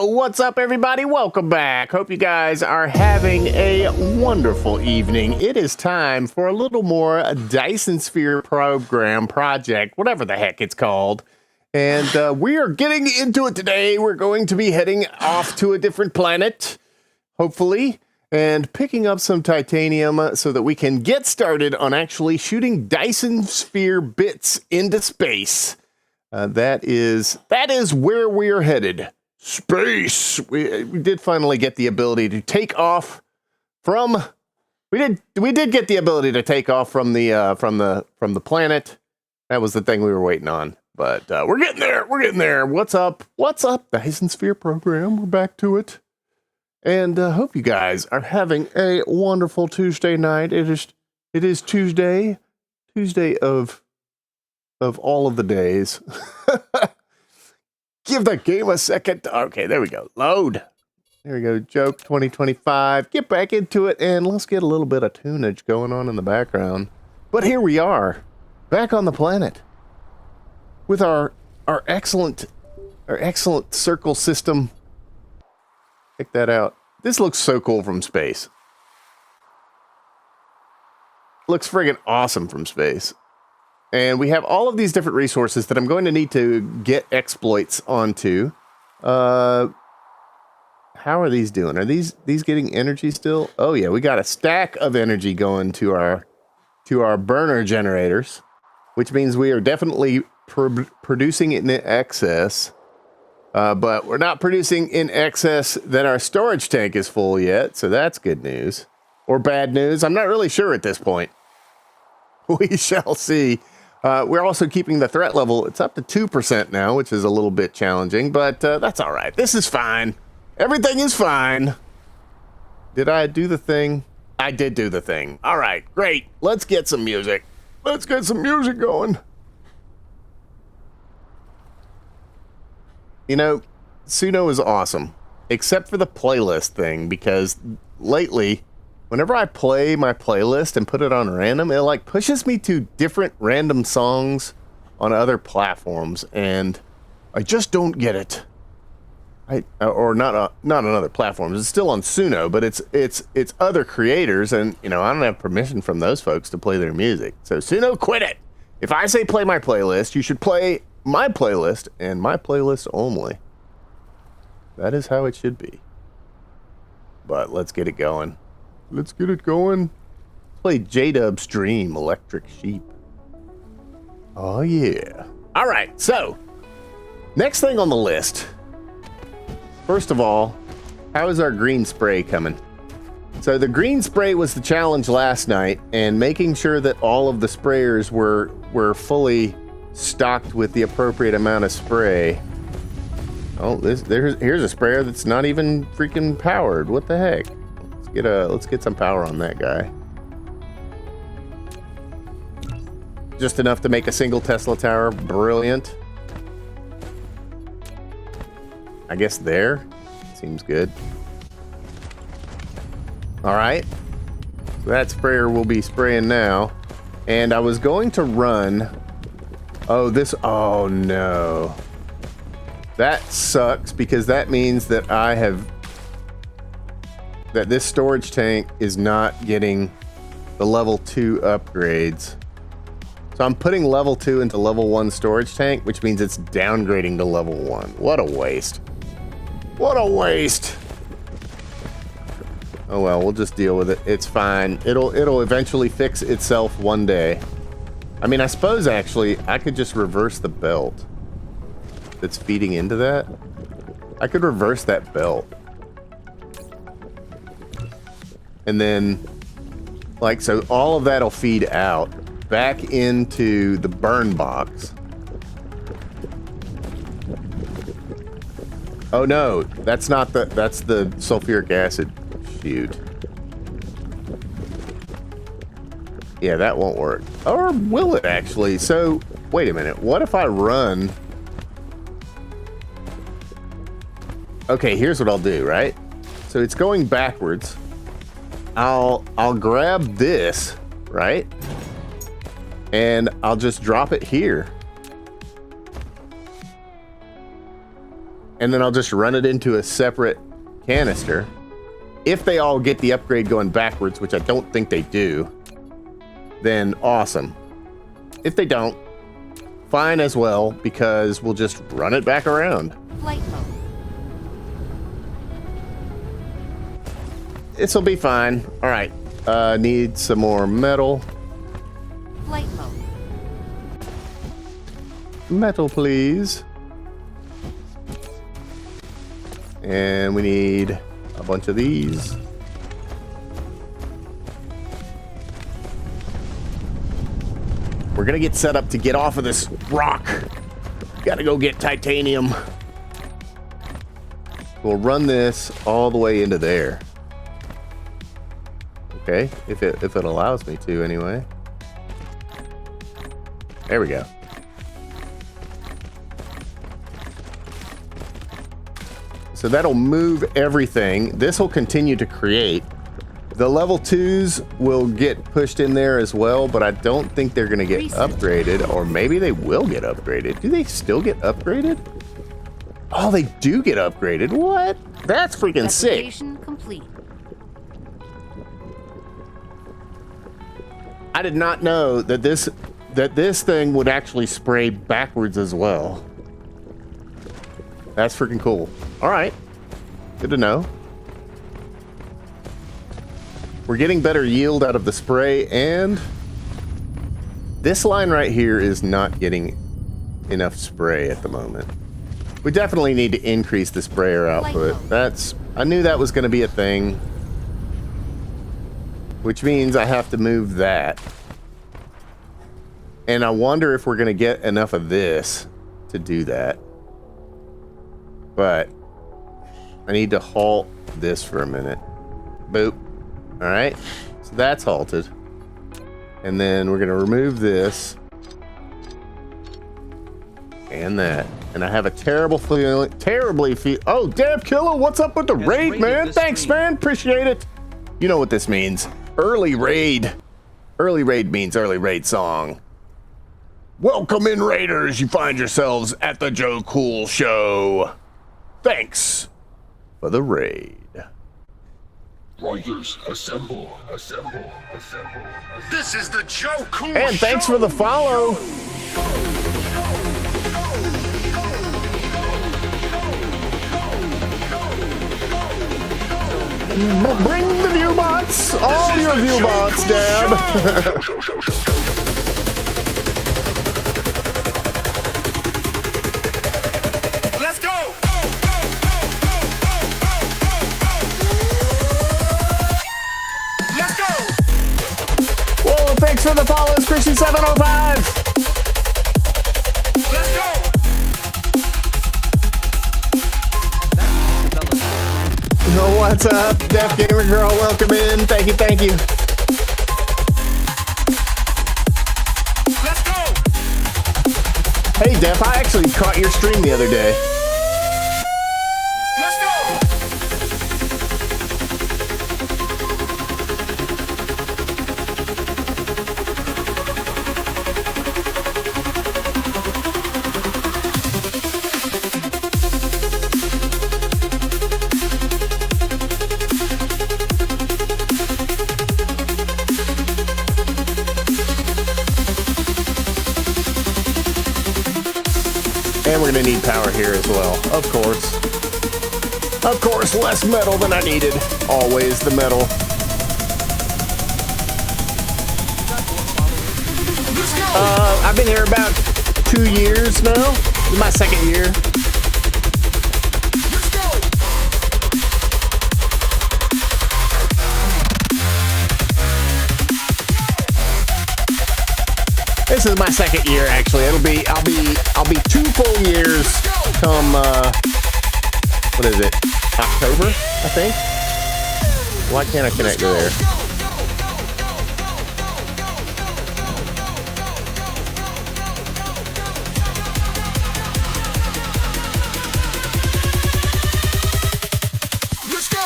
Yo, what's up, everybody? Welcome back. Hope you guys are having a wonderful evening. It is time for a little more Dyson Sphere Program project, whatever the heck it's called. And we are getting into it today. We're going to be heading off to a different planet, hopefully, and picking up some titanium so that we can get started on actually shooting Dyson Sphere bits into space. That is where we are headed. Space. We did finally get the ability to take off from. We did get the ability to take off from the planet. That was the thing we were waiting on. But we're getting there. We're getting there. What's up? What's up? The Dyson Sphere Program. We're back to it. And hope you guys are having a wonderful Tuesday night. It is Tuesday of all of the days. Give that game a second. Okay, there we go. Load. There we go. Joke 2025. Get back into it, and let's get a little bit of tunage going on in the background. But here we are, back on the planet, with our excellent circle system. Check that out. This looks so cool from space. Looks friggin' awesome from space. And we have all of these different resources that I'm going to need to get exploits onto. How are these doing? Are these getting energy still? Oh yeah, we got a stack of energy going to our burner generators, which means we are definitely producing in excess. But we're not producing in excess that our storage tank is full yet, so that's good news. Or bad news. I'm not really sure at this point. We shall see. We're also keeping the threat level. It's up to 2% now, which is a little bit challenging, but that's all right. This is fine. Everything is fine. Did I do the thing? I did do the thing. All right, great. Let's get some music. Let's get some music going. You know, Suno is awesome, except for the playlist thing, because lately, whenever I play my playlist and put it on random, it like pushes me to different random songs on other platforms, and I just don't get it. Or not on other platforms. It's still on Suno, but it's other creators, and you know I don't have permission from those folks to play their music. So Suno, quit it. If I say play my playlist, you should play my playlist and my playlist only. That is how it should be. But let's get it going. Let's get it going. Play J-Dub's Dream, Electric Sheep. Oh, yeah. All right, so, next thing on the list. First of all, how is our green spray coming? So the green spray was the challenge last night, and making sure that all of the sprayers were fully stocked with the appropriate amount of spray. Oh, here's a sprayer that's not even freaking powered. What the heck? Let's get some power on that guy. Just enough to make a single Tesla tower. Brilliant. I guess there. Seems good. Alright. So that sprayer will be spraying now. And I was going to run... Oh no. That sucks, because that means that that this storage tank is not getting the level 2 upgrades. So I'm putting level 2 into level 1 storage tank, which means it's downgrading to level 1. What a waste. What a waste. Oh well, we'll just deal with it. It's fine. It'll eventually fix itself one day. I mean, I suppose actually I could just reverse the belt that's feeding into that. I could reverse that belt. And then, like, so all of that'll feed out back into the burn box. Oh no, that's not that's the sulfuric acid. Shoot. Yeah, that won't work. Or will it actually? So, wait a minute. What if I run? Okay, here's what I'll do, right? So it's going backwards. I'll grab this, right? And I'll just drop it here. and then I'll just run it into a separate canister. If they all get the upgrade going backwards, which I don't think they do, then awesome. If they don't, fine as well, because we'll just run it back around. Flight mode. This'll be fine. All right. Need some more metal. Flight mode. Metal, please. And we need a bunch of these. We're gonna get set up to get off of this rock. Gotta go get titanium. We'll run this all the way into there. Okay, if it allows me to anyway. There we go. So that'll move everything. This will continue to create. The level 2s will get pushed in there as well, but I don't think they're gonna get upgraded, or maybe they will get upgraded. Do they still get upgraded? Oh, they do get upgraded. What? That's freaking sick. Replication complete. I did not know that this thing would actually spray backwards as well. That's freaking cool. All right, good to know. We're getting better yield out of the spray, and this line right here is not getting enough spray at the moment. We definitely need to increase the sprayer output. I knew that was going to be a thing, which means I have to move that. And I wonder if we're going to get enough of this to do that. But I need to halt this for a minute. Boop. All right. So that's halted. And then we're going to remove this. And that. And I have a terrible feeling. Oh, Dev Killer, what's up with the raid, man? Thanks, man. Appreciate it. You know what this means. Early raid. Early raid means early raid song. Welcome in, Raiders. You find yourselves at the Joe Cool Show. Thanks for the raid. Raiders, assemble, assemble, assemble. This is the Joe Cool And thanks for the follow. Bring the viewbots, all your viewbots, Dab. Let's go. Let's go. Whoa, thanks for the follows, Christian 705. Let's go. Oh, what's up, Deaf Gamer Girl? Welcome in. Thank you, thank you. Let's go. Hey, Def, I actually caught your stream the other day. Let's go. And we're gonna need power here as well, of course. Of course, less metal than I needed. Always the metal. Let's go. I've been here about 2 years now. This is my second year. Let's go. This is my second year, actually. I'll be 2 full years come what is it? October, I think. Why can't I connect to there? Let's go.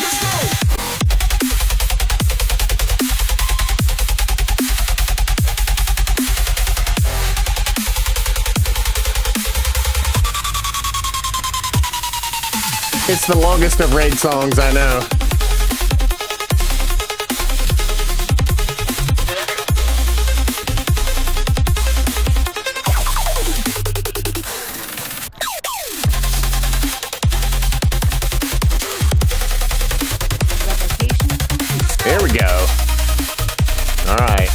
Let's It's the longest of raid songs, I know. There we go. All right.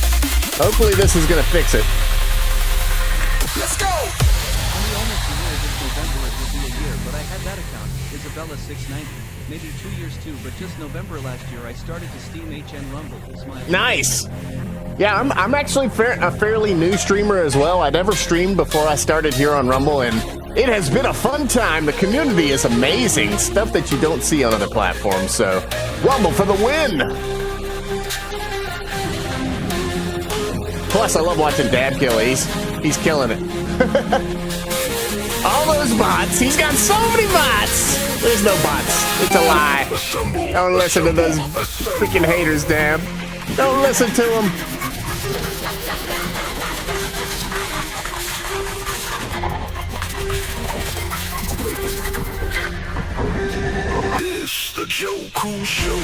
Hopefully this is going to fix it. Let's go! Only almost a year this November it will be a year, but I had that account, Isabella 690. Maybe 2 years too, but just November last year I started to Steam HN Rumble. It's my Nice. Yeah, I'm actually a fairly new streamer as well. I never streamed before I started here on Rumble, and it has been a fun time. The community is amazing. Stuff that you don't see on other platforms, so Rumble for the win! Plus, I love watching Dad kill. He's killing it. All those bots. He's got so many bots. There's no bots. It's a lie. Don't listen to those freaking haters, Dad. Don't listen to them. It's the Joe Cool Show.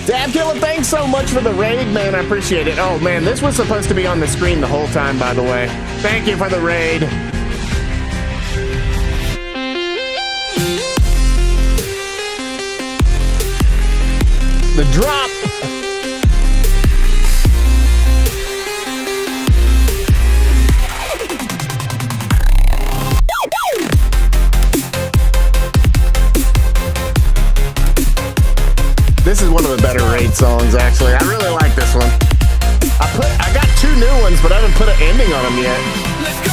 Dab Killer, thanks so much for the raid, man. I appreciate it. Oh, man, this was supposed to be on the screen the whole time, by the way. Thank you for the raid. The drop. This is one of the better raid songs, actually. I really like this one. I got 2 new ones, but I haven't put an ending on them yet. Let's go!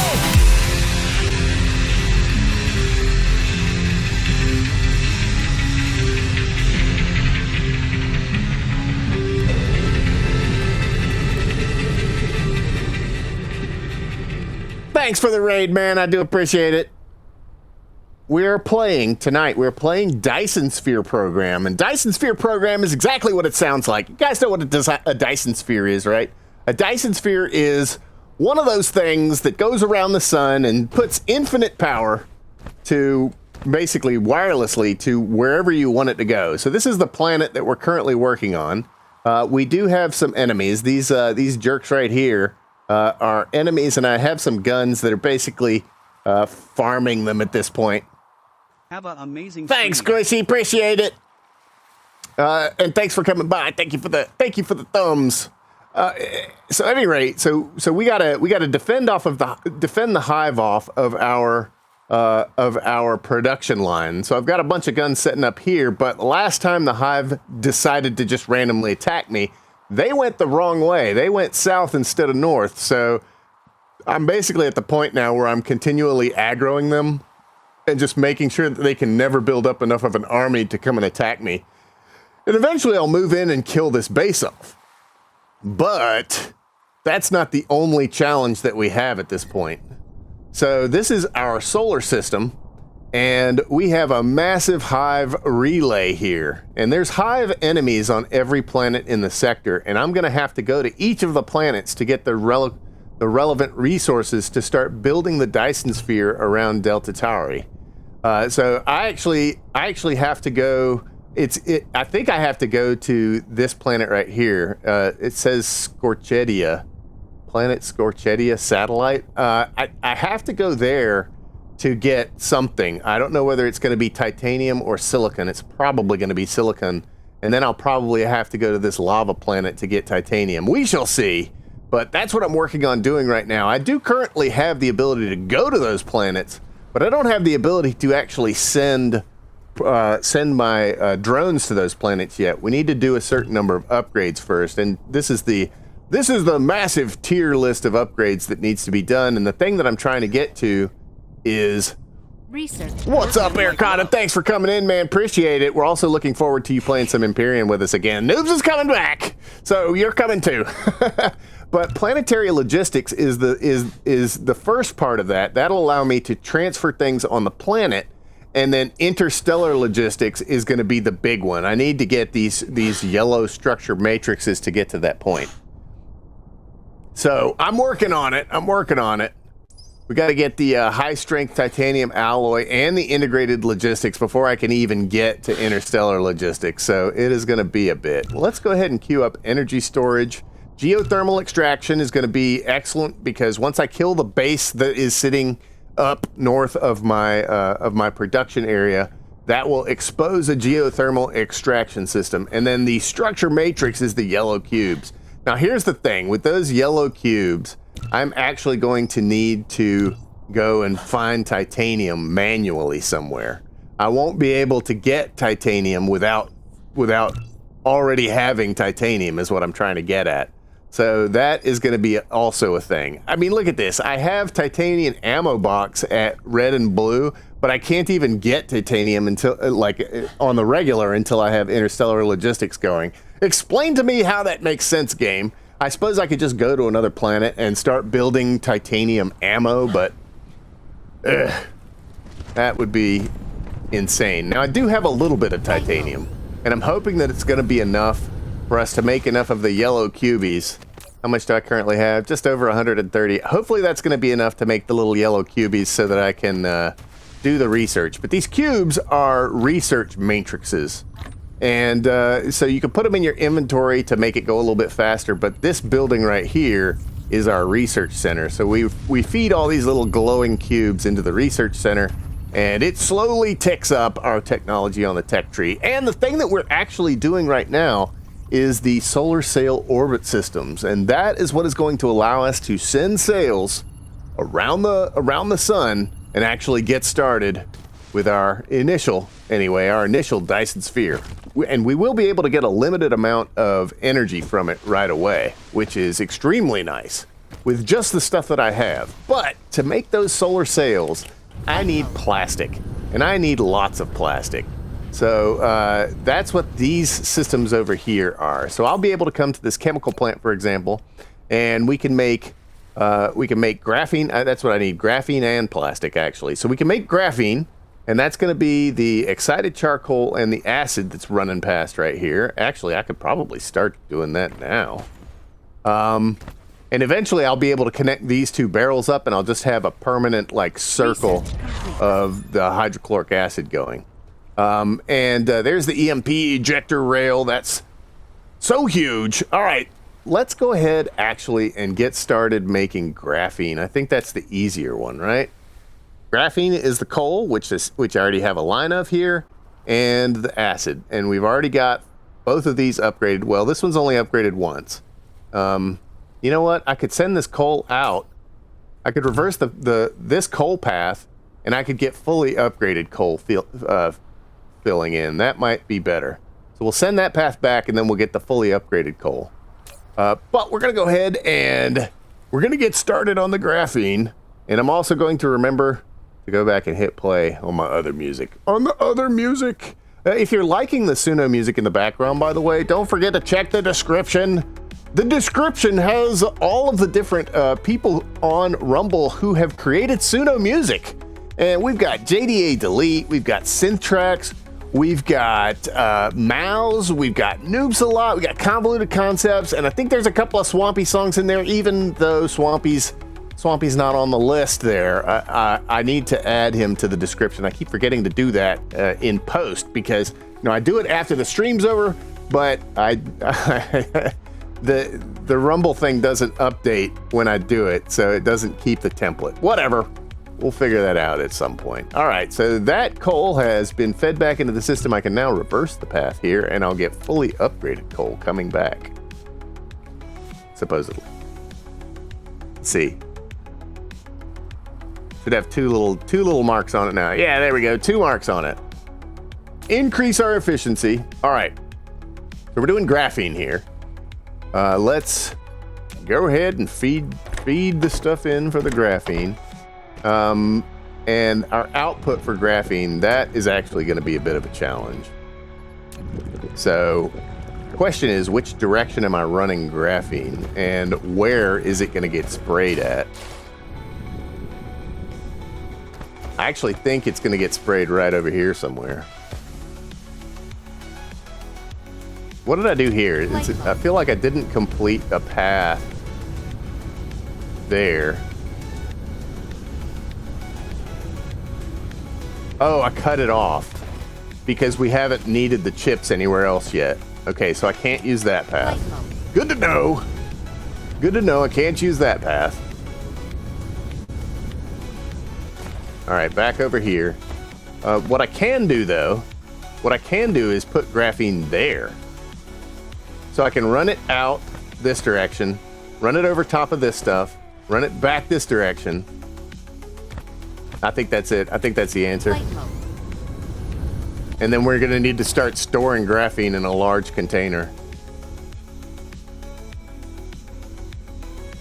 Thanks for the raid, man. I do appreciate it. We're playing tonight. We're playing Dyson Sphere Program, and Dyson Sphere Program is exactly what it sounds like. You guys know what a Dyson Sphere is, right? A Dyson Sphere is one of those things that goes around the sun and puts infinite power to basically wirelessly to wherever you want it to go. So this is the planet that we're currently working on. We do have some enemies. These jerks right here are enemies, and I have some guns that are basically farming them at this point. Have an amazing Thanks, stream. Gracie. Appreciate it. And thanks for coming by. Thank you for the thumbs. So at any rate, so we gotta defend the hive off of our production line. So I've got a bunch of guns setting up here, but last time the hive decided to just randomly attack me, they went the wrong way. They went south instead of north. So I'm basically at the point now where I'm continually aggroing them and just making sure that they can never build up enough of an army to come and attack me. And eventually I'll move in and kill this base off. But that's not the only challenge that we have at this point. So this is our solar system, and we have a massive hive relay here. And there's hive enemies on every planet in the sector, and I'm gonna have to go to each of the planets to get the relevant resources to start building the Dyson Sphere around Delta Tauri. So I actually have to go. I think I have to go to this planet right here. It says Scorchedia, planet Scorchedia satellite. I have to go there to get something. I don't know whether it's going to be titanium or silicon. It's probably going to be silicon, and then I'll probably have to go to this lava planet to get titanium. We shall see. But that's what I'm working on doing right now. I do currently have the ability to go to those planets, but I don't have the ability to actually send my drones to those planets yet. We need to do a certain number of upgrades first, and this is the massive tier list of upgrades that needs to be done. And the thing that I'm trying to get to is Research. what's up, Ericotta? Thanks for coming in, man. Appreciate it. We're also looking forward to you playing some Imperium with us again. Noobs is coming back, so you're coming too. But planetary logistics is the first part of that. That'll allow me to transfer things on the planet, and then interstellar logistics is going to be the big one. I need to get these yellow structure matrices to get to that point. So I'm working on it. We got to get the high-strength titanium alloy and the integrated logistics before I can even get to interstellar logistics, so it is going to be a bit. Well, let's go ahead and queue up energy storage. Geothermal extraction is going to be excellent because once I kill the base that is sitting up north of my production area, that will expose a geothermal extraction system. And then the structure matrix is the yellow cubes. Now, here's the thing. With those yellow cubes, I'm actually going to need to go and find titanium manually somewhere. I won't be able to get titanium without already having titanium is what I'm trying to get at. So that is going to be also a thing. I mean, look at this. I have titanium ammo box at red and blue, but I can't even get titanium until, like, on the regular until I have interstellar logistics going. Explain to me how that makes sense, game. I suppose I could just go to another planet and start building titanium ammo, but that would be insane. Now, I do have a little bit of titanium, and I'm hoping that it's going to be enough for us to make enough of the yellow cubies. How much do I currently have? Just over 130. Hopefully that's going to be enough to make the little yellow cubies so that I can do the research. But these cubes are research matrices. And so you can put them in your inventory to make it go a little bit faster, but this building right here is our research center. So we feed all these little glowing cubes into the research center, and it slowly ticks up our technology on the tech tree. And the thing that we're actually doing right now is the solar sail orbit systems, and that is what is going to allow us to send sails around the sun and actually get started with our initial Dyson Sphere. And we will be able to get a limited amount of energy from it right away, which is extremely nice with just the stuff that I have. But to make those solar sails, I need plastic, and I need lots of plastic. So that's what these systems over here are. So I'll be able to come to this chemical plant, for example, and we can make graphene. That's what I need, graphene and plastic, actually. So we can make graphene, and that's going to be the excited charcoal and the acid that's running past right here. Actually, I could probably start doing that now. And eventually I'll be able to connect these two barrels up, and I'll just have a permanent, like, circle of the hydrochloric acid going. There's the EMP ejector rail. That's so huge. All right, let's go ahead actually and get started making graphene. I think that's the easier one, right? Graphene is the coal, which I already have a line of here, and the acid. And we've already got both of these upgraded. Well, this one's only upgraded once. You know what? I could send this coal out. I could reverse this coal path, and I could get fully upgraded coal filling in. That might be better. So we'll send that path back, and then we'll get the fully upgraded coal. But we're going to go ahead and we're going to get started on the graphene. And I'm also going to remember to go back and hit play on my other music. If you're liking the Suno music in the background, by the way, don't forget to check the description. The description has all of the different people on Rumble who have created Suno music. And we've got JDA Delete, we've got Synth Tracks, we've got Mouse, we've got Noobs a Lot, we got Convoluted Concepts, and I think there's a couple of Swampy songs in there, even though Swampy's not on the list there. I need to add him to the description. I keep forgetting to do that in post because, you know, I do it after the stream's over, but the Rumble thing doesn't update when I do it, so it doesn't keep the template. Whatever. We'll figure that out at some point. All right, so that coal has been fed back into the system. I can now reverse the path here, and I'll get fully upgraded coal coming back. Supposedly. Let's see. Should have two little marks on it now. Yeah, there we go. 2 marks on it. Increase our efficiency. All right. So we're doing graphene here. Let's go ahead and feed the stuff in for the graphene. And our output for graphene, that is actually going to be a bit of a challenge. So the question is, which direction am I running graphene, and where is it going to get sprayed at? I actually think it's going to get sprayed right over here somewhere. What did I do here? I feel like I didn't complete a path there. Oh, I cut it off because we haven't needed the chips anywhere else yet. Okay, so I can't use that path. Flight mode. Good to know. Good to know I can't use that path. All right, back over here. What I can do, though, is put graphene there. So I can run it out this direction, run it over top of this stuff, run it back this direction. I think that's it. I think that's the answer. Flight mode. And then we're going to need to start storing graphene in a large container.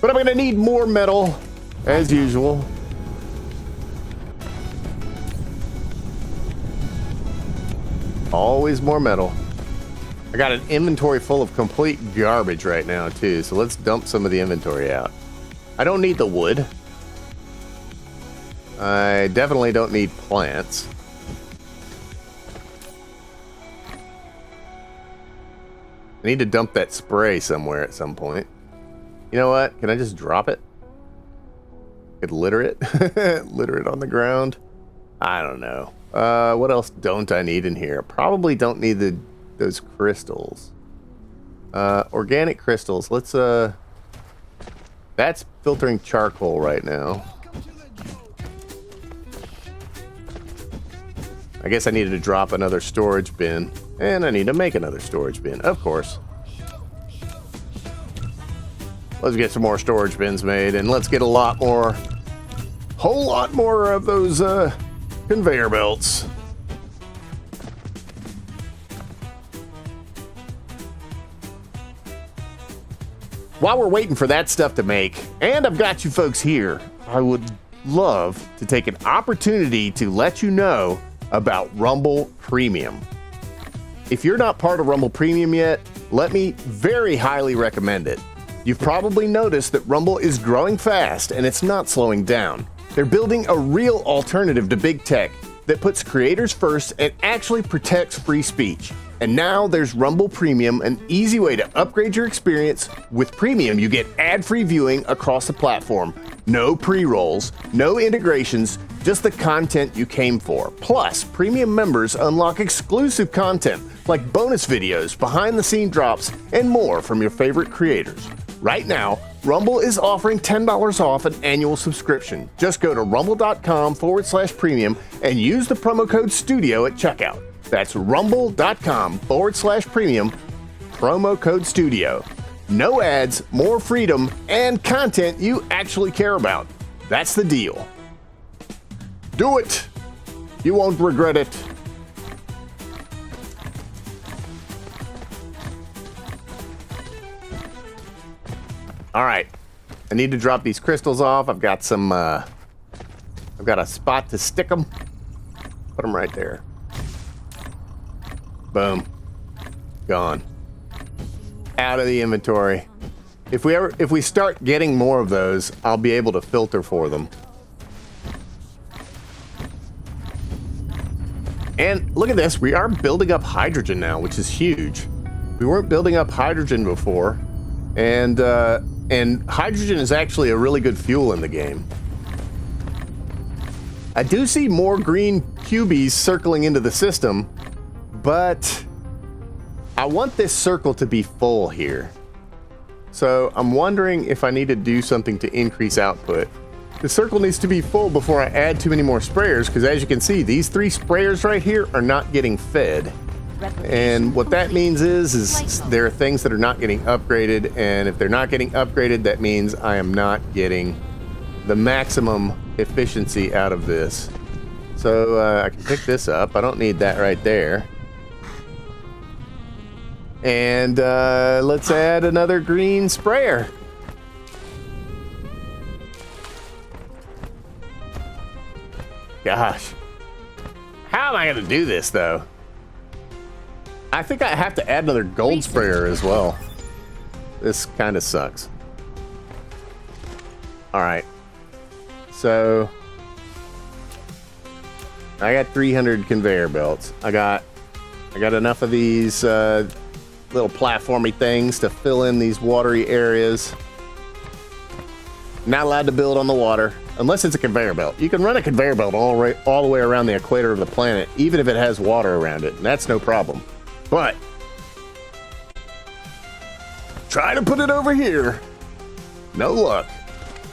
But I'm going to need more metal, as usual. Always more metal. I got an inventory full of complete garbage right now, too, so let's dump some of the inventory out. I don't need the wood. I definitely don't need plants. I need to dump that spray somewhere at some point. You know what? Can I just drop it? Could litter it? Litter it on the ground? I don't know. What else don't I need in here? Probably don't need those crystals. Organic crystals. Let's, that's filtering charcoal right now. I guess I needed to drop another storage bin. And I need to make another storage bin, of course. Let's get some more storage bins made, and let's get a lot more, whole lot more of those conveyor belts. While we're waiting for that stuff to make, and I've got you folks here, I would love to take an opportunity to let you know about Rumble Premium. If you're not part of Rumble Premium yet, let me very highly recommend it. You've probably noticed that Rumble is growing fast and it's not slowing down. They're building a real alternative to big tech that puts creators first and actually protects free speech. And now there's Rumble Premium, an easy way to upgrade your experience. With Premium, you get ad-free viewing across the platform. No pre-rolls, no integrations, just the content you came for. Plus, Premium members unlock exclusive content like bonus videos, behind-the-scene drops, and more from your favorite creators. Right now, Rumble is offering $10 off an annual subscription. Just go to rumble.com/premium and use the promo code STUDIO at checkout. That's rumble.com/premium, promo code STUDIO. No ads, more freedom, and content you actually care about. That's the deal. Do it! You won't regret it. All right, I need to drop these crystals off. I've got some, I've got a spot to stick them. Put them right there. Boom. Gone. Out of the inventory. If we start getting more of those, I'll be able to filter for them. And look at this, we are building up hydrogen now, which is huge. We weren't building up hydrogen before, and hydrogen is actually a really good fuel in the game. I do see more green cubies circling into the system, but I want this circle to be full here. So I'm wondering if I need to do something to increase output. The circle needs to be full before I add too many more sprayers, because as you can see, these 3 sprayers right here are not getting fed. And what that means is there are things that are not getting upgraded, and if they're not getting upgraded, that means I am not getting the maximum efficiency out of this. So I can pick this up. I don't need that right there. And let's add another green sprayer. Gosh. How am I going to do this, though? I think I have to add another gold sprayer as well. This kind of sucks. Alright. So I got 300 conveyor belts. I got enough of these little platformy things to fill in these watery areas. Not allowed to build on the water unless it's a conveyor belt. You can run a conveyor belt all the way around the equator of the planet, even if it has water around it, and that's no problem. But try to put it over here. No luck.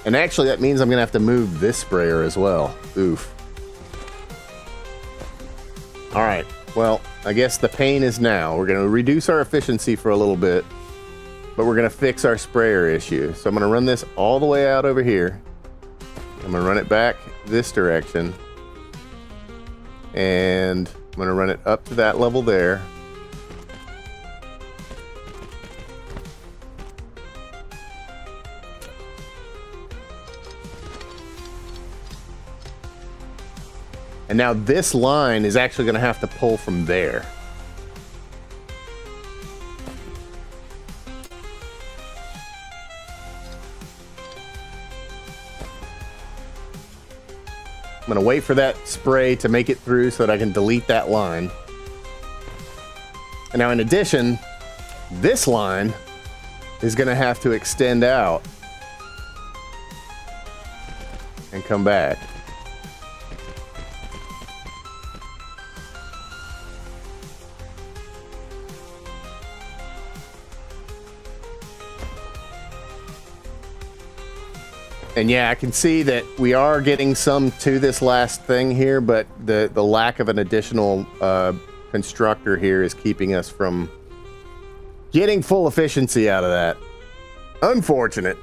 And actually, that means I'm gonna have to move this sprayer as well. Oof. All right. Well, I guess the pain is now. We're gonna reduce our efficiency for a little bit, but we're gonna fix our sprayer issue. So I'm gonna run this all the way out over here. I'm gonna run it back this direction. And I'm gonna run it up to that level there. And now this line is actually gonna have to pull from there. I'm gonna wait for that spray to make it through so that I can delete that line. And now in addition, this line is gonna have to extend out and come back. And yeah, I can see that we are getting some to this last thing here, but the lack of an additional constructor here is keeping us from getting full efficiency out of that. Unfortunate.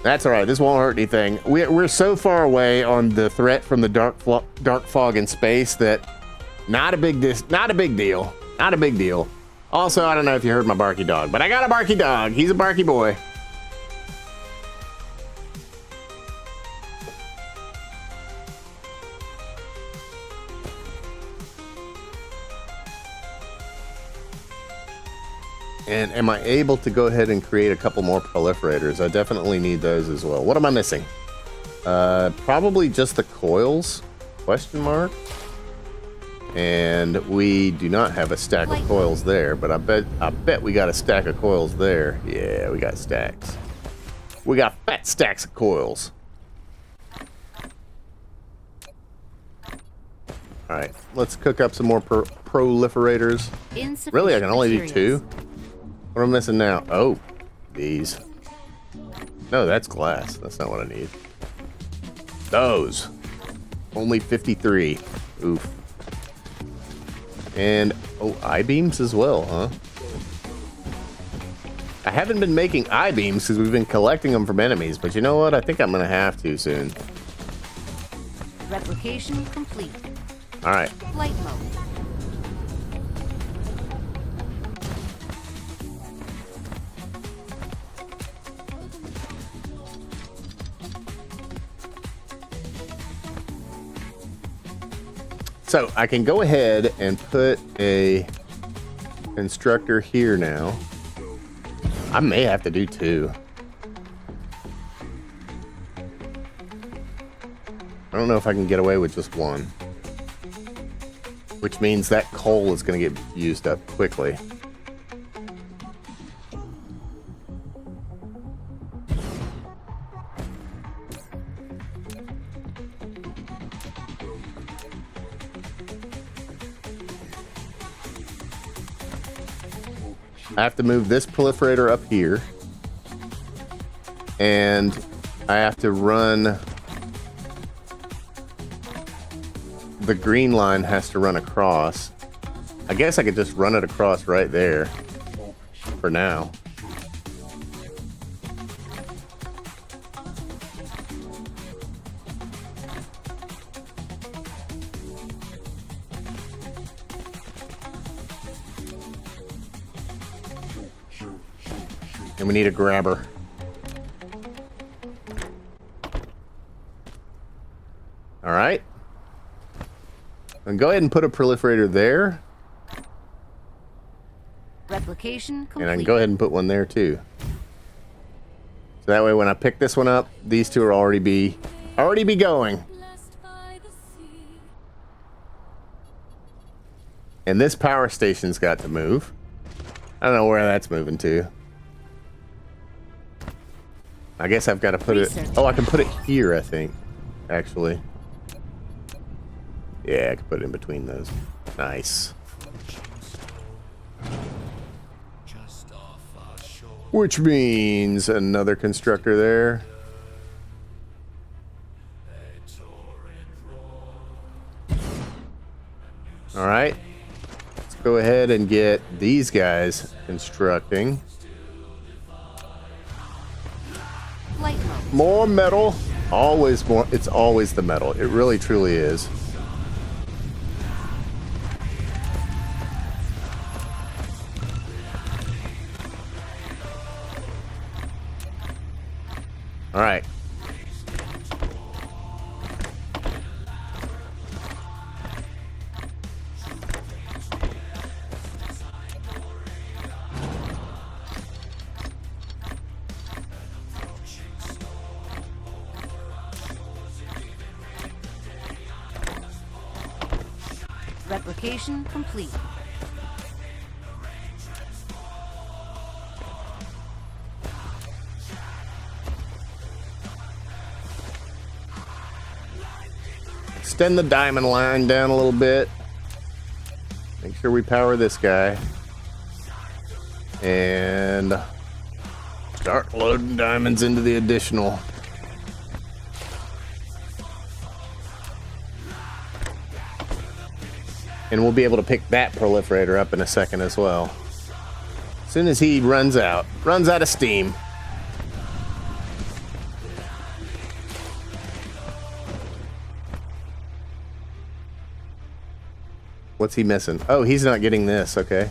That's all right. This won't hurt anything. We're so far away on the threat from the dark fog in space that not a big deal. Not a big deal. Also, I don't know if you heard my barky dog, but I got a barky dog. He's a barky boy. And am I able to go ahead and create a couple more proliferators? I definitely need those as well. What am I missing? Probably just the coils? Question mark? And we do not have a stack of coils there, but I bet we got a stack of coils there. Yeah, we got stacks. We got fat stacks of coils. All right, let's cook up some more proliferators. Really, I can only do 2? What am I missing now? Oh, these. No, that's glass. That's not what I need. Those. Only 53. Oof. And, oh, I-beams as well, huh? I haven't been making I-beams because we've been collecting them from enemies, but you know what? I think I'm going to have to soon. Replication complete. All right. Flight mode. So I can go ahead and put a constructor here now. I may have to do 2. I don't know if I can get away with just 1. Which means that coal is going to get used up quickly. I have to move this proliferator up here. And I have to run... The green line has to run across. I guess I could just run it across right there. For now. And we need a grabber. All right. And go ahead and put a proliferator there. Replication complete. And I can go ahead and put one there too. So that way when I pick this one up, these two are already be going. And this power station's got to move. I don't know where that's moving to. I guess I've got to put it... Oh, I can put it here, I think. Actually. Yeah, I can put it in between those. Nice. Which means another constructor there. All right. Let's go ahead and get these guys constructing. Flight mode. More metal. Always more. It's always the metal. It really, truly is. All right. Replication complete. Extend the diamond line down a little bit. Make sure we power this guy. And start loading diamonds into the additional. And we'll be able to pick that proliferator up in a second as well. As soon as he runs out of steam. What's he missing? Oh, he's not getting this, okay.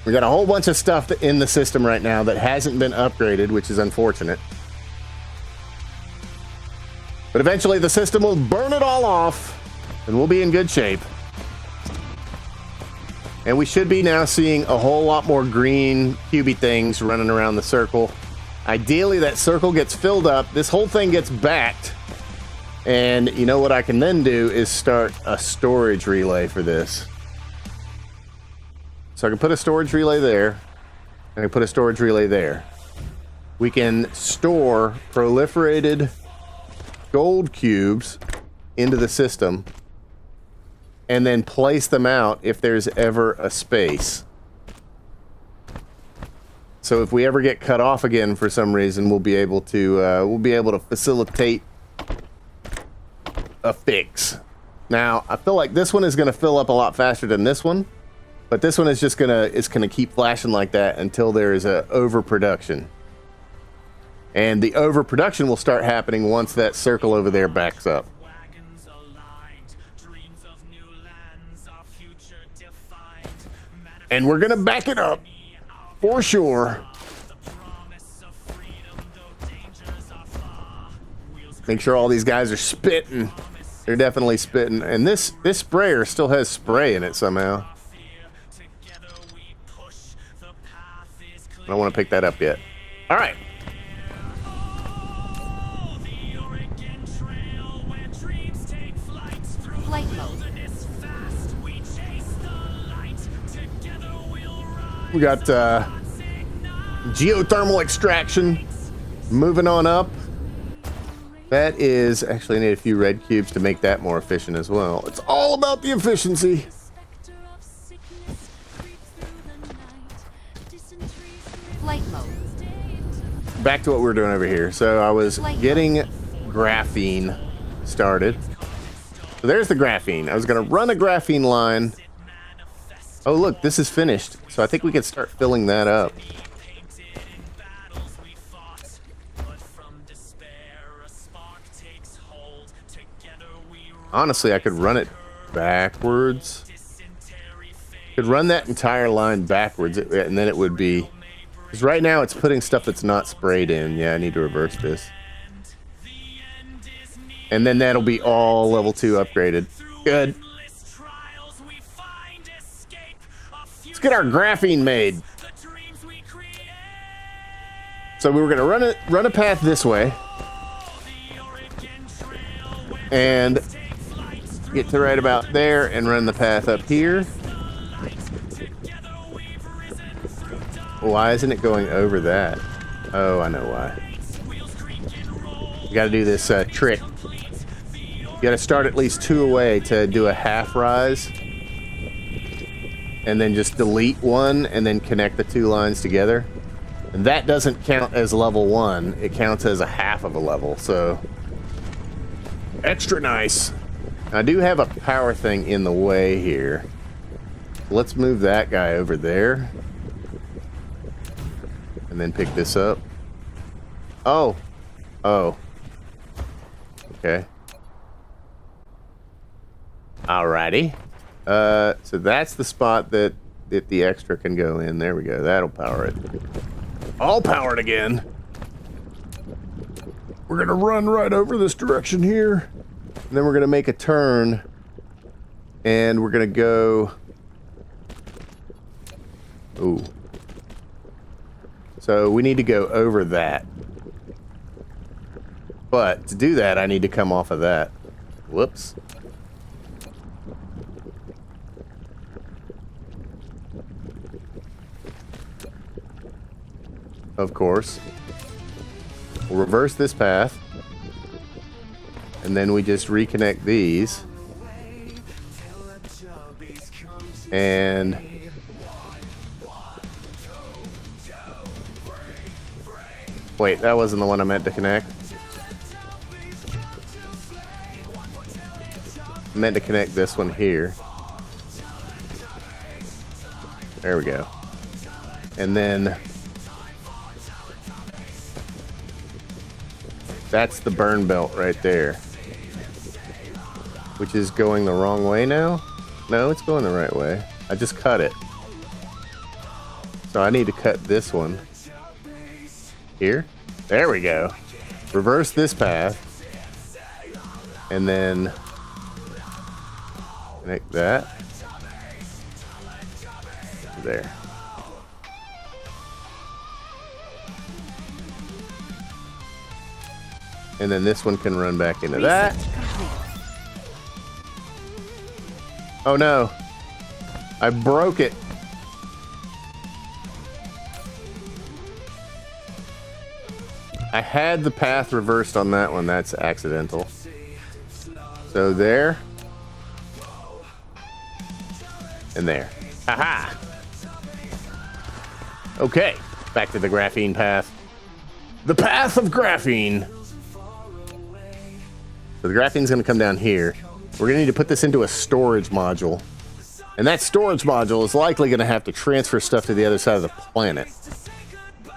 We got a whole bunch of stuff in the system right now that hasn't been upgraded, which is unfortunate. But eventually the system will burn it all off, and we'll be in good shape. And we should be now seeing a whole lot more green cubey things running around the circle. Ideally, that circle gets filled up, this whole thing gets backed, and you know what I can then do is start a storage relay for this. So I can put a storage relay there, and I can put a storage relay there. We can store proliferated gold cubes into the system and then place them out if there's ever a space. So if we ever get cut off again for some reason, we'll be able to facilitate a fix. Now, I feel like this one is going to fill up a lot faster than this one, but this one is just gonna keep flashing like that until there is a overproduction. And the overproduction will start happening once that circle over there backs up. And we're gonna back it up for sure. Make sure all these guys are spitting. They're definitely spitting. And this sprayer still has spray in it somehow. I don't want to pick that up yet. All right. Flight mode. We got geothermal extraction moving on up. That is actually, I need a few red cubes to make that more efficient as well. It's all about the efficiency. Flight mode. Back to what we were doing over here. So I was getting graphene started. So there's the graphene. I was going to run a graphene line. Oh, look, this is finished. So I think we can start filling that up. Honestly, I could run it backwards. Could run that entire line backwards, and then it would be... Because right now it's putting stuff that's not sprayed in. Yeah, I need to reverse this. And then that'll be all level 2 upgraded. Good. Let's get our graphene made. So we were going to run a path this way. And get to right about there and run the path up here. Why isn't it going over that? Oh, I know why. You gotta do this trick. You gotta start at least 2 away to do a half rise. And then just delete one and then connect the 2 lines together. And that doesn't count as level 1. It counts as a half of a level, so... Extra nice. I do have a power thing in the way here. Let's move that guy over there. And then pick this up. Oh. Oh. Okay. Alrighty. So that's the spot that the extra can go in. There we go. That'll power it. I'll power it again. We're gonna run right over this direction here. And then we're gonna make a turn. And we're gonna go... Ooh. So we need to go over that. But to do that, I need to come off of that. Whoops. Of course. We'll reverse this path. And then we just reconnect these. And... Wait, that wasn't the one I meant to connect. I meant to connect this one here. There we go. And then... That's the burn belt right there. Which is going the wrong way now? No, it's going the right way. I just cut it. So I need to cut this one. Here. There we go. Reverse this path. And then connect that. There. And then this one can run back into that. Oh no. I broke it. I had the path reversed on that one. That's accidental. So there. And there. Haha! Okay. Back to the graphene path. The path of graphene. So the graphene's going to come down here. We're going to need to put this into a storage module. And that storage module is likely going to have to transfer stuff to the other side of the planet.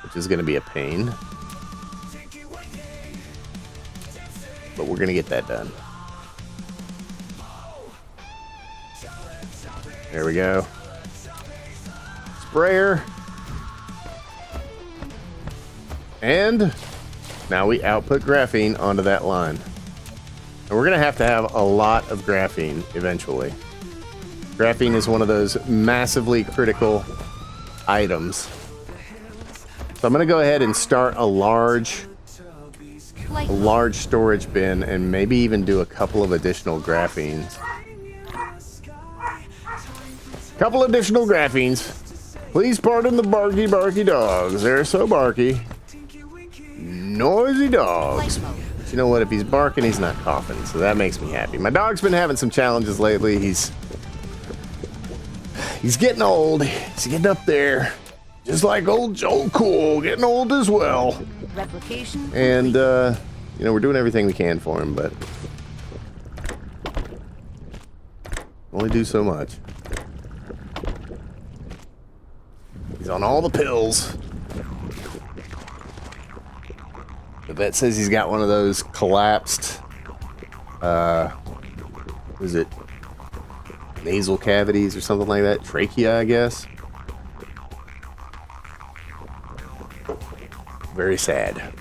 Which is going to be a pain. But we're going to get that done. There we go. Sprayer. And now we output graphene onto that line. And we're going to have a lot of graphene eventually. Graphene is one of those massively critical items. So I'm going to go ahead and start a large storage bin and maybe even do a couple of additional graphenes. Couple additional graphenes. Please pardon the barky dogs. They're so barky. Noisy dogs. But you know what? If he's barking, he's not coughing, so that makes me happy. My dog's been having some challenges lately. He's getting old. He's getting up there. Just like old Joe Cool, getting old as well. Replication. And, you know, we're doing everything we can for him, but only do so much. He's on all the pills. The vet says he's got one of those collapsed, was it nasal cavities or something like that? Trachea, I guess. Very sad.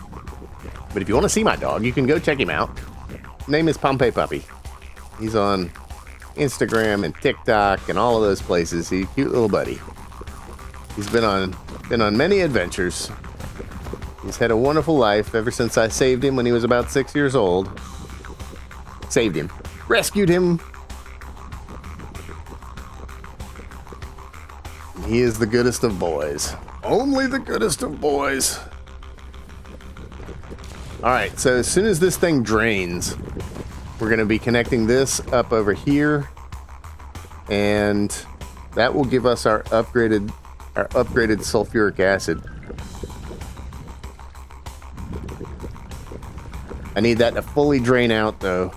But if you want to see my dog, you can go check him out. Name is Pompey Puppy. He's on Instagram and TikTok and all of those places. He's a cute little buddy. He's been on many adventures. He's had a wonderful life ever since I saved him when he was about 6 years old. Saved him. Rescued him. He is the goodest of boys. Only the goodest of boys. Alright, so as soon as this thing drains, we're going to be connecting this up over here. And that will give us our upgraded sulfuric acid. I need that to fully drain out, though.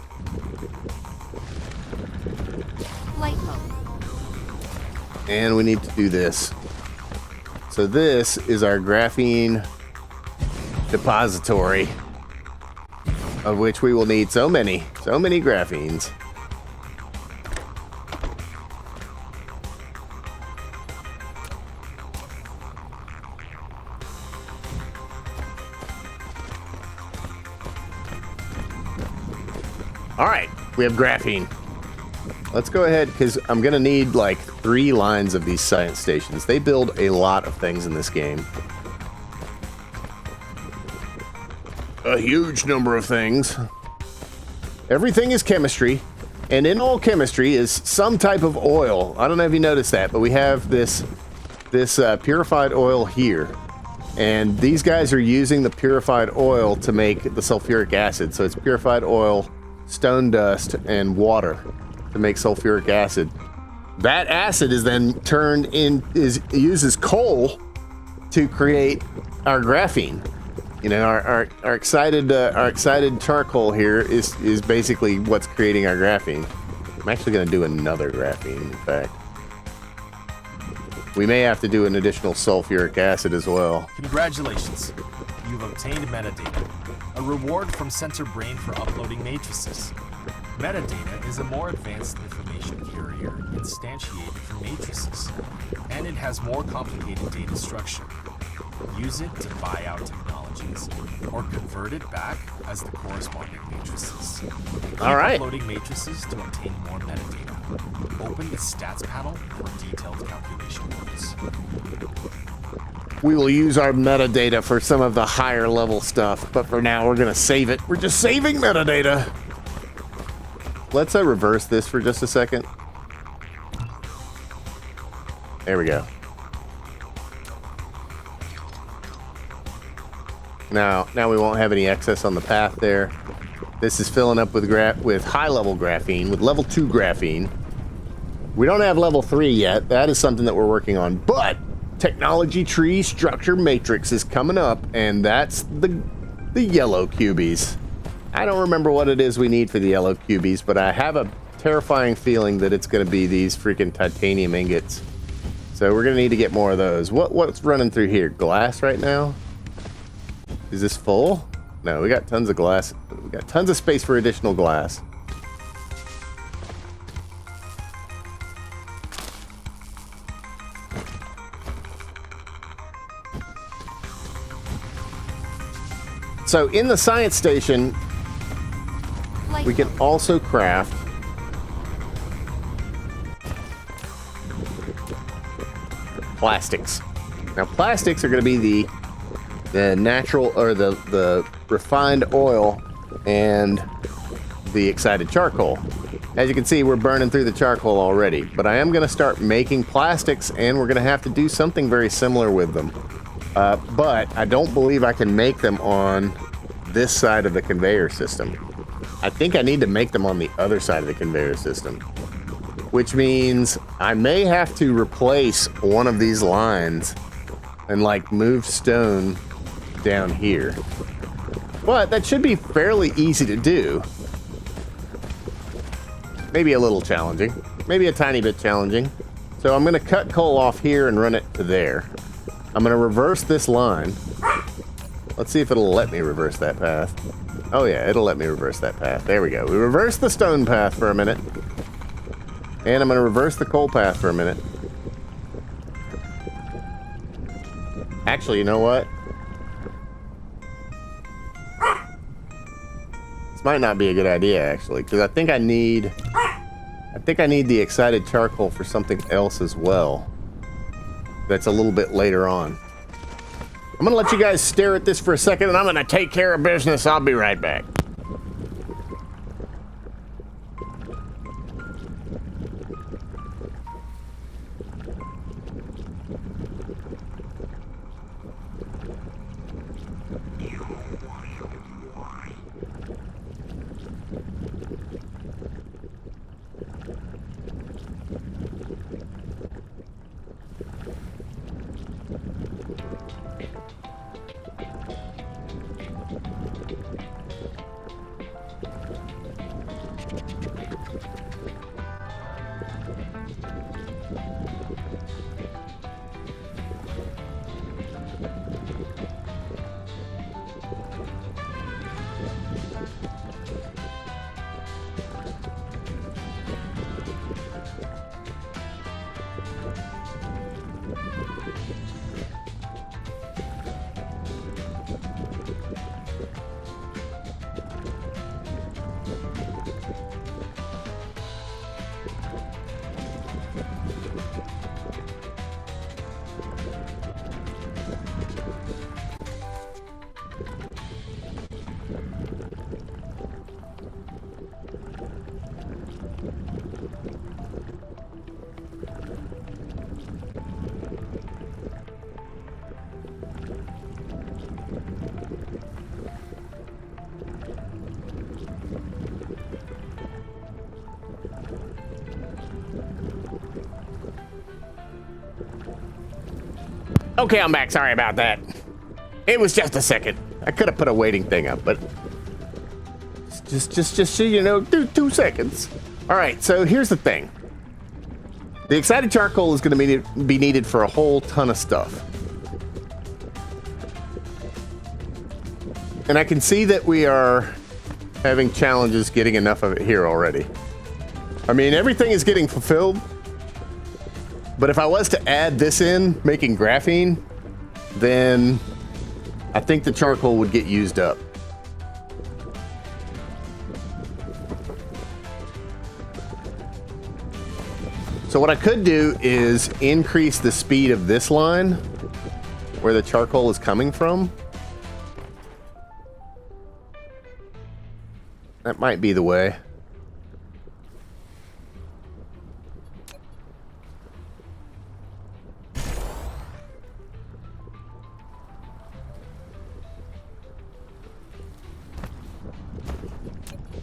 Flight mode. And we need to do this. So this is our graphene depository, of which we will need so many graphenes. All right, we have graphene. Let's go ahead, because I'm going to need like 3 lines of these science stations. They build a lot of things in this game. A huge number of things. Everything is chemistry, and in all chemistry is some type of oil. I don't know if you noticed that, but we have this purified oil here. And these guys are using the purified oil to make the sulfuric acid. So it's purified oil, stone dust, and water to make sulfuric acid. That acid is then uses coal to create our graphene. You know, our excited charcoal here is basically what's creating our graphene. I'm actually going to do another graphene, in fact. We may have to do an additional sulfuric acid as well. Congratulations. You've obtained metadata, a reward from Center Brain for uploading matrices. Metadata is a more advanced information carrier instantiated from matrices, and it has more complicated data structure. Use it to buy out technologies, or convert it back as the corresponding matrices. Keep uploading matrices to obtain more metadata. Open the stats panel for detailed calculation notes. We will use our metadata for some of the higher level stuff, but for now we're going to save it. We're just saving metadata. Let's reverse this for just a second. There we go. Now we won't have any excess on the path there. This is filling up with high-level graphene, with level 2 graphene. We don't have level 3 yet. That is something that we're working on. But technology tree structure matrix is coming up, and that's the yellow cubies. I don't remember what it is we need for the yellow cubies, but I have a terrifying feeling that it's going to be these freaking titanium ingots. So we're going to need to get more of those. What's running through here? Glass right now? Is this full? No, we got tons of glass. We got tons of space for additional glass. So in the science station, we can also craft plastics. Now plastics are going to be the natural, or the refined oil and the excited charcoal. As you can see, we're burning through the charcoal already, but I am going to start making plastics, and we're going to have to do something very similar with them. But I don't believe I can make them on this side of the conveyor system. I think I need to make them on the other side of the conveyor system, which means I may have to replace one of these lines and like move stone down here. But that should be fairly easy to do. Maybe a little challenging. Maybe a tiny bit challenging. So I'm going to cut coal off here and run it to there. I'm going to reverse this line. Let's see if it'll let me reverse that path. Oh yeah, it'll let me reverse that path. There we go. We reversed the stone path for a minute. And I'm going to reverse the coal path for a minute. Actually, you know what? This might not be a good idea, actually, because I think I need the excited charcoal for something else as well. That's a little bit later on. I'm gonna let you guys stare at this for a second, and I'm gonna take care of business. I'll be right back. Okay, I'm back. Sorry about that. It was just a second. I could have put a waiting thing up, but just so you know, 2 seconds. All right, so here's the thing. The excited charcoal is going to be needed for a whole ton of stuff. And I can see that we are having challenges getting enough of it here already. I mean, everything is getting fulfilled. But if I was to add this in, making graphene, then I think the charcoal would get used up. So what I could do is increase the speed of this line where the charcoal is coming from. That might be the way.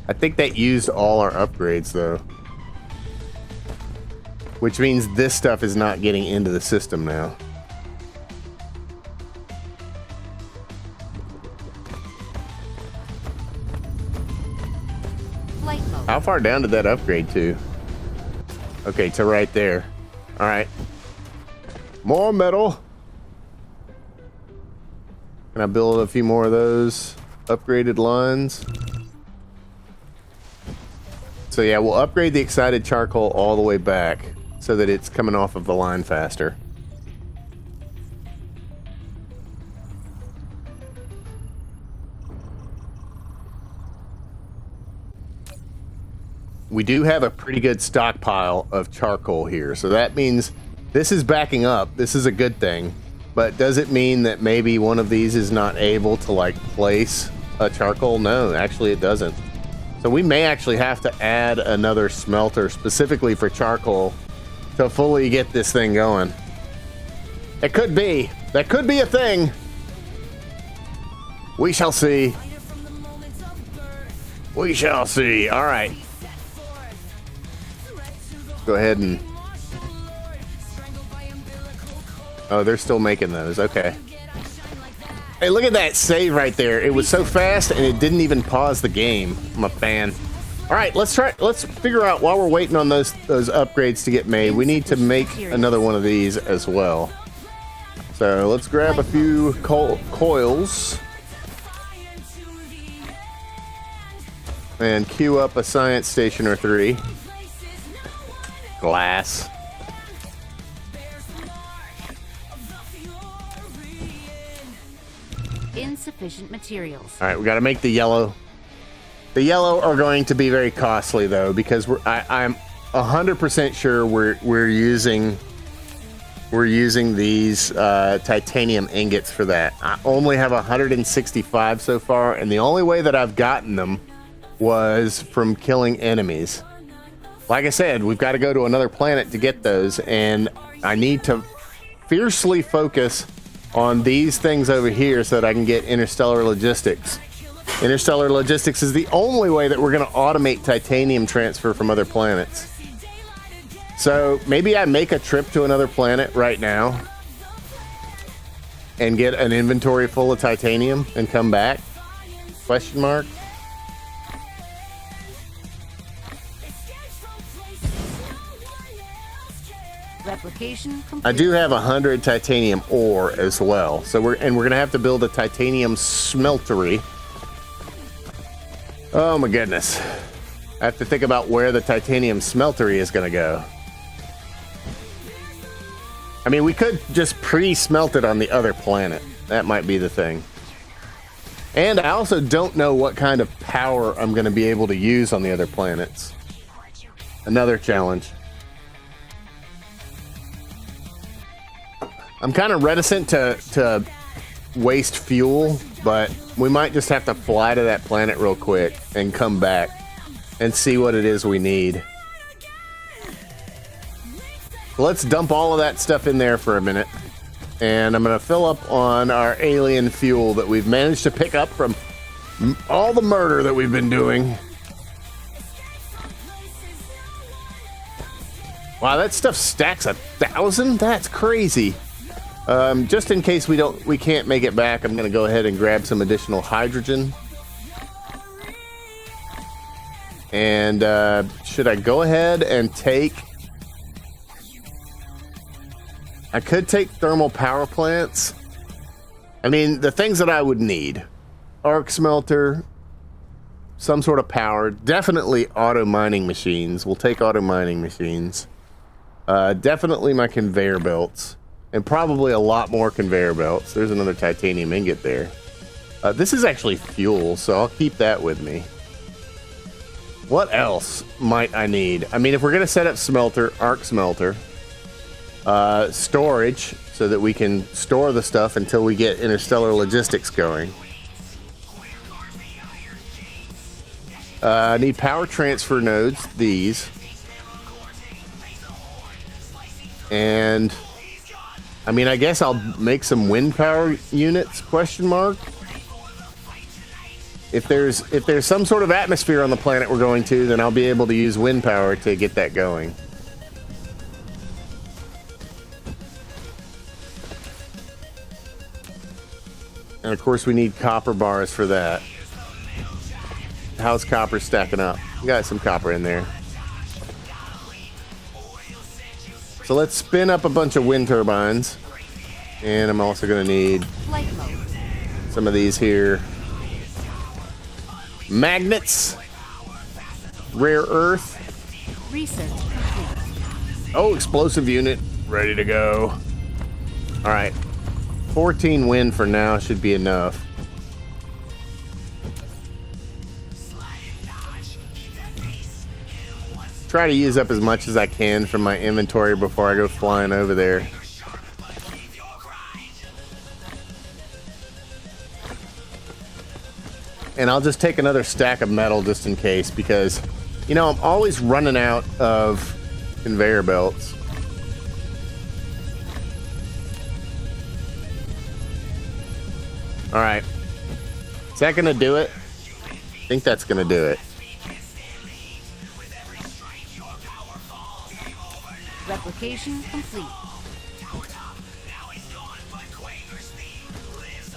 I think that used all our upgrades though. Which means this stuff is not getting into the system now. Flight mode. How far down did that upgrade to? Okay, to right there. All right. More metal. Can I build a few more of those upgraded lines? So yeah, we'll upgrade the excited charcoal all the way back so that it's coming off of the line faster. We do have a pretty good stockpile of charcoal here, so that means this is backing up. This is a good thing, but does it mean that maybe one of these is not able to like place a charcoal? No, actually it doesn't. So we may actually have to add another smelter specifically for charcoal to fully get this thing going. It could be. That could be a thing. We shall see. We shall see. All right. Go ahead and... Oh, they're still making those. Okay. Hey, look at that save right there. It was so fast and it didn't even pause the game. I'm a fan. All right, let's figure out while we're waiting on those upgrades to get made, we need to make another one of these as well. So let's grab a few coils and queue up a science station or 3. Glass. Insufficient materials. All right, we got to make the yellow. The yellow are going to be very costly though, because I'm 100% sure we're using these titanium ingots for that. I only have 165 so far, and the only way that I've gotten them was from killing enemies. Like I said, we've got to go to another planet to get those, and I need to fiercely focus on these things over here so that I can get interstellar logistics. Interstellar logistics is the only way that we're going to automate titanium transfer from other planets. So maybe I make a trip to another planet right now and get an inventory full of titanium and come back? Question mark. Replication complete. I do have 100 titanium ore as well. So we're gonna have to build a titanium smeltery. Oh my goodness. I have to think about where the titanium smeltery is gonna go. I mean, we could just pre-smelt it on the other planet. That might be the thing. And I also don't know what kind of power I'm gonna be able to use on the other planets. Another challenge. I'm kind of reticent to waste fuel, but we might just have to fly to that planet real quick and come back and see what it is we need. Let's dump all of that stuff in there for a minute, and I'm going to fill up on our alien fuel that we've managed to pick up from all the murder that we've been doing. Wow, that stuff stacks 1,000? That's crazy. Just in case we can't make it back, I'm gonna go ahead and grab some additional hydrogen. And should I go ahead and take... I could take thermal power plants. I mean, the things that I would need. Arc smelter, some sort of power, definitely auto mining machines. We'll take auto mining machines. Definitely my conveyor belts. And probably a lot more conveyor belts. There's another titanium ingot there. This is actually fuel, so I'll keep that with me. What else might I need? I mean, if we're going to set up smelter, arc smelter, storage, so that we can store the stuff until we get interstellar logistics going. I need power transfer nodes, these. And, I mean, I guess I'll make some wind power units, question mark. If there's some sort of atmosphere on the planet we're going to, then I'll be able to use wind power to get that going. And of course we need copper bars for that. How's copper stacking up? We got some copper in there. So let's spin up a bunch of wind turbines. And I'm also going to need some of these here. Magnets. Rare earth. Research complete. Oh, explosive unit. Ready to go. Alright. 14 wind for now should be enough. Try to use up as much as I can from my inventory before I go flying over there. And I'll just take another stack of metal just in case, because, you know, I'm always running out of conveyor belts. Alright. Is that gonna do it? I think that's gonna do it. Replication complete.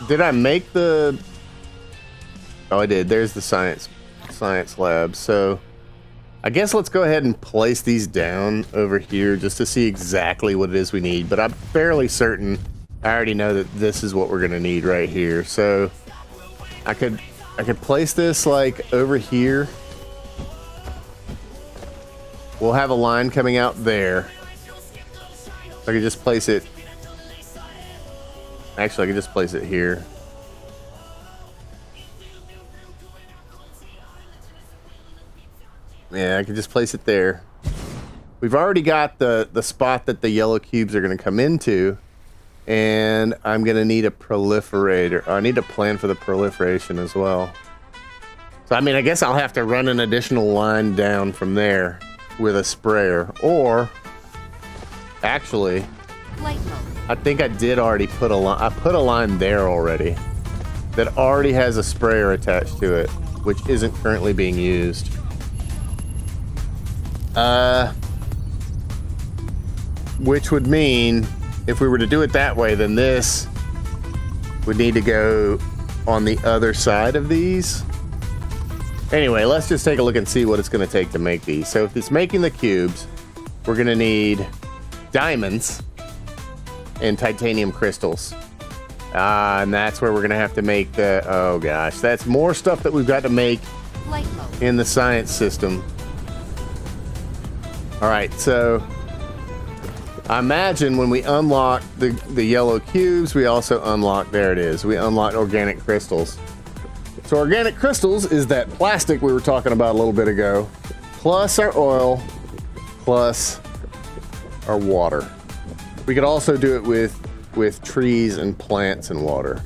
Did I make the... Oh, I did. There's the science lab. So, I guess let's go ahead and place these down over here just to see exactly what it is we need. But I'm fairly certain I already know that this is what we're gonna need right here. So, I could place this like over here. We'll have a line coming out there. I could just place it. Actually, I could just place it here. Yeah, I could just place it there. We've already got the spot that the yellow cubes are going to come into. And I'm going to need a proliferator. I need a plan for the proliferation as well. So, I mean, I guess I'll have to run an additional line down from there with a sprayer. Or, actually, I think I did already put a line. I put a line there already that already has a sprayer attached to it, which isn't currently being used. Which would mean, if we were to do it that way, then this would need to go on the other side of these. Anyway, let's just take a look and see what it's going to take to make these. So if it's making the cubes, we're going to need diamonds and titanium crystals. And that's where we're going to have to make the... Oh gosh, that's more stuff that we've got to make in the science system. Alright, so I imagine when we unlock the yellow cubes, we also unlock... There it is. We unlock organic crystals. So organic crystals is that plastic we were talking about a little bit ago, plus our oil, plus our water. We could also do it with trees and plants and water.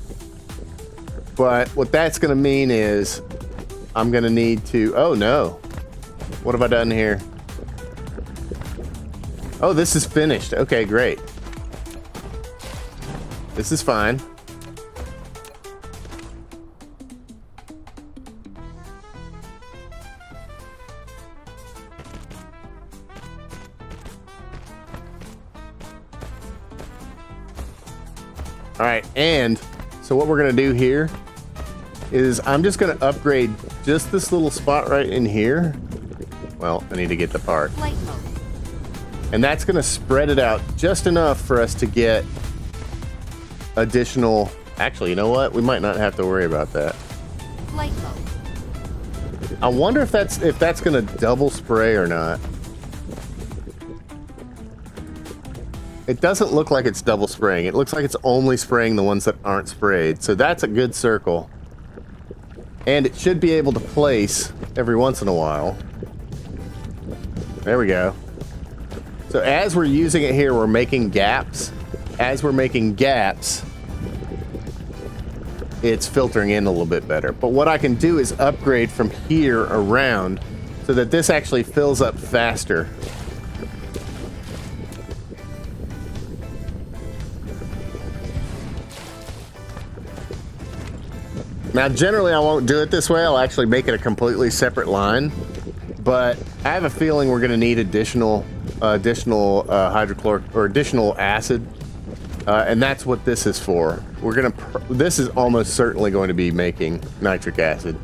But what that's going to mean is I'm going to need to... Oh no. What have I done here? Oh, this is finished. Okay, great. This is fine. All right, and so what we're gonna do here is I'm just gonna upgrade just this little spot right in here. Well, I need to get the part. Flight mode. And that's gonna spread it out just enough for us to get additional. Actually, you know what? We might not have to worry about that. Flight mode. I wonder if that's gonna double spray or not. It doesn't look like it's double spraying. It looks like it's only spraying the ones that aren't sprayed. So that's a good circle. And it should be able to place every once in a while. There we go. So as we're using it here, we're making gaps. As we're making gaps, it's filtering in a little bit better. But what I can do is upgrade from here around so that this actually fills up faster. Now, generally, I won't do it this way. I'll actually make it a completely separate line. But I have a feeling we're going to need additional hydrochloric or additional acid, and that's what this is for. This is almost certainly going to be making nitric acid.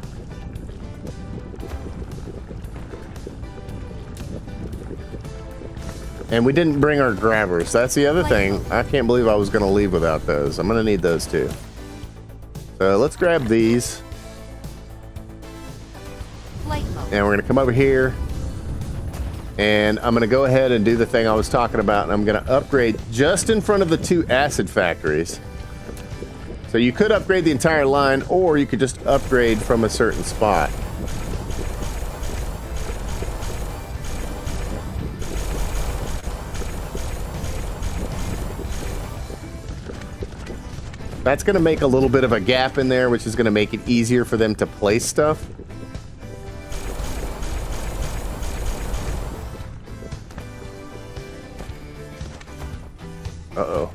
And we didn't bring our grabbers. That's the other thing. I can't believe I was going to leave without those. I'm going to need those too. So let's grab these. Flight mode. And we're going to come over here. And I'm going to go ahead and do the thing I was talking about. And I'm going to upgrade just in front of the 2 acid factories. So you could upgrade the entire line, or you could just upgrade from a certain spot. That's going to make a little bit of a gap in there, which is going to make it easier for them to place stuff. Uh-oh.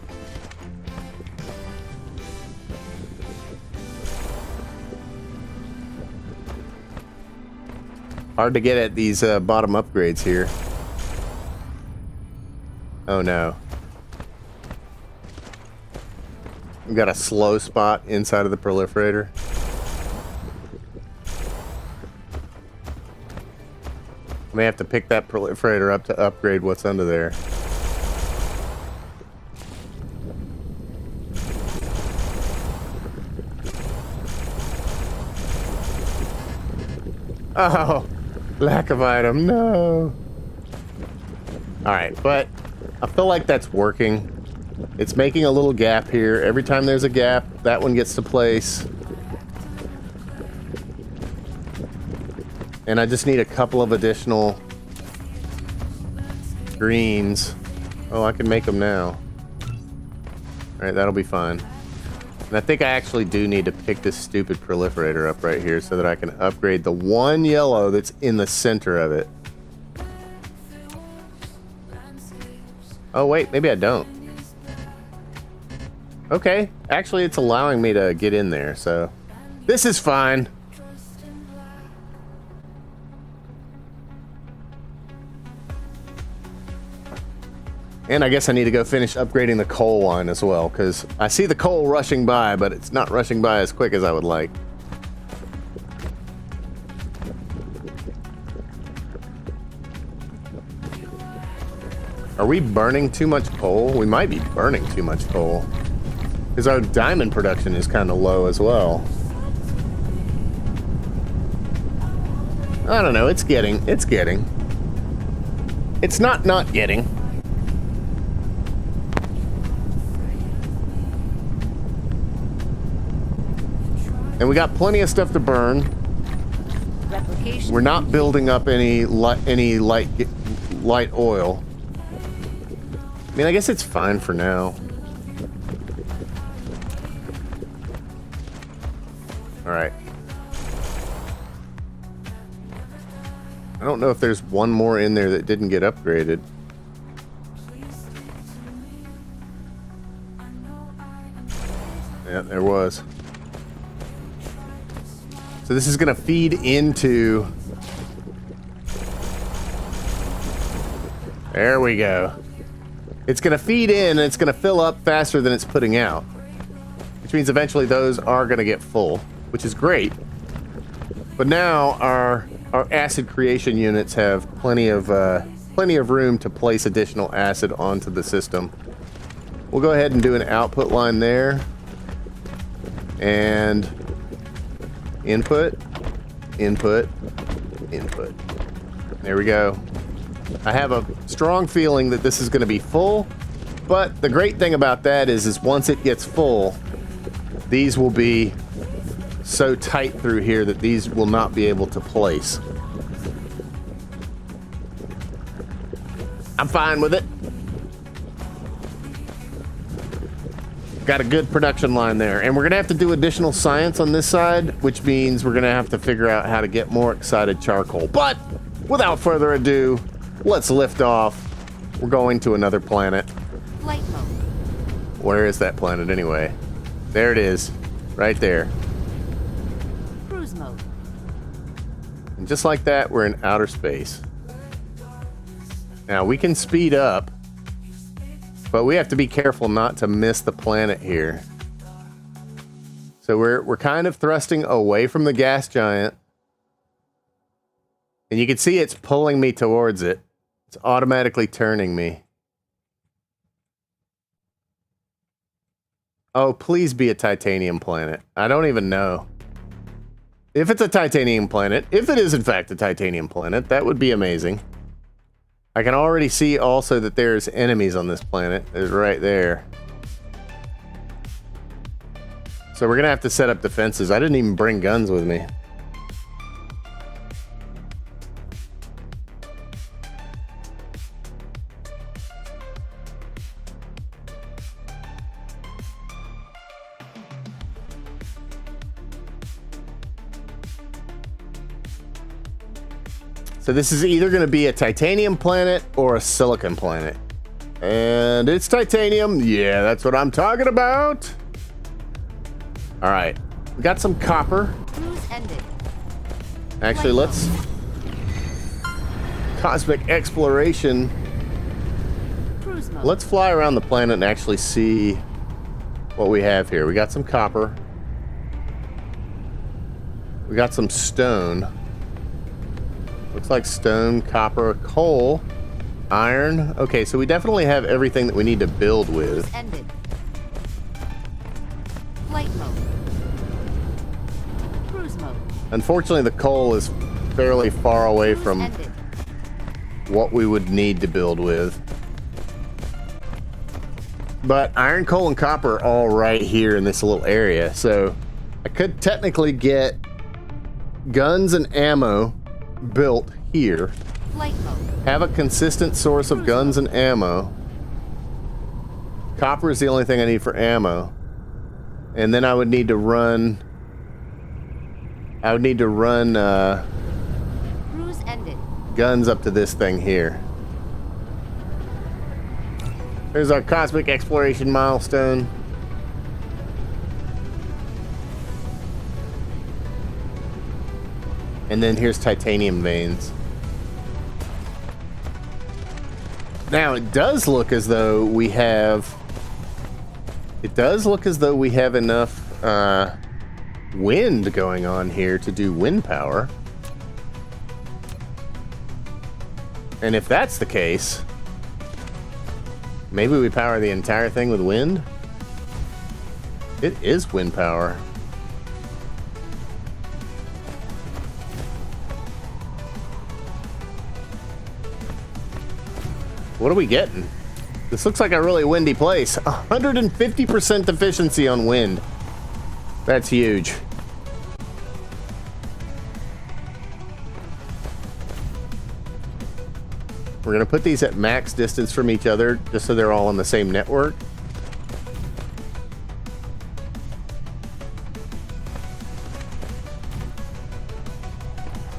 Hard to get at these bottom upgrades here. Oh no. We've got a slow spot inside of the proliferator. I may have to pick that proliferator up to upgrade what's under there. Oh, lack of item, no. Alright, but I feel like that's working. It's making a little gap here. Every time there's a gap, that one gets to place. And I just need a couple of additional greens. Oh, I can make them now. Alright, that'll be fine. And I think I actually do need to pick this stupid proliferator up right here so that I can upgrade the one yellow that's in the center of it. Oh wait, maybe I don't. Okay, actually it's allowing me to get in there, so this is fine. And I guess I need to go finish upgrading the coal line as well, because I see the coal rushing by, but it's not rushing by as quick as I would like. Are we burning too much coal? We might be burning too much coal. Because our diamond production is kind of low as well. I don't know, it's getting. It's not getting. And we got plenty of stuff to burn. Replication. We're not building up any light oil. I mean, I guess it's fine for now. All right. I don't know if there's one more in there that didn't get upgraded. Yeah, there was. So this is going to feed into... There we go. It's going to feed in, and it's going to fill up faster than it's putting out. which means eventually those are going to get full, which is great. But now our acid creation units have plenty of room to place additional acid onto the system. We'll go ahead and do an output line there. And input, input, input. There we go. I have a strong feeling that this is going to be full, but the great thing about that is once it gets full, these will be so tight through here that these will not be able to place. I'm fine with it. Got a good production line there, and we're gonna have to do additional science on this side, which means we're gonna have to figure out how to get more excited charcoal. But without further ado, let's lift off. We're going to another planet. Flight mode. Where is that planet anyway? There it is, right there. Cruise mode. And just like that, we're in outer space. Now we can speed up, but we have to be careful not to miss the planet here. So we're kind of thrusting away from the gas giant. And you can see it's pulling me towards it. It's automatically turning me. Oh, please be a titanium planet. I don't even know. If it's a titanium planet, if it is in fact a titanium planet, that would be amazing. I can already see also that there's enemies on this planet. There's right there. So we're gonna have to set up defenses. I didn't even bring guns with me. So this is either going to be a titanium planet or a silicon planet. And it's titanium. Yeah, that's what I'm talking about. All right. We got some copper. Cruise ended. Actually, let's... Cosmic exploration. Cruise mode. Let's fly around the planet and actually see what we have here. We got some copper. We got some stone. Looks like stone, copper, coal, iron. Okay, so we definitely have everything that we need to build with. Cruise ended. Flight mode. Cruise mode. Unfortunately, the coal is fairly far away Cruise from ended. what we would need to build with. But iron, coal, and copper are all right here in this little area. So I could technically get guns and ammo built here. Flight mode. Have a consistent source of guns and ammo. Copper is the only thing I need for ammo. And then I would need to run... Cruise ended. guns up to this thing here. There's our cosmic exploration milestone. And then here's titanium veins. Now it does look as though we have... It does look as though we have enough wind going on here to do wind power. And if that's the case, maybe we power the entire thing with wind? It is wind power. What are we getting? This looks like a really windy place. 150% efficiency on wind. That's huge. We're gonna put these at max distance from each other, just so they're all on the same network.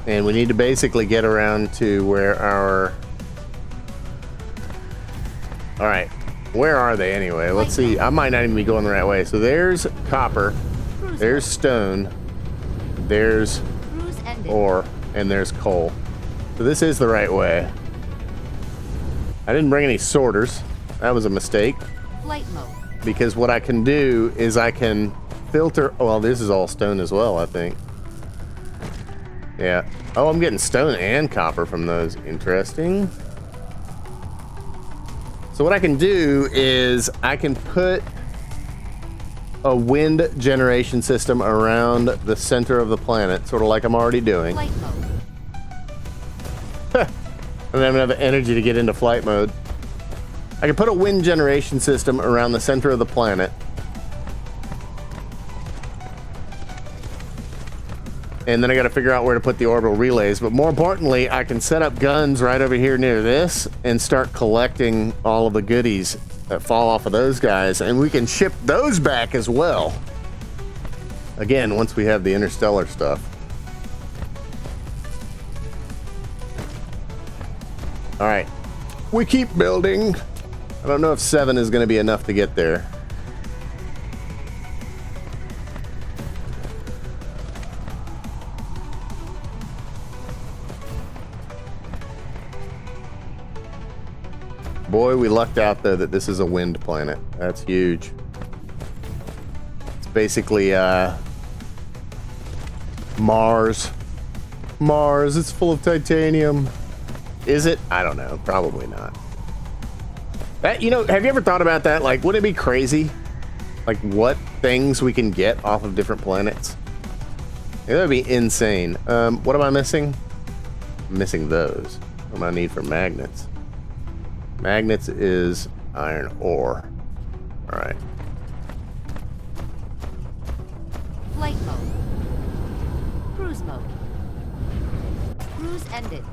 And we need to basically get around to where our... Alright, where are they anyway? Let's see. I might not even be going the right way. So there's copper, there's stone, there's Cruise ended. ore, and there's coal. So this is the right way. I didn't bring any sorters. That was a mistake. Flight mode. Because what I can do is I can filter. Well, this is all stone as well, I think. Yeah. Oh, I'm getting stone and copper from those. Interesting. So what I can do is I can put a wind generation system around the center of the planet, sort of like I'm already doing. Flight mode. I don't have enough energy to get into flight mode. I can put a wind generation system around the center of the planet. And then I got to figure out where to put the orbital relays. But more importantly, I can set up guns right over here near this and start collecting all of the goodies that fall off of those guys. And we can ship those back as well. Again, once we have the interstellar stuff. All right. We keep building. I don't know if 7 is going to be enough to get there. Boy, we lucked out though that this is a wind planet. That's huge. It's basically Mars. Mars, it's full of titanium. Is it? I don't know. Probably not. That, you know, have you ever thought about that? Like, wouldn't it be crazy? Like, what things we can get off of different planets? That would be insane. What am I missing? I'm missing those. What do I need for magnets? Magnets is iron ore. All right. Flight mode. Cruise mode. Cruise ended.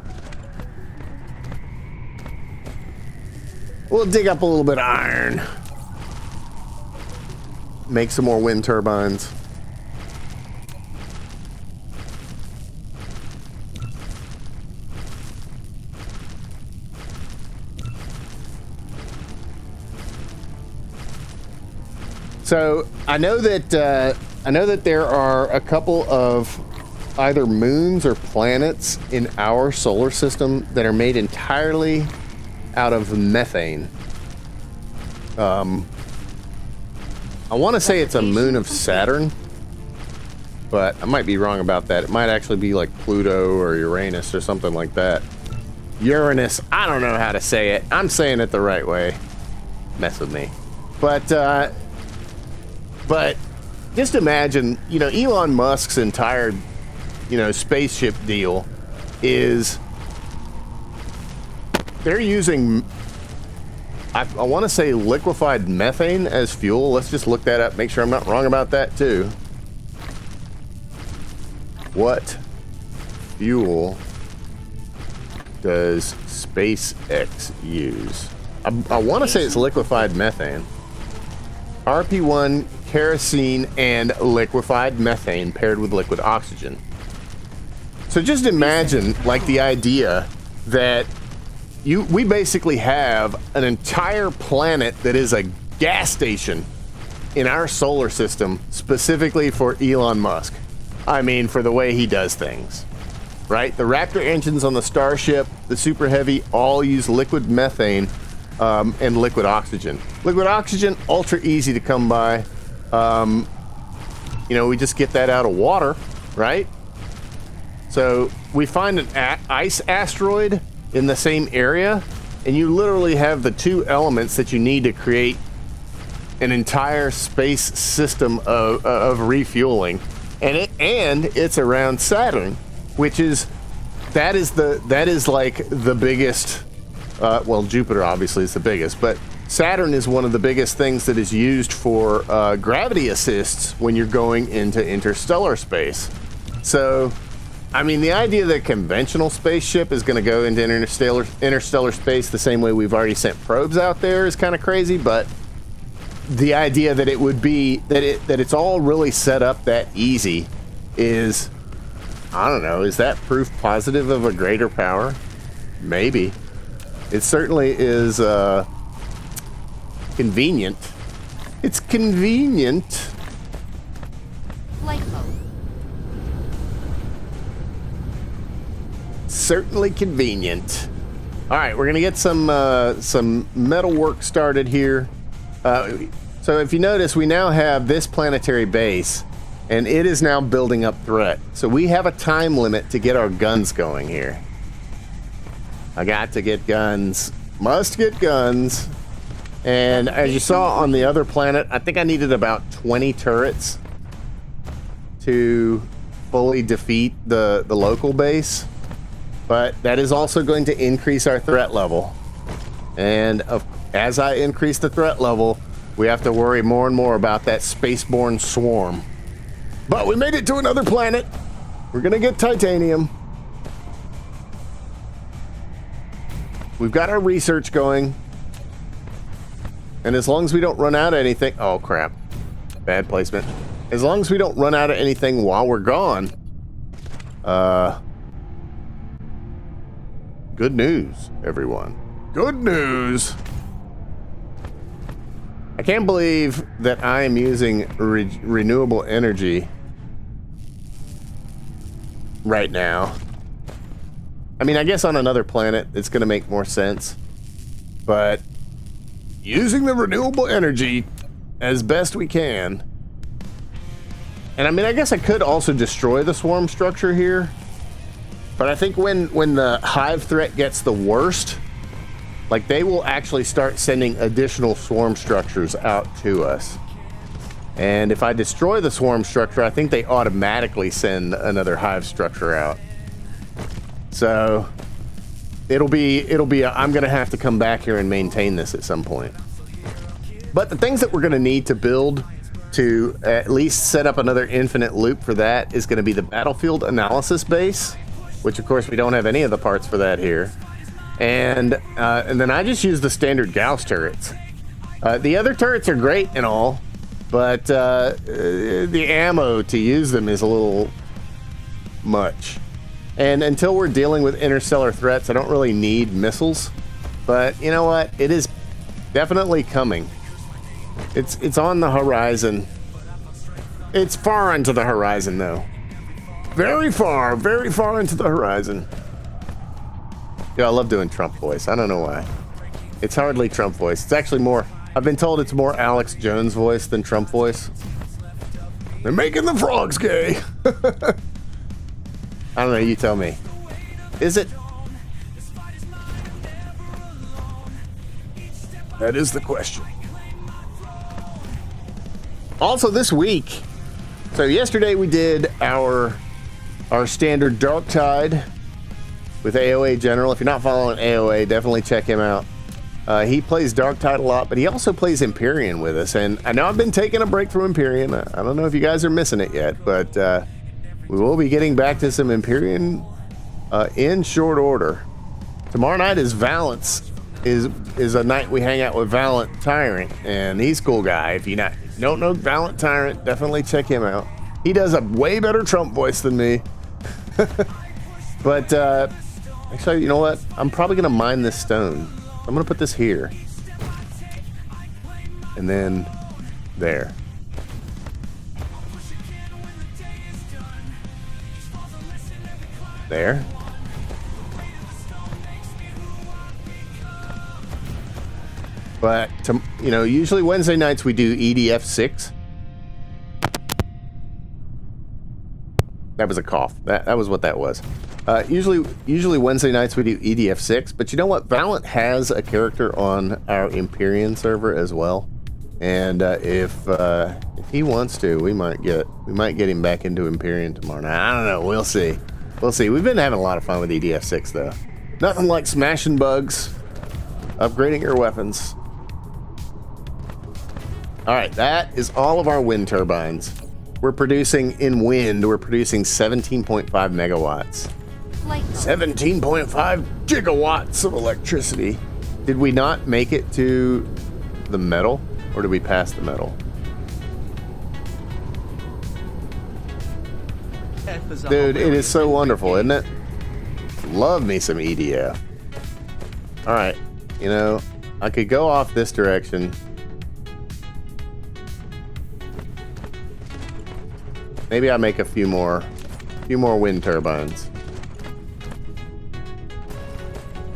We'll dig up a little bit of iron. Make some more wind turbines. So I know that there are a couple of either moons or planets in our solar system that are made entirely out of methane. I want to say it's a moon of Saturn, but I might be wrong about that. It might actually be like Pluto or Uranus or something like that. Uranus, I don't know how to say it. I'm saying it the right way. Mess with me. But just imagine, you know, Elon Musk's entire, you know, spaceship deal is they're using, I want to say liquefied methane as fuel. Let's just look that up, make sure I'm not wrong about that too. What fuel does SpaceX use? I want to say it's liquefied methane. RP1, kerosene, and liquefied methane paired with liquid oxygen. So just imagine, like, the idea that we basically have an entire planet that is a gas station in our solar system specifically for Elon Musk. I mean, for the way he does things, right? The Raptor engines on the Starship, the Super Heavy, all use liquid methane and liquid oxygen. Liquid oxygen, ultra easy to come by. You know, we just get that out of water, right? So we find an ice asteroid in the same area, and you literally have the two elements that you need to create an entire space system of refueling, and it's around Saturn, which is that is like the biggest. Well, Jupiter obviously is the biggest, but Saturn is one of the biggest things that is used for gravity assists when you're going into interstellar space. So, I mean, the idea that a conventional spaceship is going to go into interstellar space the same way we've already sent probes out there is kind of crazy, but the idea that it would be that it's all really set up that easy is, I don't know, is that proof positive of a greater power? Maybe. It certainly is convenient. It's convenient. Flight mode. Certainly convenient. All right, we're gonna get some metal work started here. So if you notice, we now have this planetary base, and it is now building up threat. So we have a time limit to get our guns going here. I got to get guns. Must get guns. And as you saw on the other planet, I think I needed about 20 turrets to fully defeat the local base. But that is also going to increase our threat level. And as I increase the threat level, we have to worry more and more about that spaceborne swarm. But we made it to another planet. We're gonna get titanium. We've got our research going. And as long as we don't run out of anything... Oh, crap. Bad placement. As long as we don't run out of anything while we're gone... Good news, everyone. Good news! I can't believe that I am using renewable energy right now. I mean, I guess on another planet it's going to make more sense. But using the renewable energy as best we can. And I mean, I guess I could also destroy the swarm structure here. But I think when the hive threat gets the worst, like, they will actually start sending additional swarm structures out to us. And if I destroy the swarm structure, I think they automatically send another hive structure out. So it'll be I'm gonna have to come back here and maintain this at some point. But the things that we're gonna need to build to at least set up another infinite loop for that is gonna be the battlefield analysis base, which of course we don't have any of the parts for that here. And then I just use the standard Gauss turrets. The other turrets are great and all, but the ammo to use them is a little much. And until we're dealing with interstellar threats, I don't really need missiles. But you know what? It is definitely coming. It's on the horizon. It's far into the horizon, though. Very far into the horizon. Yeah, I love doing Trump voice. I don't know why. It's hardly Trump voice. It's actually more... I've been told it's more Alex Jones voice than Trump voice. They're making the frogs gay. I don't know, you tell me. Is it? That is the question. Also this week, so yesterday we did our standard Dark Tide with AOA General. If you're not following AOA, definitely check him out. He plays Dark Tide a lot, but he also plays Empyrean with us. And I know I've been taking a break from Empyrean. I don't know if you guys are missing it yet, but we will be getting back to some Empyrean in short order. Tomorrow night is Valence. Is a night we hang out with Valent Tyrant, and he's a cool guy. If you don't know Valent Tyrant, definitely check him out. He does a way better Trump voice than me. But actually, you know what? I'm probably gonna mine this stone. I'm gonna put this here, and then there. There. But you know, usually Wednesday nights we do EDF 6. That was a cough. That was what that was. Usually Wednesday nights we do EDF 6, but you know what? Valent has a character on our Empyrean server as well, and if he wants to, we might get him back into Empyrean tomorrow night. I don't know. We'll see. We'll see. We've been having a lot of fun with EDF 6 though. Nothing like smashing bugs, upgrading your weapons. All right, that is all of our wind turbines. We're producing in wind. We're producing 17.5 megawatts. 17.5 gigawatts of electricity. Did we not make it to the metal, or did we pass the metal? Dude, it is so wonderful, isn't it? Love me some EDF. All right, you know, I could go off this direction. Maybe I make a few more wind turbines.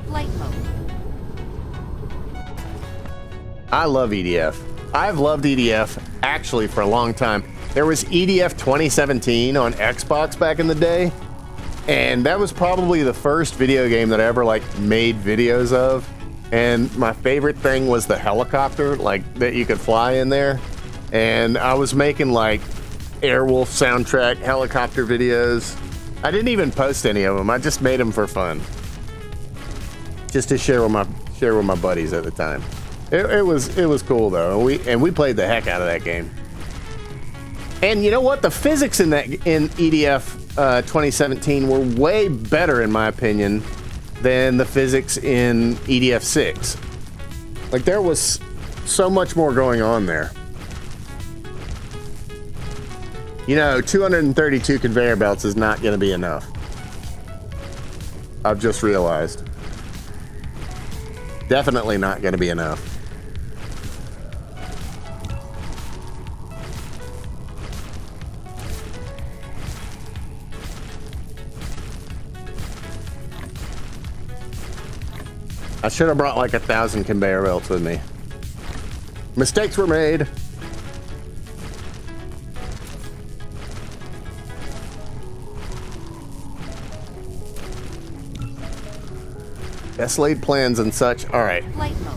Light mode. I love EDF. I've loved EDF actually for a long time. There was EDF 2017 on Xbox back in the day, and that was probably the first video game that I ever like made videos of. And my favorite thing was the helicopter, like that you could fly in there. And I was making like Airwolf soundtrack helicopter videos. I didn't even post any of them. I just made them for fun, just to share with my buddies at the time. It was cool though. And we played the heck out of that game. And you know what? The physics in EDF 2017 were way better, in my opinion, than the physics in EDF 6. Like, there was so much more going on there. You know, 232 conveyor belts is not going to be enough. I've just realized. Definitely not going to be enough. I should have brought like 1,000 conveyor belts with me. Mistakes were made. Best laid plans and such. All right. Flight mode.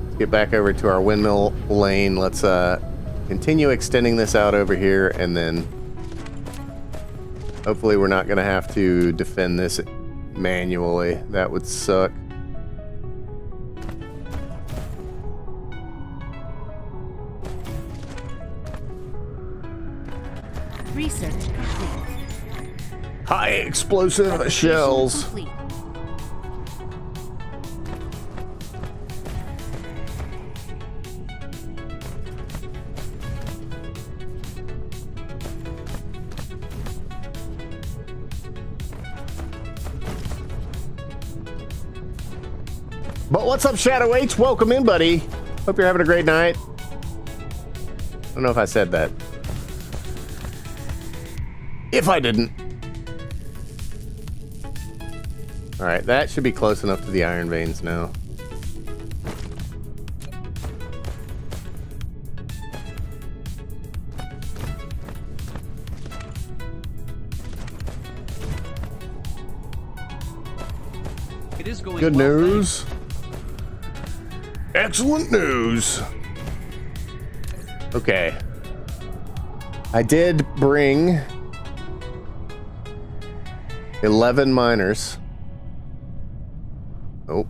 Let's get back over to our windmill lane. Let's continue extending this out over here, and then hopefully we're not going to have to defend this manually. That would suck. Research complete. High explosive shells. Complete. But what's up, Shadow H? Welcome in, buddy. Hope you're having a great night. I don't know if I said that. If I didn't. Alright, that should be close enough to the iron veins now. It is going Good well, news. Excellent news. Okay. I did bring 11 miners. Oh.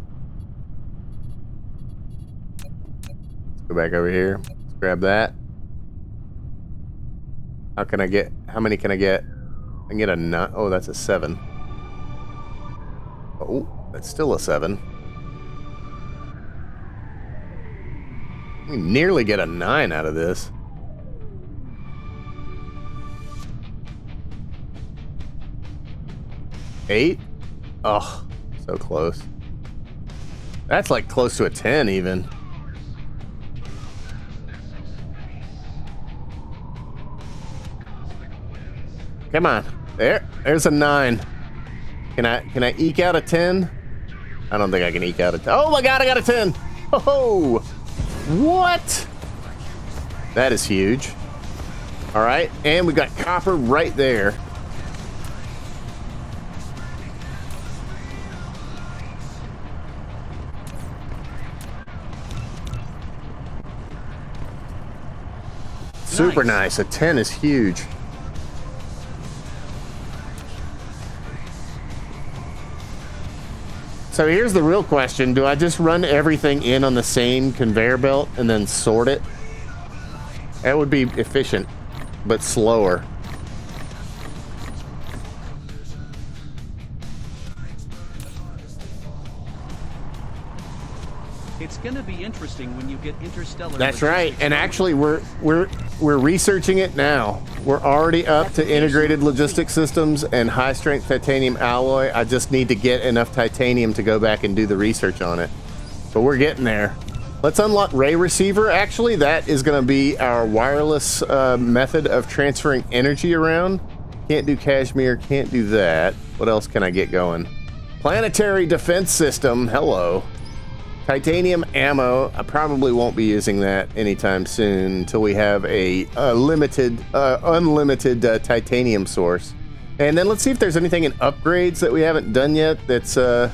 Let's go back over here. Let's grab that. How many can I get? I can get a 9. Oh, that's a 7. Oh, that's still a 7. We nearly get a 9 out of this. Eight? Oh, so close. That's like close to a 10 even. Come on. There's a 9. Can I eke out a 10? I don't think I can eke out a 10. Oh my god, I got a 10. Oh, what? That is huge. All right, and we got copper right there. Super nice. A 10 is huge. So here's the real question. Do I just run everything in on the same conveyor belt and then sort it? That would be efficient, but slower. It's gonna be interesting when you get interstellar. That's right. And actually we're researching it now. We're already up to integrated logistics systems and high strength titanium alloy. I just need to get enough titanium to go back and do the research on it. But we're getting there. Let's unlock Ray Receiver. Actually, that is going to be our wireless method of transferring energy around. Can't do Kashmir, can't do that. What else can I get going? Planetary defense system. Hello. Titanium ammo. I probably won't be using that anytime soon until we have a unlimited titanium source. And then let's see if there's anything in upgrades that we haven't done yet that's that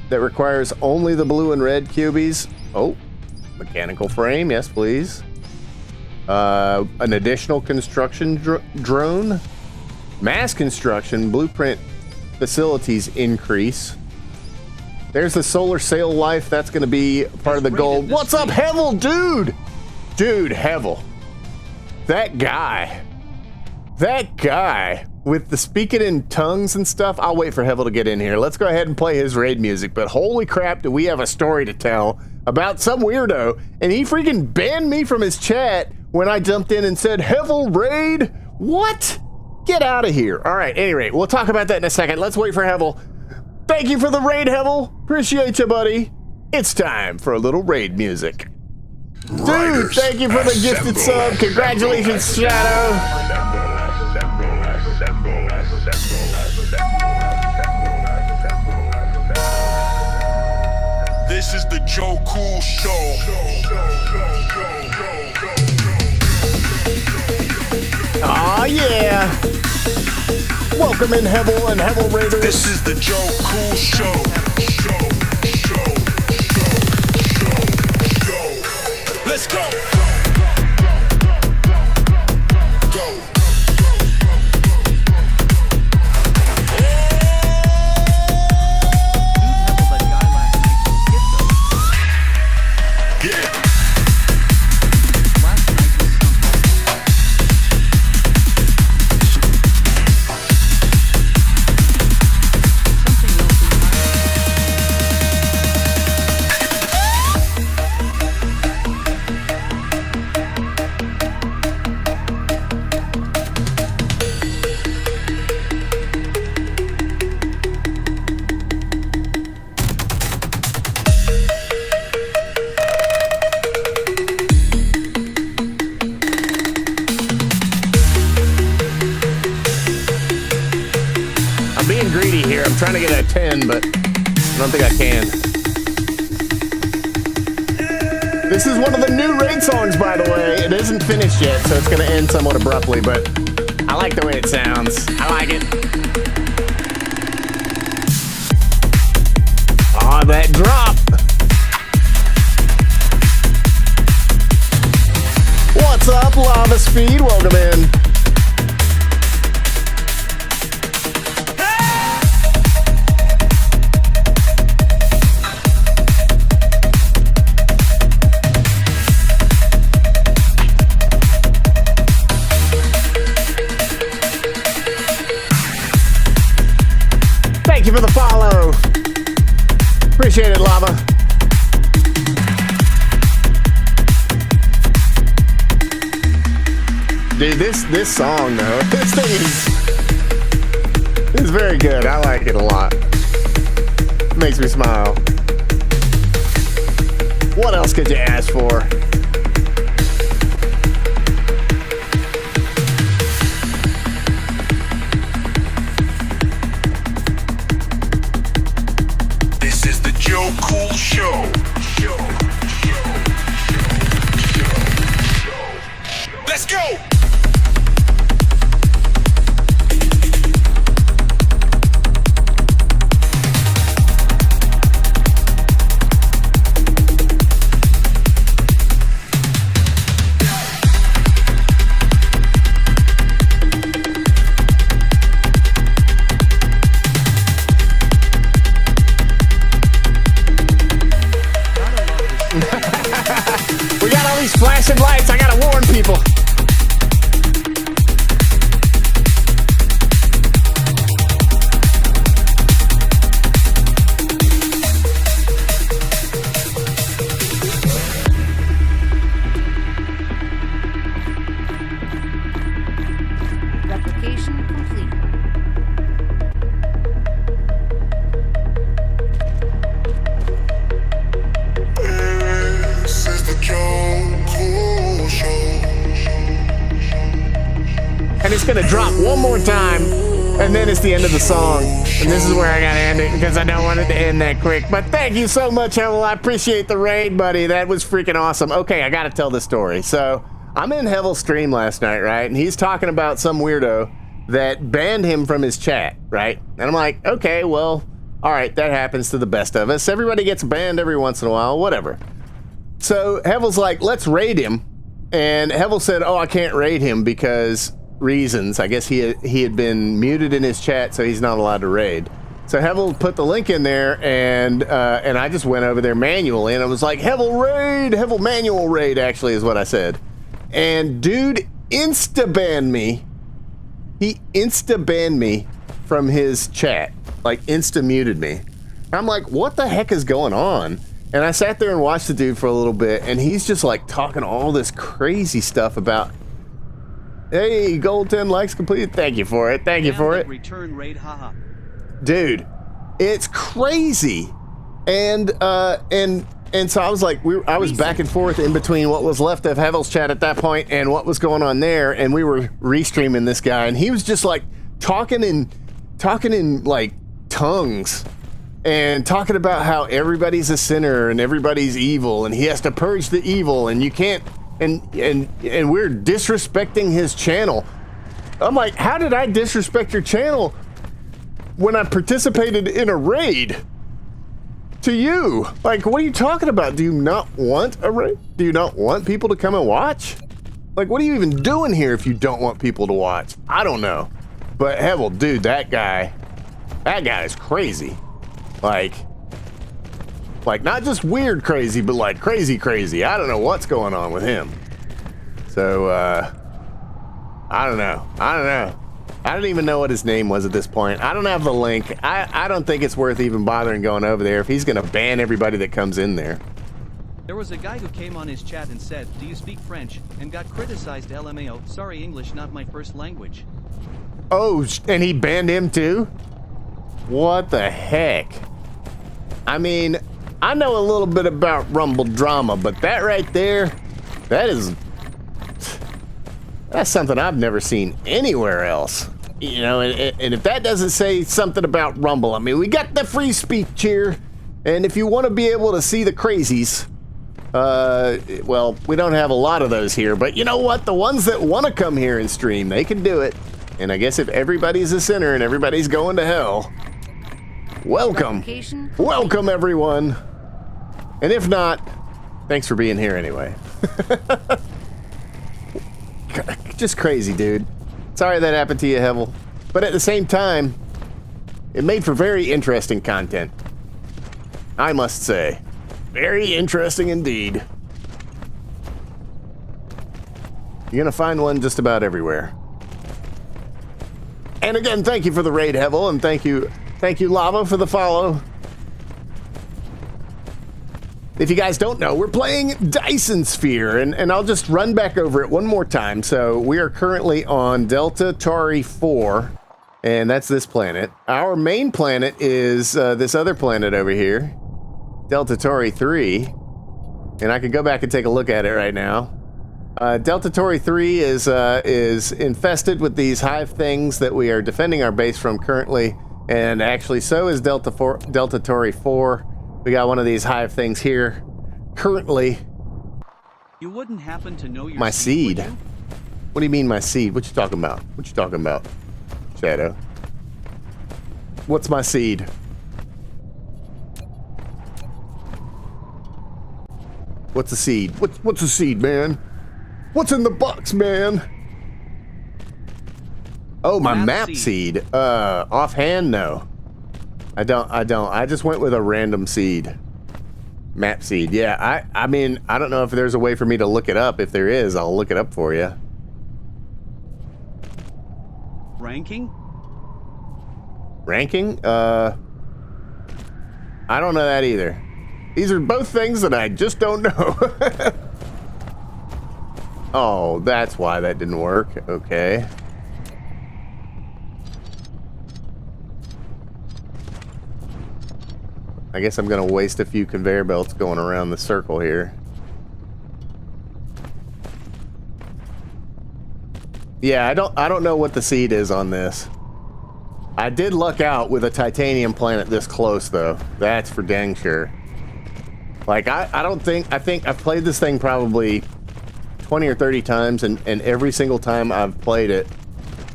requires only the blue and red cubies. Oh, mechanical frame, yes please. An additional construction drone. Mass construction, blueprint facilities increase. There's the solar sail life. That's going to be part of the goal. What's up, Hevel, dude? Dude, Hevel. That guy with the speaking in tongues and stuff. I'll wait for Hevel to get in here. Let's go ahead and play his raid music. But holy crap, do we have a story to tell about some weirdo. And he freaking banned me from his chat when I jumped in and said, Hevel raid? What? Get out of here. All right, anyway, we'll talk about that in a second. Let's wait for Hevel. Thank you for the raid, Hevel. Appreciate you, buddy. It's time for a little raid music. Dude, thank you for the gifted sub. Congratulations, Shadow. This is the Joe Cool Show. Aw, yeah. Welcome in, Hevel and Hevel Raiders. This is the Joe Cool Show. Let's go. Trying to get a 10, but I don't think I can. This is one of the new raid songs, by the way. It isn't finished yet, so it's going to end somewhat abruptly, but I like the way it sounds. I like it. Aw, that drop. What's up, Lava Speed? Welcome in. Thank you for the follow. Appreciate it, Lava. Dude, this song though, this thing is very good. I like it a lot. It makes me smile. What else could you ask for? Cool Show. Let's go. Flashing lights, I gotta warn people. Replication complete. This is the Joe Cool Show. And it's gonna drop one more time. And then it's the end of the song. And this is where I gotta end it because I don't want it to end that quick. But thank you so much, Hevel. I appreciate the raid, buddy. That was freaking awesome. Okay, I gotta tell the story. So I'm in Hevel's stream last night, right? And he's talking about some weirdo that banned him from his chat, right? And I'm like, okay, well, all right, that happens to the best of us. Everybody gets banned every once in a while, whatever. So Hevel's like, let's raid him. And Hevel said, oh, I can't raid him because reasons. I guess he had been muted in his chat, so he's not allowed to raid. So Hevel put the link in there, and I just went over there manually, and I was like, Hevel raid! Hevel manual raid, actually, is what I said. And dude insta-banned me. He insta-banned me from his chat. Like, insta-muted me. I'm like, what the heck is going on? And I sat there and watched the dude for a little bit, and he's just like talking all this crazy stuff about, hey, gold 10 likes completed. Thank you for it. Thank you for it. Return raid, haha. Dude, it's crazy. And so I was like, I was back and forth in between what was left of Hevel's chat at that point and what was going on there, and we were restreaming this guy, and he was just like talking in like tongues. And talking about how everybody's a sinner and everybody's evil and he has to purge the evil and you can't, and we're disrespecting his channel. I'm like, how did I disrespect your channel when I participated in a raid to you? Like, what are you talking about? Do you not want a raid? Do you not want people to come and watch? Like, what are you even doing here if you don't want people to watch? I don't know. But Hevel, dude, that guy is crazy. Like not just weird crazy, but like crazy. I don't know what's going on with him. So, I don't know. I don't even know what his name was at this point. I don't have the link. I don't think it's worth even bothering going over there if he's gonna ban everybody that comes in there. There was a guy who came on his chat and said, do you speak French? And got criticized LMAO. Sorry, English not my first language. Oh, and he banned him too? What the heck? I mean, I know a little bit about Rumble drama, but that right there, that's something I've never seen anywhere else. You know, and if that doesn't say something about Rumble, I mean, we got the free speech here, and if you want to be able to see the crazies, well, we don't have a lot of those here, but you know what? The ones that want to come here and stream, they can do it. And I guess if everybody's a sinner and everybody's going to hell, welcome. Welcome, everyone. And if not, thanks for being here anyway. Just crazy, dude. Sorry that happened to you, Hevel. But at the same time, it made for very interesting content. I must say. Very interesting indeed. You're gonna find one just about everywhere. And again, thank you for the raid, Hevel, and thank you, Lava, for the follow. If you guys don't know, we're playing Dyson Sphere, and I'll just run back over it one more time. So we are currently on Delta Tauri 4, and that's this planet. Our main planet is this other planet over here, Delta Tauri 3, and I can go back and take a look at it right now. Delta Tauri 3 is infested with these hive things that we are defending our base from currently, and actually so is Delta Tauri 4. We got one of these hive things here currently. You wouldn't happen to know your my seed. What do you mean my seed? What you talking about? What you talking about, Shadow? What's my seed? What's a seed? What's a seed, man? What's in the box, man? Oh, my map seed. Offhand, no. I don't. I just went with a random seed. Map seed. Yeah, I mean, I don't know if there's a way for me to look it up. If there is, I'll look it up for you. Ranking? Ranking? I don't know that either. These are both things that I just don't know. Oh, that's why that didn't work. Okay. I guess I'm gonna waste a few conveyor belts going around the circle here. Yeah, I don't know what the seed is on this. I did luck out with a titanium planet this close, though. That's for dang sure. Like, I think I've played this thing probably 20 or 30 times, and every single time I've played it,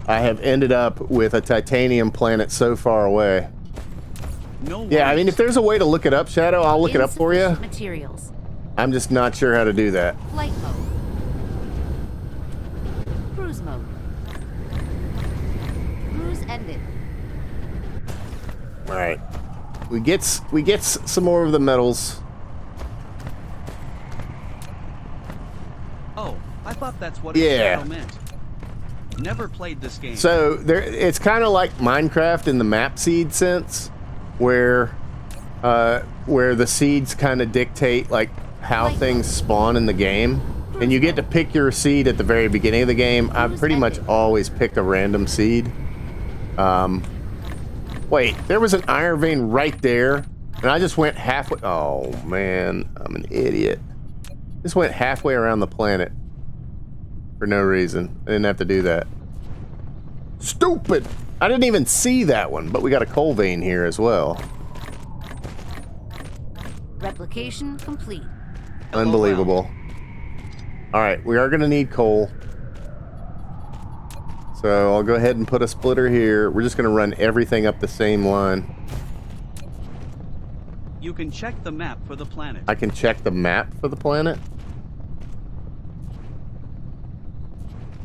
I have ended up with a titanium planet so far away. No Yeah, I mean, if there's a way to look it up, Shadow, I'll look it up for you. Materials. I'm just not sure how to do that. Flight mode. Cruise mode. Cruise ended. All right, we get some more of the metals. Oh, I thought that's what Yeah. it meant. Never played this game. So it's kind of like Minecraft in the map seed sense, where the seeds kind of dictate like how things spawn in the game, and you get to pick your seed at the very beginning of the game. I've pretty much always picked a random seed. Wait, there was an iron vein right there, and I just went halfway. Oh man, I'm an idiot. Just went halfway around the planet for no reason. I didn't have to do that. Stupid! I didn't even see that one, but we got a coal vein here as well. Replication complete. Unbelievable. Alright, we are going to need coal. So I'll go ahead and put a splitter here. We're just going to run everything up the same line. You can check the map for the planet. I can check the map for the planet?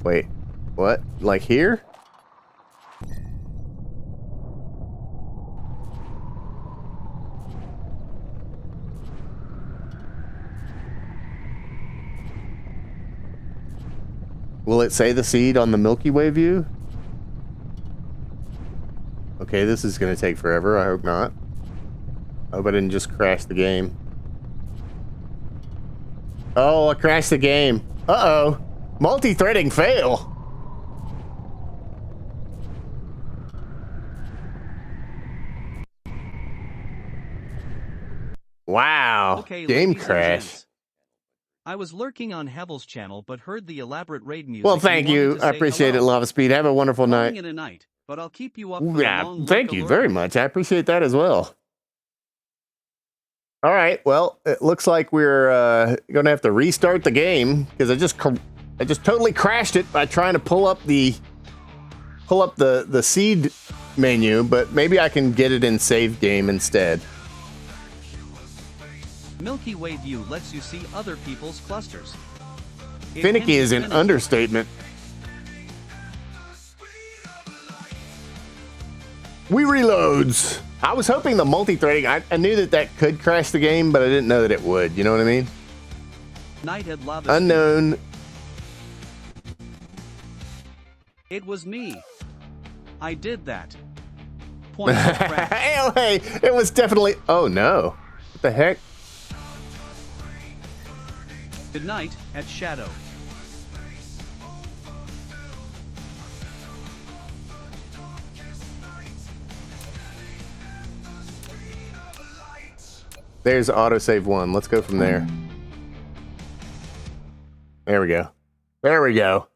Wait, what? Like here? Will it say the seed on the Milky Way view? Okay, this is going to take forever. I hope not. I hope I didn't just crash the game. Oh, I crashed the game. Uh-oh. Multi-threading fail. Wow. Okay, Game ladies and crash. gents. I was lurking on Hevel's channel, but heard the elaborate raid music. Well, thank and you. wanted to I say appreciate it, hello. Lava Speed. Have a wonderful Calling night. it a night, but I'll keep you up for the Yeah, long thank look you alert. very much. I appreciate that as well. All right. Well, it looks like we're going to have to restart the game because I just totally crashed it by trying to pull up the seed menu, but maybe I can get it in save game instead. Milky Way view lets you see other people's clusters. It can Finicky be is an finicky. understatement. We reloads. I was hoping the multi-threading, I knew that could crash the game, but I didn't know that it would. You know what I mean? Nighthead lava. Unknown. It was me. I did that. Point of crash. Hey, it was definitely. Oh no! What the heck? Good night at Shadow. There's autosave 1. Let's go from there. There we go. There we go.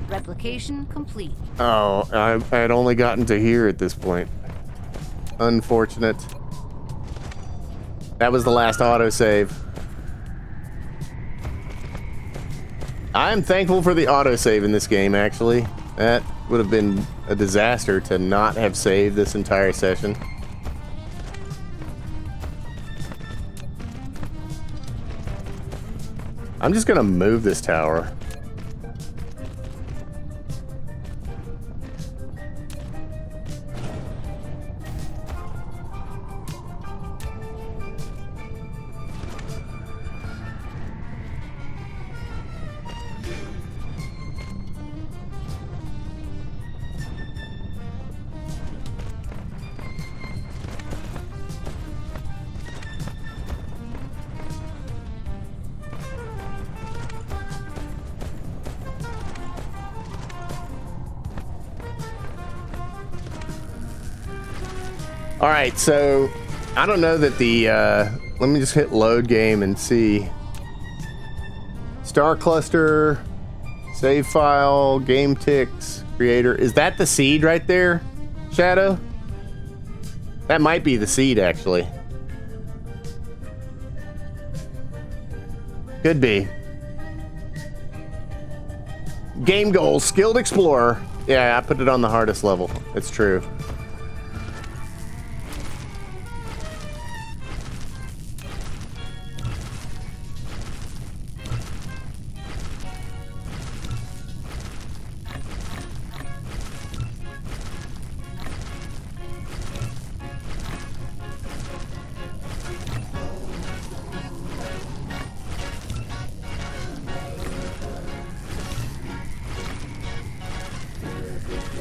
Replication complete. Oh, I had only gotten to here at this point. Unfortunate. That was the last autosave. I am thankful for the autosave in this game, actually. That would have been a disaster to not have saved this entire session. I'm just gonna move this tower. All right, so I don't know that the, let me just hit load game and see. Star cluster, Save file, game ticks, creator. Is that the seed right there, Shadow? That might be the seed, actually. Could be. Game goals, skilled explorer. Yeah, I put it on the hardest level. It's true.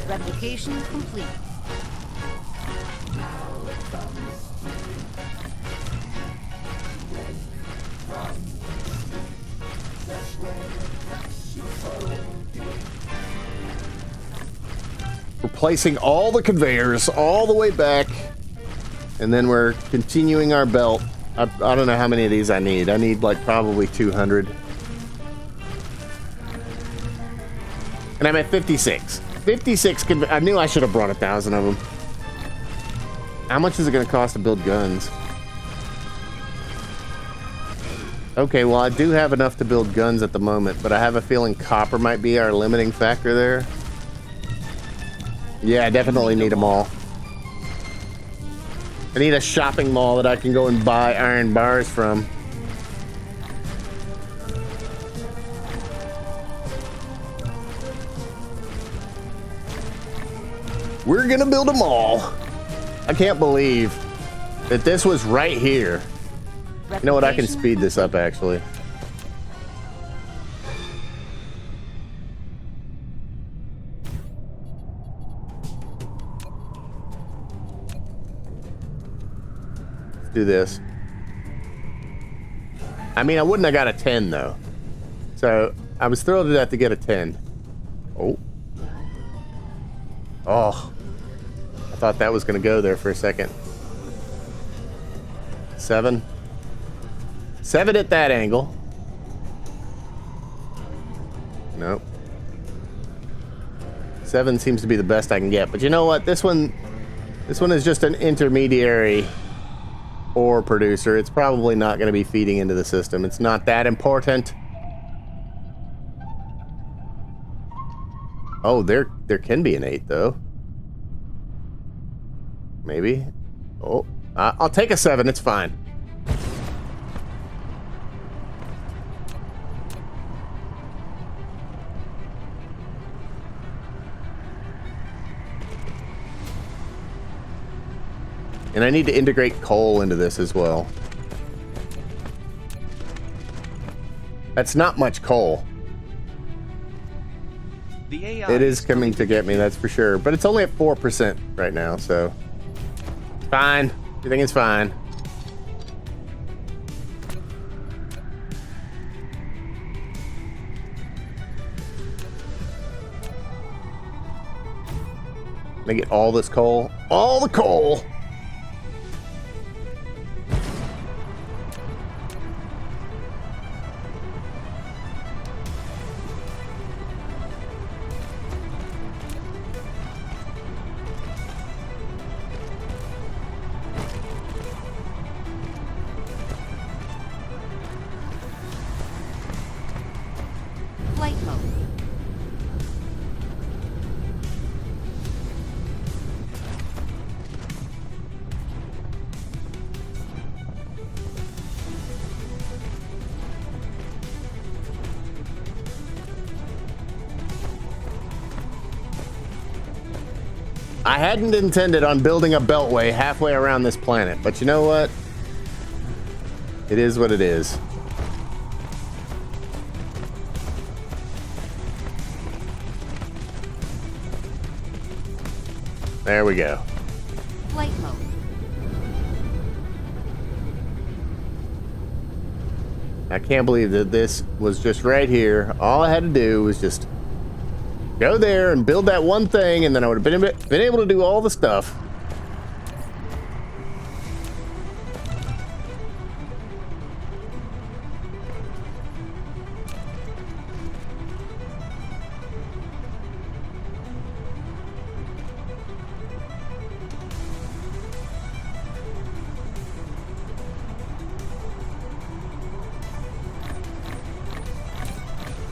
Replication complete. We're placing all the conveyors all the way back, and then we're continuing our belt. I don't know how many of these I need. I need like probably 200. And I'm at 56. 56. I knew I should have brought 1,000 of them. How much is it going to cost to build guns? Okay, well, I do have enough to build guns at the moment, but I have a feeling copper might be our limiting factor there. Yeah, I definitely need them all. I need a shopping mall that I can go and buy iron bars from. We're gonna build a mall. I can't believe that this was right here. You know what? I can speed this up, actually. Let's do this. I mean, I wouldn't have got a 10, though. So, I was thrilled to death to get a 10. Oh. Oh. I thought that was going to go there for a second. 7. 7 at that angle. Nope. 7 seems to be the best I can get. But you know what? This one is just an intermediary ore producer. It's probably not going to be feeding into the system. It's not that important. Oh, there can be an 8, though. Maybe. Oh, I'll take a 7. It's fine. And I need to integrate coal into this as well. That's not much coal. The AI It is coming to get me, that's for sure. But it's only at 4% right now, so... Fine. Everything is fine. Let me get all this coal. All the coal! Flight mode. I hadn't intended on building a beltway halfway around this planet, but you know what? It is what it is. There we go. Flight mode. I can't believe that this was just right here. All I had to do was just go there and build that one thing, and then I would have been able to do all the stuff.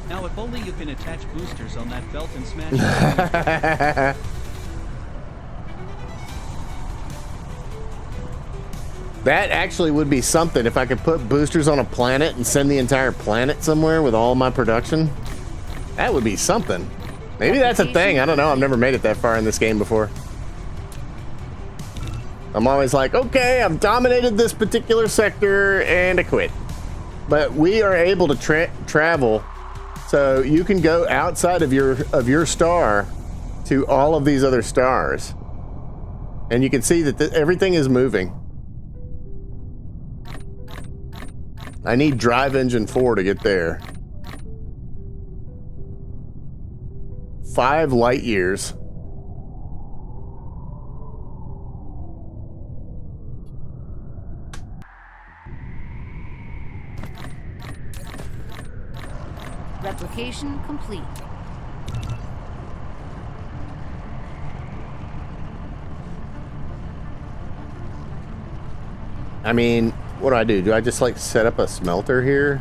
Now if only you can attach boosters on that belt and smash. That actually would be something if I could put boosters on a planet and send the entire planet somewhere with all my production. That would be something. Maybe that's a thing. I don't know. I've never made it that far in this game before. I'm always like, okay, I've dominated this particular sector and I quit. But we are able to travel, so you can go outside of your star to all of these other stars, and you can see that everything is moving. I need drive engine 4 to get there. 5 light years. Replication complete. I mean, what do I do? Do I just like set up a smelter here?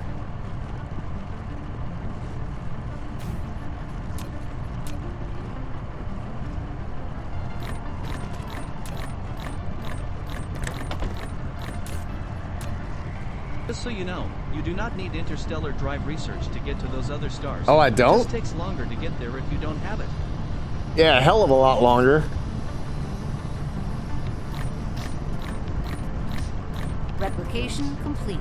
Just so you know, you do not need interstellar drive research to get to those other stars. Oh, I don't? It just takes longer to get there if you don't have it. Yeah, a hell of a lot longer. Replication complete.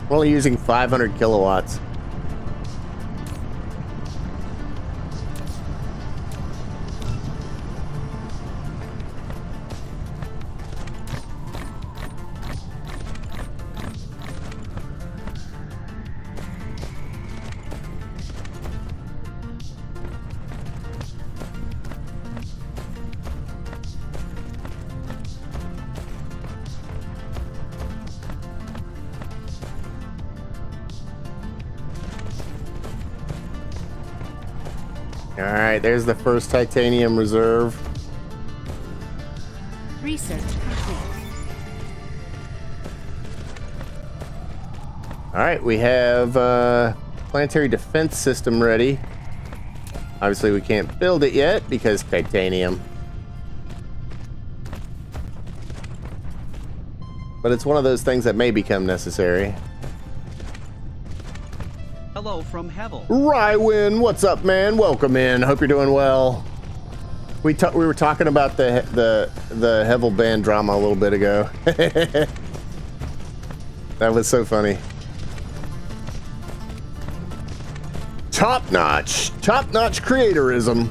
We're only using 500 kilowatts. Alright, there's the first titanium reserve. Research complete. Alright, we have planetary defense system ready. Obviously we can't build it yet because titanium. But it's one of those things that may become necessary. Hello from Hevel. Rywin, what's up, man? Welcome in. Hope you're doing well. We were talking about the Hevel band drama a little bit ago. That was so funny. Top notch creatorism.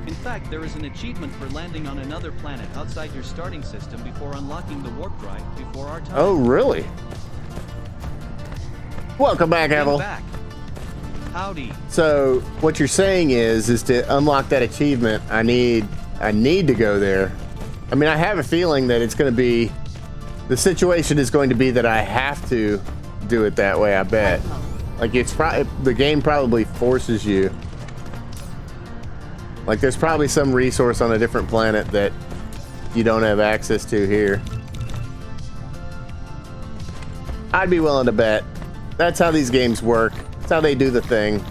In fact, there is an achievement for landing on another planet outside your starting system before unlocking the warp drive before our time. Oh, really? Welcome back, Hevel. Back. Howdy. So what you're saying is to unlock that achievement, I need to go there. I mean, I have a feeling that it's going to be, the situation is going to be that I have to do it that way. I bet. Like the game probably forces you. Like there's probably some resource on a different planet that you don't have access to here. I'd be willing to bet. That's how these games work. That's how they do the thing.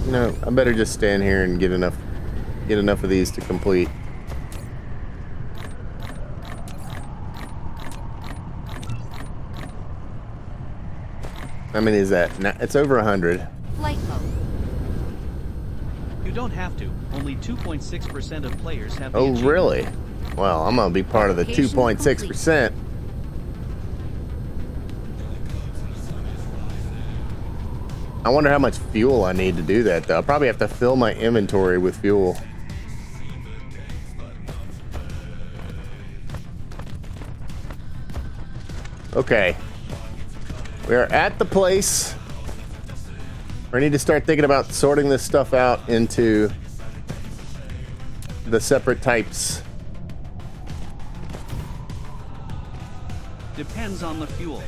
You know, I better just stand here and get enough of these to complete. How many is that? It's over 100. Flight mode. You don't have to. Only 2.6% of players have the Oh, achievement. really? Well, I'm gonna be part of the Application 2.6%. I'm I wonder how much fuel I need to do that, though. I'll probably have to fill my inventory with fuel. Okay. We are at the place where I need to start thinking about sorting this stuff out into the separate types. Depends on the fuel.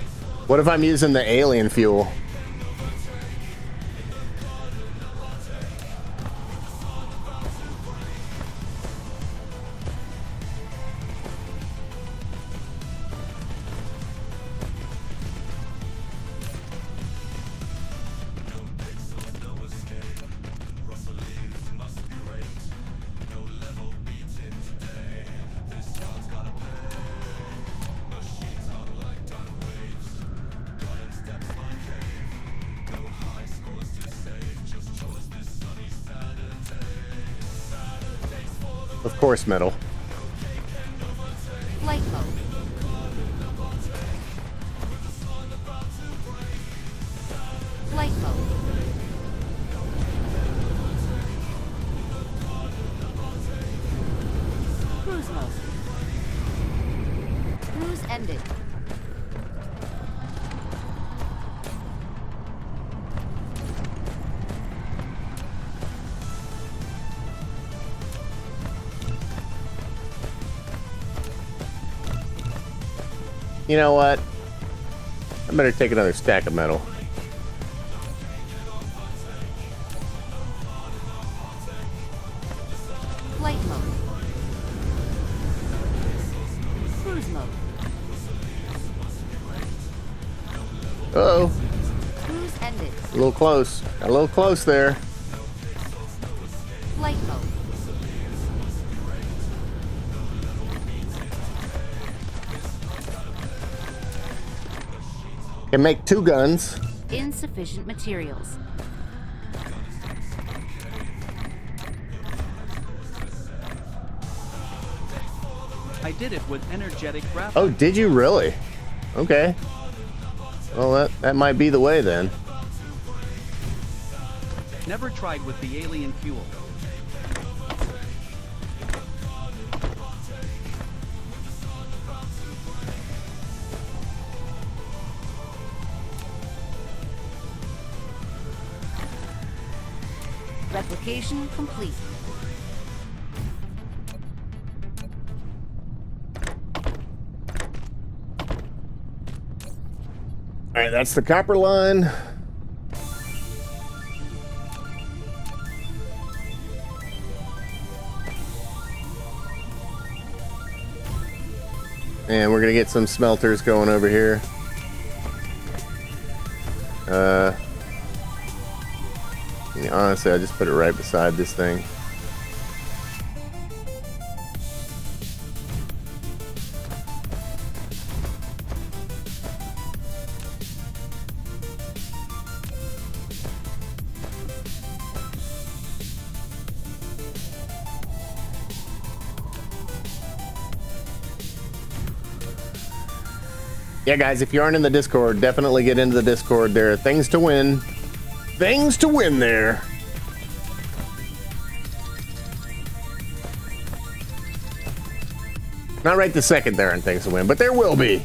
What if I'm using the alien fuel? Of course, metal. Flight mode. Flight mode. Cruise mode. Cruise ended. You know what? I better take another stack of metal. Flight mode. Cruise mode. Uh-oh. Cruise ended. A little close. Got a little close there. Flight mode. Can make 2 guns. Insufficient materials. I did it with energetic graphite. Oh, did you really? Okay. Well, that might be the way then. Never tried with the alien fuel. Replication complete. All right, that's the copper line. And we're gonna get some smelters going over here. Honestly, I just put it right beside this thing. Yeah, guys, if you aren't in the Discord, definitely get into the Discord. There are things to win. Things to win there. Not right this second there aren't things to win, but there will be.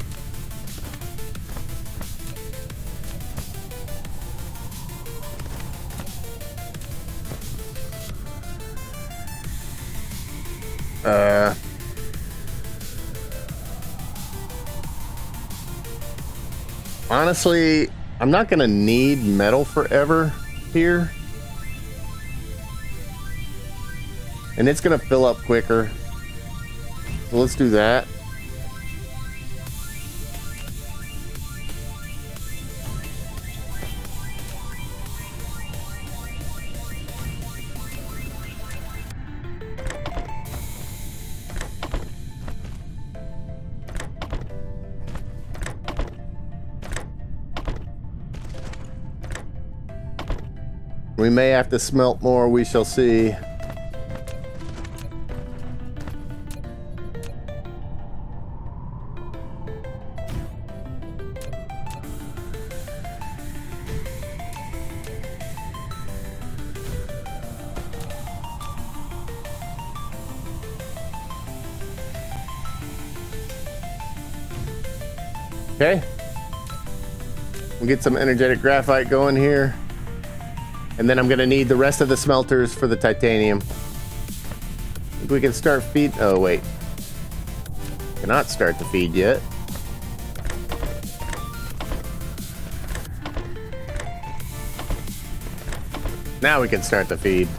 Honestly, I'm not gonna need metal forever here. And it's gonna fill up quicker. So let's do that. We may have to smelt more, we shall see. Okay. We'll get some energetic graphite going here. And then I'm gonna need the rest of the smelters for the titanium. Think we can start feed. Oh, wait. Cannot start the feed yet. Now we can start the feed.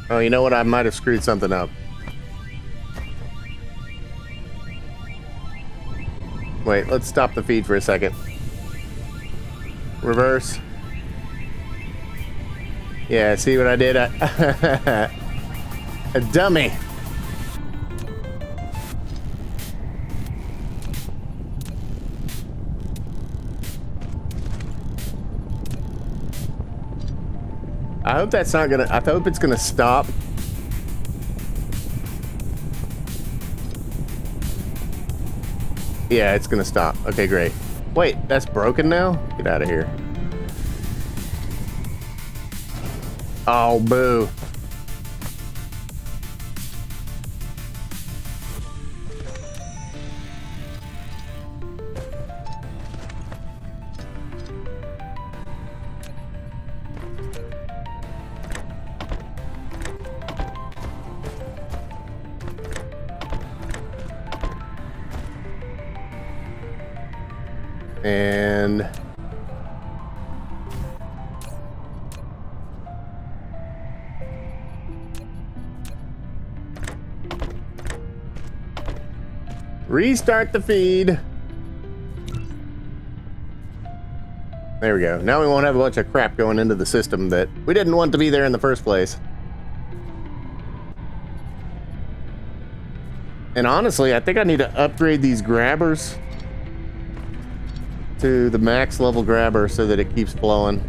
Oh, you know what? I might have screwed something up. Wait, let's stop the feed for a second. Reverse. Yeah, see what I did? A dummy. I hope that's not gonna, I hope it's gonna stop. Yeah, it's gonna stop. Okay, great. Wait, that's broken now? Get out of here. Oh, boo. And restart the feed. There we go. Now we won't have a bunch of crap going into the system that we didn't want to be there in the first place. And honestly, I think I need to upgrade these grabbers to the max level grabber so that it keeps flowing.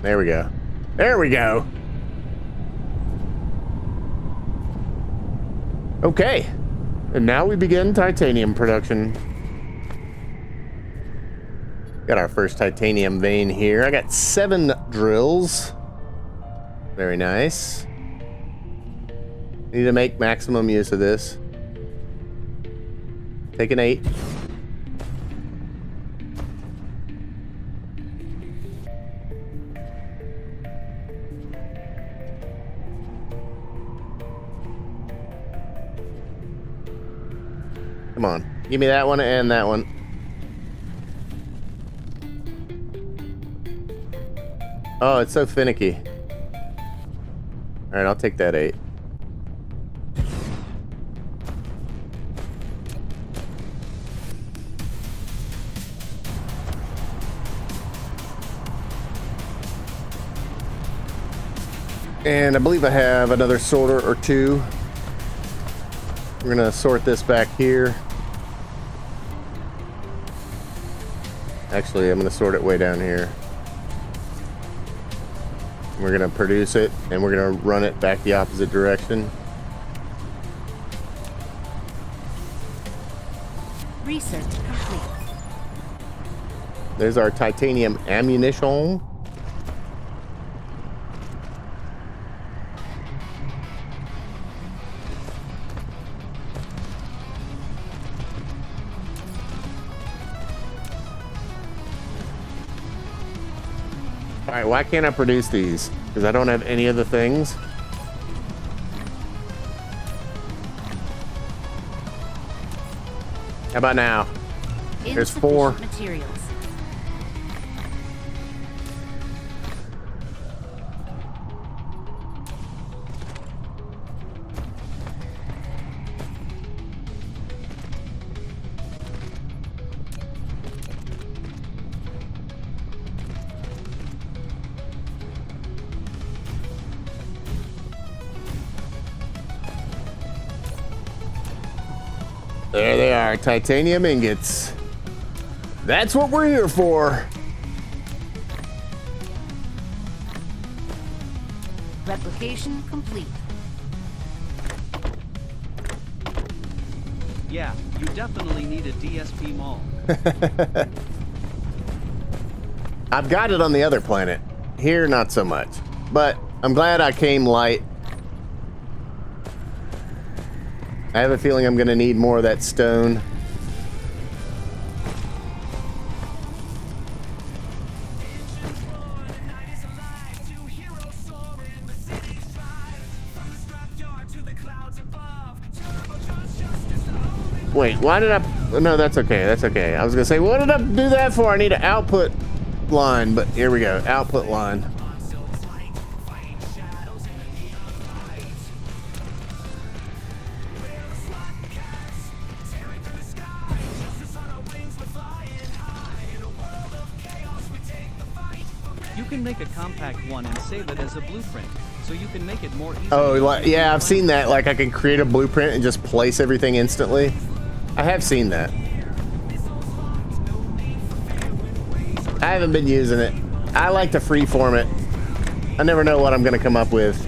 There we go. There we go. Okay. And now we begin titanium production. Got our first titanium vein here. I got 7 drills. Very nice. Need to make maximum use of this. Take an 8. Come on. Give me that one and that one. Oh, it's so finicky. Alright, I'll take that 8. And I believe I have another sorter or 2. We're gonna sort this back here. Actually, I'm gonna sort it way down here. We're gonna produce it, and we're gonna run it back the opposite direction. Research complete. There's our titanium ammunition. Alright, why can't I produce these? Because I don't have any of the things. How about now? There's 4. Insufficient materials. There they are, titanium ingots. That's what we're here for. Replication complete. Yeah, you definitely need a DSP mall. I've got it on the other planet. Here, not so much. But I'm glad I came light. I have a feeling I'm going to need more of that stone. Wait, why did I... No, that's okay, that's okay. I was going to say, what did I do that for? I need an output line, but here we go. Output line. You can make a compact one and save it as a blueprint, so you can make it more easy. Oh, like, yeah, I've seen that. Like, I can create a blueprint and just place everything instantly. I have seen that. I haven't been using it. I like to freeform it. I never know what I'm going to come up with.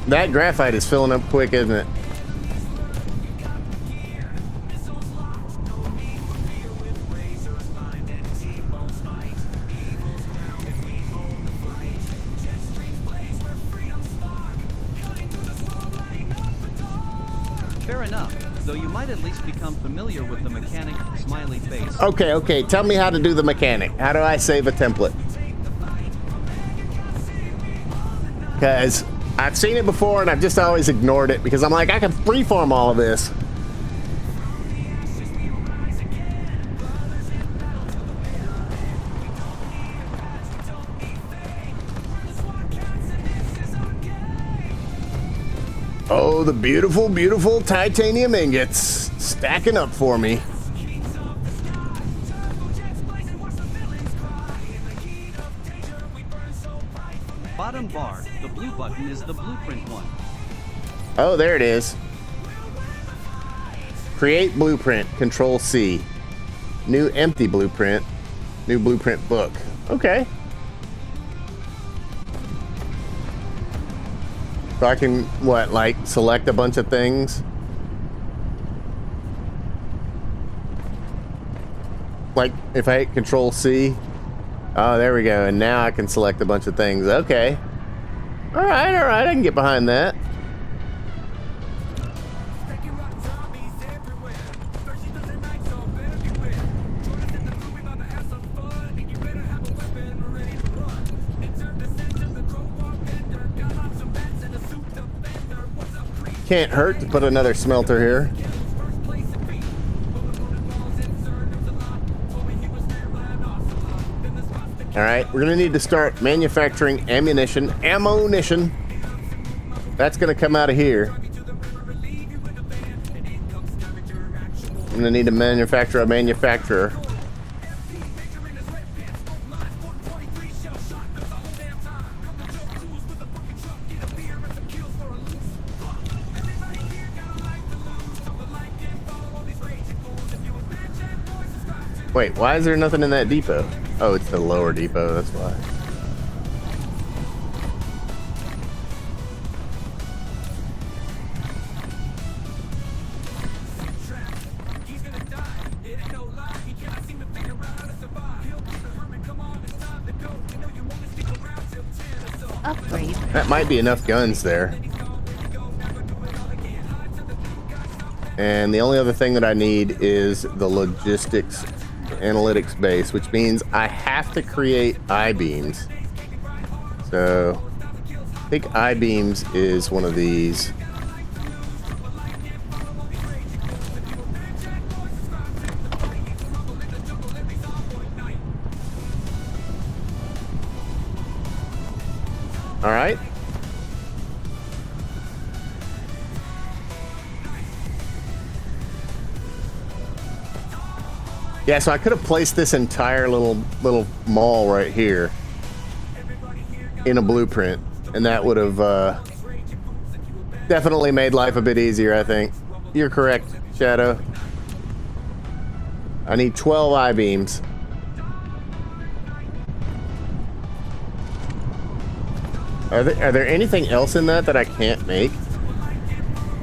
That graphite is filling up quick, isn't it? Fair enough, though you might at least become familiar with the mechanic smiley face. Okay, tell me how to do the mechanic. How do I save a template? Because I've seen it before and I've just always ignored it because I'm like, I can freeform all of this. Oh, the beautiful, beautiful titanium ingots stacking up for me. Bottom bar, the blue button is the blueprint one. Oh, there it is. Create blueprint, Control C. New empty blueprint, new blueprint book. Okay. So I can, what, like select a bunch of things? Like if I hit Control C. Oh, there we go. And now I can select a bunch of things. Okay. All right. I can get behind that. Can't hurt to put another smelter here. All right, we're gonna need to start manufacturing ammunition. That's gonna come out of here. I'm gonna need to manufacture a manufacturer. Wait, why is there nothing in that depot? Oh, it's the lower depot, that's why. Upgrade. That might be enough guns there. And the only other thing that I need is the logistics analytics base, which means I have to create I-beams. So I think I-beams is one of these. All right. Yeah, so I could have placed this entire little mall right here in a blueprint, and that would have definitely made life a bit easier, I think. you're correct, Shadow. I need 12 I-beams. Are there anything else in that I can't make?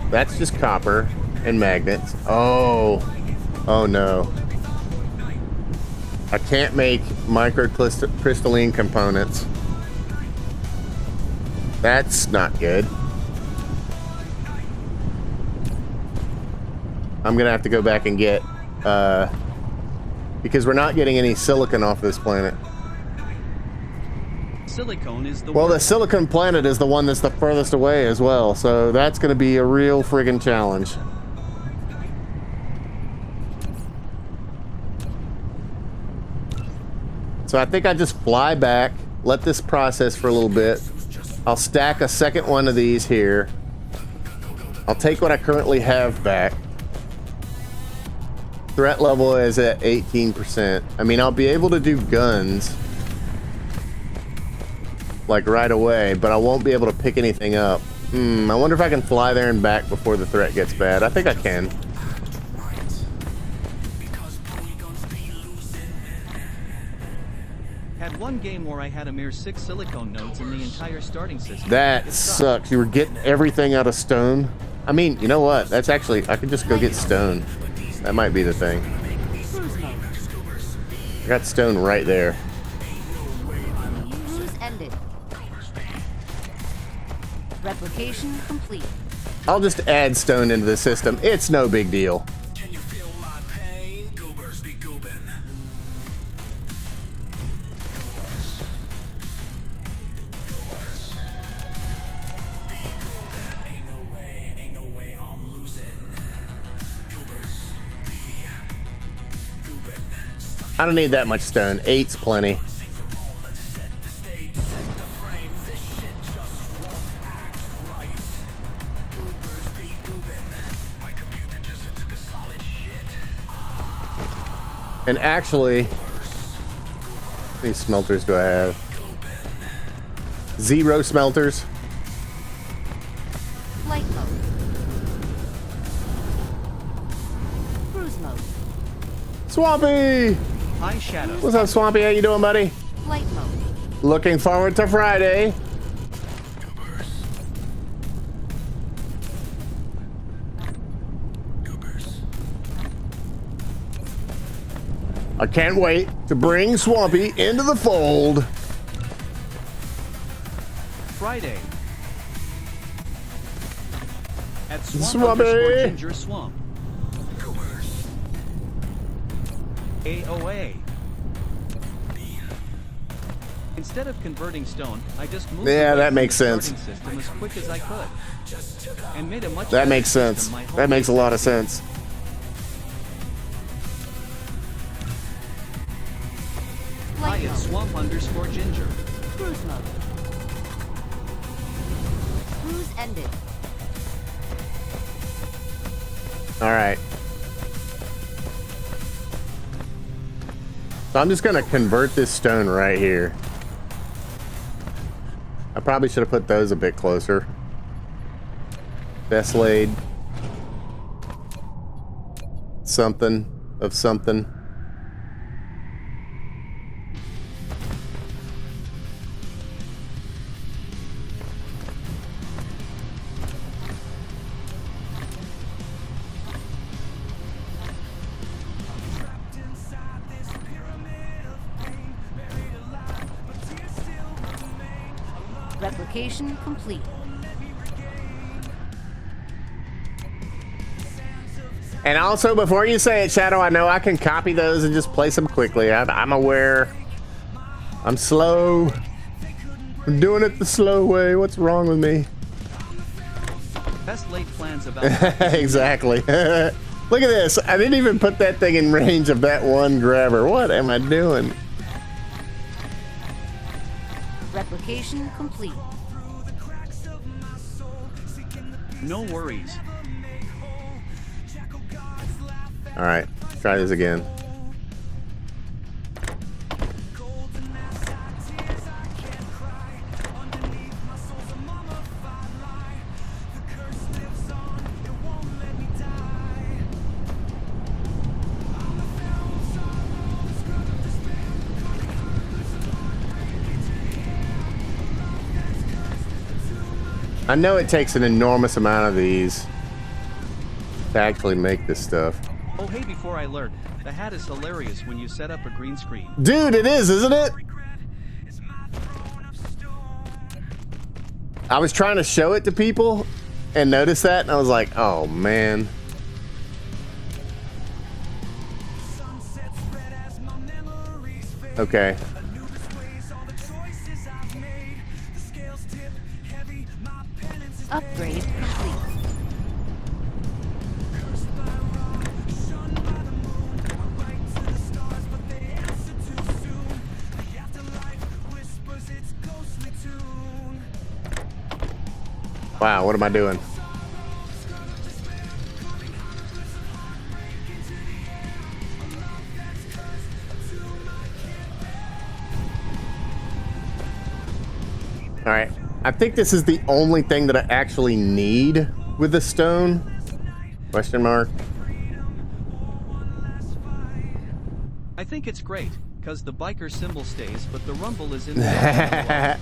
That's just copper and magnets. Oh no. I can't make microcrystalline components. That's not good. I'm gonna have to go back and get, because we're not getting any silicon off this planet. Silicone is the Well, the silicon planet is the one that's the furthest away as well, so that's gonna be a real friggin' challenge. So I think I just fly back, let this process for a little bit. I'll stack a second one of these here. I'll take what I currently have back. Threat level is at 18%. I mean, I'll be able to do guns like right away, but I won't be able to pick anything up. I wonder if I can fly there and back before the threat gets bad. I think I can. Had one game where I had a mere 6 silicone nodes in the entire starting system. That It sucks. You were getting everything out of stone. I mean, you know what? That's actually, I could just go get stone. That might be the thing. I got stone right there. Cruise ended. Replication complete. I'll just add stone into the system. It's no big deal. Can you feel my pain? Goobers be goobin'. Ain't no way I'm losing. Goobers be goobin'. I don't need that much stone. 8's plenty. And actually, how many smelters do I have? 0 smelters. Flight mode. Cruise mode. Swampy! Hi, Shadow. What's up, Swampy? How you doing, buddy? Flight mode. Looking forward to Friday. I can't wait to bring Swampy into the fold. Friday. At Swampy. Ginger Swamp. AOA. Instead of converting stone, I just moved Yeah, away that from makes the sense. starting system as quick as I could. And made a much That better makes sense. system my whole That makes a life. lot of sense. Hi, Flight it's mode. Swamp_Ginger. Cruise mode. Cruise ended. All right. So I'm just gonna convert this stone right here. I probably should have put those a bit closer. Best laid. Something of something. Replication complete. And also, before you say it, Shadow, I know I can copy those and just place them quickly. I'm aware. I'm slow. I'm doing it the slow way. What's wrong with me? Best laid plans about Exactly. Look at this. I didn't even put that thing in range of that one grabber. What am I doing? Replication complete. no worries. All right, try this again. I know it takes an enormous amount of these to actually make this stuff. Oh hey, before I alert, the hat is hilarious when you set up a green screen. Dude, it is, isn't it? I was trying to show it to people and notice that, and I was like, oh man. Okay. Upgrade complete. Wow, what am I doing? All right, I think this is the only thing that I actually need with the stone. Question mark. I think it's great, cause the biker symbol stays, but the rumble is in the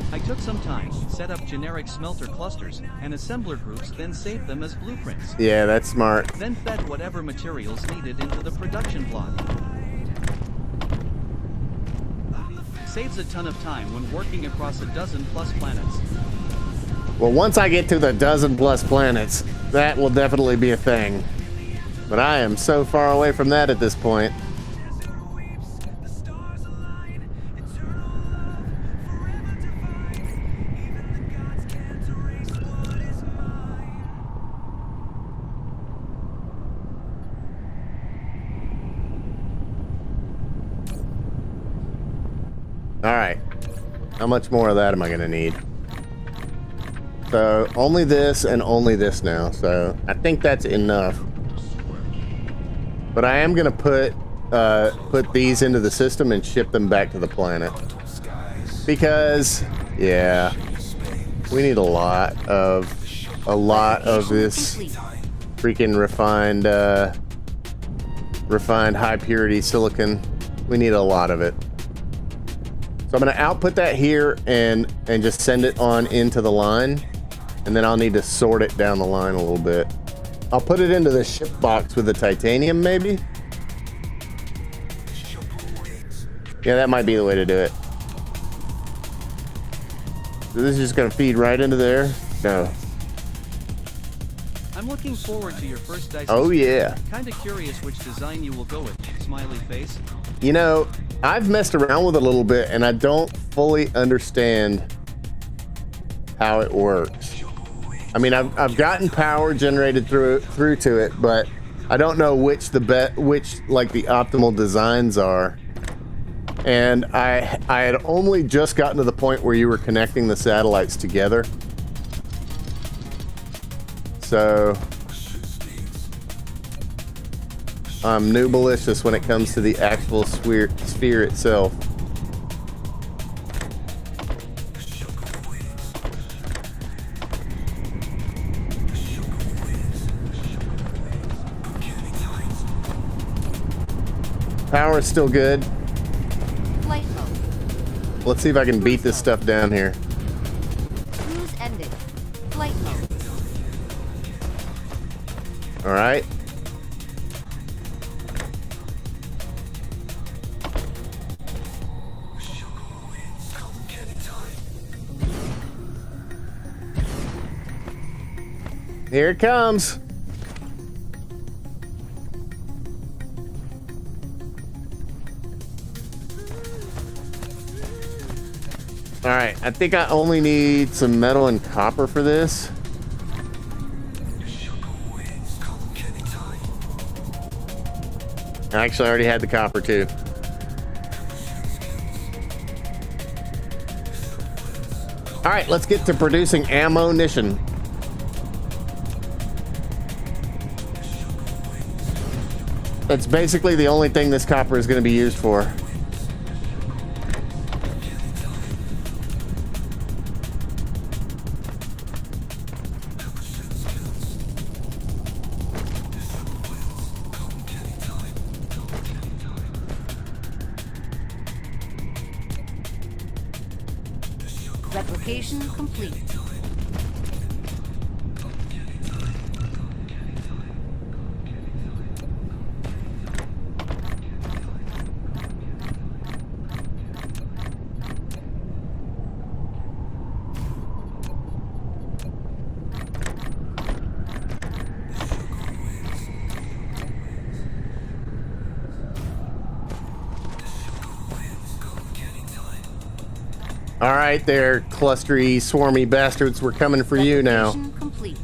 I took some time, set up generic smelter clusters, and assembler groups, then saved them as blueprints. Yeah, that's smart. Then fed whatever materials needed into the production block. Saves a ton of time when working across a dozen plus planets. Well, once I get to the dozen plus planets, that will definitely be a thing. But I am so far away from that at this point. Alright, how much more of that am I going to need? So, only this and only this now, so I think that's enough. But I am going to put these into the system and ship them back to the planet. Because, yeah, we need a lot of this freaking refined high purity silicon. We need a lot of it. So I'm going to output that here and just send it on into the line. And then I'll need to sort it down the line a little bit. I'll put it into the ship box with the titanium, maybe? Yeah, that might be the way to do it. So this is just going to feed right into there? No. I'm looking forward to your first Dyson. Oh, yeah. Kinda curious which design you will go with. Smiley face. You know, I've messed around with it a little bit, and I don't fully understand how it works. I mean, I've gotten power generated through to it, but I don't know which like the optimal designs are. And I had only just gotten to the point where you were connecting the satellites together. So I'm noobalicious when it comes to the actual sphere itself. Power is still good. Flight mode. Let's see if I can beat this stuff down here. Cruise ended. Flight mode. All right. Here it comes. All right, I think I only need some metal and copper for this. Actually, I already had the copper too. All right, let's get to producing ammunition. That's basically the only thing this copper is going to be used for. Replication complete. All right, there, clustery, swarmy bastards. We're coming for you now. Replication complete.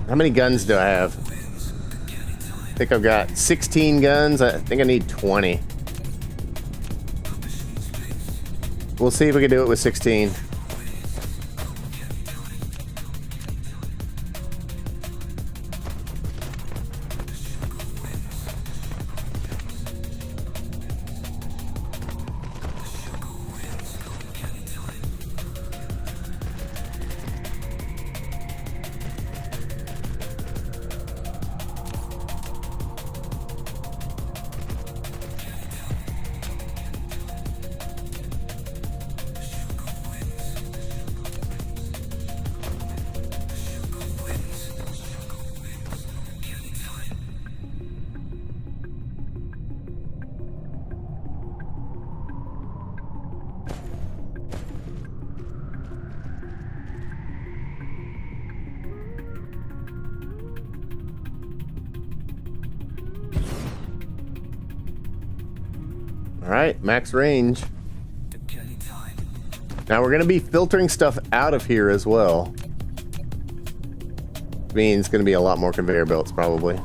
How many guns do I have? I think I've got 16 guns. I think I need 20. We'll see if we can do it with 16. All right, max range. Now we're gonna be filtering stuff out of here as well. Means it's gonna be a lot more conveyor belts probably.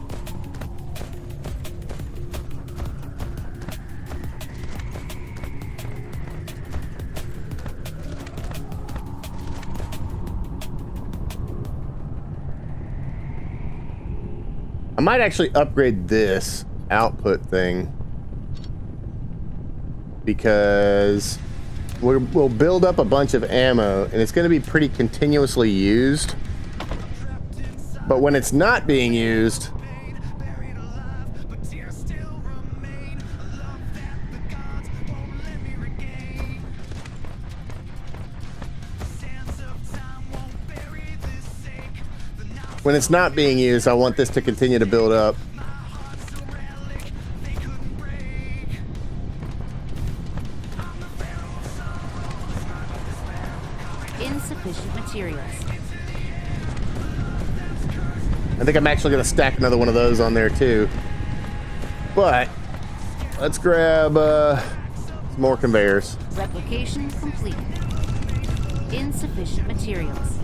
I might actually upgrade this output thing because we'll build up a bunch of ammo and it's going to be pretty continuously used. But when it's not being used, I want this to continue to build up. Insufficient materials. I think I'm actually going to stack another one of those on there too. But let's grab some more conveyors. Replication complete. Insufficient materials.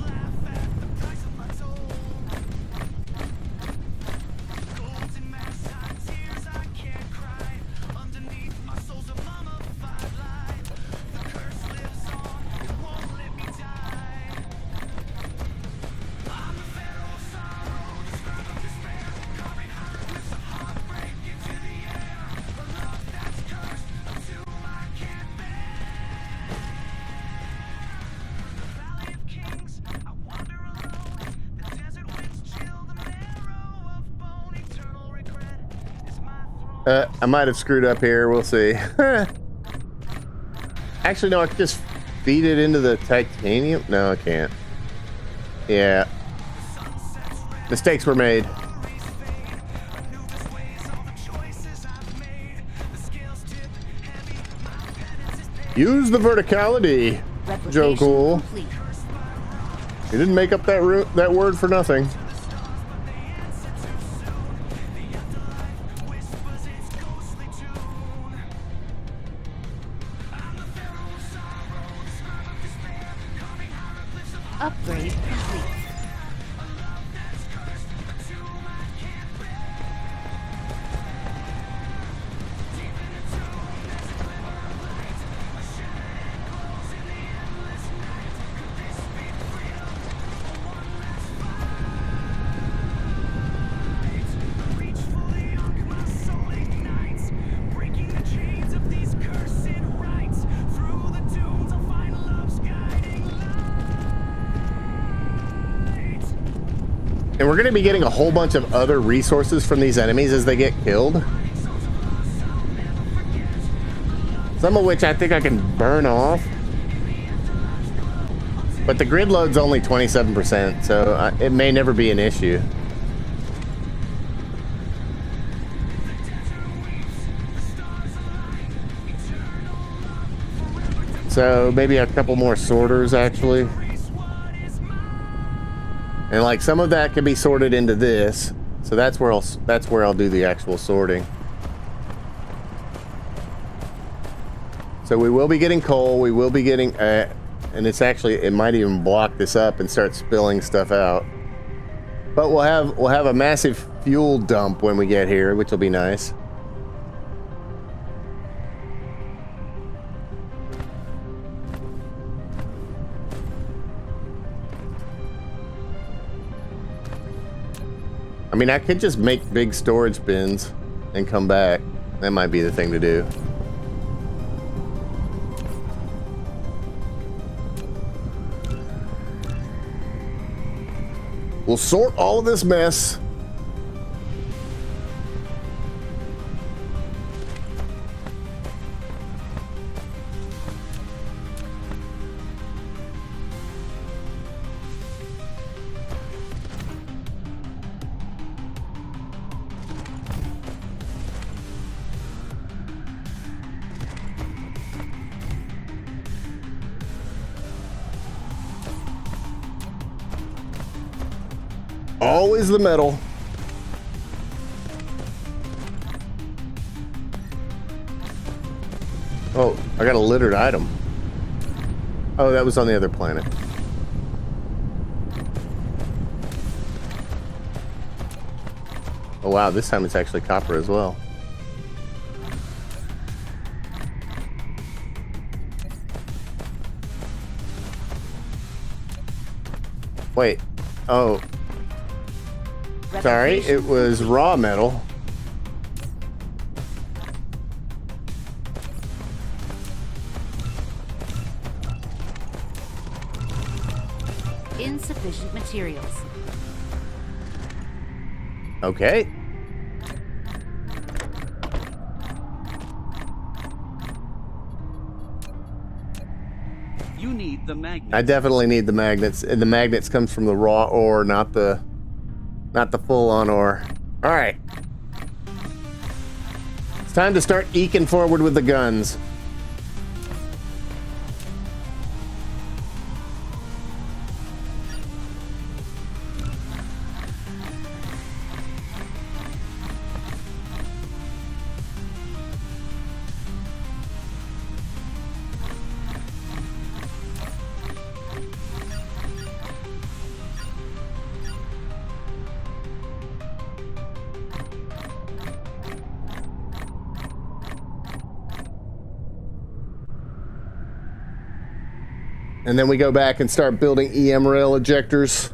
I might have screwed up here. We'll see. Actually, no, I could just feed it into the titanium. No, I can't. Yeah. Mistakes were made. Use the verticality, Joe Cool. Complete. You didn't make up that word for nothing. Upgrade complete. And we're going to be getting a whole bunch of other resources from these enemies as they get killed. Some of which I think I can burn off. But the grid load's only 27%, so it may never be an issue. So maybe a couple more sorters, actually. And like some of that can be sorted into this, so that's where I'll do the actual sorting. So we will be getting coal. We will be getting, and it might even block this up and start spilling stuff out. But we'll have a massive fuel dump when we get here, which will be nice. I mean, I could just make big storage bins and come back. That might be the thing to do. We'll sort all of this mess. Always the metal. Oh, I got a littered item. Oh, that was on the other planet. Oh wow, this time it's actually copper as well. Wait. Oh. Sorry, it was raw metal. Insufficient materials. Okay. You need the magnets. I definitely need the magnets, and the magnets comes from the raw ore, not the full-on ore. All right. It's time to start eking forward with the guns. And then we go back and start building EM rail ejectors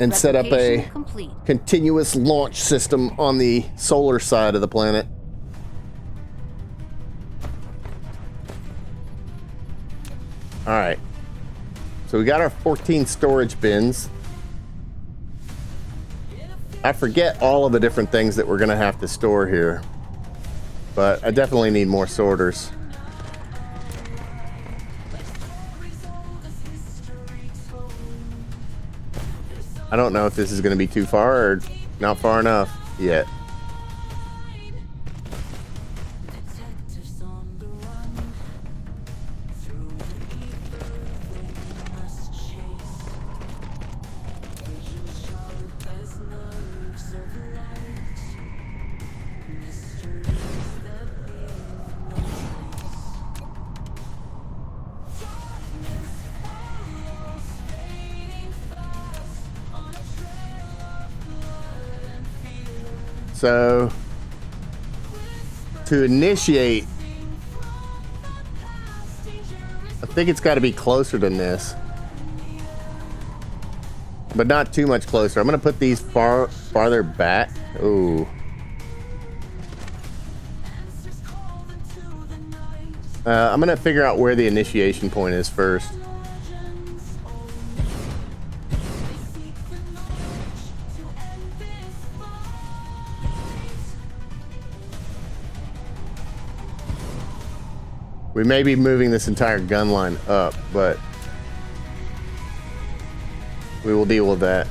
and set up a continuous launch system on the solar side of the planet. All right. So we got our 14 storage bins. I forget all of the different things that we're going to have to store here, but I definitely need more sorters. I don't know if this is going to be too far or not far enough yet. So, to initiate, I think it's got to be closer than this, but not too much closer. I'm going to put these farther back. Ooh. I'm going to figure out where the initiation point is first. We may be moving this entire gun line up, but we will deal with that.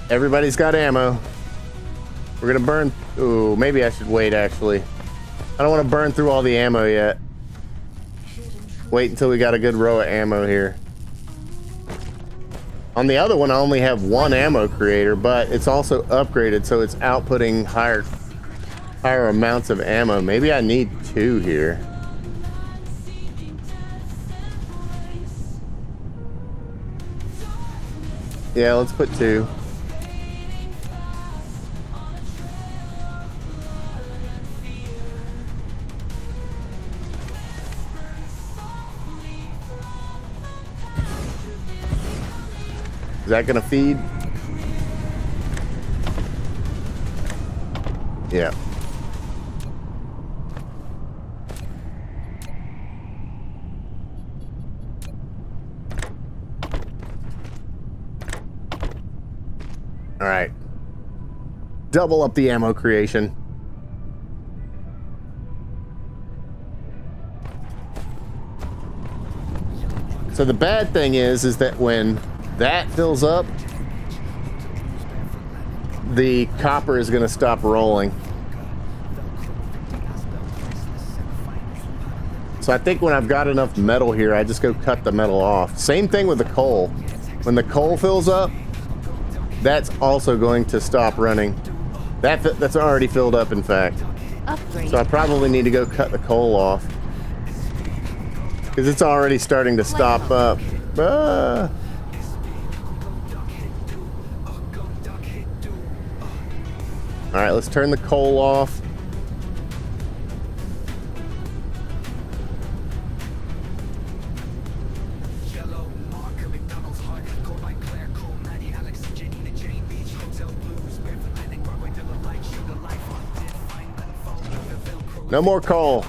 Everybody's got ammo. We're gonna burn. Ooh, maybe I should wait actually. I don't want to burn through all the ammo yet. Wait until we got a good row of ammo here. On the other one, I only have one ammo creator, but it's also upgraded, so it's outputting higher amounts of ammo. Maybe I need 2 here. Yeah, let's put 2. Is that gonna feed? Yeah. All right. Double up the ammo creation. So the bad thing is that when that fills up, the copper is going to stop rolling. So I think when I've got enough metal here, I just go cut the metal off. Same thing with the coal. When the coal fills up, that's also going to stop running. That's already filled up, in fact. Upgrade. So I probably need to go cut the coal off, because it's already starting to stop up. All right, let's turn the coal off. No more coal.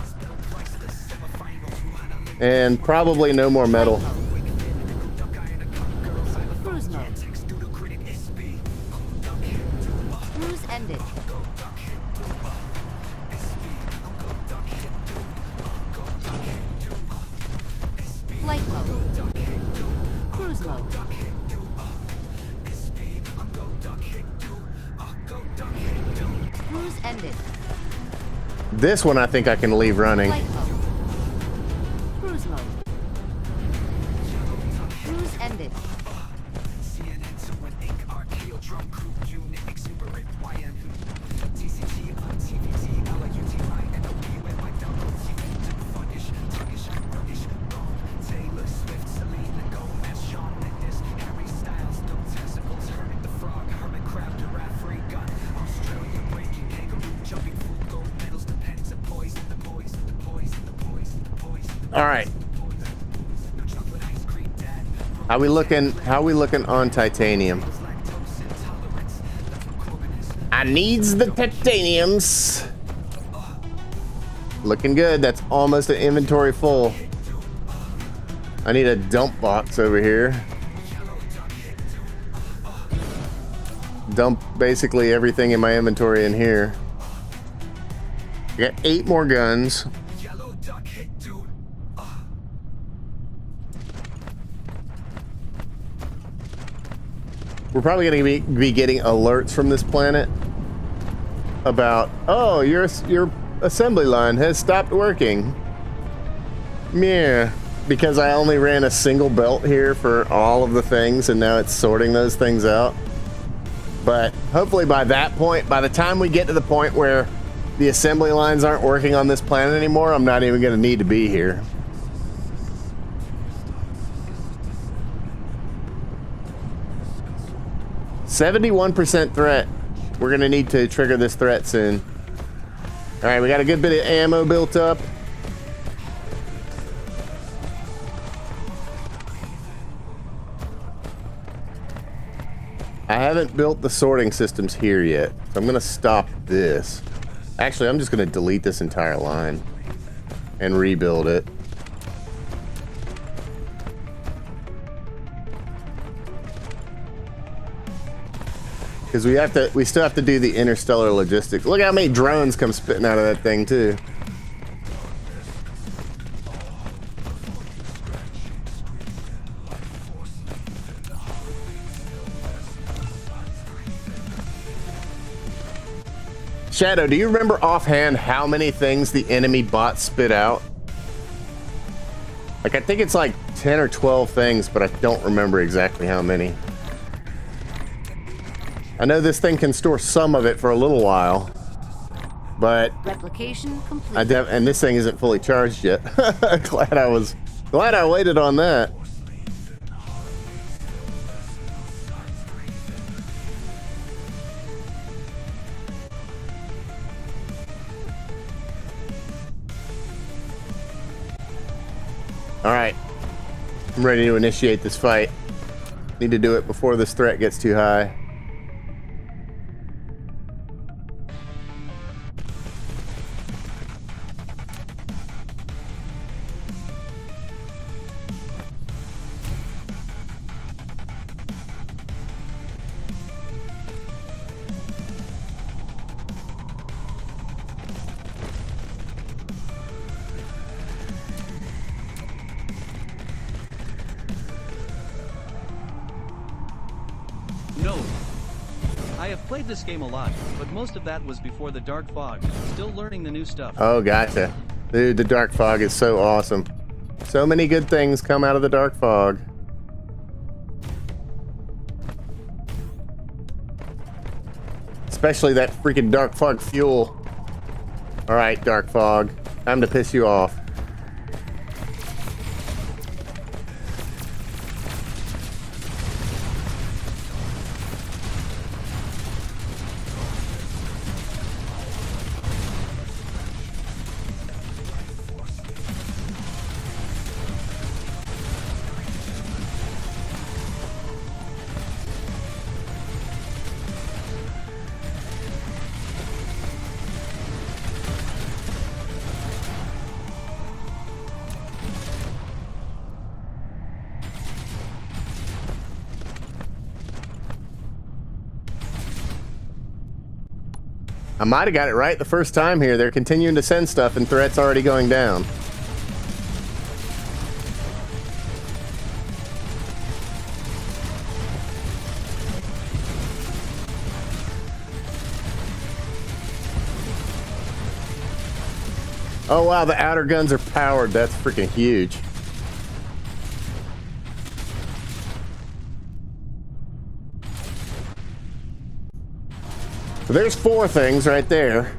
And probably no more metal. Cruise mode. Cruise ended. Flight mode. Cruise mode. Cruise ended. This one I think I can leave running. Flight mode. Cruise mode. Cruise ended. All right. How we looking on titanium? I needs the titaniums. Looking good. That's almost an inventory full. I need a dump box over here. Dump basically everything in my inventory in here. I got 8 more guns. We're probably going to be getting alerts from this planet about, oh, your assembly line has stopped working. Yeah, because I only ran a single belt here for all of the things, and now it's sorting those things out. But hopefully by that point, by the time we get to the point where the assembly lines aren't working on this planet anymore, I'm not even going to need to be here. %threat. We're gonna need to trigger this threat soon. All right, we got a good bit of ammo built up. I haven't built the sorting systems here yet, so I'm gonna stop this. Actually, I'm just gonna delete this entire line and rebuild it. Because we still have to do the interstellar logistics. Look how many drones come spitting out of that thing too. Shadow, do you remember offhand how many things the enemy bots spit out? Like, I think it's like 10 or 12 things, but I don't remember exactly how many. I know this thing can store some of it for a little while, but Replication complete. and this thing isn't fully charged yet. glad I waited on that. All right, I'm ready to initiate this fight. Need to do it before this threat gets too high. No. I have played this game a lot, but most of that was before the Dark Fog. Still learning the new stuff. Oh, gotcha. Dude, the Dark Fog is so awesome. So many good things come out of the Dark Fog. Especially that freaking Dark Fog fuel. Alright, Dark Fog. Time to piss you off. I might have got it right the first time here. They're continuing to send stuff and threats already going down. Oh wow, the outer guns are powered. That's freaking huge. So there's 4 things right there.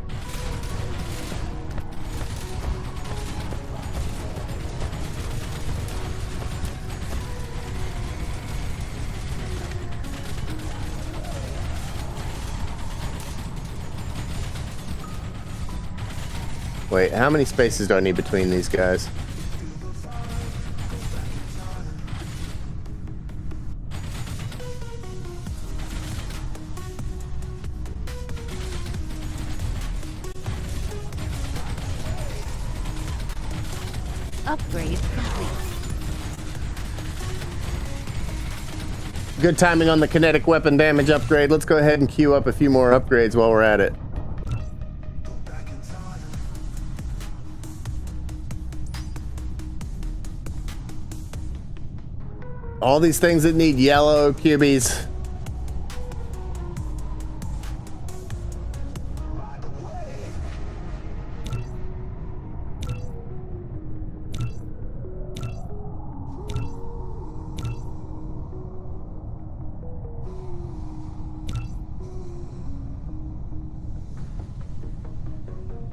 Wait, how many spaces do I need between these guys? Upgrade complete. Good timing on the kinetic weapon damage upgrade. Let's go ahead and queue up a few more upgrades while we're at it. All these things that need yellow cubies.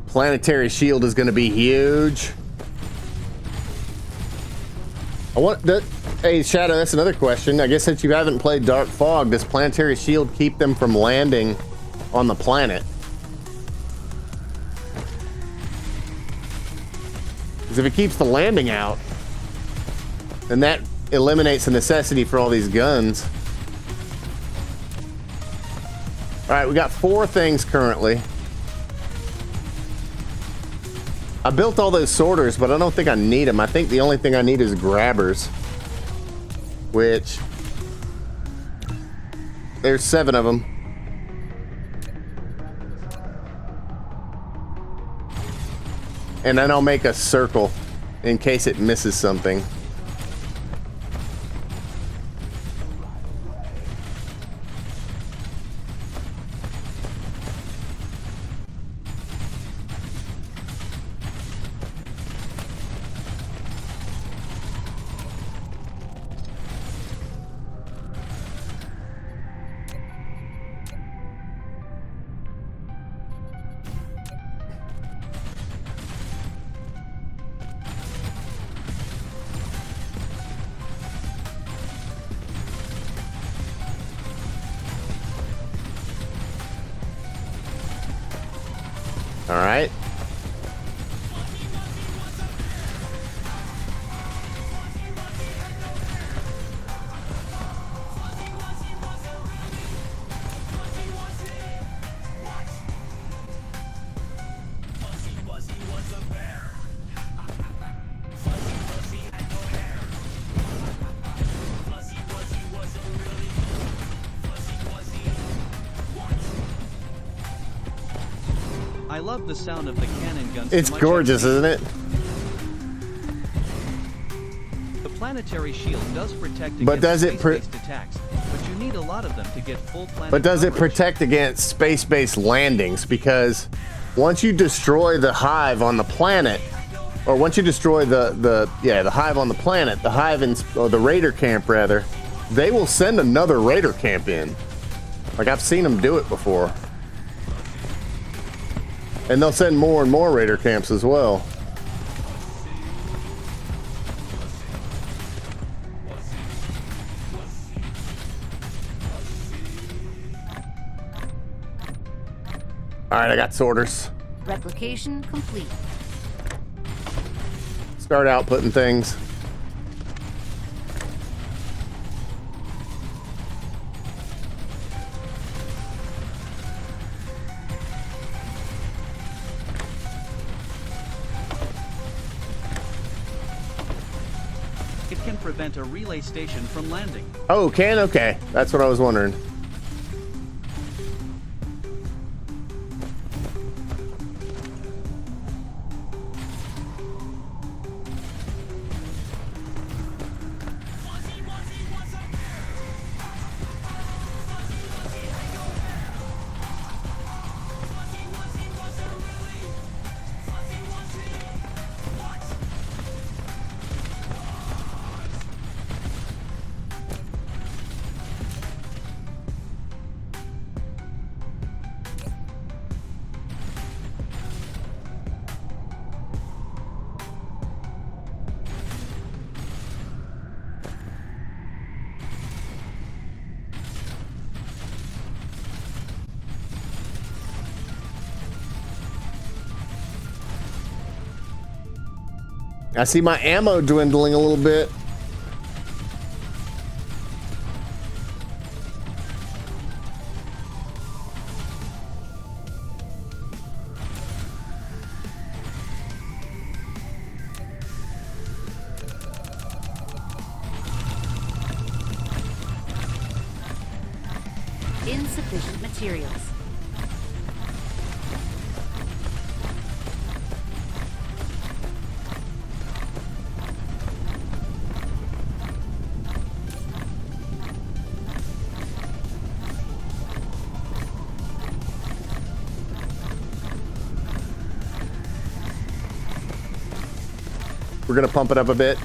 Planetary shield is going to be huge. I want that. Hey, Shadow, that's another question. I guess since you haven't played Dark Fog, does Planetary Shield keep them from landing on the planet? Because if it keeps the landing out, then that eliminates the necessity for all these guns. Alright, we got 4 things currently. I built all those sorters, but I don't think I need them. I think the only thing I need is grabbers. Which, there's 7 of them. And then I'll make a circle in case it misses something. All right. I love the sound of the cannon guns. It's gorgeous, isn't it? The planetary shield does protect But does against it space-based attacks, but you need a lot of them to get full planet But does it coverage. protect against space-based landings? Because once you destroy the hive on the planet, or once you destroy the hive on the planet, the hive or the raider camp rather, they will send another raider camp in. Like I've seen them do it before. And they'll send more and more raider camps as well. All right, I got sorters. Replication complete. Start outputting things. It can prevent a relay station from landing. Oh, can? Okay. That's what I was wondering. I see my ammo dwindling a little bit. Insufficient materials. We're gonna pump it up a bit.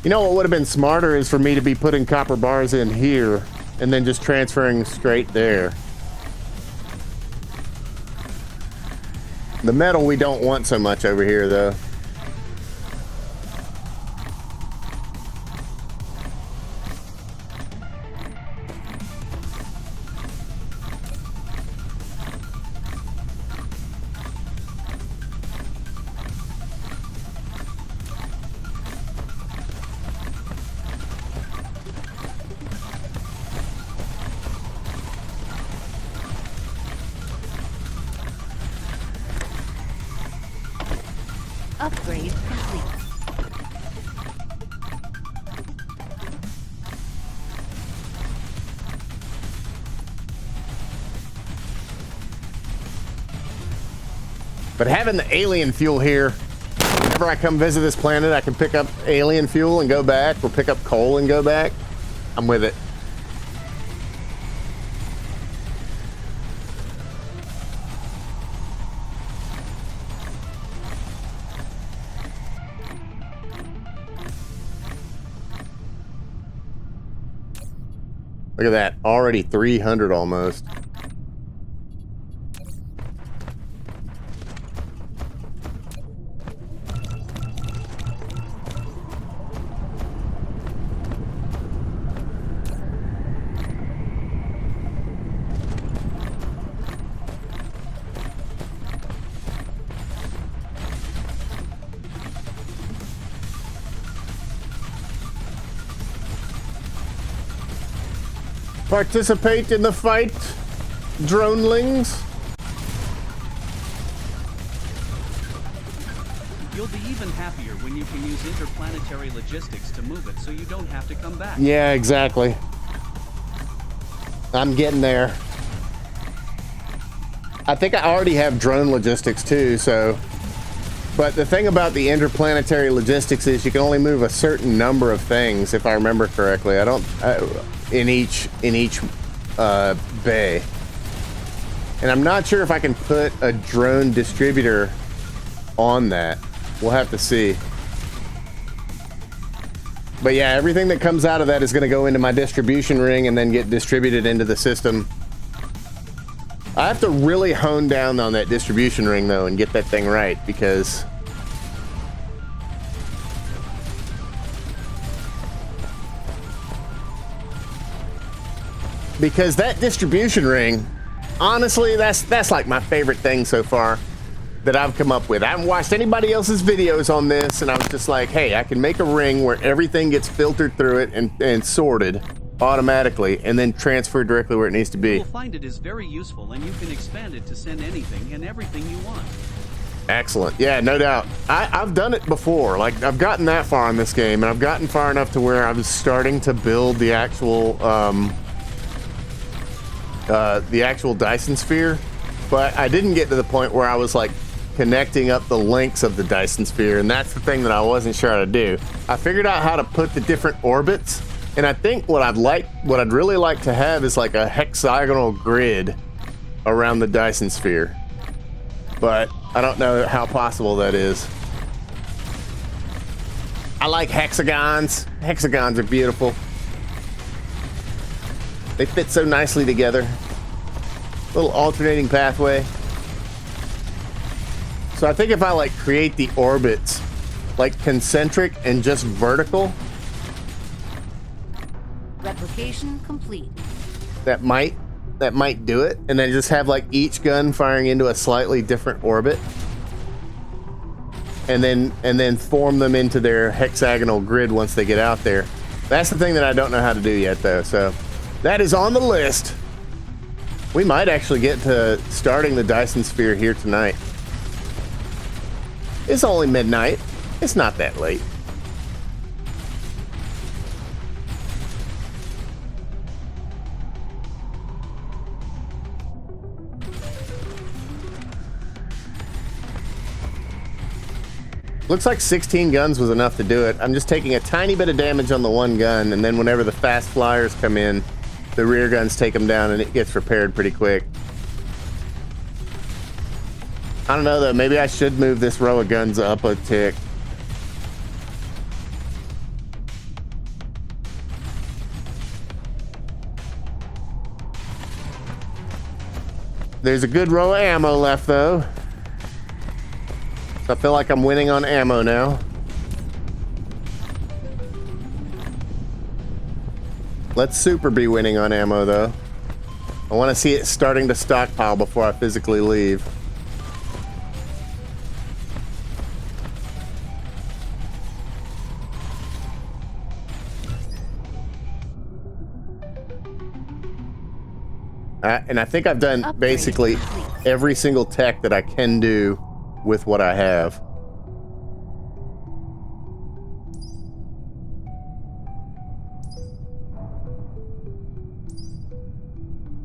You know what would have been smarter is for me to be putting copper bars in here and then just transferring straight there. The metal we don't want so much over here though. Upgrade complete. But having the alien fuel here, whenever I come visit this planet, I can pick up alien fuel and go back, or pick up coal and go back. I'm with it. Look at that, already 300 almost. Participate in the fight, dronelings. You'll be even happier when you can use interplanetary logistics to move it so you don't have to come back. Yeah, exactly. I'm getting there. I think I already have drone logistics too, so. But the thing about the interplanetary logistics is you can only move a certain number of things, if I remember correctly. In each bay. And I'm not sure if I can put a drone distributor on that. We'll have to see. But yeah, everything that comes out of that is going to go into my distribution ring and then get distributed into the system. I have to really hone down on that distribution ring though and get that thing right, because that distribution ring, honestly, that's like my favorite thing so far that I've come up with. I haven't watched anybody else's videos on this, and I was just like, hey, I can make a ring where everything gets filtered through it and sorted automatically and then transferred directly where it needs to be. You will find it is very useful, and you can expand it to send anything and everything you want. Excellent. Yeah, no doubt. I've done it before. Like, I've gotten that far in this game, and I've gotten far enough to where I was starting to build the actual Dyson Sphere, but I didn't get to the point where I was like connecting up the links of the Dyson Sphere, and that's the thing that I wasn't sure how to do. I figured out how to put the different orbits, and I think what I'd really like to have is like a hexagonal grid around the Dyson Sphere, but I don't know how possible that is. I like hexagons. Hexagons are beautiful. They fit so nicely together. Little alternating pathway. So I think if I like create the orbits like concentric and just vertical, Replication complete. that might do it. And then just have like each gun firing into a slightly different orbit. And then form them into their hexagonal grid once they get out there. That's the thing that I don't know how to do yet though, so that is on the list. We might actually get to starting the Dyson Sphere here tonight. It's only midnight. It's not that late. Looks like 16 guns was enough to do it. I'm just taking a tiny bit of damage on the one gun, and then whenever the fast flyers come in, the rear guns take them down and it gets repaired pretty quick. I don't know though, maybe I should move this row of guns up a tick. There's a good row of ammo left though. So I feel like I'm winning on ammo now. Let's super be winning on ammo though. I want to see it starting to stockpile before I physically leave. And I think I've done basically every single tech that I can do with what I have.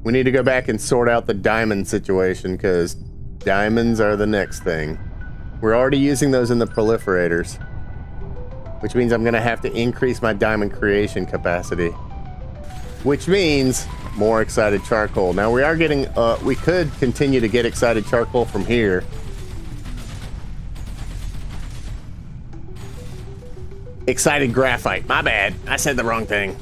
We need to go back and sort out the diamond situation because Diamonds are the next thing. We're already using those in the proliferators, which means I'm gonna have to increase my diamond creation capacity, which means more excited charcoal. Now we are getting, we could continue to get excited charcoal from here. Excited graphite. My bad. I said the wrong thing.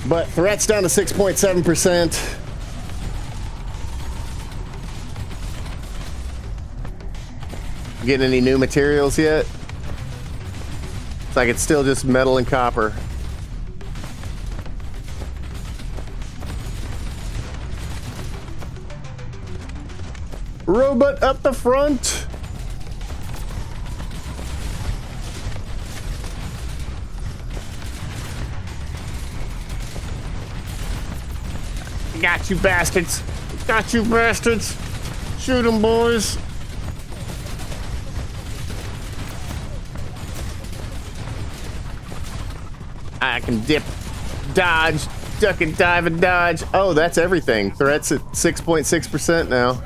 But threat's down to 6.7%. Get any new materials yet? It's like it's still just metal and copper. Robot up the front. Got you bastards. Got you bastards. Shoot them, boys. I can dip, dodge, duck and dive and dodge. Oh, that's everything. Threat's at 6.6% now.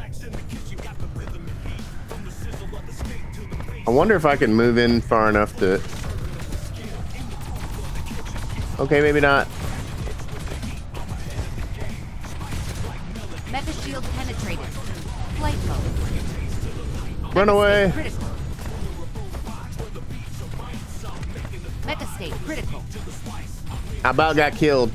I wonder if I can move in far enough to... Okay, maybe not. Mecha shield penetrated. Flight mode. Run away. Critical. Mecha state critical. I about got killed.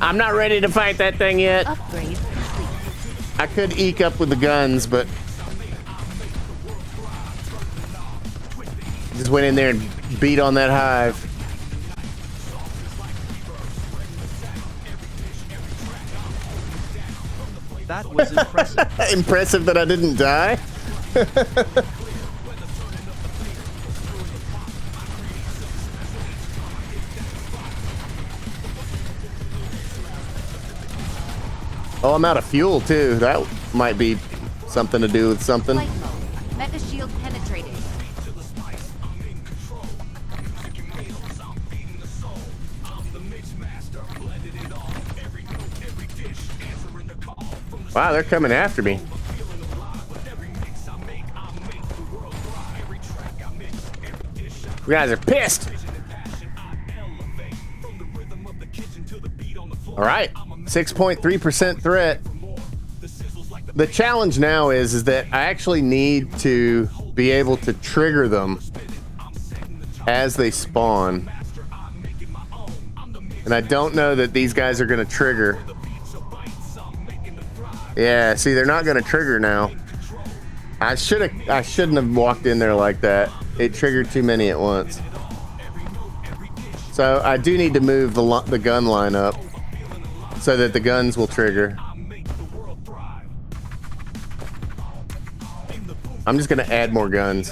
I'm not ready to fight that thing yet. Upgrade complete. I could eke up with the guns, but just went in there and beat on that hive. That was impressive. Impressive that I didn't die. Oh, I'm out of fuel too. That might be something to do with something. Flight mode. Mecha shield penetrated. Wow, they're coming after me. You guys are pissed. All right, 6.3% threat. The challenge now is that I actually need to be able to trigger them as they spawn. And I don't know that these guys are going to trigger. Yeah, see, they're not going to trigger now. I shouldn't have walked in there like that. It triggered too many at once. So I do need to move the gun line up so that the guns will trigger. I'm just going to add more guns.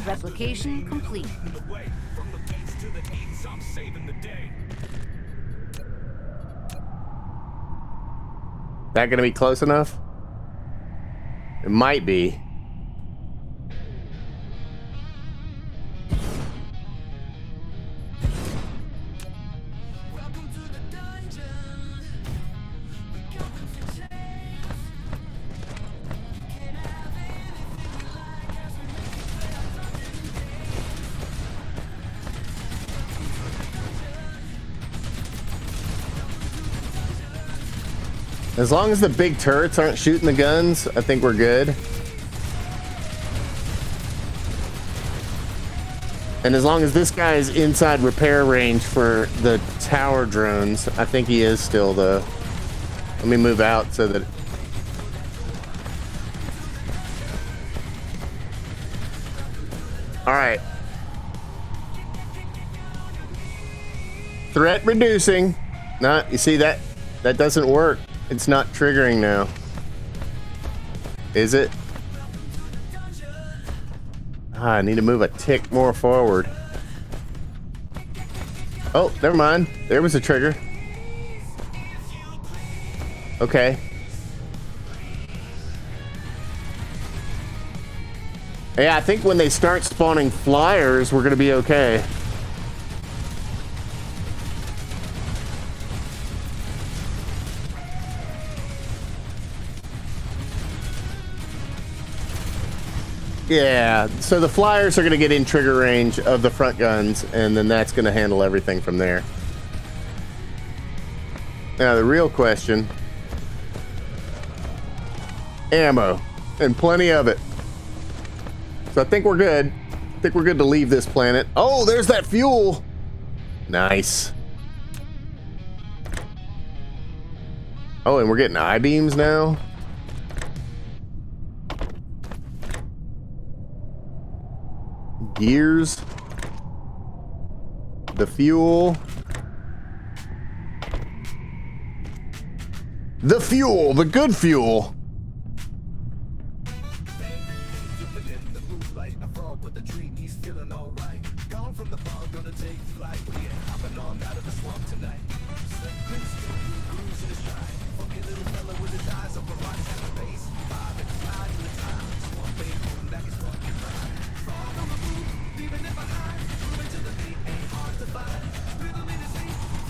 Replication complete. That gonna be close enough? It might be. As long as the big turrets aren't shooting the guns, I think we're good. And as long as this guy is inside repair range for the tower drones, I think he is still though. Let me move out so that... Alright. Threat reducing. Nah, you see that? That doesn't work. It's not triggering now. Is it? Ah, I need to move a tick more forward. Oh, never mind. There was a trigger. Okay. Yeah, I think when they start spawning flyers, we're gonna be okay. Yeah, so the flyers are going to get in trigger range of the front guns, and then that's going to handle everything from there. Now, the real question... Ammo. And plenty of it. So I think we're good. I think we're good to leave this planet. Oh, there's that fuel! Nice. Oh, and we're getting I-beams now? Gears, the fuel, the good fuel.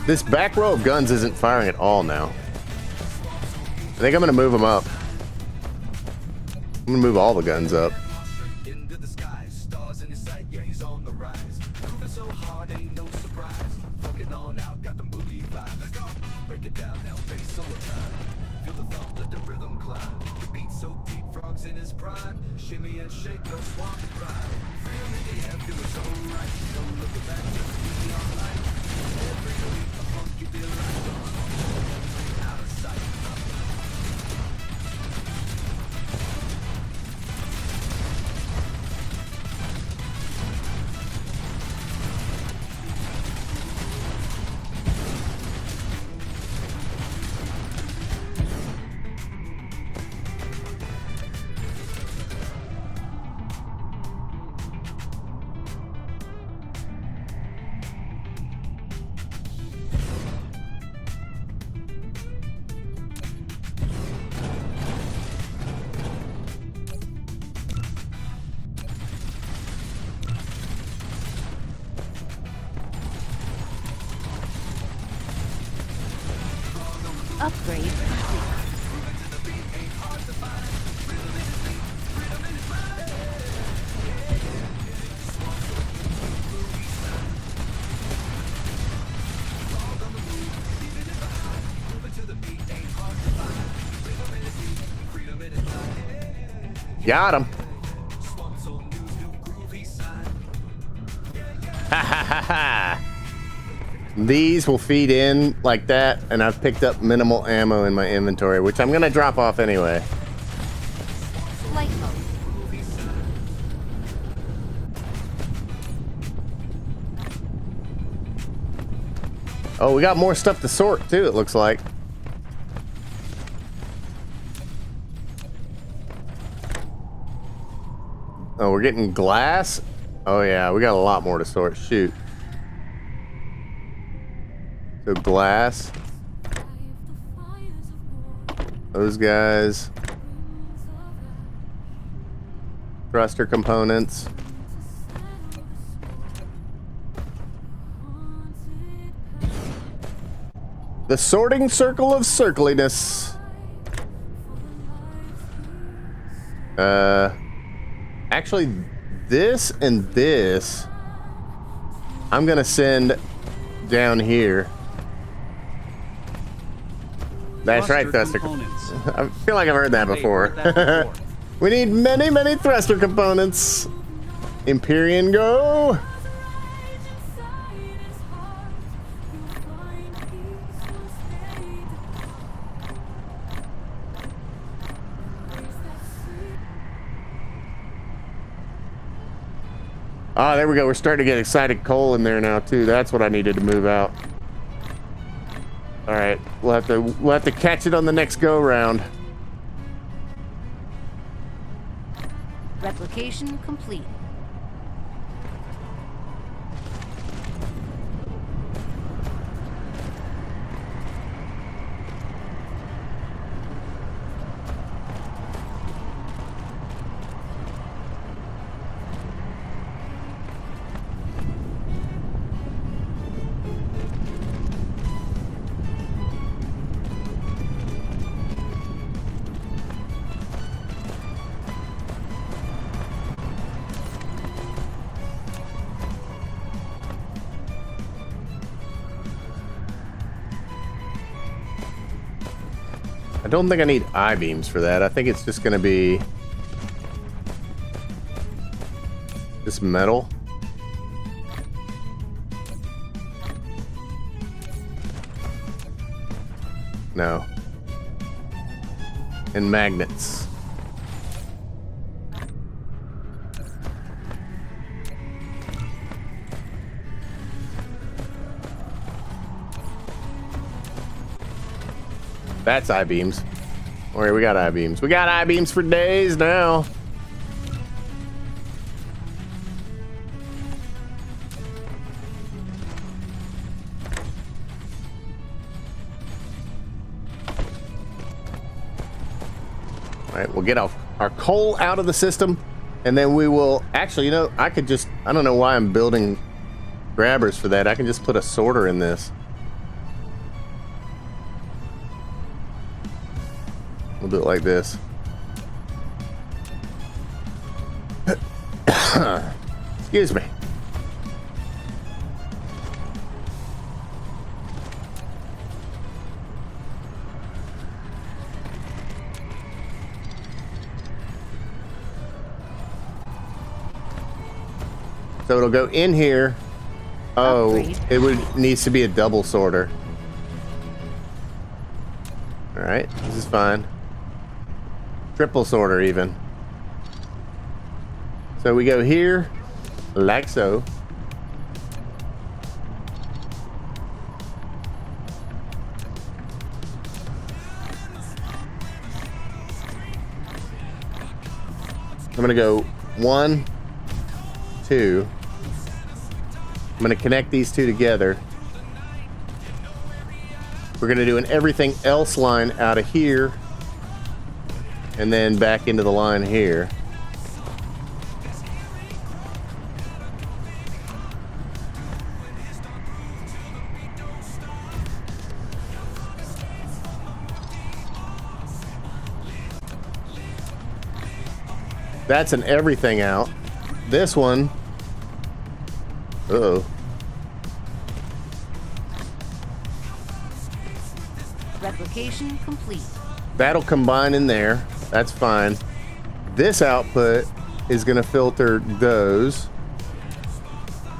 This back row of guns isn't firing at all now. I think I'm gonna move them up. I'm gonna move all the guns up. Into the sky, stars in his sight, yeah, he's on the rise. Moving so hard, ain't no surprise. Fucking on out, got the movie vibe. Let's go. Break it down now, face on the time. Feel the thump, let the rhythm climb. The beat so deep, frogs in his prime. Shimmy and shake, no swamp to ride. Feel in the air, feel it's alright. No looking back, just be online. Every week, a funky feel like out of sight. Upgrade complete. Got him. Ha ha ha ha. These will feed in like that, and I've picked up minimal ammo in my inventory, which I'm gonna drop off anyway. Flight mode. Oh, we got more stuff to sort too, it looks like. Oh, we're getting glass? Oh yeah, we got a lot more to sort. Shoot. So glass. Those guys. Thruster components. The sorting circle of circliness. Actually, this and this, I'm gonna send down here. That's right, thruster components. I feel like I've heard that before. We need many, many thruster components. Empyrean, go! Ah, there we go. We're starting to get excited coal in there now too. That's what I needed to move out. All right, we'll have to catch it on the next go round. Replication complete. I don't think I need I-beams for that. I think it's just going to be just metal. No. And magnets. That's I-beams. Alright, we got I-beams. We got I-beams for days now. Alright, we'll get our coal out of the system, and then we will... Actually, you know, I could just... I don't know why I'm building grabbers for that. I can just put a sorter in this. We'll do it like this. Excuse me. So it'll go in here. Oh, Upgrade. needs to be a double sorter. All right, this is fine. Triple sorter even. So we go here, like so. I'm gonna go 1, 2. I'm gonna connect these two together. We're gonna do an everything else line out of here and then back into the line here. That's an everything out. This one, uh-oh. Replication complete. That'll combine in there. That's fine. This output is going to filter those.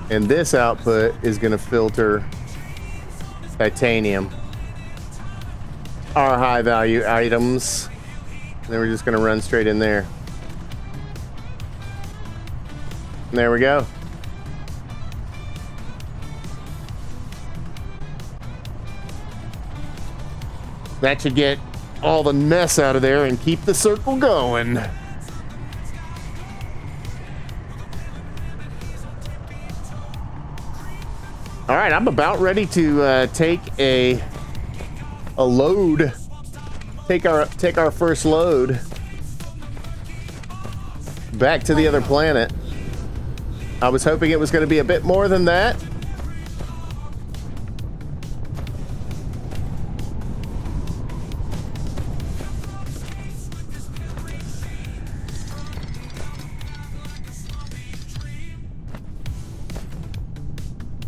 And this output is going to filter titanium. Our high value items. And then we're just going to run straight in there. And there we go. That should get all the mess out of there and keep the circle going. All right, I'm about ready to take a load. Take our first load back to the other planet. I was hoping it was going to be a bit more than that.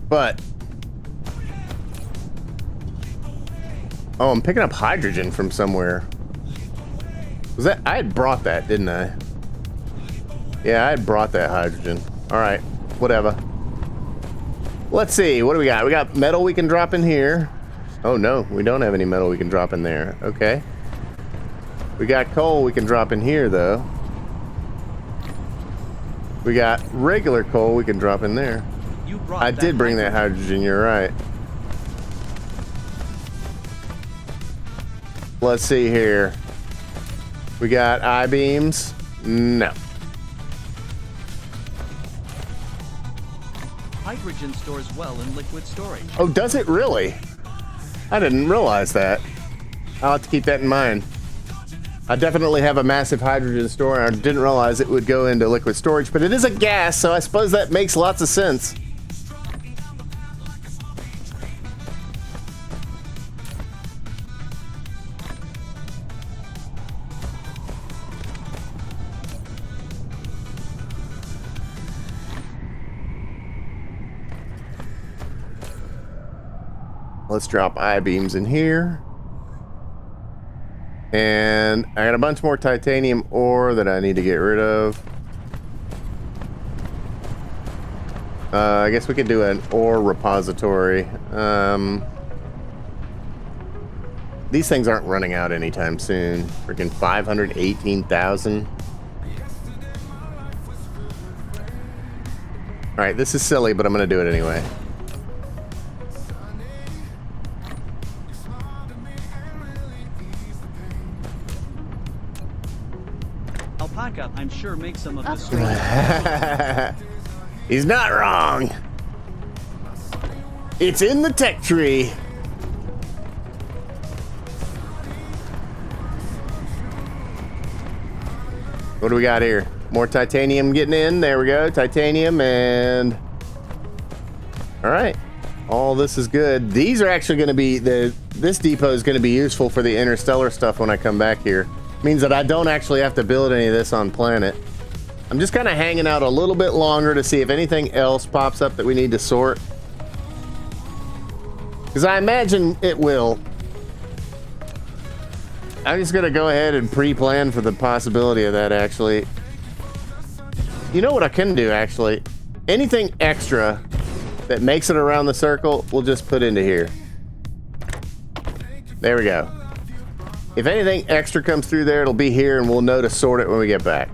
But oh, I'm picking up hydrogen from somewhere. Was that I had brought that, didn't I? Yeah, I had brought that hydrogen. All right, whatever. Let's see, what do we got? We got metal we can drop in here. Oh no, we don't have any metal we can drop in there. Okay. We got coal we can drop in here though. We got regular coal we can drop in there. You brought I did bring that hydrogen, you're right. Let's see here. We got I-beams. No. Hydrogen stores well in liquid storage. Oh, does it really? I didn't realize that. I'll have to keep that in mind. I definitely have a massive hydrogen store. I didn't realize it would go into liquid storage, but it is a gas, so I suppose that makes lots of sense. Let's drop I-beams in here. And I got a bunch more titanium ore that I need to get rid of. I guess we could do an ore repository. These things aren't running out anytime soon. Freaking 518,000. Alright, this is silly, but I'm gonna do it anyway. Alpaca, I'm sure, makes some of the strong. He's not wrong. It's in the tech tree. What do we got here? More titanium getting in. There we go. Titanium and... Alright. All this is good. These are actually going to be... This depot is going to be useful for the interstellar stuff when I come back here. Means that I don't actually have to build any of this on planet. I'm just kind of hanging out a little bit longer to see if anything else pops up that we need to sort. Because I imagine it will. I'm just going to go ahead and pre-plan for the possibility of that, actually. You know what I can do, actually? Anything extra that makes it around the circle, we'll just put into here. There we go. If anything extra comes through there, it'll be here, and we'll know to sort it when we get back.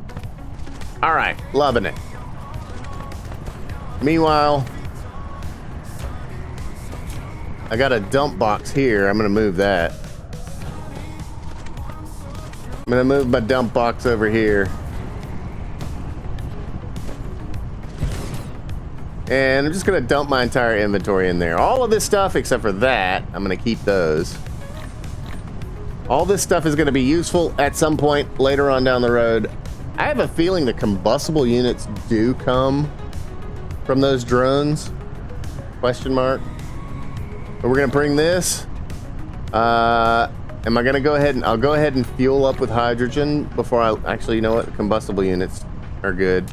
All right, loving it. Meanwhile, I got a dump box here. I'm gonna move that. I'm gonna move my dump box over here. And I'm just gonna dump my entire inventory in there. All of this stuff, except for that, I'm gonna keep those. All this stuff is gonna be useful at some point later on down the road. I have a feeling the combustible units do come from those drones. Question mark. But we're gonna bring this. Am I gonna go ahead and I'll go ahead and fuel up with hydrogen before I actually, you know what? The combustible units are good.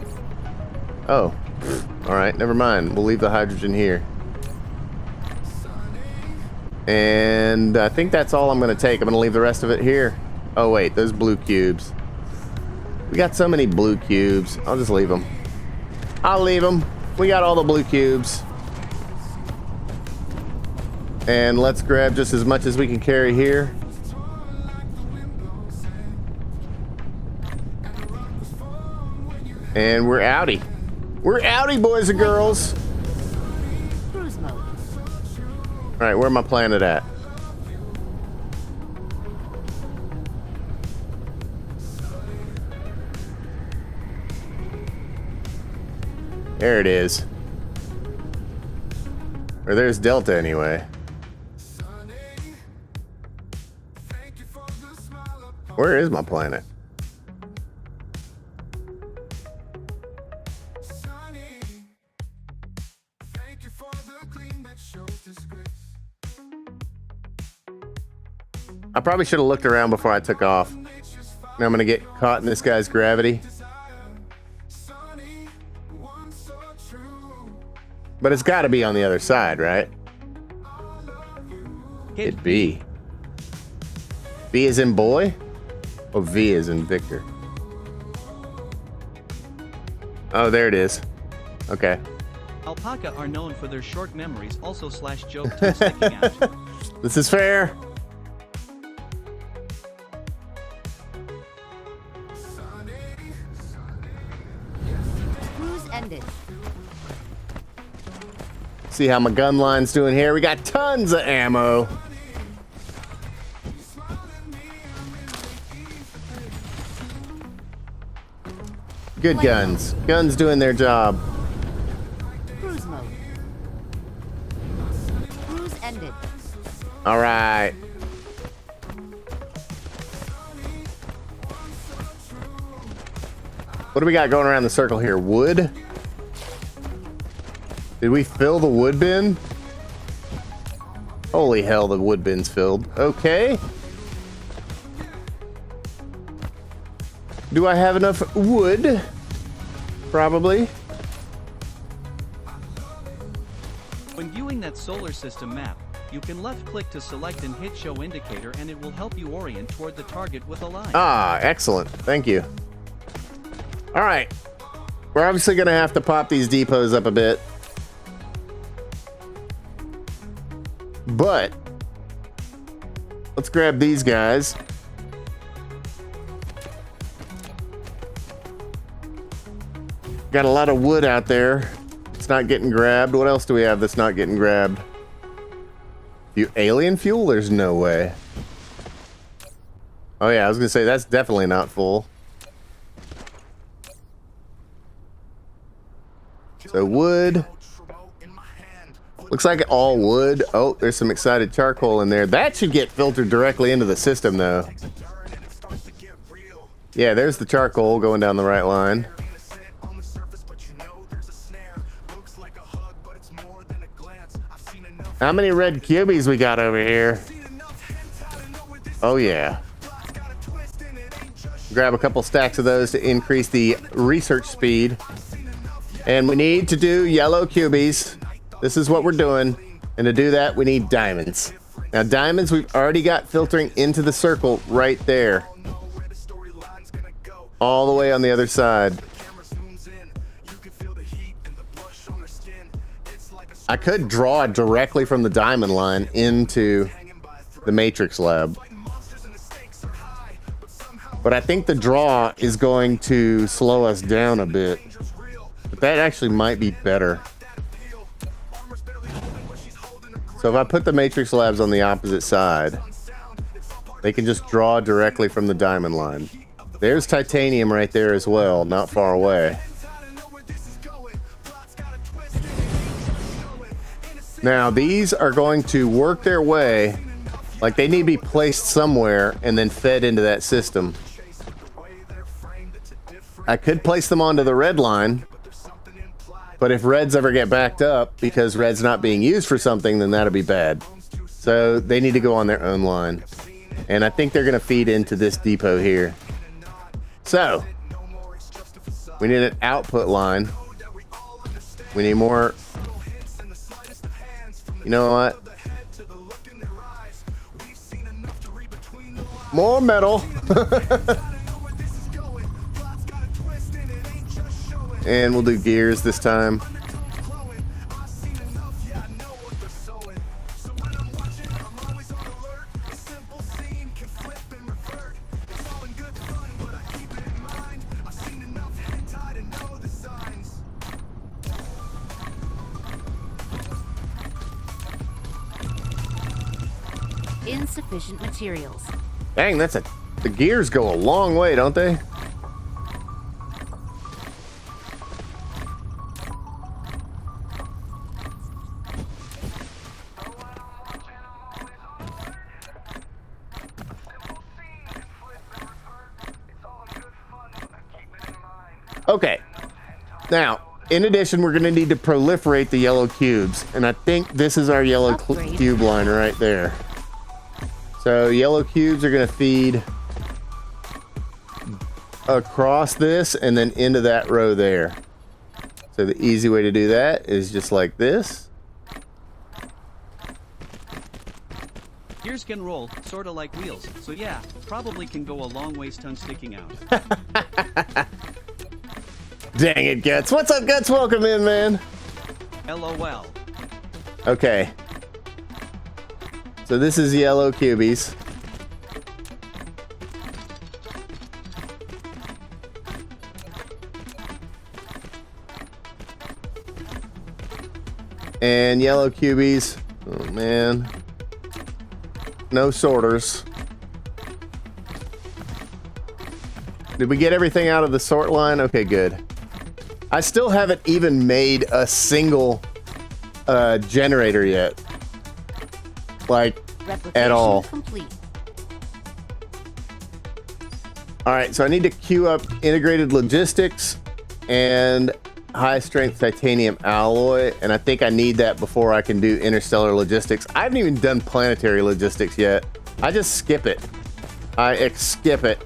Oh, all right, never mind. We'll leave the hydrogen here. And I think that's all I'm gonna take. I'm gonna leave the rest of it here. Oh wait, those blue cubes. We got so many blue cubes. I'll just leave them. I'll leave them. We got all the blue cubes. And let's grab just as much as we can carry here. And we're outie. We're outie, boys and girls. Cruise mode. All right, where my planet at? There it is. Or there's Delta anyway. Where is my planet? I probably should have looked around before I took off. Now I'm gonna get caught in this guy's gravity. But it's got to be on the other side, right? Hit B. B is in boy? Or V is in Victor? Oh, there it is. Okay. Alpaca are known for their short memories, also slash joke too sticking out. This is fair. Cruise ended. See how my gun line's doing here. We got tons of ammo. Good guns. Guns doing their job. Cruise mode. Cruise ended. All right. What do we got going around the circle here? Wood? Did we fill the wood bin? Holy hell, the wood bin's filled. Okay. Do I have enough wood? Probably. When viewing that solar system map, you can left-click to select and hit Show Indicator, and it will help you orient toward the target with a line. Ah, excellent. Thank you. All right. We're obviously going to have to pop these depots up a bit. But let's grab these guys. Got a lot of wood out there. It's not getting grabbed. What else do we have that's not getting grabbed? Alien fuel? There's no way. Oh yeah, I was gonna say that's definitely not full. So wood. Looks like all wood. Oh, there's some excited charcoal in there. That should get filtered directly into the system though. Yeah, there's the charcoal going down the right line. How many red cubies we got over here? Oh yeah. Grab a couple stacks of those to increase the research speed. And we need to do yellow cubies. This is what we're doing. And to do that, we need diamonds. Now diamonds we've already got filtering into the circle right there. All the way on the other side. I could draw directly from the diamond line into the matrix lab. But I think the draw is going to slow us down a bit. But that actually might be better. So if I put the matrix labs on the opposite side, they can just draw directly from the diamond line. There's titanium right there as well, not far away. Now these are going to work their way, like they need to be placed somewhere and then fed into that system. I could place them onto the red line, but if reds ever get backed up because red's not being used for something, then that'll be bad. So they need to go on their own line. And I think they're gonna feed into this depot here. So we need an output line. We need more. You know what? More metal. And we'll do gears this time. Insufficient materials. Dang, the gears go a long way, don't they? Okay. Now, in addition, we're going to need to proliferate the yellow cubes. And I think this is our yellow cube line right there. So yellow cubes are going to feed across this and then into that row there. So the easy way to do that is just like this. Gears can roll, sort of like wheels. So yeah, probably can go a long ways tongue sticking out. Dang it, Guts. What's up, Guts? Welcome in, man. LOL. Okay. So this is yellow cubies. And yellow cubies. Oh, man. No sorters. Did we get everything out of the sort line? Okay, good. I still haven't even made a single generator yet. Like, at all. Complete. Alright, so I need to queue up integrated logistics and high strength titanium alloy, and I think I need that before I can do interstellar logistics. I haven't even done planetary logistics yet. I just skip it. I skip it.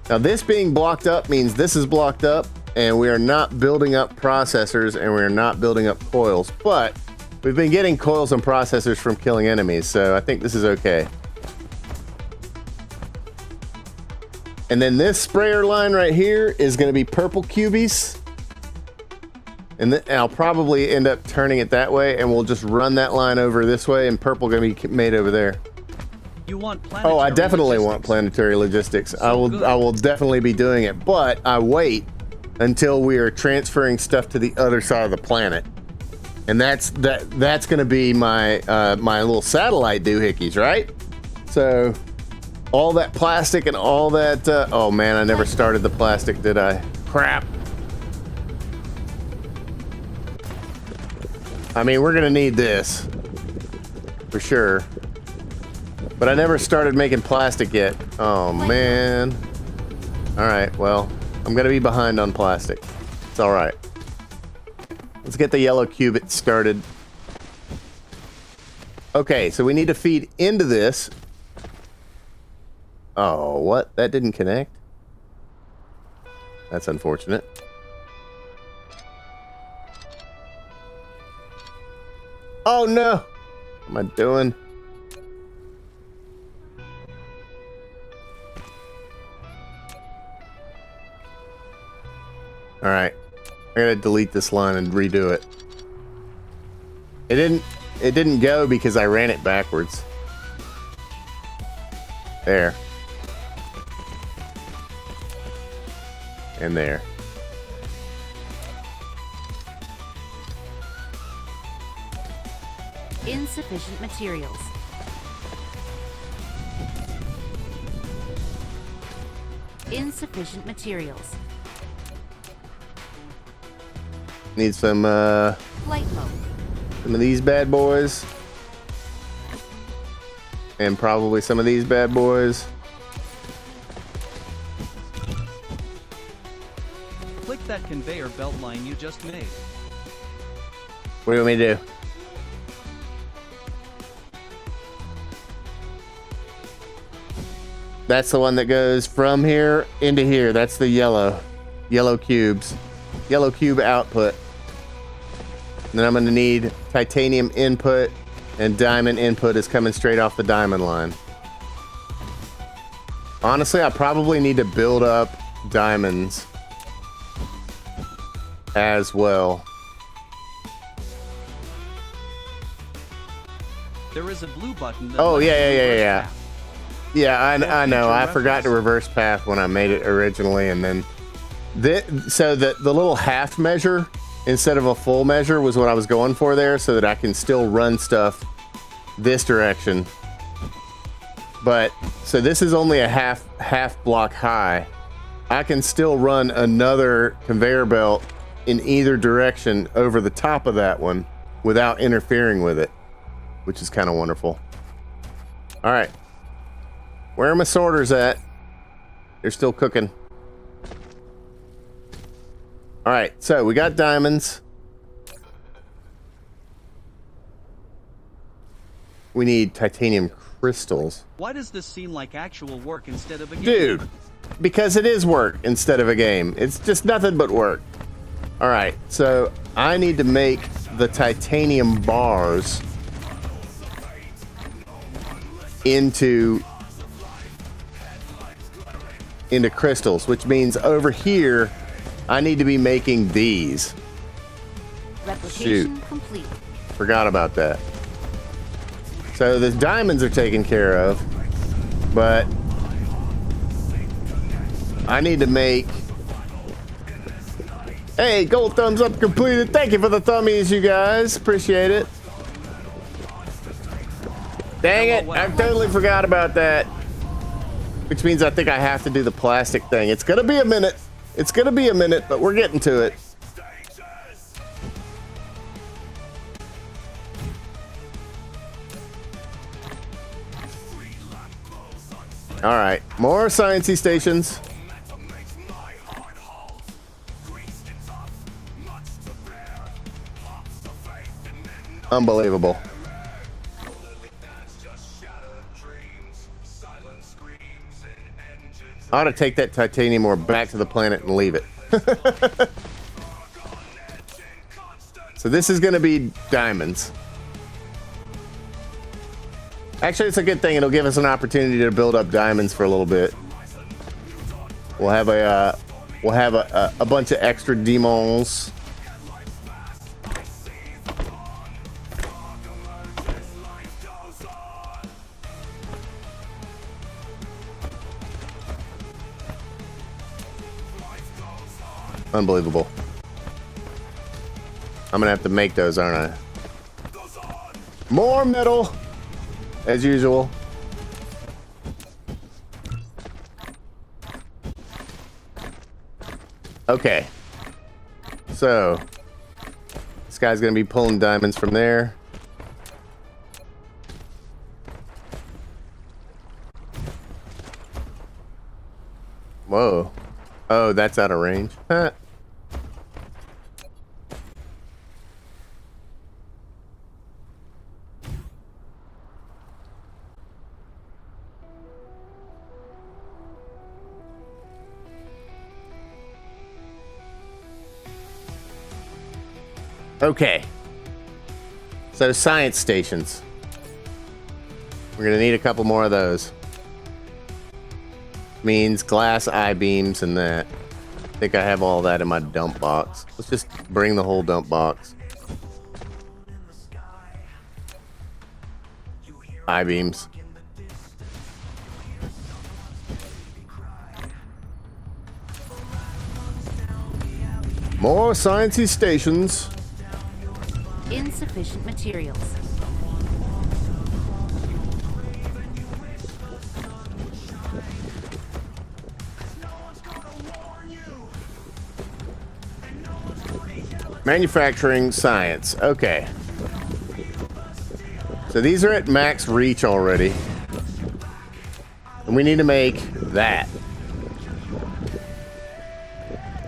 Now this being blocked up means this is blocked up, and we are not building up processors, and we are not building up coils, but we've been getting coils and processors from killing enemies, so I think this is okay. And then this sprayer line right here is going to be purple cubies. And I'll probably end up turning it that way, and we'll just run that line over this way, and purple going to be made over there. You want planetary Oh, I definitely want logistics. planetary logistics. So good. I will definitely be doing it, but I wait until we are transferring stuff to the other side of the planet. And that's going to be my my little satellite doohickeys, right? So all that plastic and all that oh man, I never started the plastic, did I? Crap. I mean, we're gonna need this for sure, but I never started making plastic yet. Oh man. All right, well, I'm gonna be behind on plastic. It's all right. Let's get the yellow cubit started. Okay, so we need to feed into this. Oh, what? That didn't connect? That's unfortunate. Oh no! What am I doing? Alright. I gotta delete this line and redo it. It didn't go because I ran it backwards. There. And there. Insufficient materials. Insufficient materials. Need some Flight mode. some of these bad boys. And probably some of these bad boys. Click that conveyor belt line you just made. What do you want me to do? That's the one that goes from here into here. That's the yellow cubes. Yellow cube output. And then I'm gonna need titanium input, and diamond input is coming straight off the diamond line. Honestly, I probably need to build up diamonds as well. There is a blue button that Oh, lets you reverse yeah. path. Yeah, I know. future I forgot to reverse path when I made it originally, and then so the little half measure instead of a full measure was what I was going for there, so that I can still run stuff this direction. But so this is only a half block high. I can still run another conveyor belt in either direction over the top of that one without interfering with it, which is kind of wonderful. All right. Where are my sorters at? They're still cooking. All right, so we got diamonds. We need titanium crystals. Why does this seem like actual work instead of a game? Dude, because it is work instead of a game. It's just nothing but work. All right, so I need to make the titanium bars into crystals, which means over here I need to be making these. Replication complete. Forgot about that. So the diamonds are taken care of, but I need to make Hey, gold thumbs up completed. Thank you for the thummies, you guys. Appreciate it. Dang it, I totally forgot about that. Which means I think I have to do the plastic thing. It's gonna be a minute. It's gonna be a minute, but we're getting to it. All right, more sciencey stations. Unbelievable. I ought to take that titanium ore back to the planet and leave it. So this is going to be diamonds. Actually, it's a good thing. It'll give us an opportunity to build up diamonds for a little bit. We'll have a bunch of extra demons. Unbelievable. I'm gonna have to make those, aren't I? More metal, as usual. Okay. So, this guy's gonna be pulling diamonds from there. Whoa. Oh, that's out of range. Huh. Okay. So science stations. We're gonna need a couple more of those. Means glass I-beams and that. I think I have all that in my dump box. Let's just bring the whole dump box. I-beams. More sciencey stations. Insufficient materials. Manufacturing science. Okay. So these are at max reach already. And we need to make that.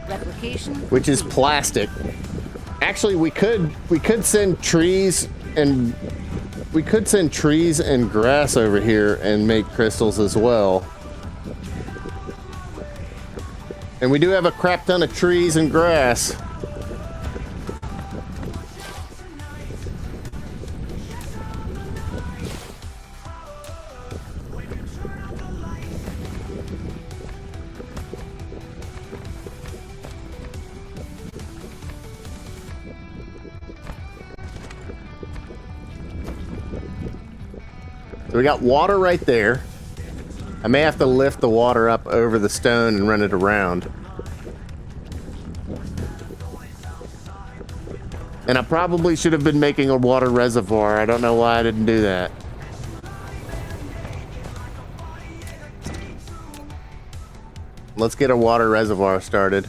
Replication. Which is plastic. Actually, we could send trees and grass over here and make crystals as well. And we do have a crap ton of trees and grass. So we got water right there. I may have to lift the water up over the stone and run it around. And I probably should have been making a water reservoir. I don't know why I didn't do that. Let's get a water reservoir started.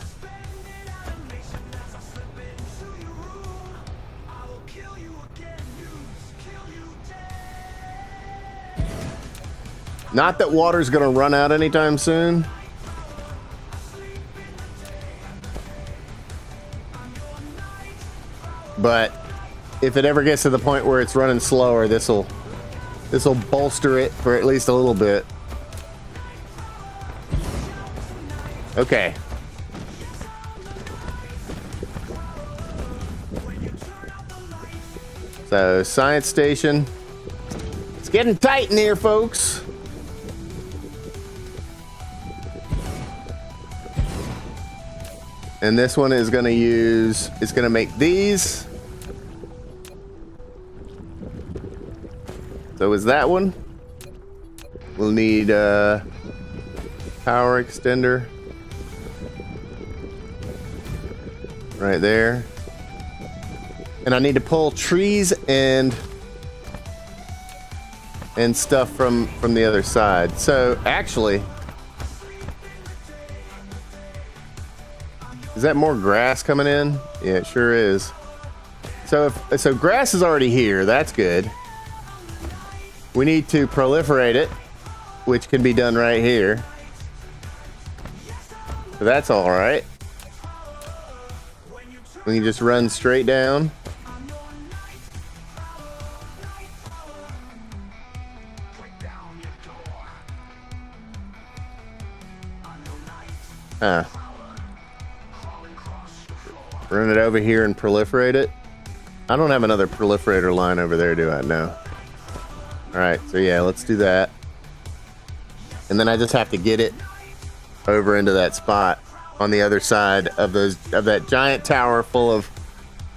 Not that water's gonna run out anytime soon. But if it ever gets to the point where it's running slower, this'll bolster it for at least a little bit. Okay. So, science station. It's getting tight in here, folks. And this one is going to use, it's going to make these. So is that one. We'll need a power extender. right there. And I need to pull trees and stuff from the other side. So actually, is that more grass coming in? Yeah, it sure is. So grass is already here. That's good. We need to proliferate it, which can be done right here. So that's all right. We can just run straight down. Run it over here and proliferate it. I don't have another proliferator line over there, do I? No. Alright, so yeah, let's do that. And then I just have to get it over into that spot on the other side of that giant tower full of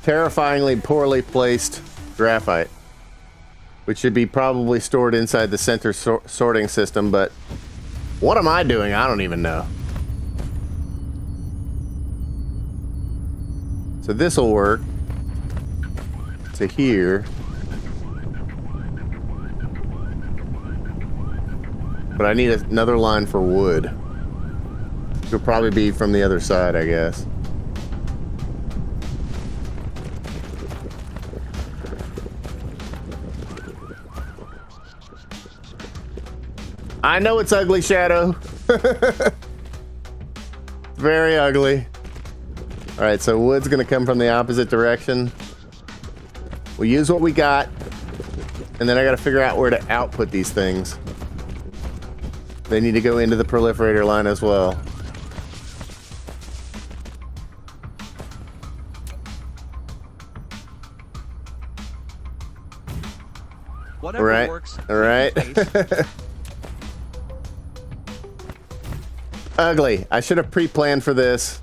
terrifyingly poorly placed graphite, which should be probably stored inside the center sorting system, but what am I doing? I don't even know. So this will work to here. But I need another line for wood. It'll probably be from the other side, I guess. I know it's ugly, Shadow. Very ugly. Alright, so wood's gonna come from the opposite direction. We'll use what we got, and then I gotta figure out where to output these things. They need to go into the proliferator line as well. Whatever Alright, works. alright. Ugly. I should have pre-planned for this.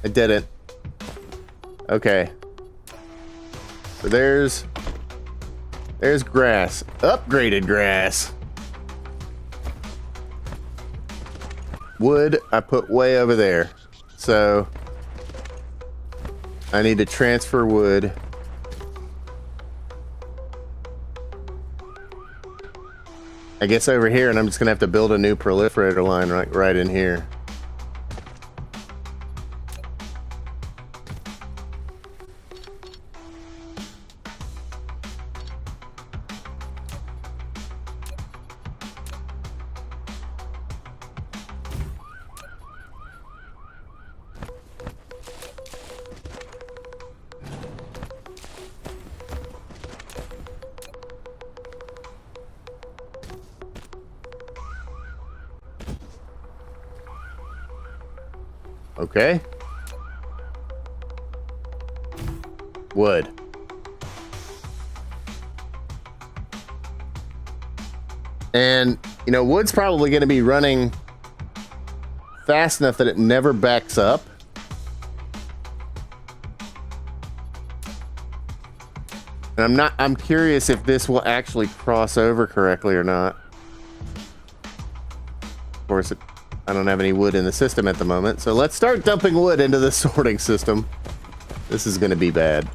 I didn't. Okay. So there's grass. Upgraded grass. Wood, I put way over there. So I need to transfer wood. I guess over here, and I'm just gonna have to build a new proliferator line right in here. Okay. Wood. And, you know, wood's probably going to be running fast enough that it never backs up. And I'm curious if this will actually cross over correctly or not. Of course, I don't have any wood in the system at the moment, so let's start dumping wood into the sorting system. This is going to be bad.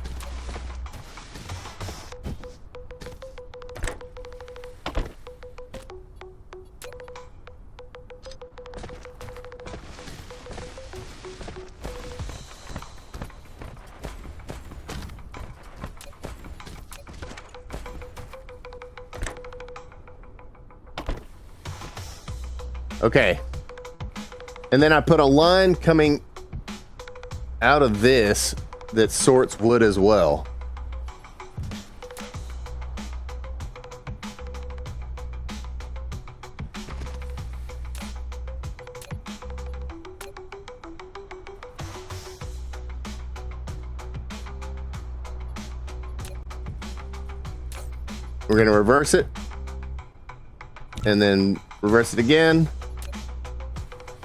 Okay. And then I put a line coming out of this that sorts wood as well. We're going to reverse it. And then reverse it again.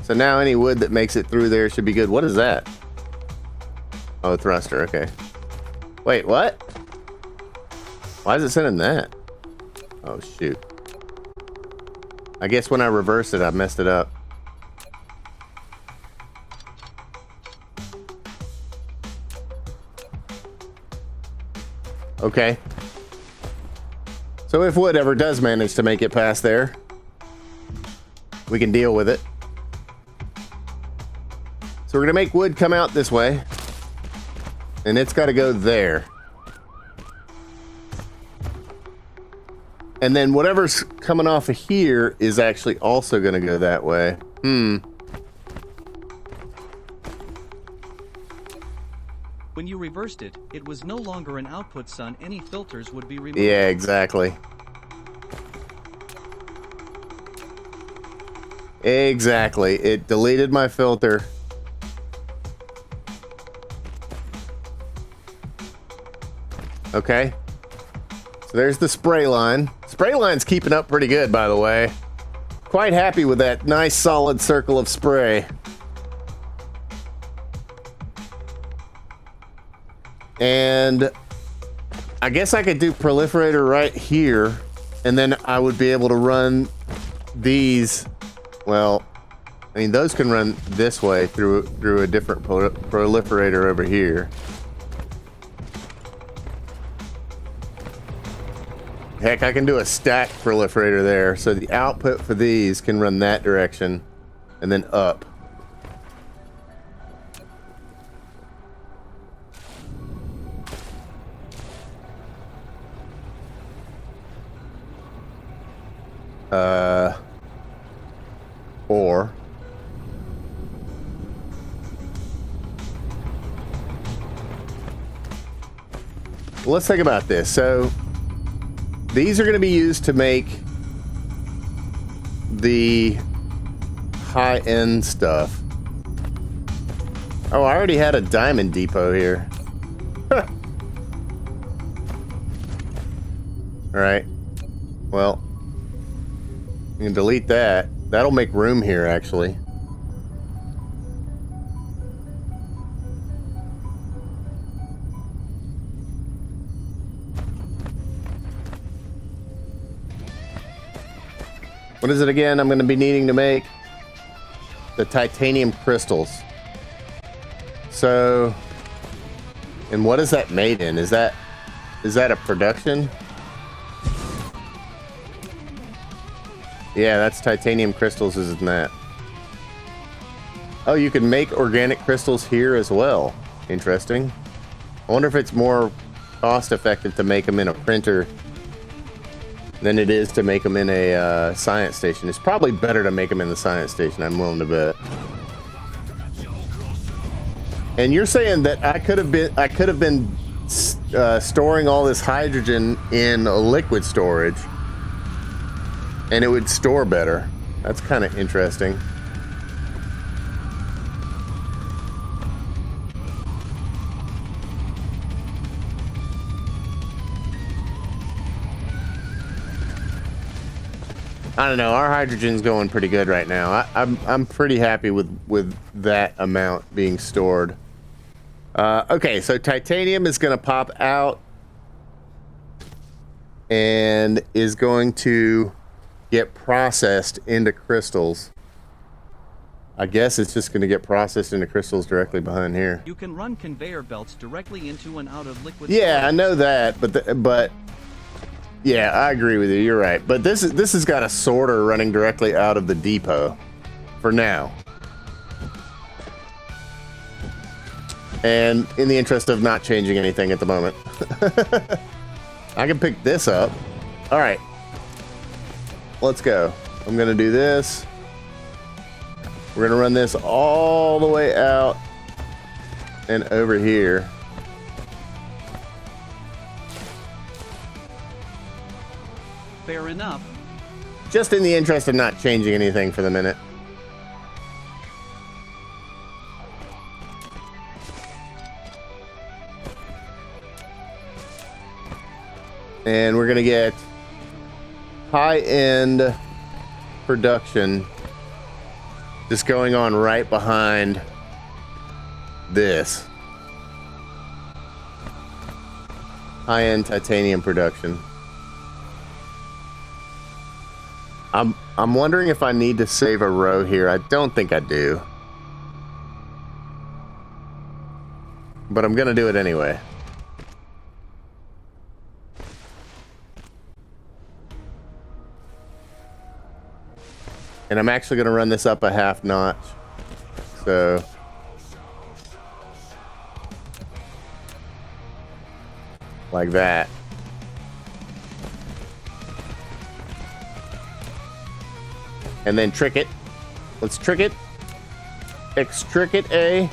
So now any wood that makes it through there should be good. What is that? Oh, thruster. Okay. Wait, what? Why is it sending that? Oh, shoot. I guess when I reversed it, I messed it up. Okay. So if wood ever does manage to make it past there, we can deal with it. So we're gonna make wood come out this way, and it's got to go there. And then whatever's coming off of here is actually also gonna go that way. When you reversed it, it was no longer an output, son. Any filters would be removed. Yeah, exactly. Exactly. It deleted my filter. Okay. So there's the spray line. Spray line's keeping up pretty good, by the way. Quite happy with that nice solid circle of spray. And I guess I could do proliferator right here, and then I would be able to run these. Well, I mean, those can run this way through a different proliferator over here. Heck, I can do a stack proliferator there, so the output for these can run that direction and then up. Or let's think about this. So these are going to be used to make the high-end stuff. Oh, I already had a diamond depot here. All right. Well, you can delete that. That'll make room here, actually. What is it again I'm going to be needing to make? The titanium crystals. So, and what is that made in? Is that a production? Yeah, that's titanium crystals, isn't that? Oh, you can make organic crystals here as well. Interesting. I wonder if it's more cost effective to make them in a printer than it is to make them in a science station. It's probably better to make them in the science station, I'm willing to bet. And you're saying that I could have been storing all this hydrogen in a liquid storage, and it would store better. That's kind of interesting. I don't know. Our hydrogen's going pretty good right now. I'm pretty happy with that amount being stored. Okay, so titanium is going to pop out and is going to get processed into crystals. I guess it's just going to get processed into crystals directly behind here. You can run conveyor belts directly into and out of liquid. Yeah, I know that, but yeah, I agree with you. You're right. But this has got a sorter running directly out of the depot for now. And in the interest of not changing anything at the moment, I can pick this up. All right. Let's go. I'm going to do this. We're going to run this all the way out and over here. Fair enough. Just in the interest of not changing anything for the minute. And we're going to get high-end production just going on right behind this. High-end titanium production. I'm wondering if I need to save a row here. I don't think I do. But I'm going to do it anyway. And I'm actually going to run this up a half notch. So like that. And then trick it. Let's trick it. Extricate A.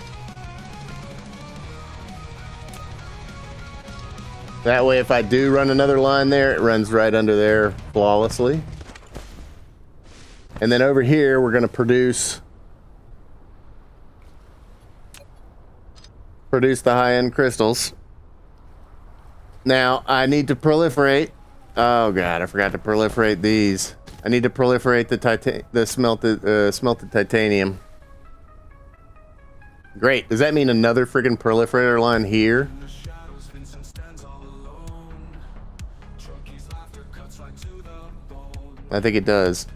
That way, if I do run another line there, it runs right under there flawlessly. And then over here, we're going to produce the high-end crystals. Now, I need to proliferate. Oh god, I forgot to proliferate these. I need to proliferate the smelted titanium. Great. Does that mean another friggin' proliferator line here? I think it does.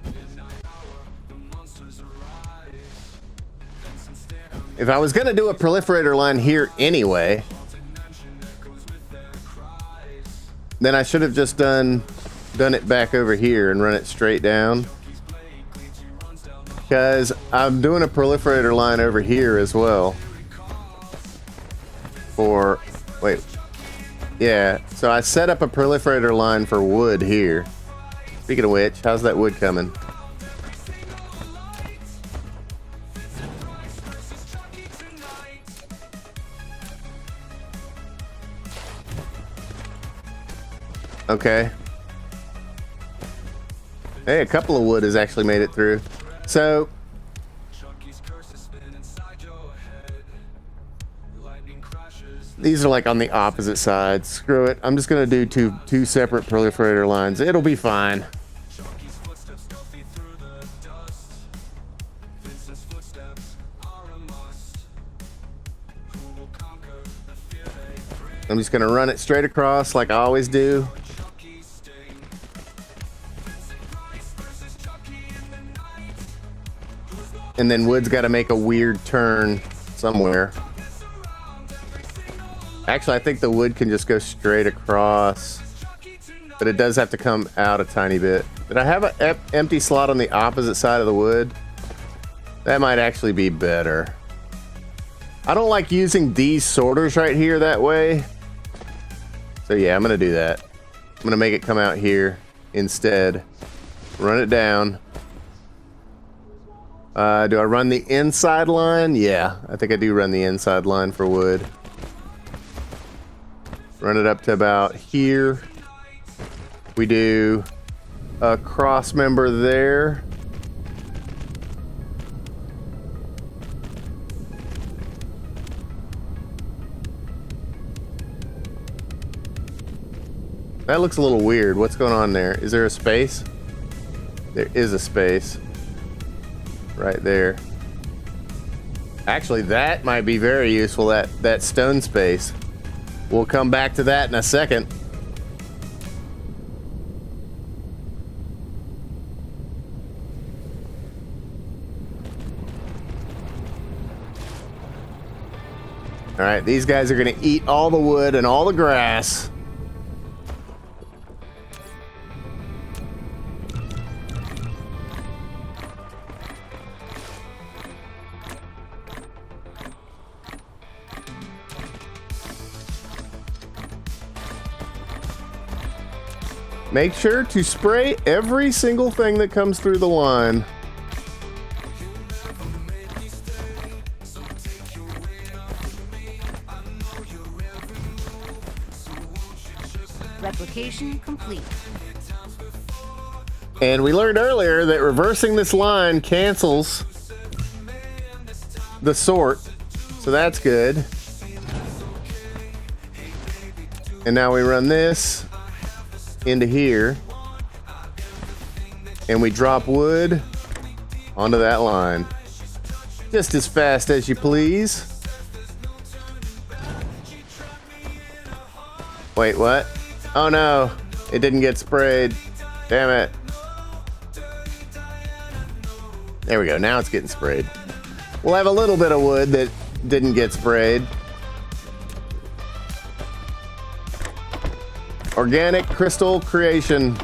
If I was gonna do a proliferator line here anyway, then I should have just done it back over here and run it straight down. Because I'm doing a proliferator line over here as well. For, wait. Yeah, so I set up a proliferator line for wood here. Speaking of which, how's that wood coming? Okay. Hey, a couple of wood has actually made it through. So these are like on the opposite sides. Screw it. I'm just gonna do two separate proliferator lines. It'll be fine. I'm just gonna run it straight across like I always do. And then wood's got to make a weird turn somewhere. Actually, I think the wood can just go straight across, but it does have to come out a tiny bit. Did I have an empty slot on the opposite side of the wood? That might actually be better. I don't like using these sorters right here that way. So yeah, I'm gonna do that. I'm gonna make it come out here instead. Run it down. Do I run the inside line? Yeah, I think I do run the inside line for wood. Run it up to about here. We do a cross member there. That looks a little weird. What's going on there? Is there a space? There is a space. Right there. Actually, that might be very useful, that stone space. We'll come back to that in a second. Alright, these guys are going to eat all the wood and all the grass. Make sure to spray every single thing that comes through the line. Replication complete. And we learned earlier that reversing this line cancels the sort, so that's good. And now we run this into here, and we drop wood onto that line. Just as fast as you please. Wait, what? Oh no, it didn't get sprayed. Damn it. There we go, now it's getting sprayed. We'll have a little bit of wood that didn't get sprayed. Organic crystal creation.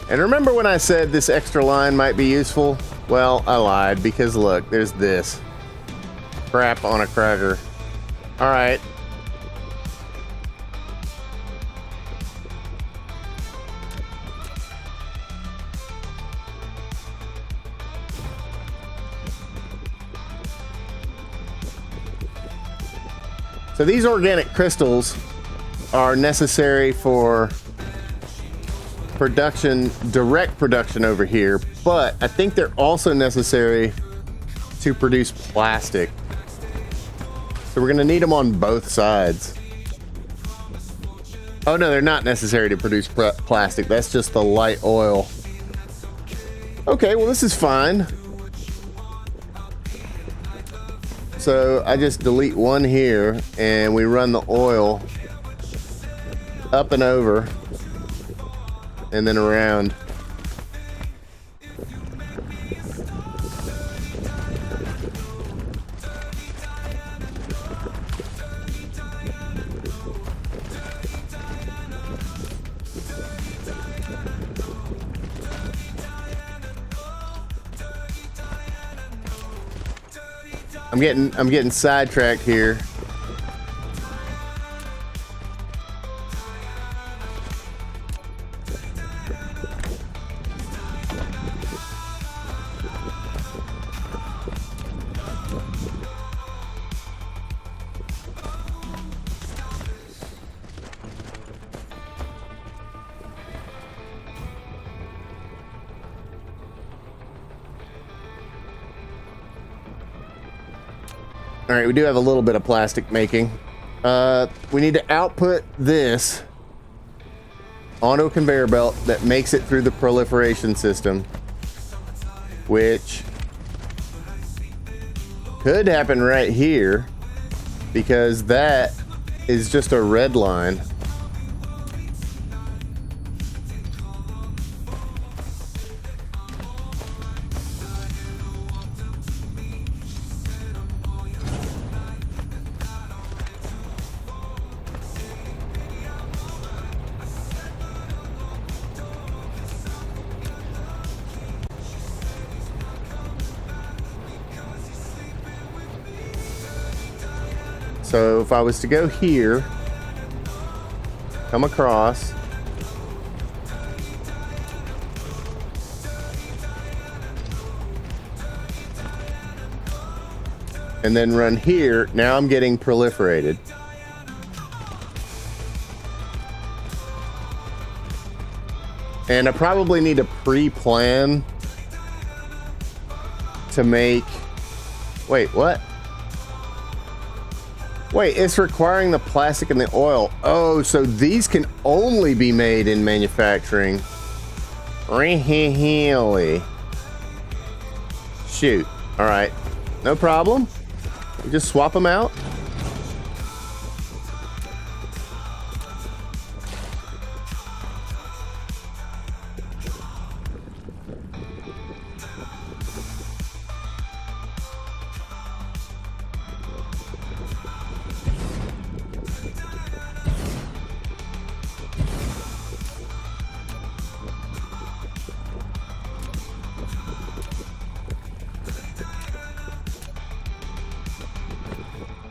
And remember when I said this extra line might be useful? Well, I lied, because look, there's this. Crap on a cracker. Alright. So these organic crystals are necessary for production, direct production over here, but I think they're also necessary to produce plastic. So we're gonna need them on both sides. Oh no, they're not necessary to produce plastic. That's just the light oil. Okay, well this is fine. So I just delete one here and we run the oil up and over and then around. I'm getting sidetracked here. All right, we do have a little bit of plastic making. We need to output this onto a conveyor belt that makes it through the proliferation system, which could happen right here because that is just a red line. So if I was to go here, come across, and then run here, now I'm getting proliferated. And I probably need to pre-plan to make... Wait, what? Wait, it's requiring the plastic and the oil. Oh, so these can only be made in manufacturing. Really? Shoot. All right. No problem. We just swap them out.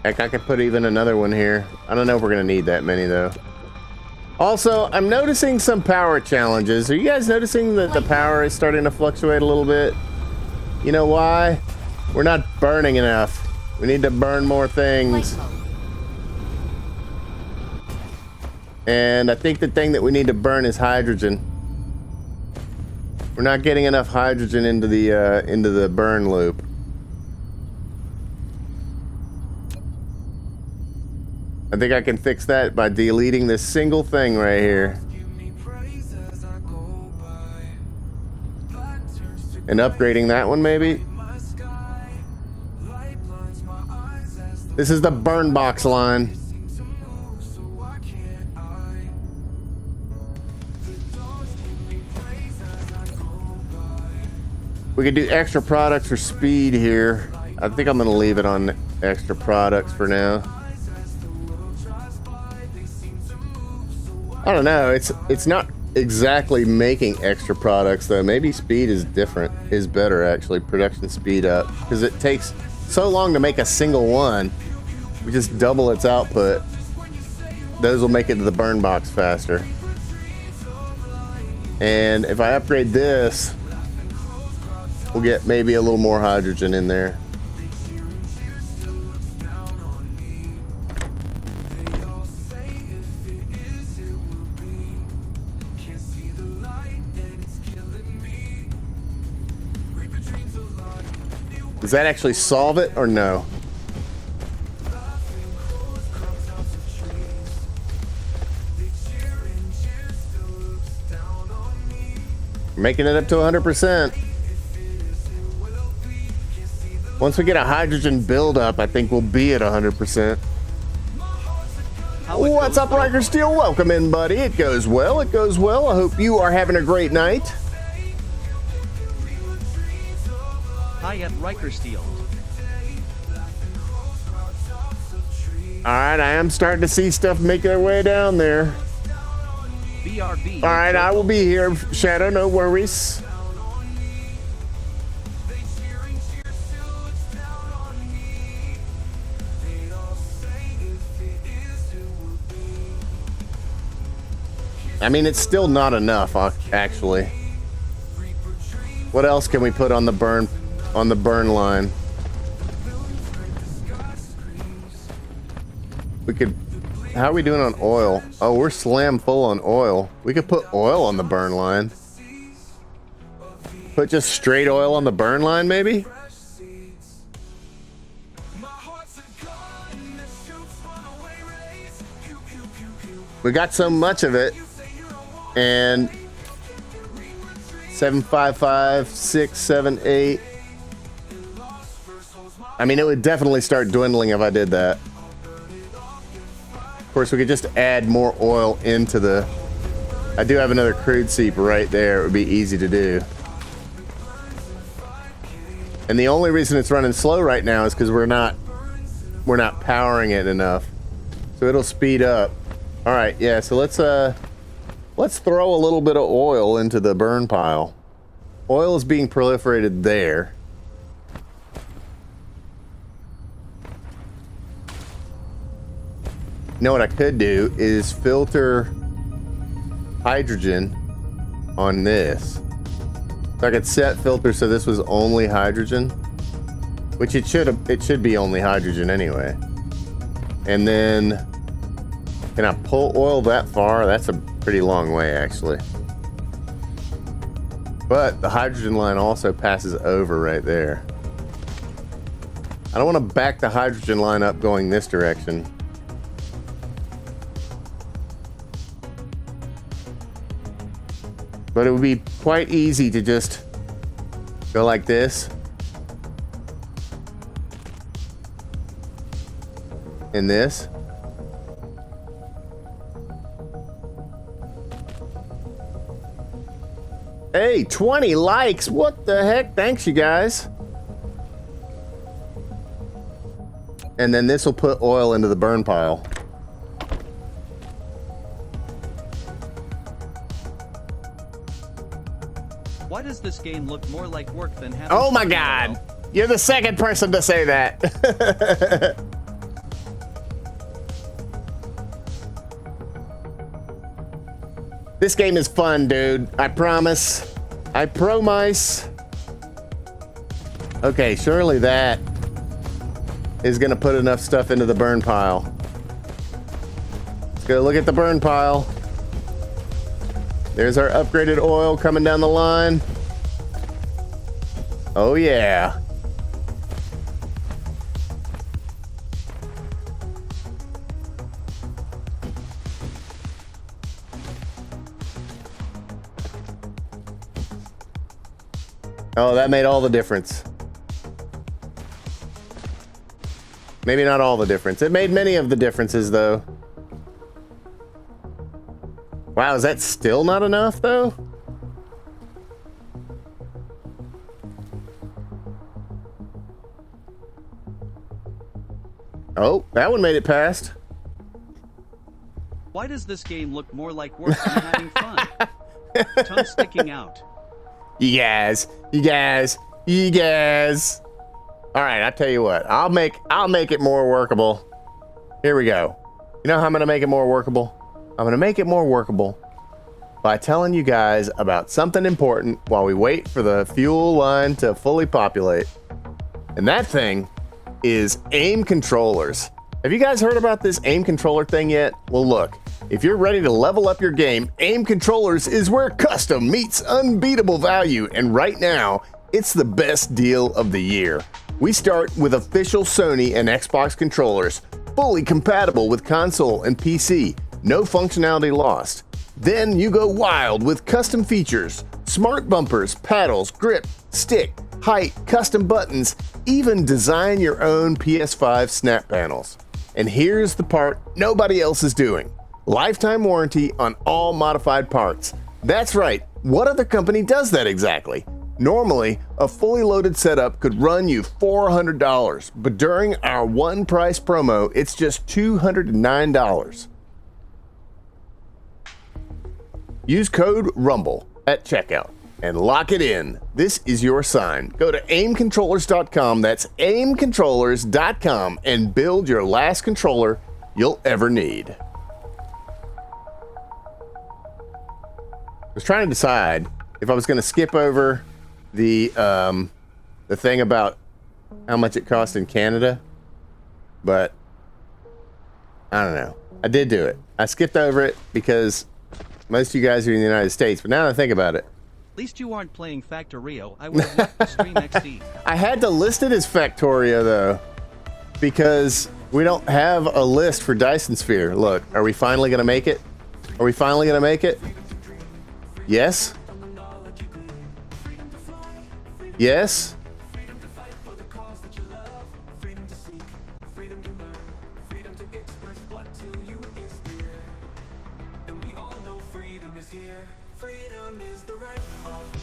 Heck, I could put even another one here. I don't know if we're gonna need that many though. Also, I'm noticing some power challenges. Are you guys noticing that the power is starting to fluctuate a little bit? You know why? We're not burning enough. We need to burn more things. And I think the thing that we need to burn is hydrogen. We're not getting enough hydrogen into the burn loop. I think I can fix that by deleting this single thing right here. And upgrading that one maybe. This is the burn box line. We could do extra products for speed here. I think I'm gonna leave it on extra products for now. I don't know, it's not exactly making extra products though. Maybe speed is different, is better actually. Production speed up, because it takes so long to make a single one. We just double its output. Those will make it to the burn box faster. And if I upgrade this, we'll get maybe a little more hydrogen in there. Does that actually solve it or no? Making it up to 100%. Once we get a hydrogen buildup, I think we'll be at 100%. What's up, Riker Steel? Welcome in, buddy. It goes well. It goes well. I hope you are having a great night. Hi at Riker Steel. Alright, I am starting to see stuff make their way down there. BRB. Alright, I will be here, Shadow, no worries. I mean, it's still not enough, actually. What else can we put on the burn line? We could. How are we doing on oil? Oh, we're slam full on oil. We could put oil on the burn line. Put just straight oil on the burn line, maybe? We got so much of it. And 755, 6, 7, 8. I mean, it would definitely start dwindling if I did that. Of course, we could just add more oil into the... I do have another crude seep right there. It would be easy to do. And the only reason it's running slow right now is because we're not powering it enough. So it'll speed up. All right, yeah. So let's throw a little bit of oil into the burn pile. Oil is being proliferated there. You know what I could do is filter hydrogen on this. So I could set filter so this was only hydrogen, which it should be only hydrogen anyway. And then can I pull oil that far? That's a pretty long way actually. But the hydrogen line also passes over right there. I don't want to back the hydrogen line up going this direction. But it would be quite easy to just go like this. And this. Hey, 20 likes. What the heck? Thanks, you guys. And then this will put oil into the burn pile. Why does this game look more like work than having Oh my fun, god! LOL? You're the second person to say that. This game is fun, dude. I promise. I promise. Okay, surely that is gonna put enough stuff into the burn pile. Let's go look at the burn pile. There's our upgraded oil coming down the line. Oh yeah. Oh, that made all the difference. Maybe not all the difference. It made many of the differences, though. Wow, is that still not enough, though? Oh, that one made it past. Why does this game look more like work than having fun? Tongue sticking out. You guys. All right, I tell you what. I'll make it more workable. Here we go. You know how I'm gonna make it more workable? I'm gonna make it more workable by telling you guys about something important while we wait for the fuel line to fully populate. And that thing is aim controllers. Have you guys heard about this aim controller thing yet? Well, look, if you're ready to level up your game, aim controllers is where custom meets unbeatable value, and right now, it's the best deal of the year. We start with official Sony and Xbox controllers, fully compatible with console and PC, no functionality lost. Then you go wild with custom features, smart bumpers, paddles, grip, stick, height, custom buttons, even design your own PS5 snap panels. And here's the part nobody else is doing. Lifetime warranty on all modified parts. That's right, what other company does that exactly? Normally, a fully loaded setup could run you $400, but during our one price promo, it's just $209. Use code RUMBLE at checkout and lock it in. This is your sign. Go to aimcontrollers.com, that's aimcontrollers.com, and build your last controller you'll ever need. I was trying to decide if I was going to skip over the thing about how much it cost in Canada, but I don't know. I did do it. I skipped over it because most of you guys are in the United States, but now that I think about it, At least you aren't playing Factorio. I would have left the stream XD. I had to list it as Factorio though, because we don't have a list for Dyson Sphere. Look, are we finally gonna make it? Are we finally gonna make it? Yes? Yes?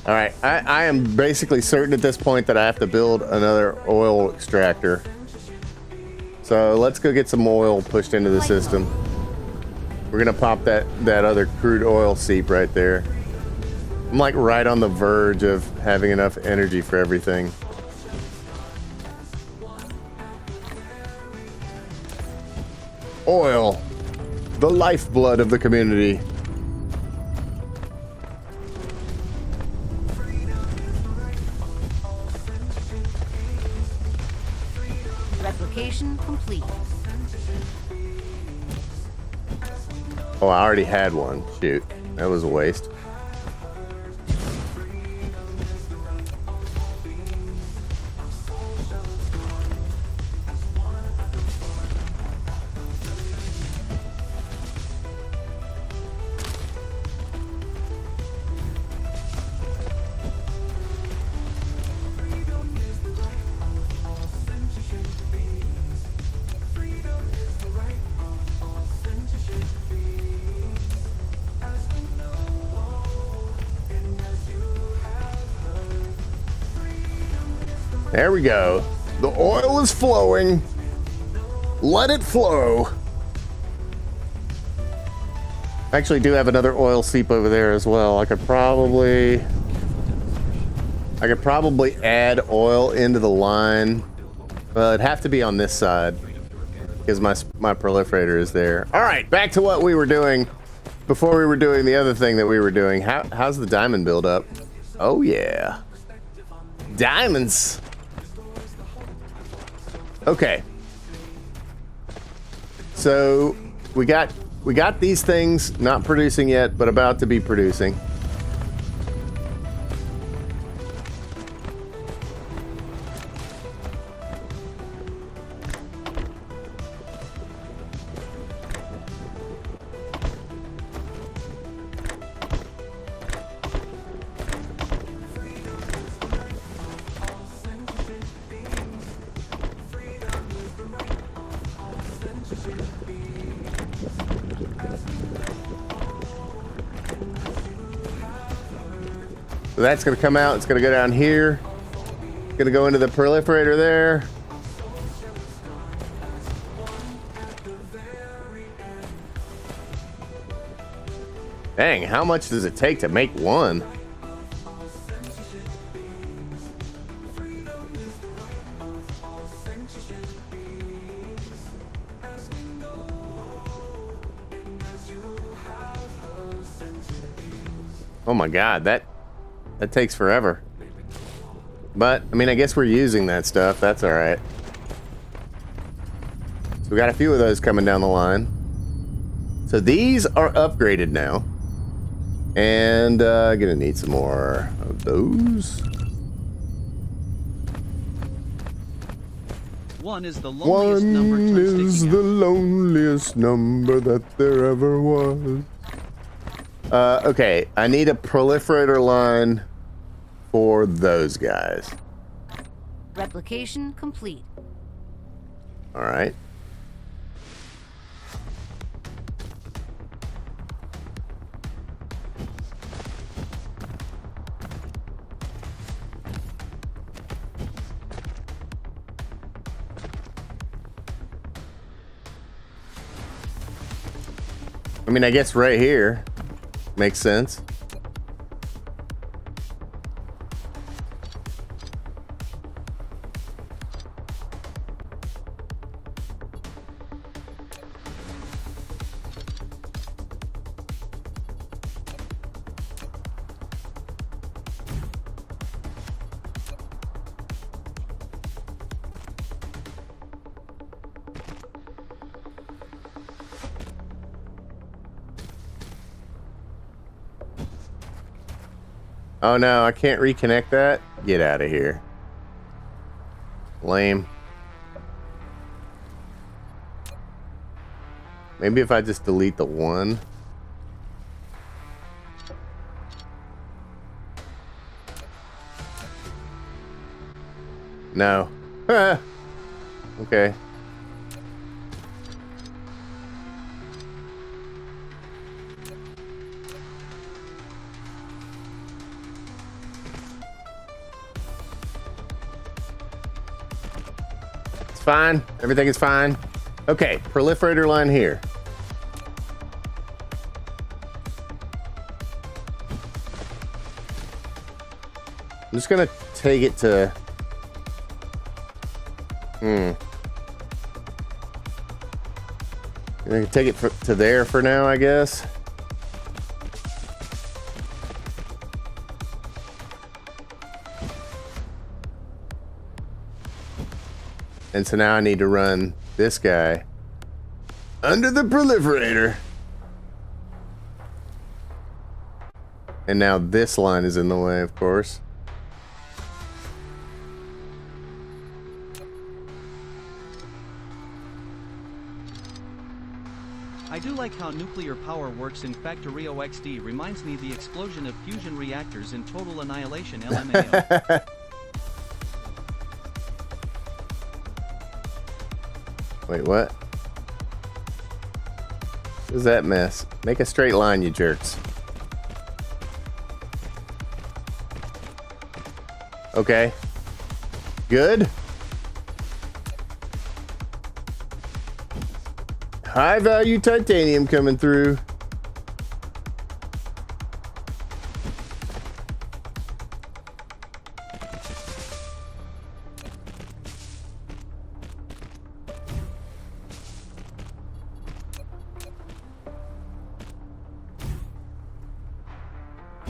All right, I am basically certain at this point that I have to build another oil extractor. So let's go get some oil pushed into the system. We're gonna pop that other crude oil seep right there. I'm like right on the verge of having enough energy for everything. Oil, the lifeblood of the community. Replication complete. Oh, I already had one. Shoot, that was a waste. There we go. The oil is flowing. Let it flow. I actually do have another oil seep over there as well. I could probably add oil into the line. Well, it'd have to be on this side because my proliferator is there. All right, back to what we were doing before we were doing the other thing that we were doing. How's the diamond build up? Oh yeah. Diamonds. Okay. So we got these things not producing yet, but about to be producing. So that's going to come out. It's going to go down here. It's going to go into the proliferator there. Dang, how much does it take to make one? Oh my god, that takes forever. But, I mean, I guess we're using that stuff. That's alright. So we got a few of those coming down the line. So these are upgraded now. And, gonna need some more of those. One is the loneliest number One tons is sticking the out. loneliest number that there ever was. Okay, I need a proliferator line for those guys. Replication complete. All right. I mean, I guess right here makes sense. Oh no, I can't reconnect that? Get out of here. Lame. Maybe if I just delete the one. No. Okay. Fine. Everything is fine. Okay, proliferator line here. I'm just gonna take it to... I'm gonna take it to there for now, I guess. And so now I need to run this guy under the proliferator. And now this line is in the way, of course. I do like how nuclear power works in Factorio XD. Reminds me the explosion of fusion reactors in Total Annihilation LMAO. Wait, what? What is that mess? Make a straight line, you jerks. Okay. Good. High value titanium coming through.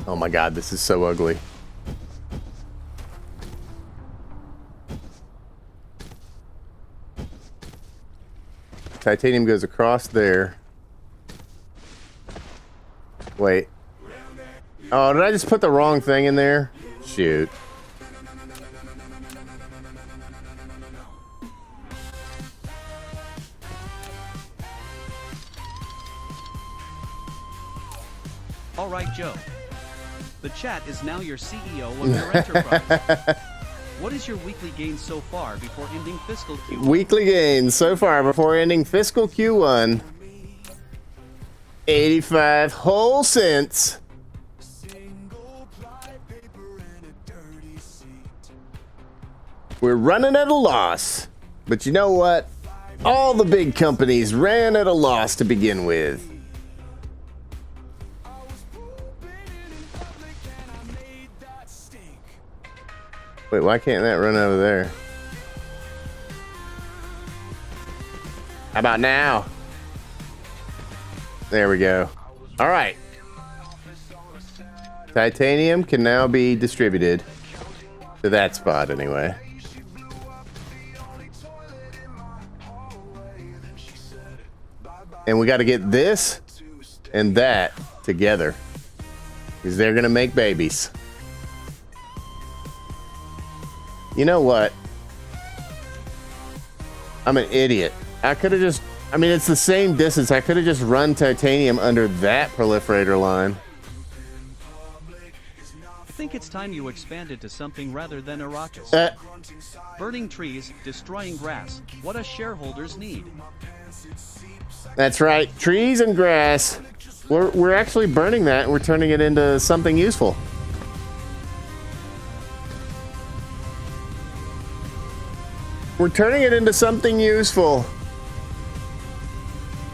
Oh my god, this is so ugly. Titanium goes across there. Wait. Oh, did I just put the wrong thing in there? Shoot. All right, Joe. The chat is now your CEO of your enterprise. What is your weekly gain so far before ending fiscal Q1? Weekly gains so far before ending fiscal Q1. 85 whole cents. We're running at a loss. But you know what? All the big companies ran at a loss to begin with. Wait, why can't that run over there? How about now? There we go. All right. Titanium can now be distributed to that spot anyway. And we got to get this and that together, because they're going to make babies. You know what? I'm an idiot. I could have just... I mean, it's the same distance. I could have just run titanium under that proliferator line. I think it's time you expanded to something rather than a rocket. Burning trees, destroying grass. What us shareholders need. That's right. Trees and grass. We're actually burning that and we're turning it into something useful. We're turning it into something useful.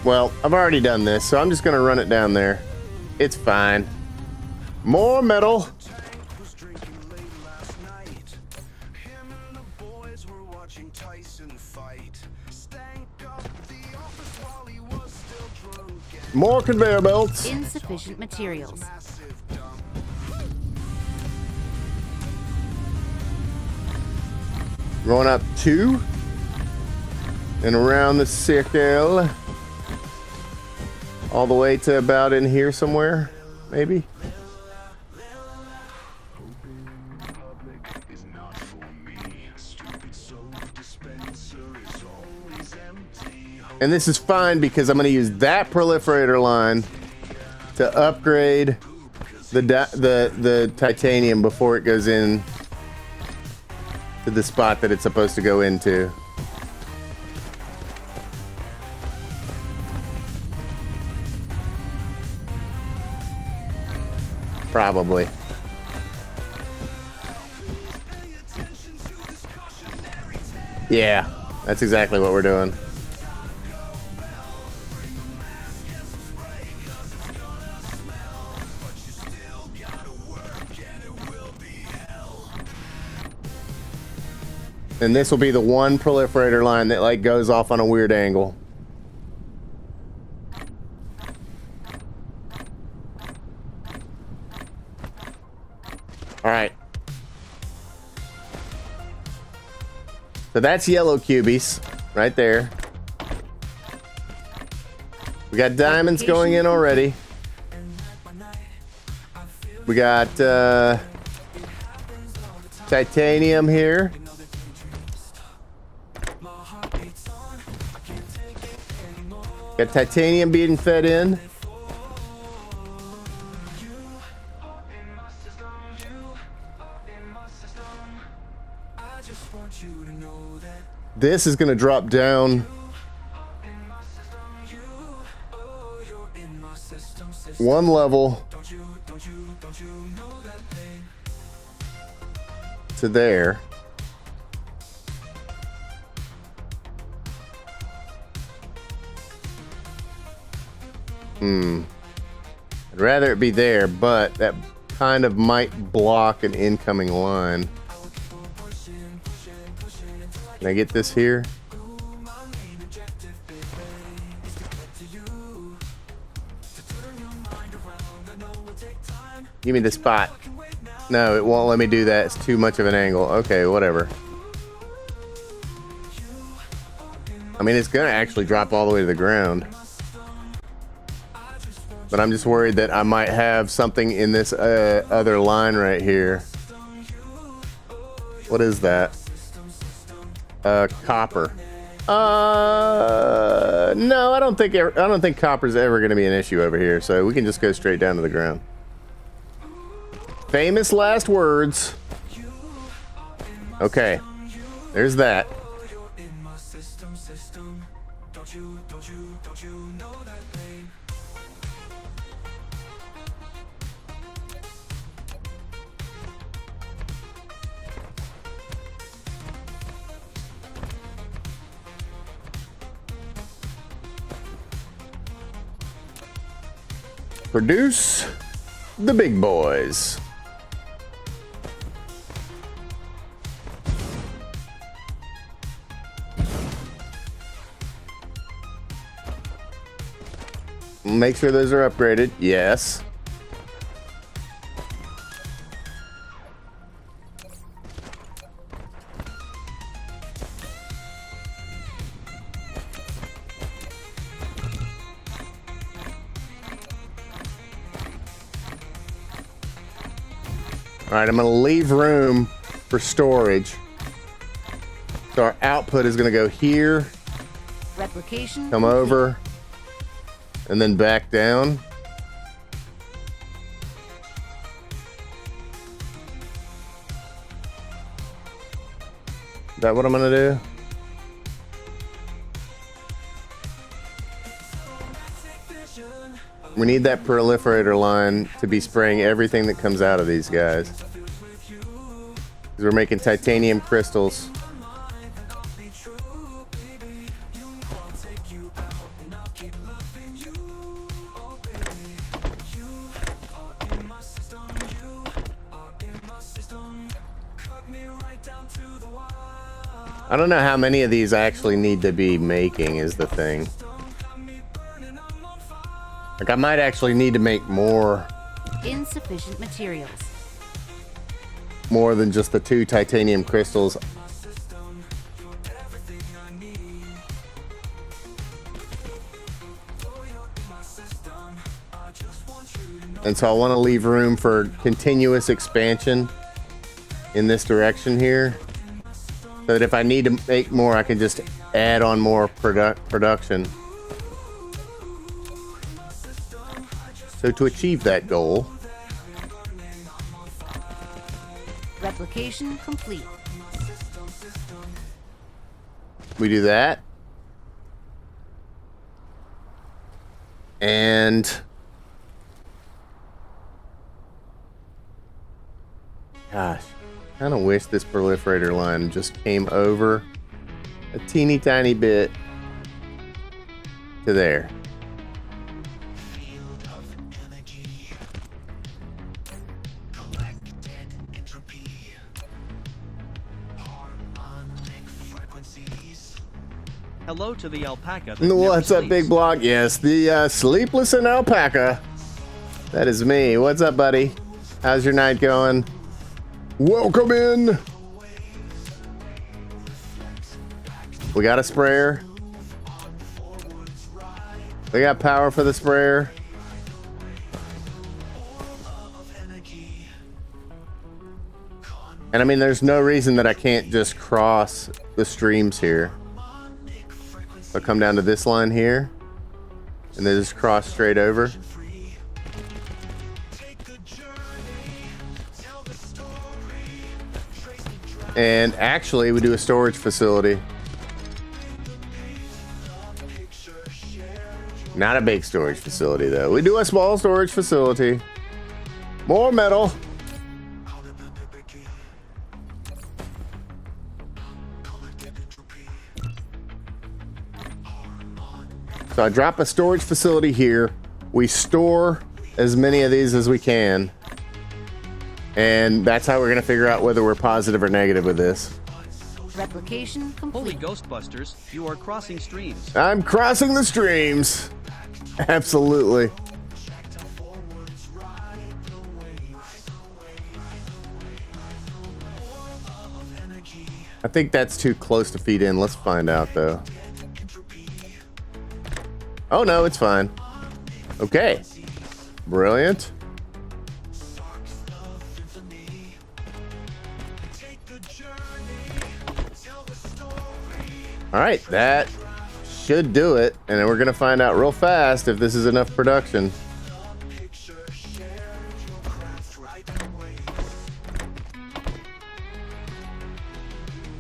Well, I've already done this, so I'm just going to run it down there. It's fine. More metal. Was drinking late last night. Him and the boys were watching Tyson fight. Stank up the office while he was still drunk. More conveyor belts. Insufficient materials. Massive dump. Going up 2. And around the circle. All the way to about in here somewhere, maybe. And this is fine because I'm going to use that proliferator line to upgrade the titanium before it goes in to the spot that it's supposed to go into. Probably. Yeah, that's exactly what we're doing. And this will be the one proliferator line that like goes off on a weird angle. All right. So that's yellow cubies right there. We got diamonds going in already. We got titanium here. Got titanium being fed in. This is going to drop down one level to there. I'd rather it be there, but that kind of might block an incoming line. Can I get this here? Give me the spot. No, it won't let me do that. It's too much of an angle. Okay, whatever. I mean, it's gonna actually drop all the way to the ground. But I'm just worried that I might have something in this other line right here. What is that? Copper. No, I don't think copper's ever going to be an issue over here, so we can just go straight down to the ground. Famous last words. Okay, there's that. Produce the big boys. Make sure those are upgraded. Yes. All right, I'm going to leave room for storage. So our output is going to go here, Replication come complete. over, and then back down. Is that what I'm going to do? We need that proliferator line to be spraying everything that comes out of these guys. 'Cause we're making titanium crystals. I don't know how many of these I actually need to be making is the thing. Like, I might actually need to make more Insufficient materials. than just the 2 titanium crystals. And so I want to leave room for continuous expansion in this direction here. So that if I need to make more, I can just add on more production. So to achieve that goal, Replication complete. we do that. And gosh, kind of wish this proliferator line just came over a teeny tiny bit to there. Hello to the alpaca. that What's never up, Big sleeps. Block? Yes, the sleepless and alpaca. That is me. What's up, buddy? How's your night going? Welcome in. We got a sprayer. We got power for the sprayer. And I mean, there's no reason that I can't just cross the streams here. I'll come down to this line here, and then just cross straight over. And actually, we do a storage facility. Not a big storage facility, though. We do a small storage facility. More metal. So I drop a storage facility here. We store as many of these as we can. And that's how we're going to figure out whether we're positive or negative with this. Replication Holy complete. Ghostbusters, you are crossing streams. I'm crossing the streams. Absolutely. I think that's too close to feed in. Let's find out, though. Oh, no, it's fine. Okay. Brilliant. All right, that should do it. And then we're going to find out real fast if this is enough production.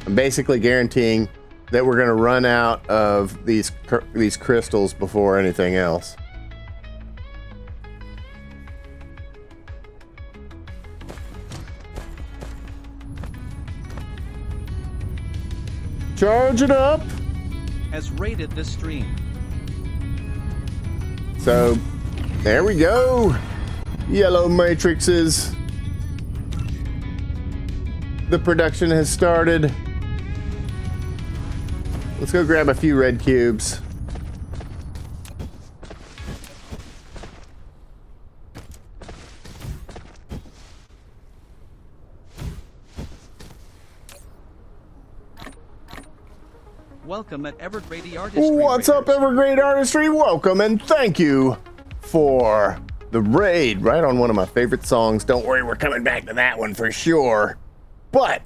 I'm basically guaranteeing that we're going to run out of these crystals before anything else. Charge it up. Has rated this stream. So, there we go. Yellow matrices. The production has started. Let's go grab a few red cubes. Welcome at Evergrady Artistry. What's up, Evergrade Artistry? Welcome and thank you for the raid right on one of my favorite songs. Don't worry, we're coming back to that one for sure. But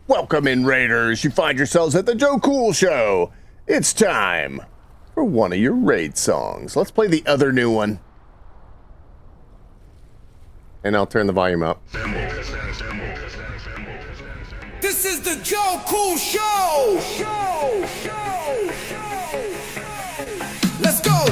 welcome in, Raiders. You find yourselves at the Joe Cool Show. It's time for one of your raid songs. Let's play the other new one. And I'll turn the volume up. This is the Joe Cool Show. Let's go.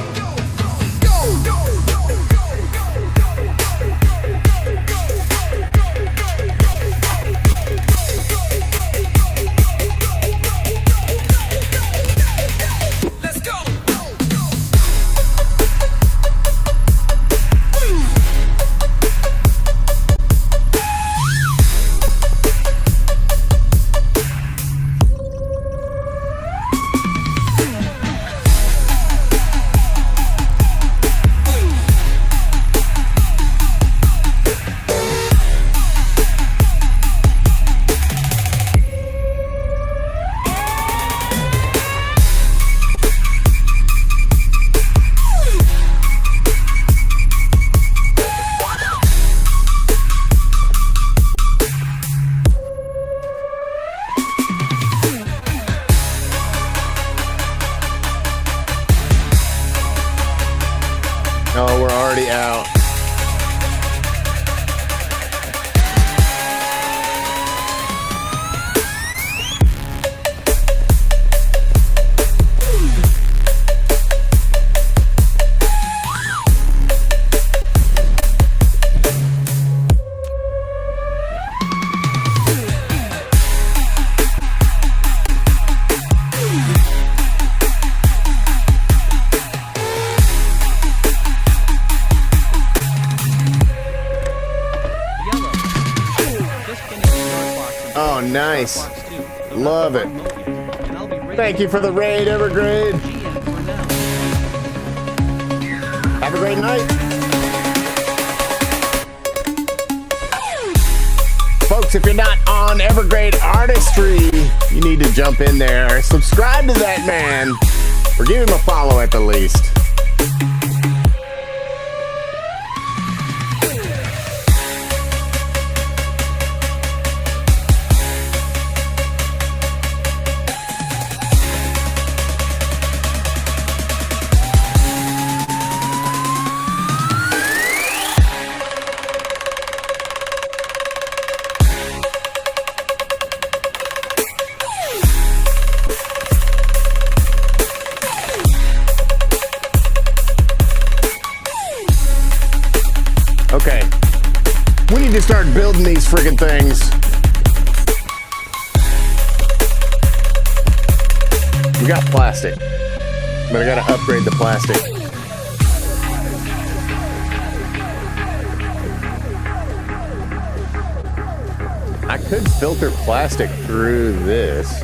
Oh, we're already out. Oh, nice. Love it. Thank you for the raid, Evergrade. Have a great night. Folks, if you're not on Evergrade Artistry, you need to jump in there. Subscribe to that man. Or give him a follow at the least. Okay, we need to start building these friggin' things. We got plastic, but I gotta upgrade the plastic. I could filter plastic through this.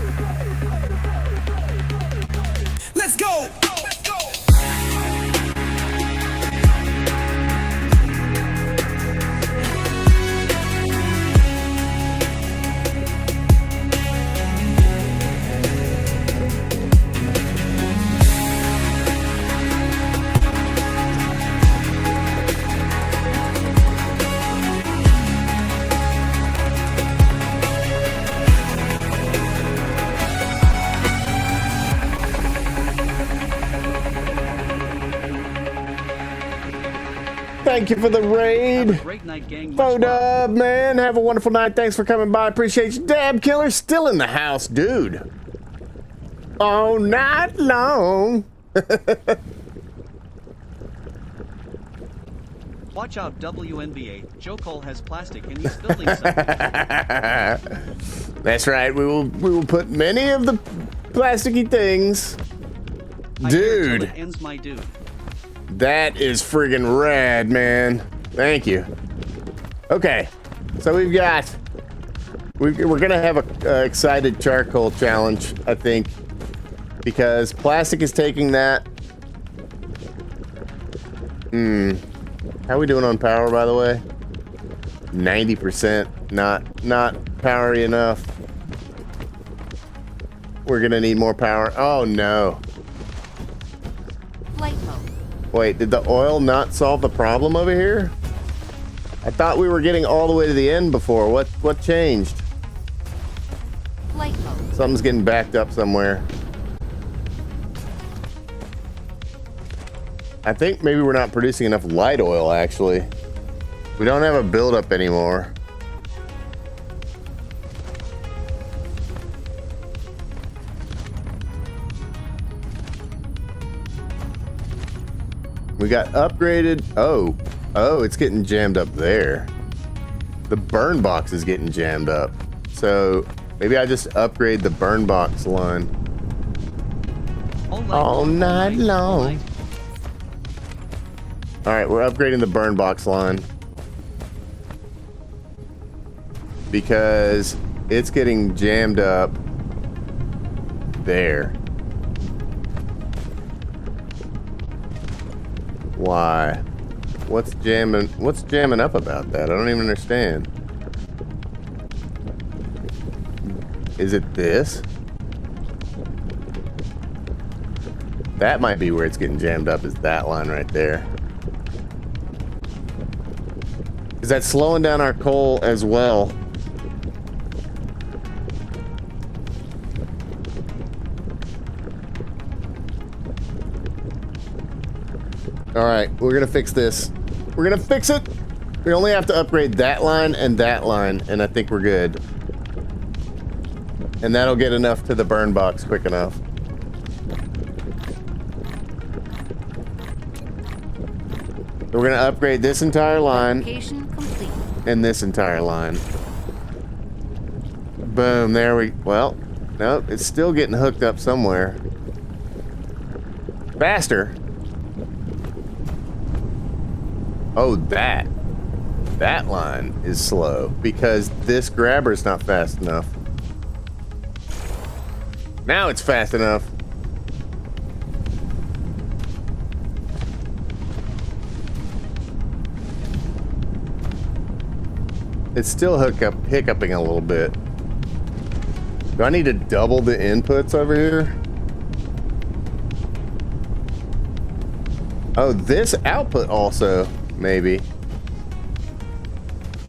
Let's go. Thank you for the raid. Have a great night, gang. Much love. Dub, man. Have a wonderful night. Thanks for coming by. Appreciate you. Dab Killer still in the house, dude. All night long. Watch out, WNBA. Joe Cole has plastic and he's building something. That's right. We will put many of the plasticky things. I hear it till Dude. it ends, my dude. That is friggin' rad, man. Thank you. Okay, so we're gonna have a excited charcoal challenge, I think, because plastic is taking that. How are we doing on power, by the way? 90%. Not powery enough. We're gonna need more power. Oh no. Flight mode. Wait, did the oil not solve the problem over here? I thought we were getting all the way to the end before. What changed? Flight mode. Something's getting backed up somewhere. I think maybe we're not producing enough light oil, actually. We don't have a buildup anymore. We got upgraded. Oh, it's getting jammed up there. The burn box is getting jammed up. So maybe I just upgrade the burn box line. All night long. All right, we're upgrading the burn box line because it's getting jammed up there. Why? What's jamming up about that? I don't even understand. Is it this? That might be where it's getting jammed up, is that line right there. Is that slowing down our coal as well? All right, we're gonna fix this. We're gonna fix it. We only have to upgrade that line, and I think we're good. And that'll get enough to the burn box quick enough. We're gonna upgrade this entire line Application complete. and this entire line. Boom, there we, well, nope, it's still getting hooked up somewhere. Faster. Oh, that line is slow because this grabber's not fast enough. Now it's fast enough. It's still hiccuping a little bit. Do I need to double the inputs over here? Oh, this output also, maybe.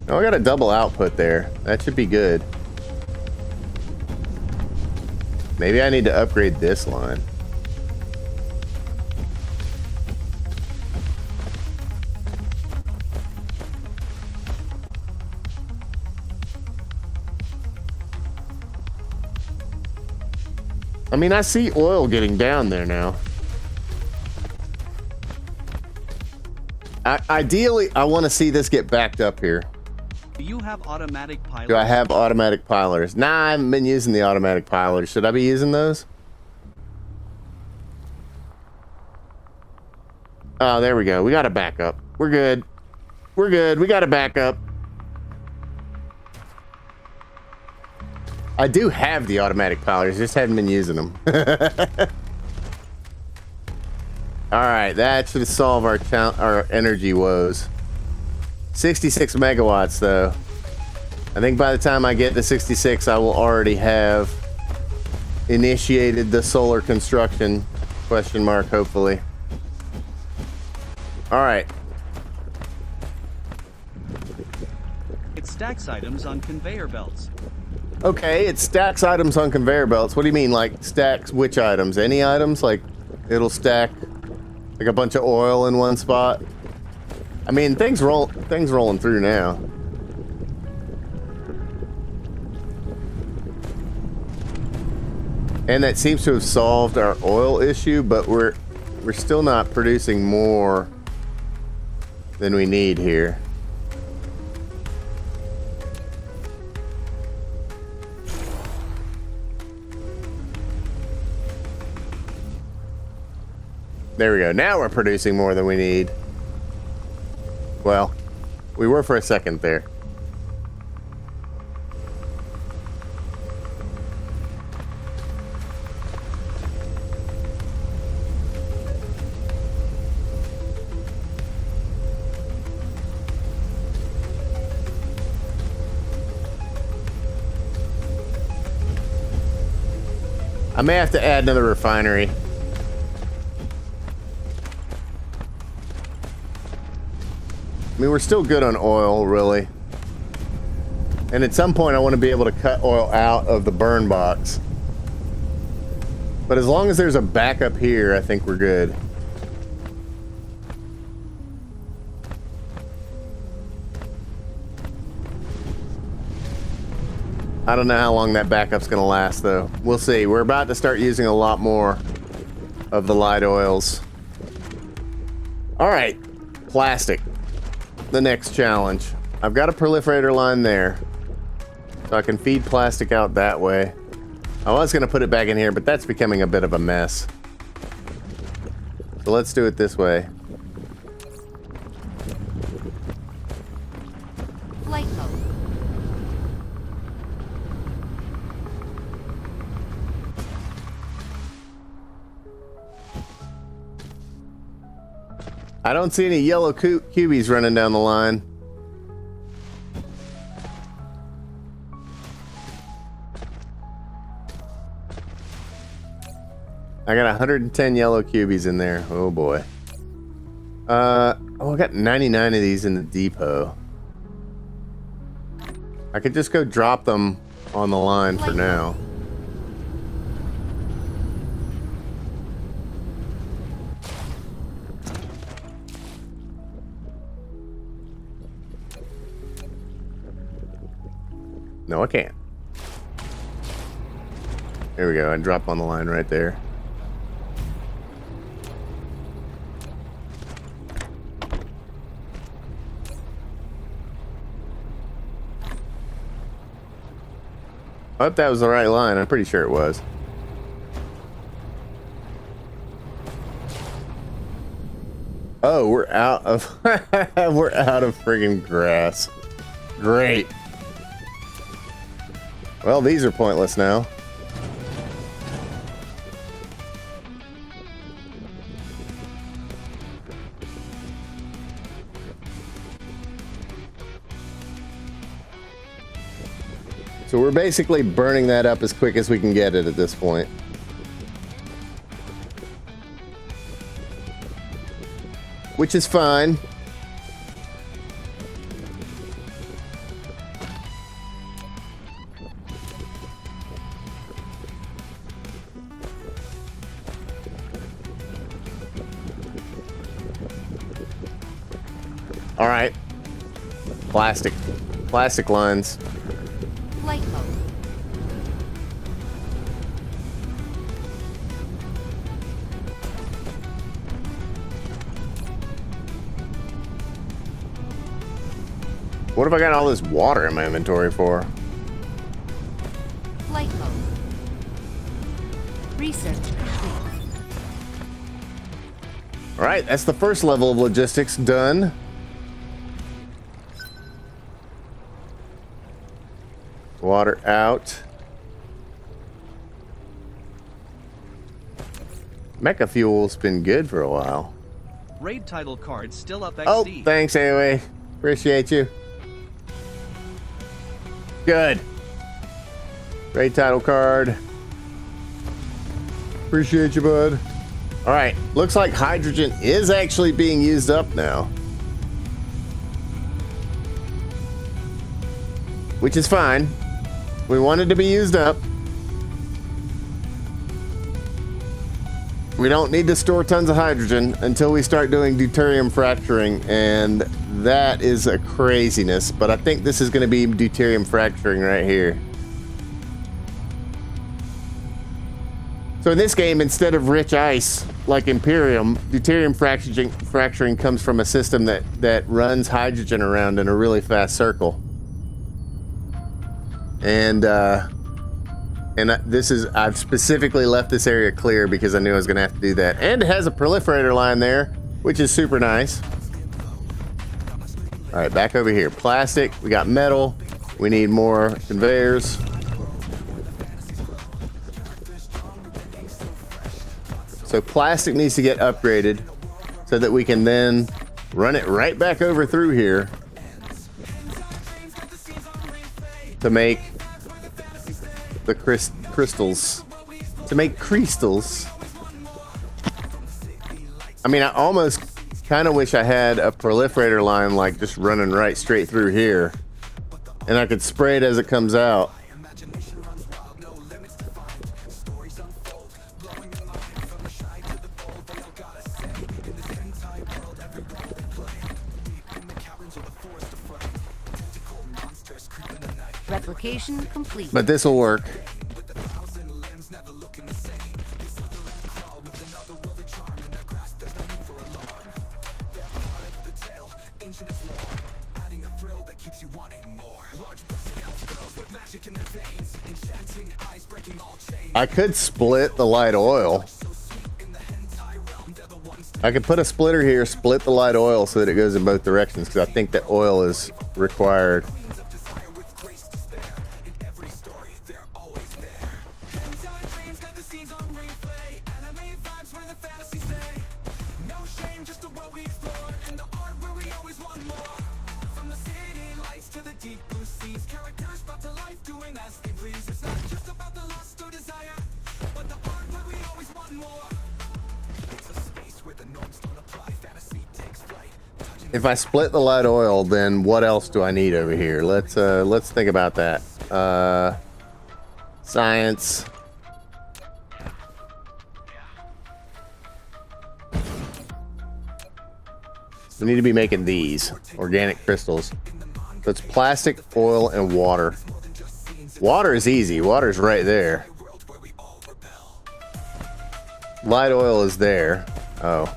Oh, I got a double output there. That should be good. Maybe I need to upgrade this line. I mean, I see oil getting down there now. Ideally, I want to see this get backed up here. Do you have automatic pilot? Do I have automatic pilers? Nah, I haven't been using the automatic pilers. Should I be using those? Oh, there we go. We got a backup. We're good. We're good. We got a backup. I do have the automatic pilers, just haven't been using them. All right, that should solve our energy woes. 66 megawatts, though. I think by the time I get to 66, I will already have initiated the solar construction, question mark, hopefully. All right. It stacks items on conveyor belts. Okay, it stacks items on conveyor belts. What do you mean, like stacks which items? Any items? Like it'll stack like a bunch of oil in one spot? I mean, things rolling through now. And that seems to have solved our oil issue, but we're still not producing more than we need here. There we go. Now we're producing more than we need. Well, we were for a second there. I may have to add another refinery. I mean, we're still good on oil, really. And at some point, I want to be able to cut oil out of the burn box. But as long as there's a backup here, I think we're good. I don't know how long that backup's going to last, though. We'll see. We're about to start using a lot more of the light oils. All right. Plastic. The next challenge. I've got a proliferator line there. So I can feed plastic out that way. I was going to put it back in here, but that's becoming a bit of a mess. So let's do it this way. Flight mode. I don't see any yellow cubies running down the line. I got 110 yellow cubies in there. Oh boy. Oh, I got 99 of these in the depot. I could just go drop them on the line for now. No, I can't. There we go. I drop on the line right there. I hope that was the right line. I'm pretty sure it was. Oh, we're out of we're out of friggin' grass. Great. Well, these are pointless now. So we're basically burning that up as quick as we can get it at this point. Which is fine. All right. Plastic lines. Flight mode. What have I got all this water in my inventory for? Flight mode. Research complete. All right, that's the first level of logistics done. Water out. Mecha fuel's been good for a while. Raid title card still up XD. Oh, thanks anyway. Appreciate you. Good. Raid title card. Appreciate you, bud. All right, looks like hydrogen is actually being used up now. Which is fine. We want it to be used up. We don't need to store tons of hydrogen until we start doing deuterium fracturing, and that is a craziness, but I think this is going to be deuterium fracturing right here. So in this game, instead of rich ice like Imperium, deuterium fracturing comes from a system that runs hydrogen around in a really fast circle. And I've specifically left this area clear because I knew I was going to have to do that. And it has a proliferator line there, which is super nice. All right, back over here. Plastic, we got metal. We need more conveyors. So plastic needs to get upgraded so that we can then run it right back over through here to make the crystals to make crystals. I mean, I almost kind of wish I had a proliferator line like just running right straight through here, and I could spray it as it comes out. Replication complete. But this will work. I could split the light oil. I could put a splitter here, split the light oil so that it goes in both directions, because I think that oil is required. If I split the light oil, then what else do I need over here? Let's think about that. Science. We need to be making these organic crystals. So it's plastic, oil, and water. Water is easy. Water's right there. Light oil is there. Oh.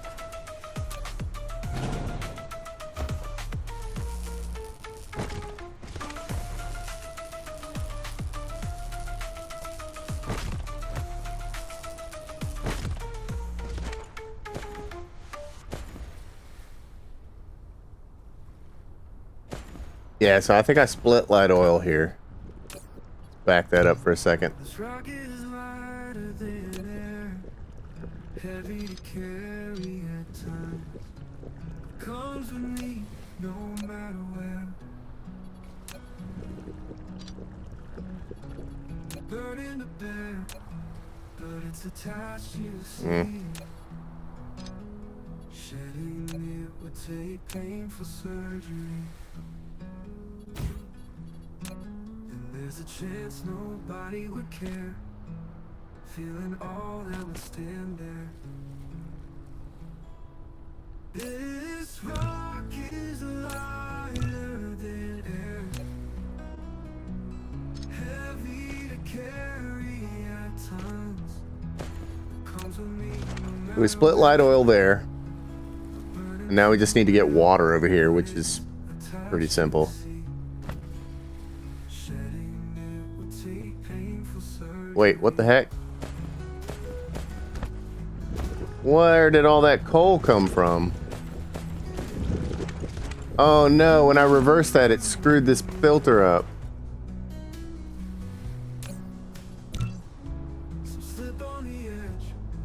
Yeah, so I think I split light oil here. Back that up for a second. This rock is lighter than air, heavy to carry at times. Comes with me no matter where. Burning to bear, but it's attached to the sea. Shedding it would take painful surgery. There's a chance nobody would care, feeling all that would stand there. This rock is lighter than air, heavy to carry at times. Comes with me no matter We split light oil there. And now we just need to get water over here, which is pretty simple. Wait, what the heck? Where did all that coal come from? Oh no, when I reversed that, it screwed this filter up.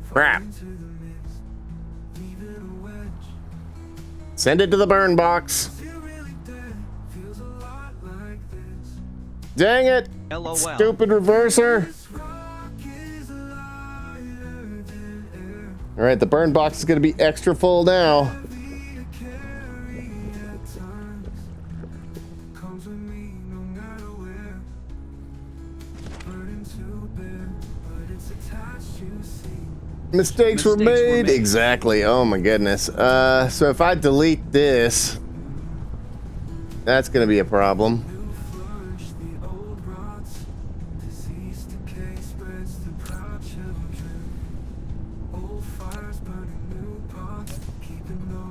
Crap. Send it to the burn box. Dang it! LOL. Stupid reverser. Alright, the burn box is going to be extra full now. Mistakes were made. Exactly. Oh my goodness. So if I delete this, that's going to be a problem.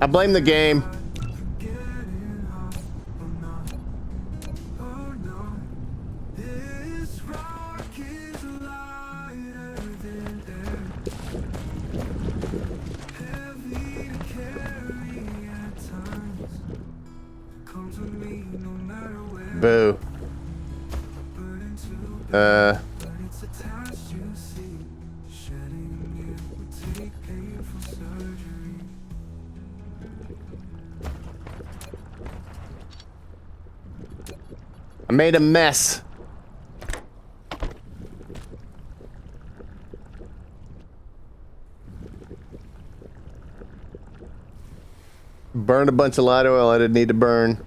I blame the game. Boo. I made a mess. burned a bunch of light oil I didn't need to burn.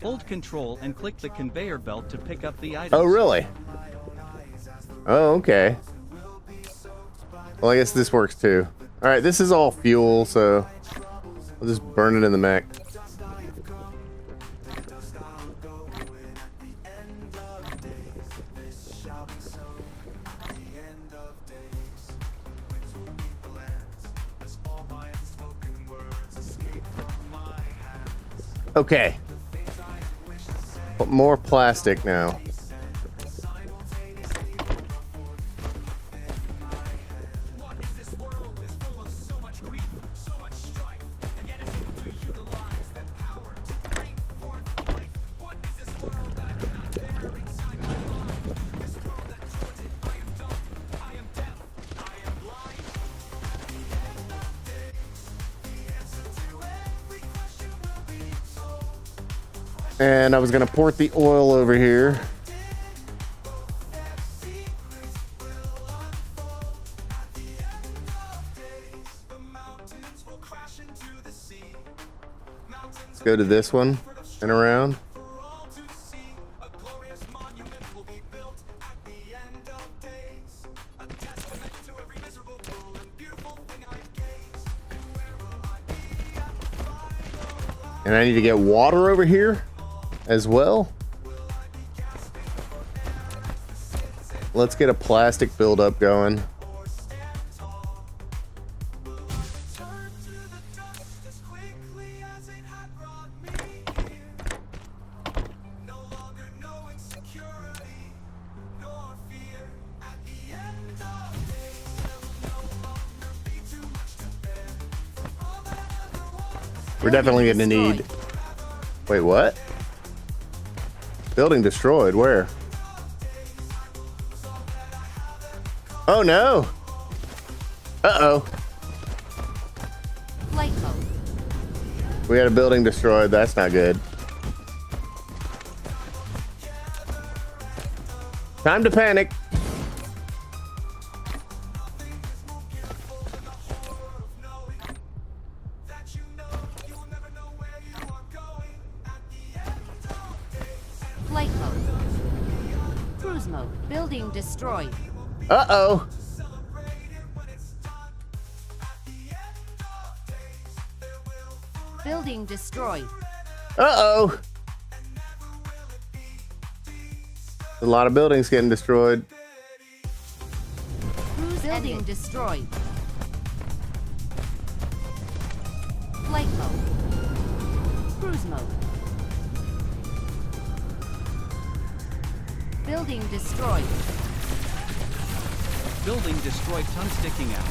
Hold Control and click the conveyor belt to pick up the items. Oh, really? Oh, okay. Well, I guess this works too. All right, this is all fuel, so I'll just burn it in the mech. Okay. Put more plastic now. And I was gonna port the oil over here. Let's go to this one and around. And I need to get water over here as well. Let's get a plastic buildup going. We're definitely going to need... Wait, what? Building destroyed. Where? Oh, no. Uh-oh. Flight mode. We had a building destroyed. That's not good. Time to panic. Flight mode. Cruise mode. Building destroyed. Uh-oh. Building destroyed. Uh-oh. A lot of buildings getting destroyed. Cruise building destroyed. Flight mode. Cruise mode. Building destroyed. Building destroyed, ton sticking out.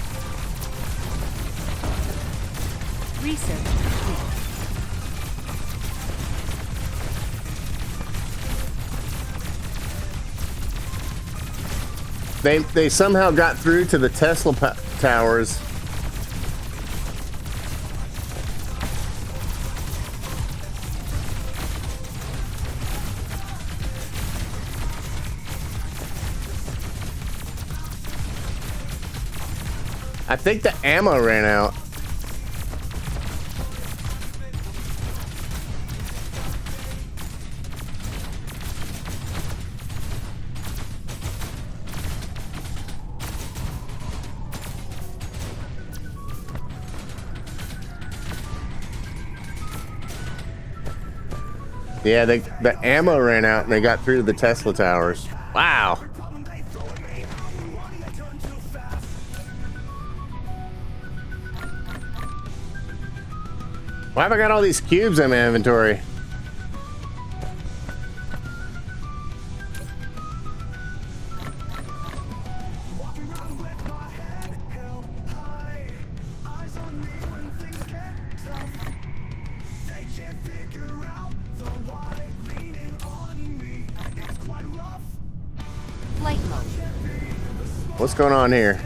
Research complete. They somehow got through to the Tesla towers. I think the ammo ran out. Yeah, the ammo ran out and they got through to the Tesla towers. Wow. Why have I got all these cubes in my inventory? Flight mode. What's going on here?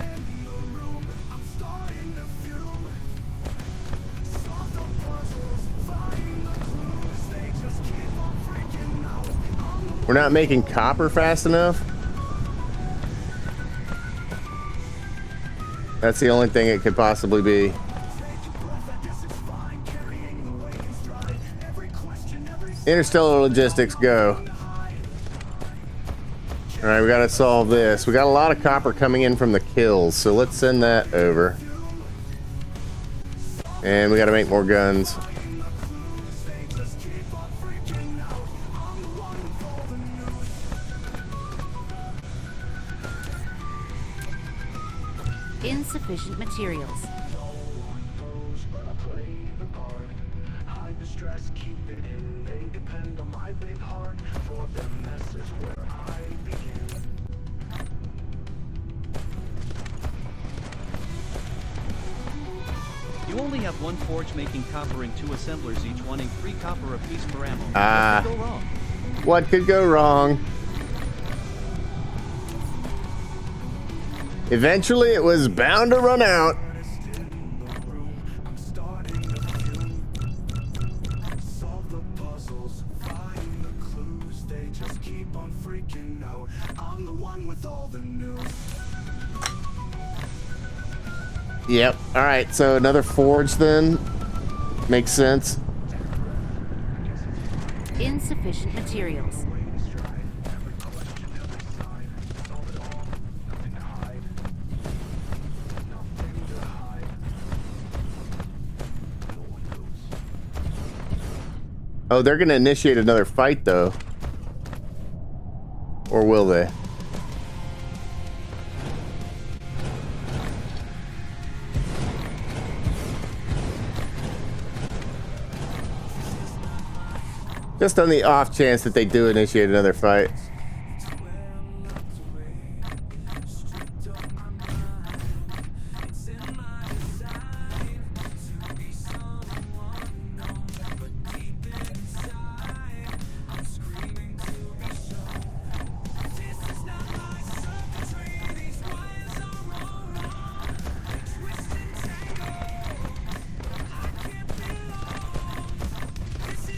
We're not making copper fast enough. That's the only thing it could possibly be. Interstellar logistics, go. Alright, we gotta solve this. We got a lot of copper coming in from the kills, so let's send that over. And we gotta make more guns. Insufficient materials. You only have one forge making copper and 2 assemblers, each wanting 3 copper apiece per ammo. Ah. What could go wrong? What could go wrong? Eventually, it was bound to run out. Yep. All right. So another forge then makes sense. Insufficient materials. Oh, they're going to initiate another fight, though. Or will they? Just on the off chance that they do initiate another fight.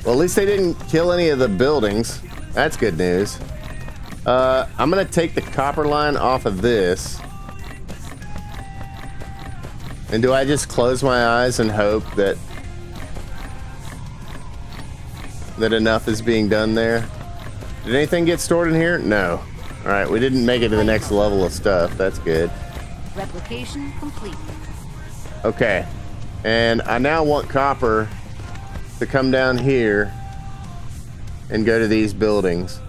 Well, at least they didn't kill any of the buildings. That's good news. I'm gonna take the copper line off of this. And do I just close my eyes and hope that enough is being done there? Did anything get stored in here? No. Alright, we didn't make it to the next level of stuff. That's good. Replication complete. Okay. And I now want copper to come down here and go to these buildings.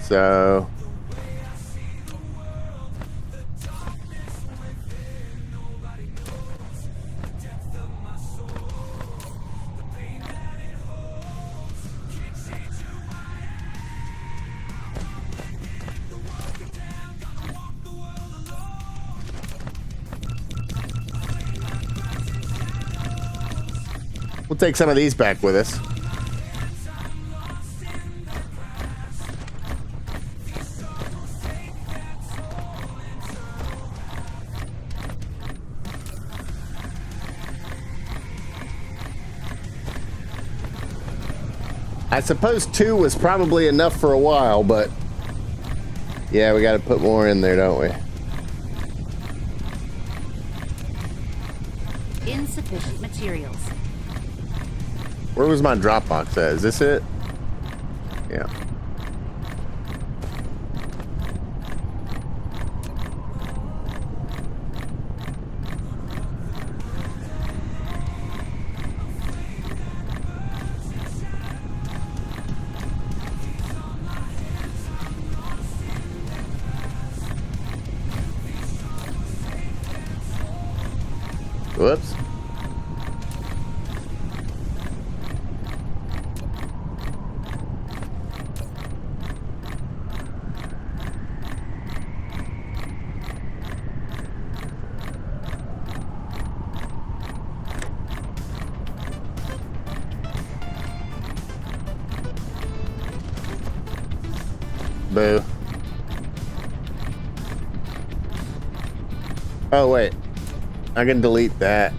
So we'll take some of these back with us. I suppose 2 was probably enough for a while, but yeah, we got to put more in there, don't we? Insufficient materials. Where was my drop box at? Is this it? Yeah. Whoops. Boo. Oh, wait. I can delete that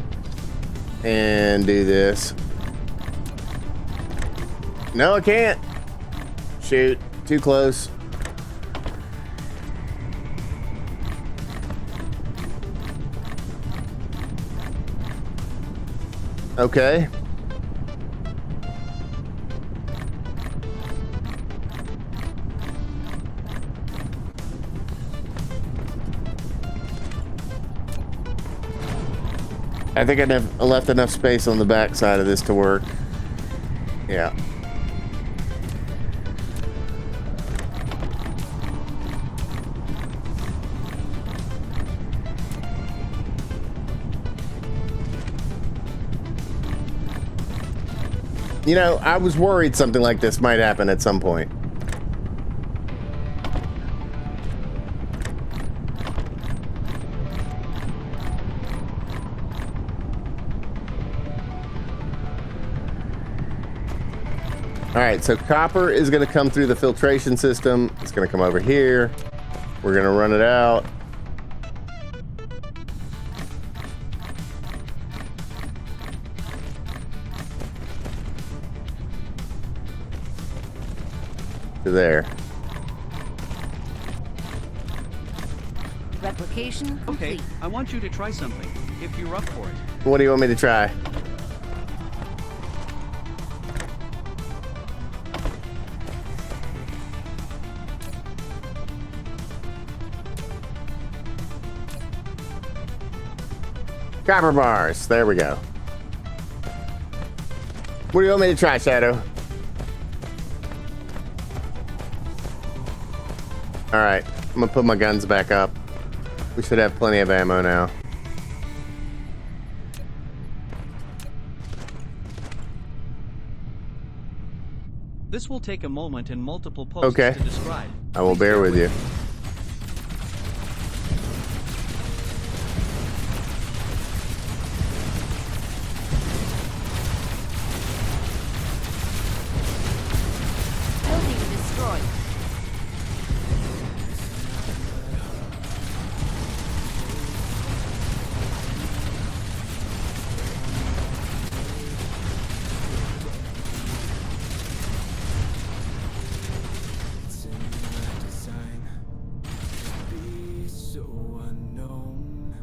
and do this. No, I can't. Shoot. Too close. Okay. I think I left enough space on the back side of this to work. Yeah. You know, I was worried something like this might happen at some point. All right, so copper is going to come through the filtration system. It's going to come over here. We're going to run it out. To there. Replication Okay, complete. I want you to try something, if you're up for it. What do you want me to try? Copper bars. There we go. What do you want me to try, Shadow? All right, I'm gonna put my guns back up. We should have plenty of ammo now. This will take a moment and multiple posts Okay. to describe. I will Please bear with you. Building destroyed. It's in my design to be so unknown,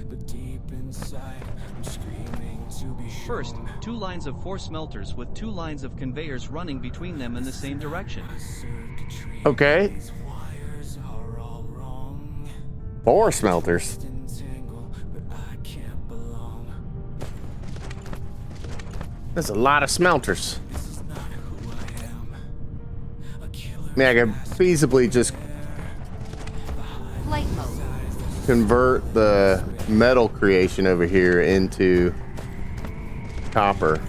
but deep inside I'm screaming to be First, shown. 2 lines of 4 smelters with 2 lines of conveyors running between them in the same direction. Circuitry, Okay. these wires are all wrong. 4 smelters. Entangle, but I can't belong. There's a lot of smelters. This is not who I am. A killer. I mean, I could feasibly just Flight mode. convert the metal creation over here into copper.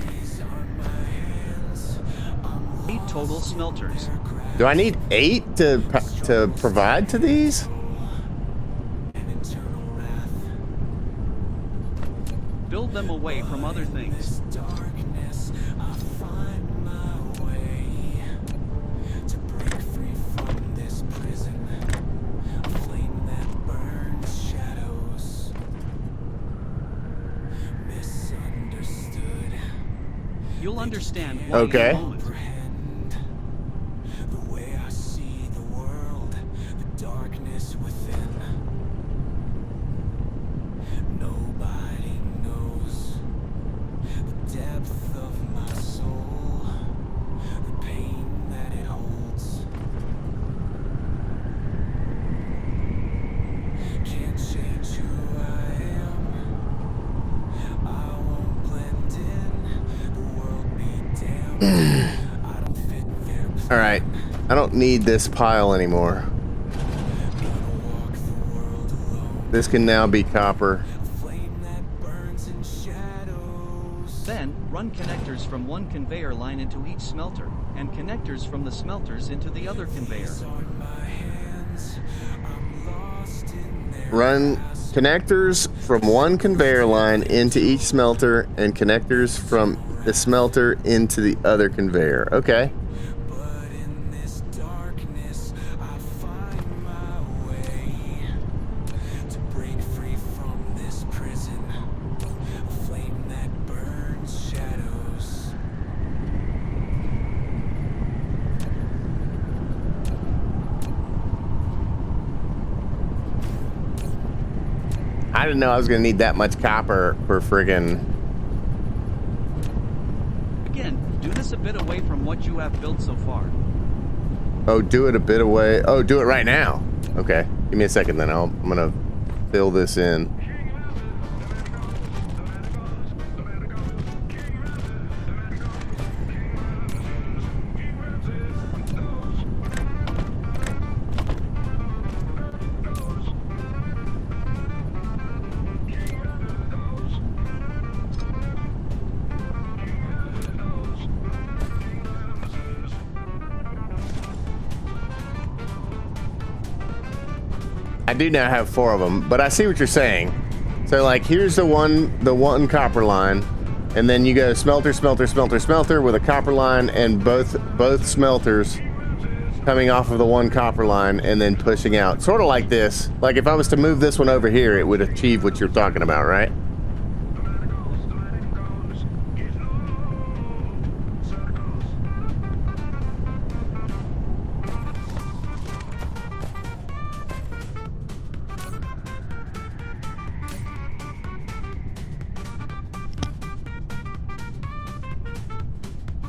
8 total smelters. Do I need 8 to provide to these? Build them away from other things. Darkness, I find my way to break free from this prison. A flame that burns shadows. Misunderstood. You'll understand why Okay. in a moment. Comprehend the way I see the world, the darkness within. Nobody knows the depth of my soul, the pain that it holds. Can't change who I am. I won't blend in. The world be damned. I don't fit their plan. All right. I don't need this pile anymore. Walk the world alone. This can now be copper. Flame that burns in shadows. Then, run connectors from one conveyor line into each smelter, and connectors from the smelters into the other conveyor. On my hands, I'm lost in their Run connectors from one conveyor line into each smelter and connectors from the smelter into the other conveyor. Okay. But in this darkness, I find my way to break free from this prison. A flame that burns shadows. I didn't know I was gonna need that much copper for friggin'. Again, do this a bit away from what you have built so far. Oh, do it a bit away. Oh, do it right now. Okay, give me a second then. I'm gonna fill this in. I do now have 4 of them, but I see what you're saying. So like, here's the one copper line, and then you go smelter, smelter, smelter, smelter with a copper line, and both smelters coming off of the one copper line and then pushing out. Sort of like this. Like if I was to move this one over here, it would achieve what you're talking about, right?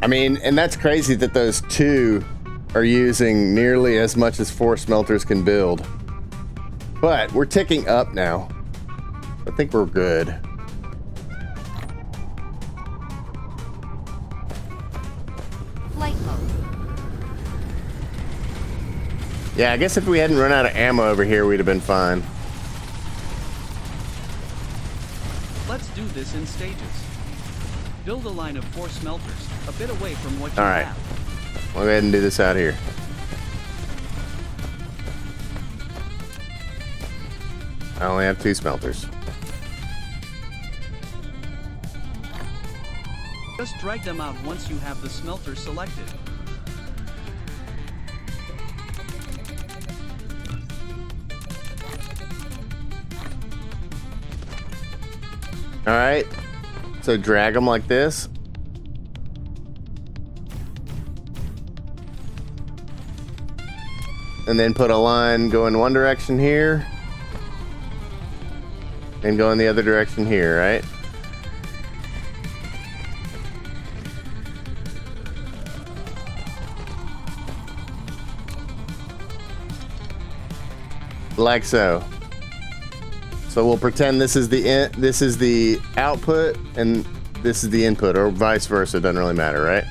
I mean, and that's crazy that those 2 are using nearly as much as 4 smelters can build. But we're ticking up now. I think we're good. Flight mode. Yeah, I guess if we hadn't run out of ammo over here, we'd have been fine. Let's do this in stages. Build a line of 4 smelters, a bit away from what you All right. have. We'll go ahead and do this out here. I only have 2 smelters. Just drag them out once you have the smelter selected. All right. So drag them like this. And then put a line go in one direction here. And go in the other direction here, right? Like so. So we'll pretend this is the output and this is the input, or vice versa. It doesn't really matter, right?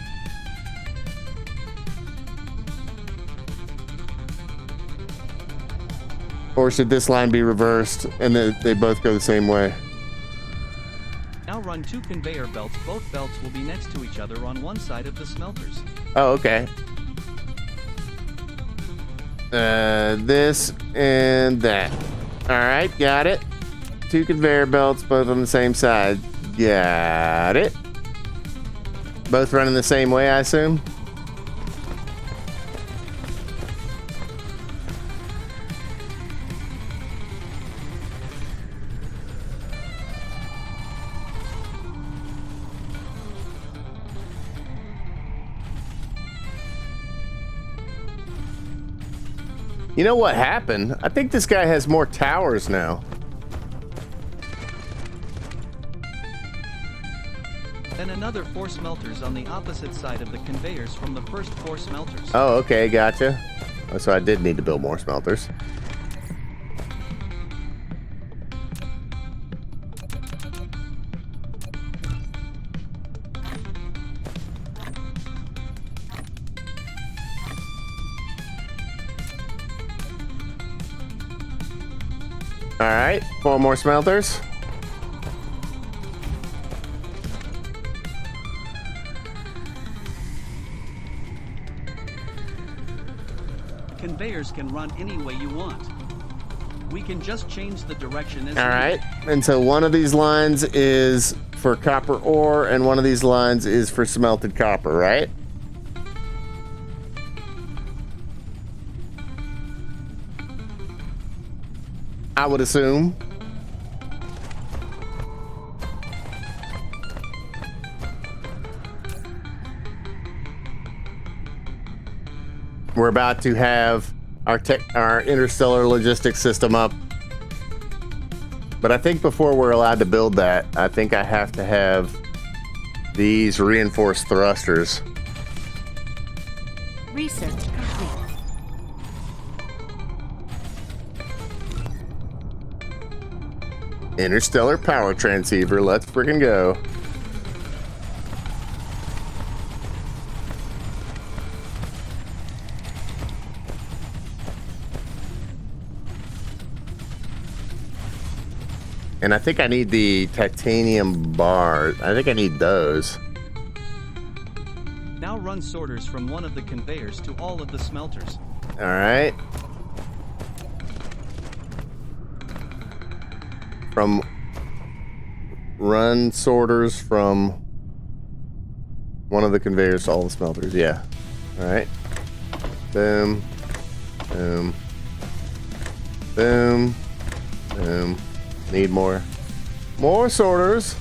Or should this line be reversed and they both go the same way? Now run 2 conveyor belts. Both belts will be next to each other on one side of the smelters. Oh, okay. This and that. All right, got it. 2 conveyor belts, both on the same side. Got it. Both running the same way, I assume? You know what happened? I think this guy has more towers now. Then another 4 smelters on the opposite side of the conveyors from the first 4 smelters. Oh, okay, gotcha. Oh, so I did need to build more smelters. All right, 4 more smelters. Conveyors can run any way you want. We can just change the direction as All right, and so one of these lines is for copper ore and one of these lines is for smelted copper, right? I would assume. We're about to have our interstellar logistics system up. But I think before we're allowed to build that, I think I have to have these reinforced thrusters. Research complete. Interstellar power transceiver. Let's freaking go. And I think I need the titanium bars. I think I need those. Now run sorters from one of the conveyors to all of the smelters. All right. Run sorters from one of the conveyors to all the smelters. Yeah. All right. Boom. Boom. Boom. Boom. Need more sorters.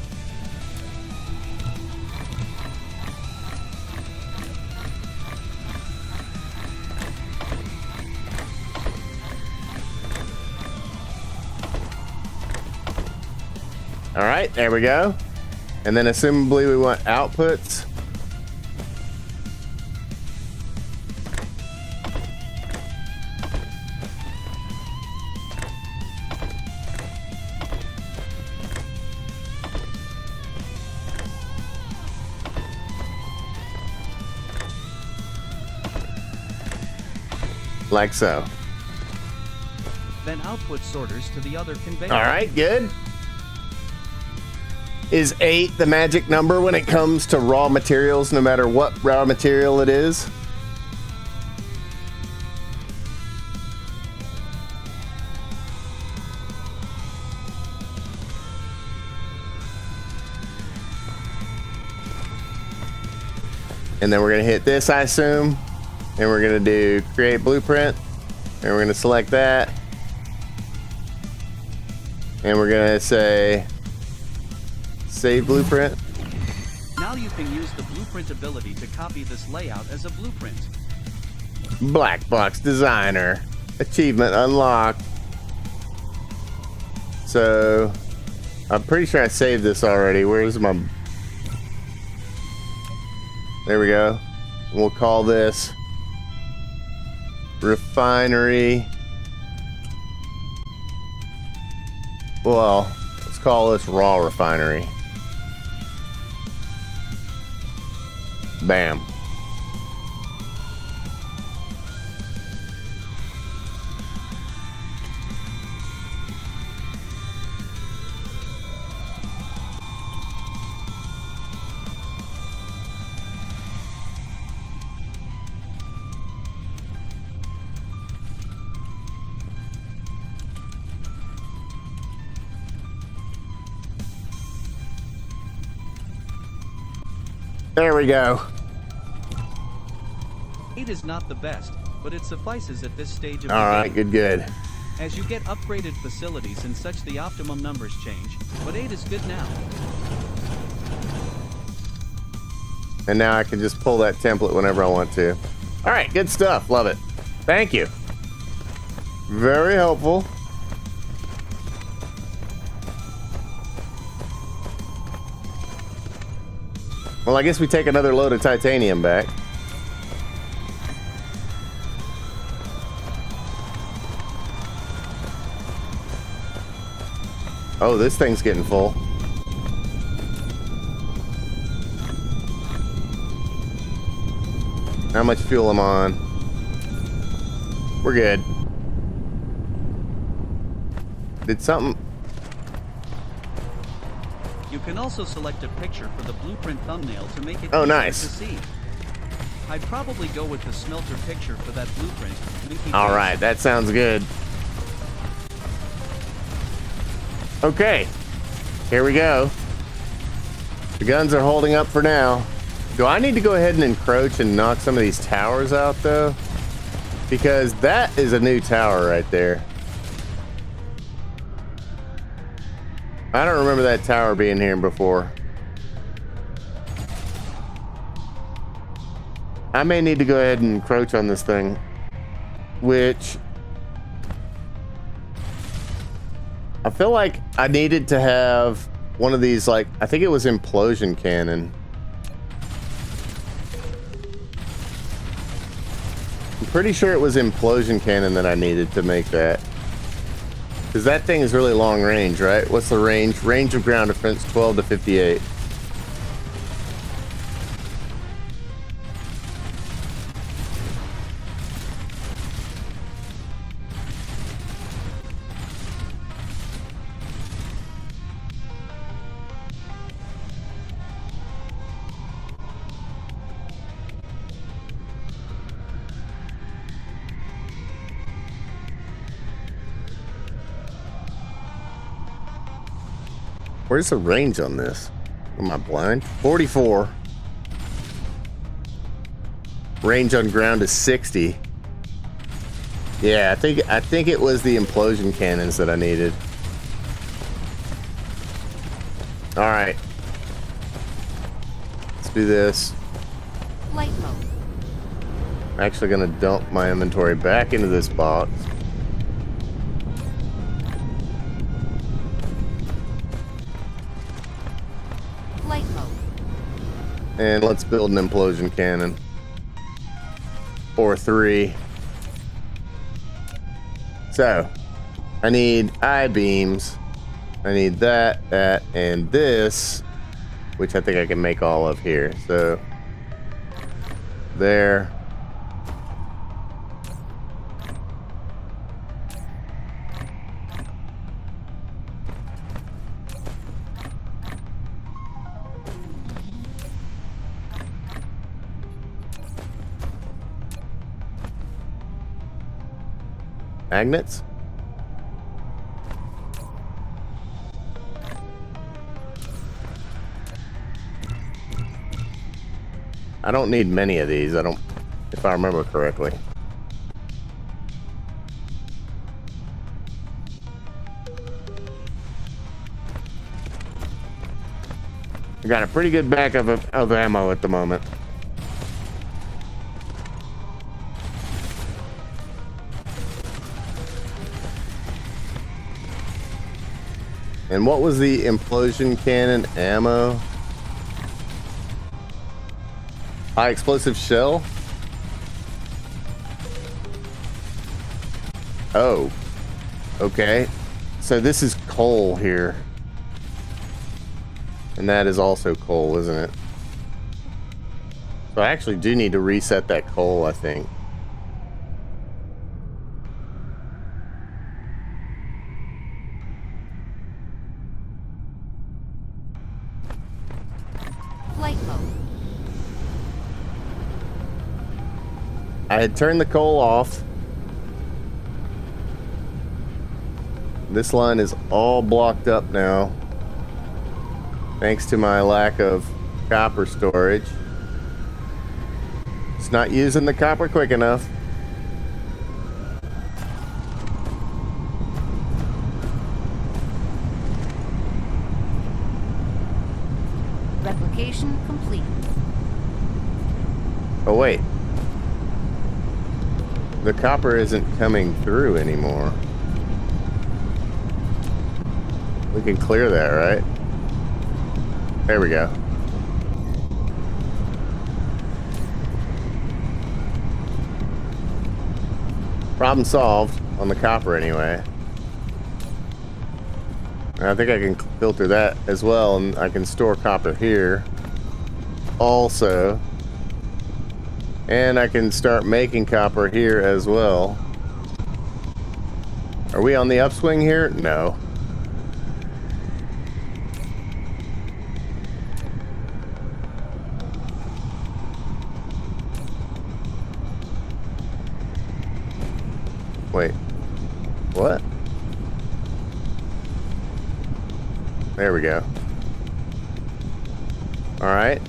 All right, there we go. And then assumably we want outputs. Like so. Then output sorters to the other conveyor. All right, good. Is 8 the magic number when it comes to raw materials, no matter what raw material it is? And then we're going to hit this, I assume. And we're going to do create blueprint. And we're going to select that. And we're going to say save blueprint. Now you can use the blueprint ability to copy this layout as a blueprint. Black box designer. Achievement unlocked. So, I'm pretty sure I saved this already. Where's my... There we go. We'll call this refinery. Well, let's call this raw refinery. Bam. There we go. 8 is not the best, but it suffices at this stage of the All right, game. good. As you get upgraded facilities and such, the optimum numbers change, but 8 is good now. And now I can just pull that template whenever I want to. All right, good stuff. Love it. Thank you. Very helpful. Well, I guess we take another load of titanium back. Oh, this thing's getting full. How much fuel am I on? We're good. Did something... You can also select a picture for the blueprint thumbnail to make it Oh, easier nice. to see. I'd probably go with the smelter picture for that blueprint. All right, that sounds good. Okay, here we go. The guns are holding up for now. Do I need to go ahead and encroach and knock some of these towers out, though? Because that is a new tower right there. I don't remember that tower being here before. I may need to go ahead and encroach on this thing. Which... I feel like I needed to have one of these, like, I think it was implosion cannon. I'm pretty sure it was implosion cannon that I needed to make that. Because that thing is really long range, right? What's the range? Range of ground defense, 12 to 58. Where's the range on this? Am I blind? 44. Range on ground is 60. Yeah, I think it was the implosion cannons that I needed. All right. Let's do this. Flight mode. I'm actually gonna dump my inventory back into this box. Flight mode. And let's build an implosion cannon. Or 3. So, I need I-beams. I need that, and this, which I think I can make all of here. So, there. Magnets? I don't need many of these. I don't, if I remember correctly. I got a pretty good backup of ammo at the moment. And what was the implosion cannon ammo? High explosive shell? Oh. Okay. So this is coal here. And that is also coal, isn't it? So I actually do need to reset that coal, I think. Flight mode. I had turned the coal off. This line is all blocked up now, thanks to my lack of copper storage. It's not using the copper quick enough. Replication complete. Oh wait. The copper isn't coming through anymore. We can clear that, right? There we go. Problem solved on the copper anyway. And I think I can filter that as well, and I can store copper here also. And I can start making copper here as well. Are we on the upswing here? No. Wait. What? There we go. Alright.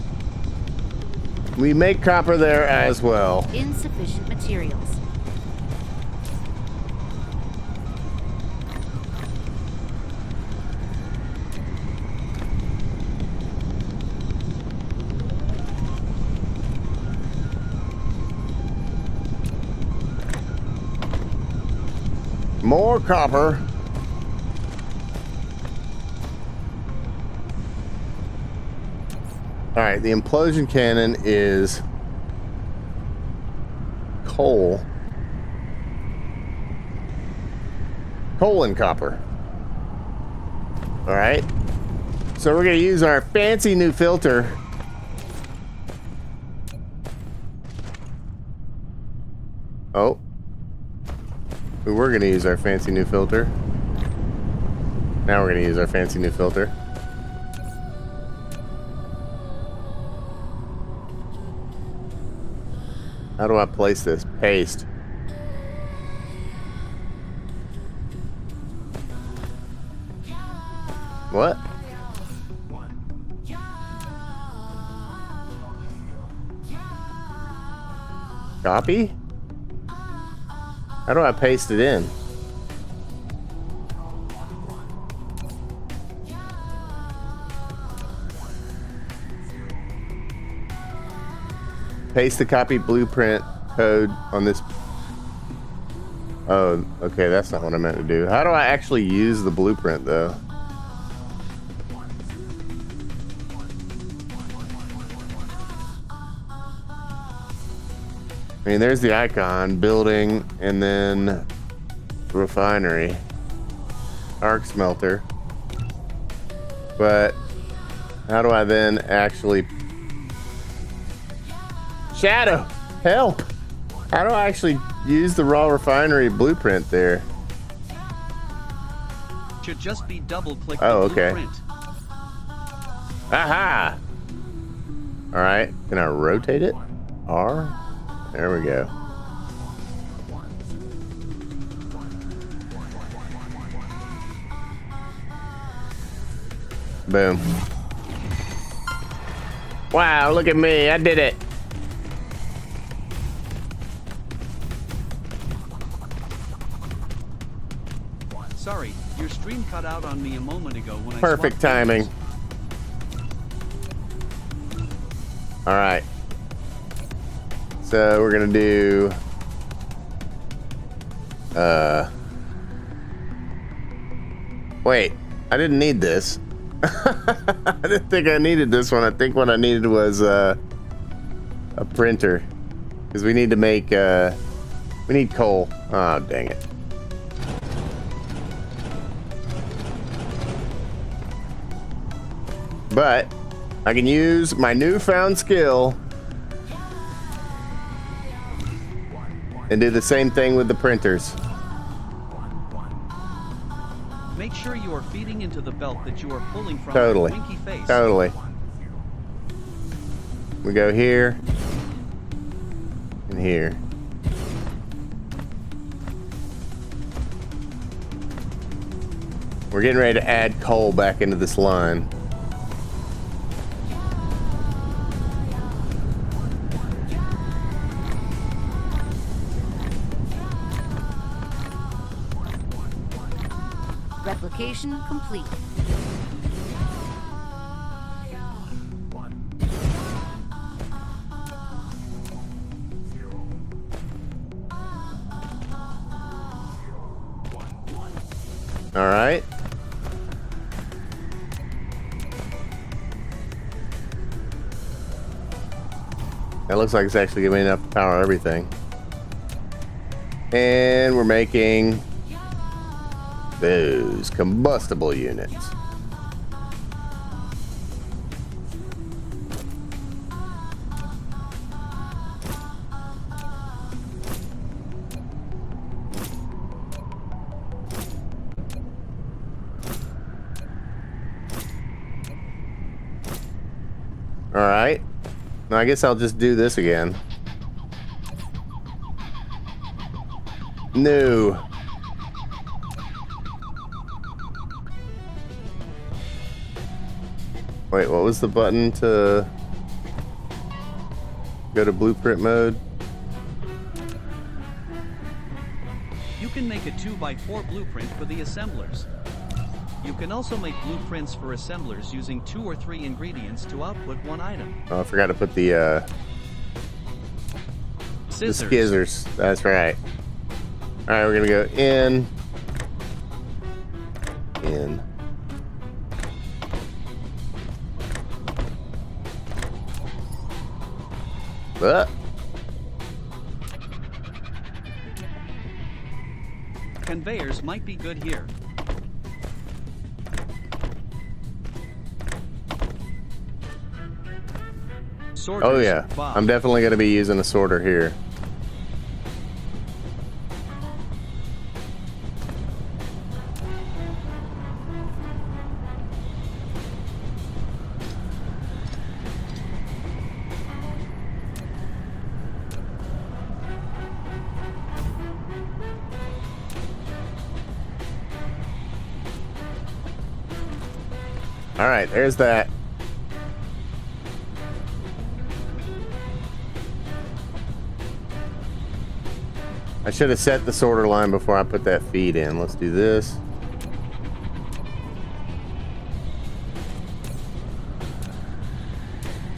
We make copper there as well. Insufficient materials. More copper. Alright, the implosion cannon is coal. Coal and copper. Alright. So we're going to use our fancy new filter. Oh. We were going to use our fancy new filter. Now we're going to use our fancy new filter. How do I place this? Paste. What? Copy? How do I paste it in? Paste the copied blueprint code on this. Oh, okay, that's not what I meant to do. How do I actually use the blueprint, though? I mean, there's the icon, building, and then refinery, arc smelter. But how do I then actually... Shadow, help! How do I actually use the raw refinery blueprint there? Should just be double-click the Oh, okay. blueprint. Aha! Alright, can I rotate it? R? There we go. Boom. Wow, look at me, I did it! Sorry, your stream cut out on me a moment ago when Perfect I swapped timing. Alright. So we're gonna do wait, I didn't need this. I didn't think I needed this one. I think what I needed was a printer. Because we need to make we need coal. Oh, dang it. But I can use my newfound skill and do the same thing with the printers. Make sure you are feeding into the belt that you are pulling from Totally. your winky face. Totally. We go here and here. We're getting ready to add coal back into this line. Replication complete. All right. That looks like it's actually giving me enough to power everything. And we're making those combustible units. All right. Now I guess I'll just do this again. No. Wait, what was the button to go to blueprint mode? You can make a 2x4 blueprint for the assemblers. You can also make blueprints for assemblers using 2 or 3 ingredients to output one item. Oh, I forgot to put the Scissors. skizzers. That's right. All right, we're gonna go in. Conveyors might be good here. Sorters, Oh yeah, Bob. I'm definitely going to be using a sorter here. All right, there's that. I should have set the sorter line before I put that feed in. Let's do this.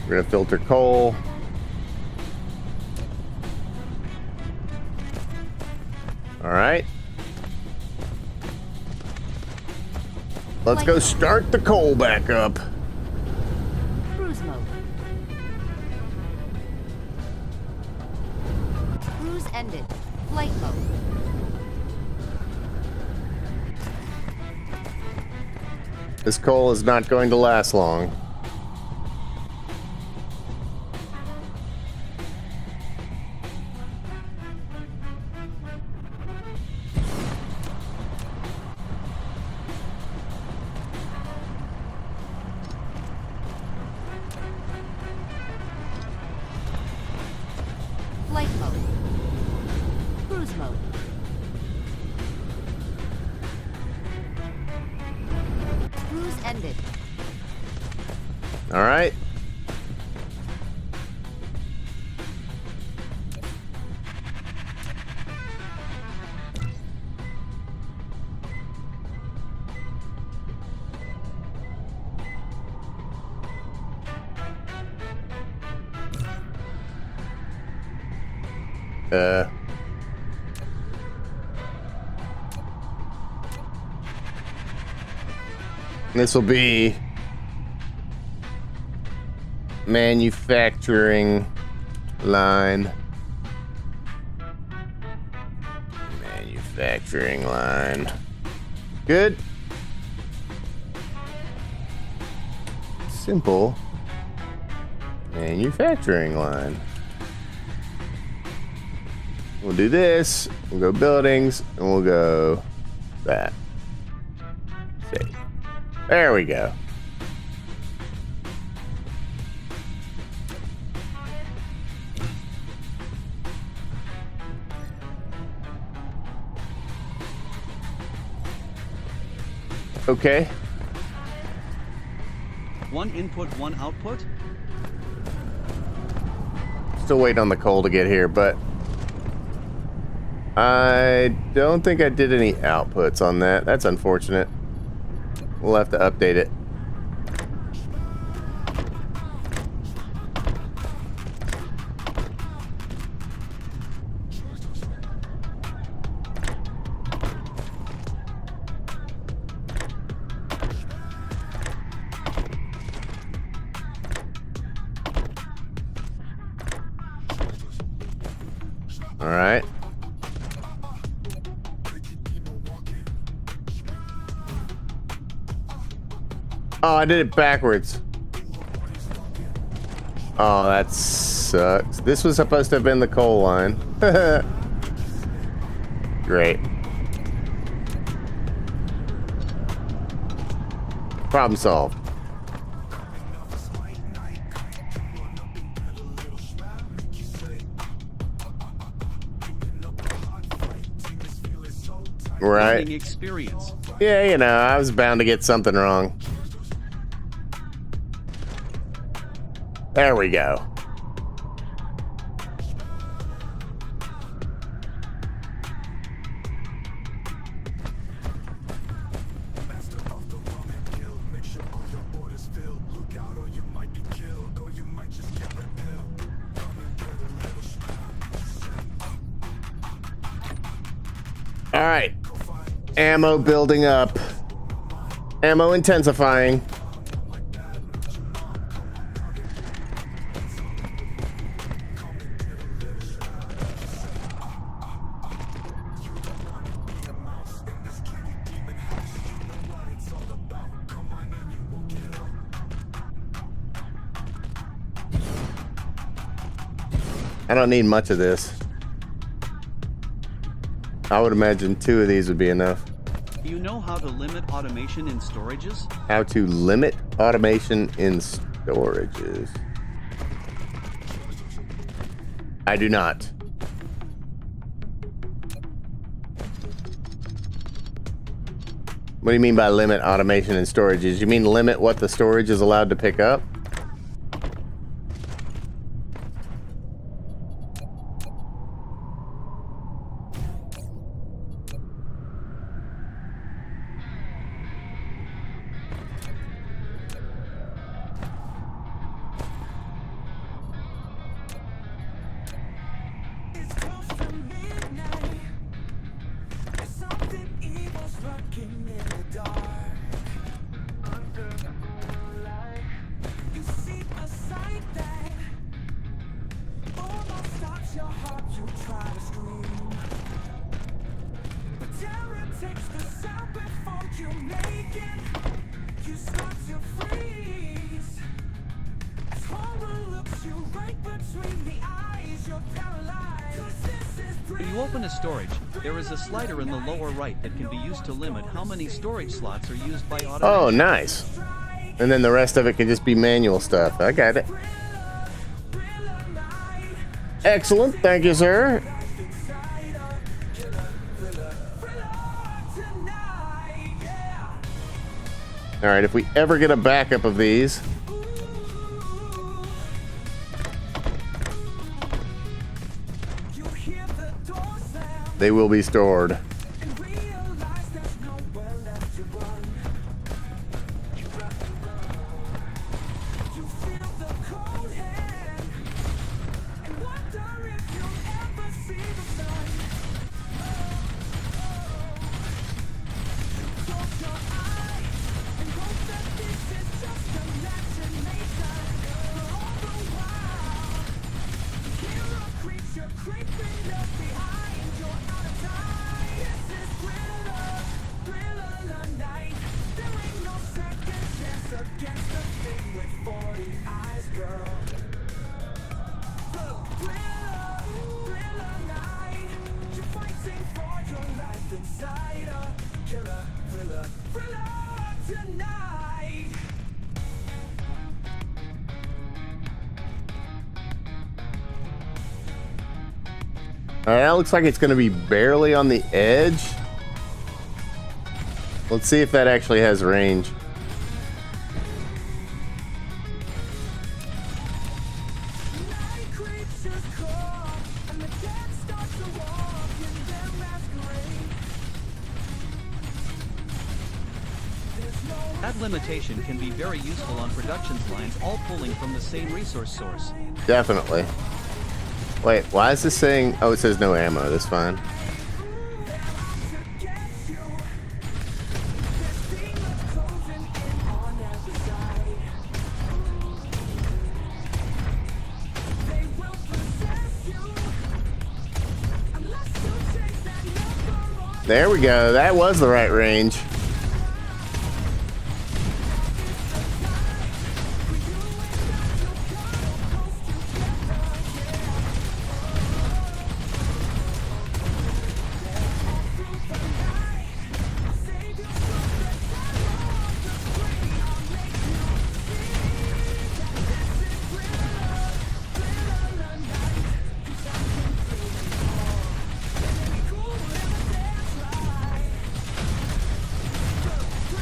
We're gonna filter coal. All right. Let's go start the coal back up. Cruise mode. Cruise ended. Flight mode. This coal is not going to last long. Flight mode. Cruise mode. Cruise ended. All right. This will be manufacturing line. Manufacturing line. Good. Simple manufacturing line. We'll do this. We'll go buildings, and we'll go that. Save. There we go. Okay. One input, one output? Still waiting on the coal to get here, but I don't think I did any outputs on that. That's unfortunate. We'll have to update it. All right. Oh, I did it backwards. Oh, that sucks. This was supposed to have been the coal line. Great. Problem solved. Right. Learning experience. Yeah, you know, I was bound to get something wrong. There we go. All right. Ammo building up. Ammo intensifying. I don't need much of this. I would imagine 2 of these would be enough. Do you know how to limit automation in storages? How to limit automation in storages. I do not. What do you mean by limit automation in storages? You mean limit what the storage is allowed to pick up? It's close to midnight. There's something evil lurking in the dark. Under the moonlight, you see a sight that almost stops your heart. You try to scream, but terror takes the sound before you make it. You start to freeze as horror looks you right between the eyes. You're paralyzed. 'Cause this is When you open a storage, there is a slider in the lower right that can be used to limit how many storage slots are used by automation. Oh, nice. And then the rest of it can just be manual stuff. I got it. Excellent. Thank you, sir. All right, if we ever get a backup of these, they will be stored. That looks like it's going to be barely on the edge. Let's see if that actually has range. That limitation can be very useful on production lines, all pulling from the same resource source. Definitely. Wait, why is this saying... Oh, it says no ammo. That's fine. There we go. That was the right range.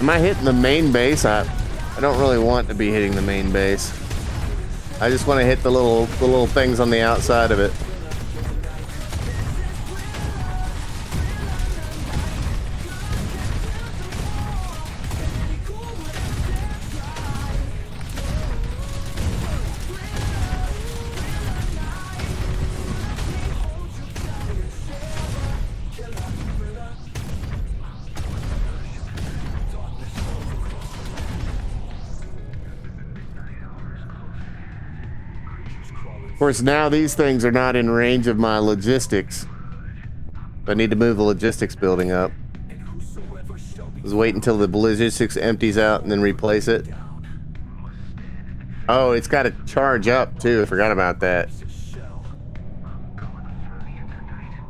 Am I hitting the main base? I don't really want to be hitting the main base. I just want to hit the little things on the outside of it. Of course, now these things are not in range of my logistics. I need to move the logistics building up. Let's wait until the logistics empties out and then replace it. Oh, it's got to charge up too. I forgot about that.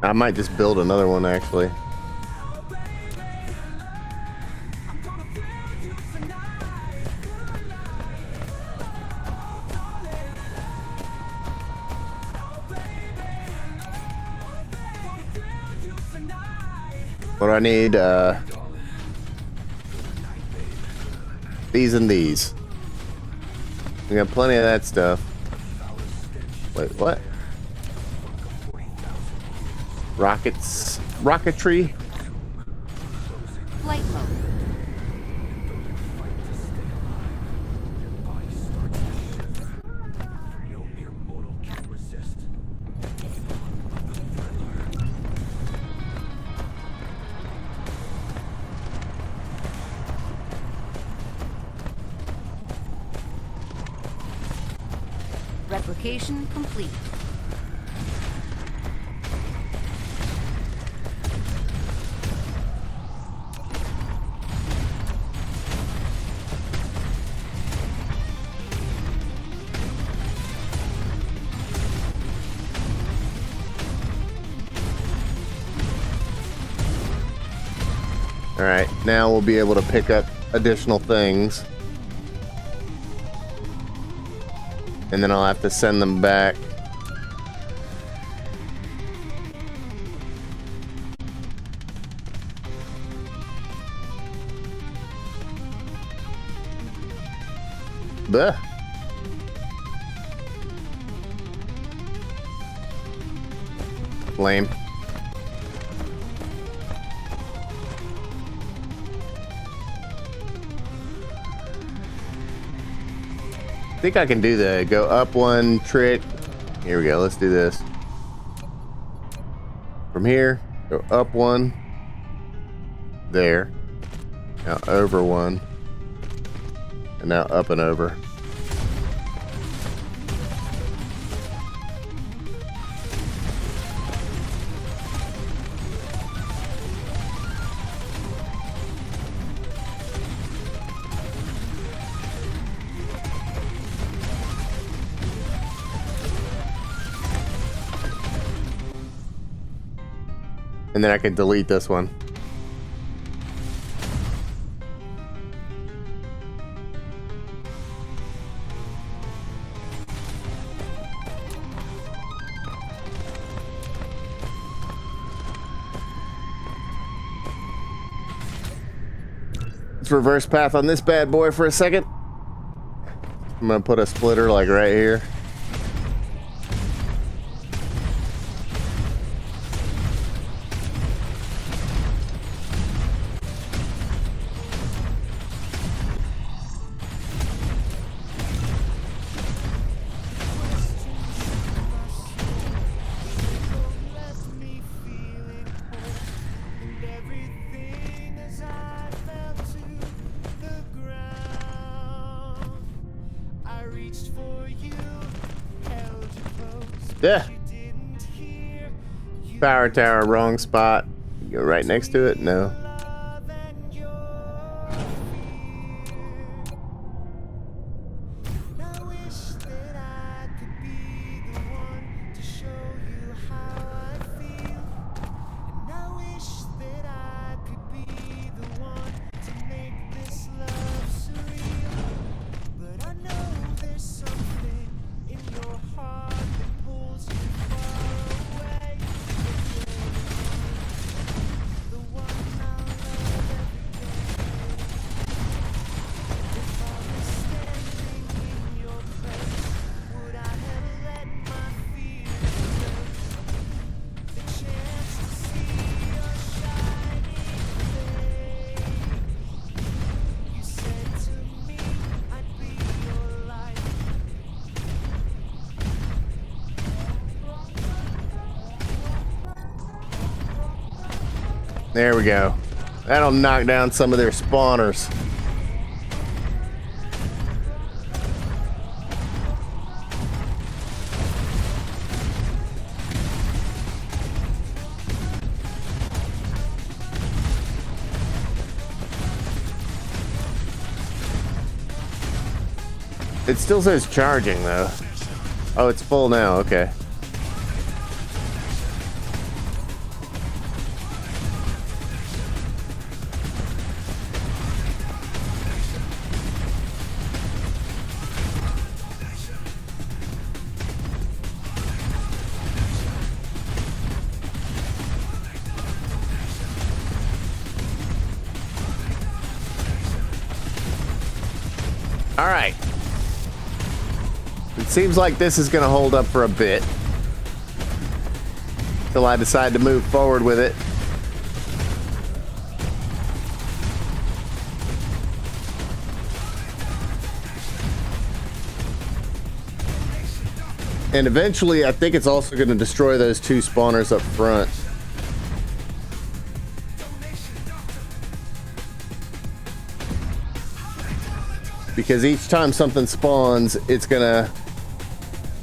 I might just build another one actually. What do I need? These and these. We got plenty of that stuff. Wait, what? Rockets, rocketry. Flight mode. Replication complete. Alright, now we'll be able to pick up additional things. And then I'll have to send them back. Bleh. Lame. I think I can do the go up one trick. Here we go. Let's do this. From here, go up one. There. Now over one. And now up and over. And then I can delete this one. Let's reverse path on this bad boy for a second. I'm gonna put a splitter like right here. Yeah. Power tower, wrong spot. Go right next to it? No. There we go. That'll knock down some of their spawners. It still says charging though. Oh, it's full now, okay. All right. It seems like this is going to hold up for a bit. Till I decide to move forward with it. And eventually, I think it's also going to destroy those two spawners up front. Because each time something spawns, it's going to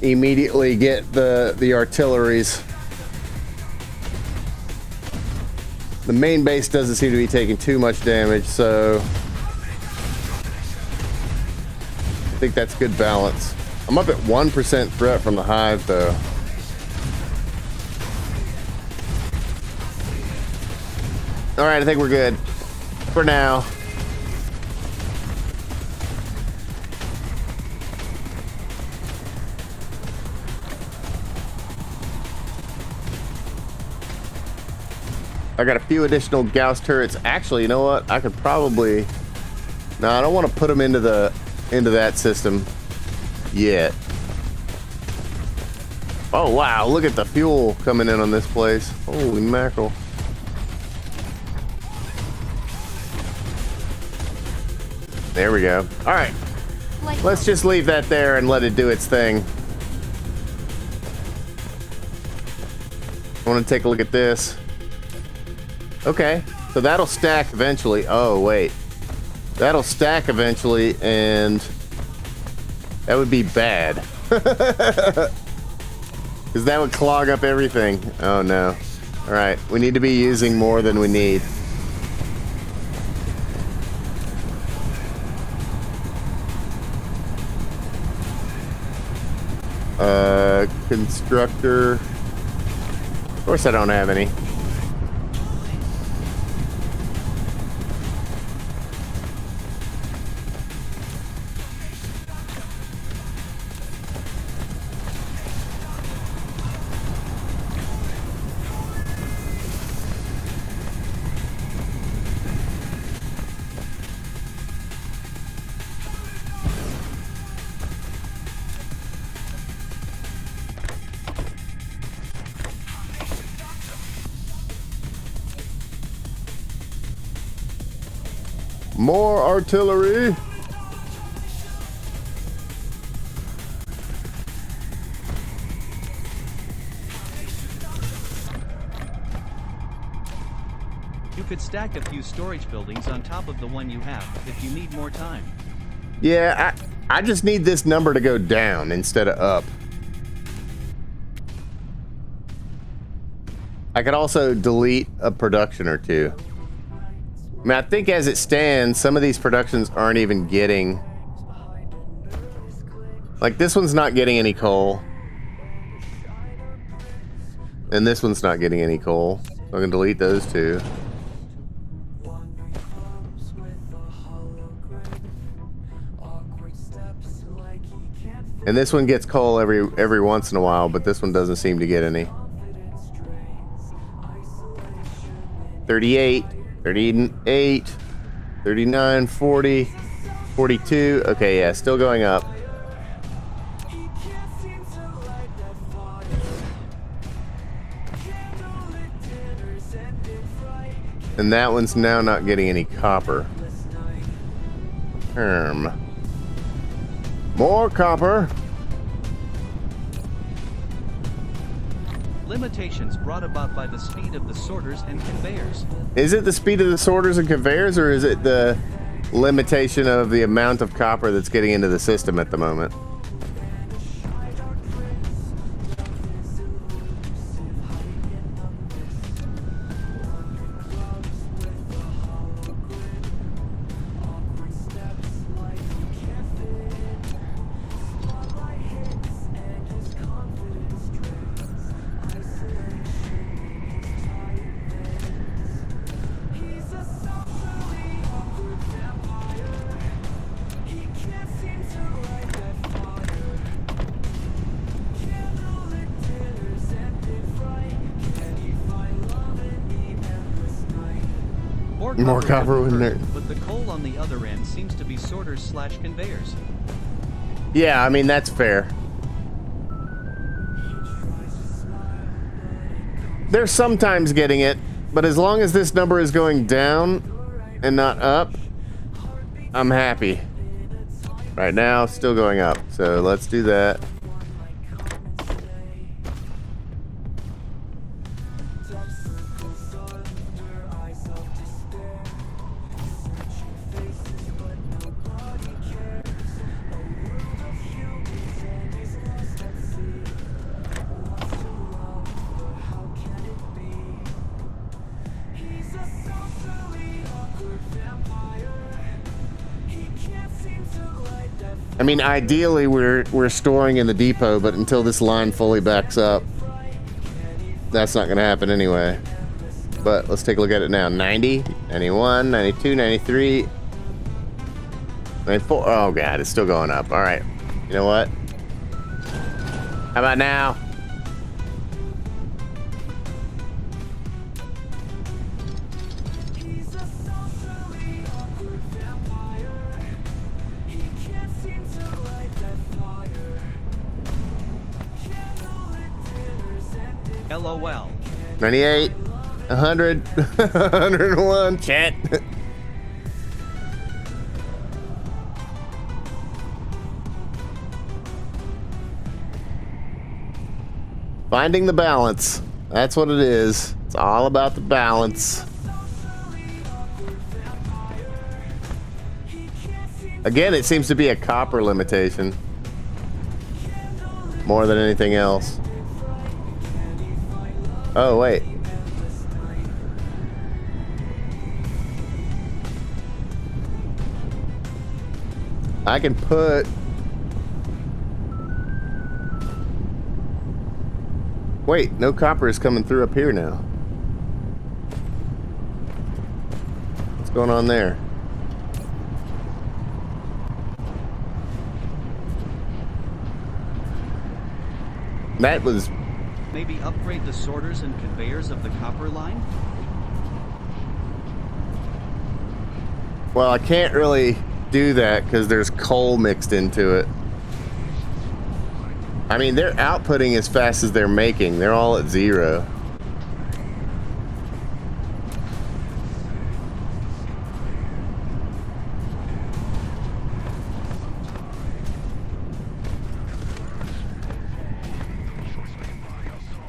immediately get the artilleries. The main base doesn't seem to be taking too much damage, so I think that's good balance. I'm up at 1% threat from the hive, though. All right, I think we're good for now. I got a few additional Gauss turrets. Actually, you know what? I could probably... No, I don't want to put them into that system yet. Oh, wow. Look at the fuel coming in on this place. Holy mackerel. There we go. All right. Let's just leave that there and let it do its thing. I want to take a look at this. Okay, so that'll stack eventually. Oh, wait. That'll stack eventually, and that would be bad. Because that would clog up everything. Oh, no. All right, we need to be using more than we need. Constructor. Of course I don't have any. More artillery. You could stack a few storage buildings on top of the one you have if you need more time. Yeah, I just need this number to go down instead of up. I could also delete a production or two. I mean, I think as it stands, some of these productions aren't even getting... Like, this one's not getting any coal. And this one's not getting any coal. So I'm going to delete those two. And this one gets coal every once in a while, but this one doesn't seem to get any. 38. 38, 39, 40, 42. Okay, yeah, still going up. And that one's now not getting any copper. More copper. Limitations brought about by the speed of the sorters and conveyors. Is it the speed of the sorters and conveyors, or is it the limitation of the amount of copper that's getting into the system at the moment? More copper would be in there. perfect, but the coal on the other end seems to be sorters/conveyors. Yeah, I mean, that's fair. They're sometimes getting it, but as long as this number is going down and not up, I'm happy. Right now, still going up, so let's do that. I mean, ideally, we're storing in the depot, but until this line fully backs up, that's not going to happen anyway. But let's take a look at it now. 90, 91, 92, 93, 94. Oh, God, it's still going up. All right. You know what? How about now? LOL. 98, 100, 101, chat. Finding the balance. That's what it is. It's all about the balance. Again, it seems to be a copper limitation more than anything else. Oh, wait. I can put... Wait, no copper is coming through up here now. What's going on there? That was... Maybe upgrade the sorters and conveyors of the copper line? Well, I can't really do that because there's coal mixed into it. I mean, they're outputting as fast as they're making. They're all at 0.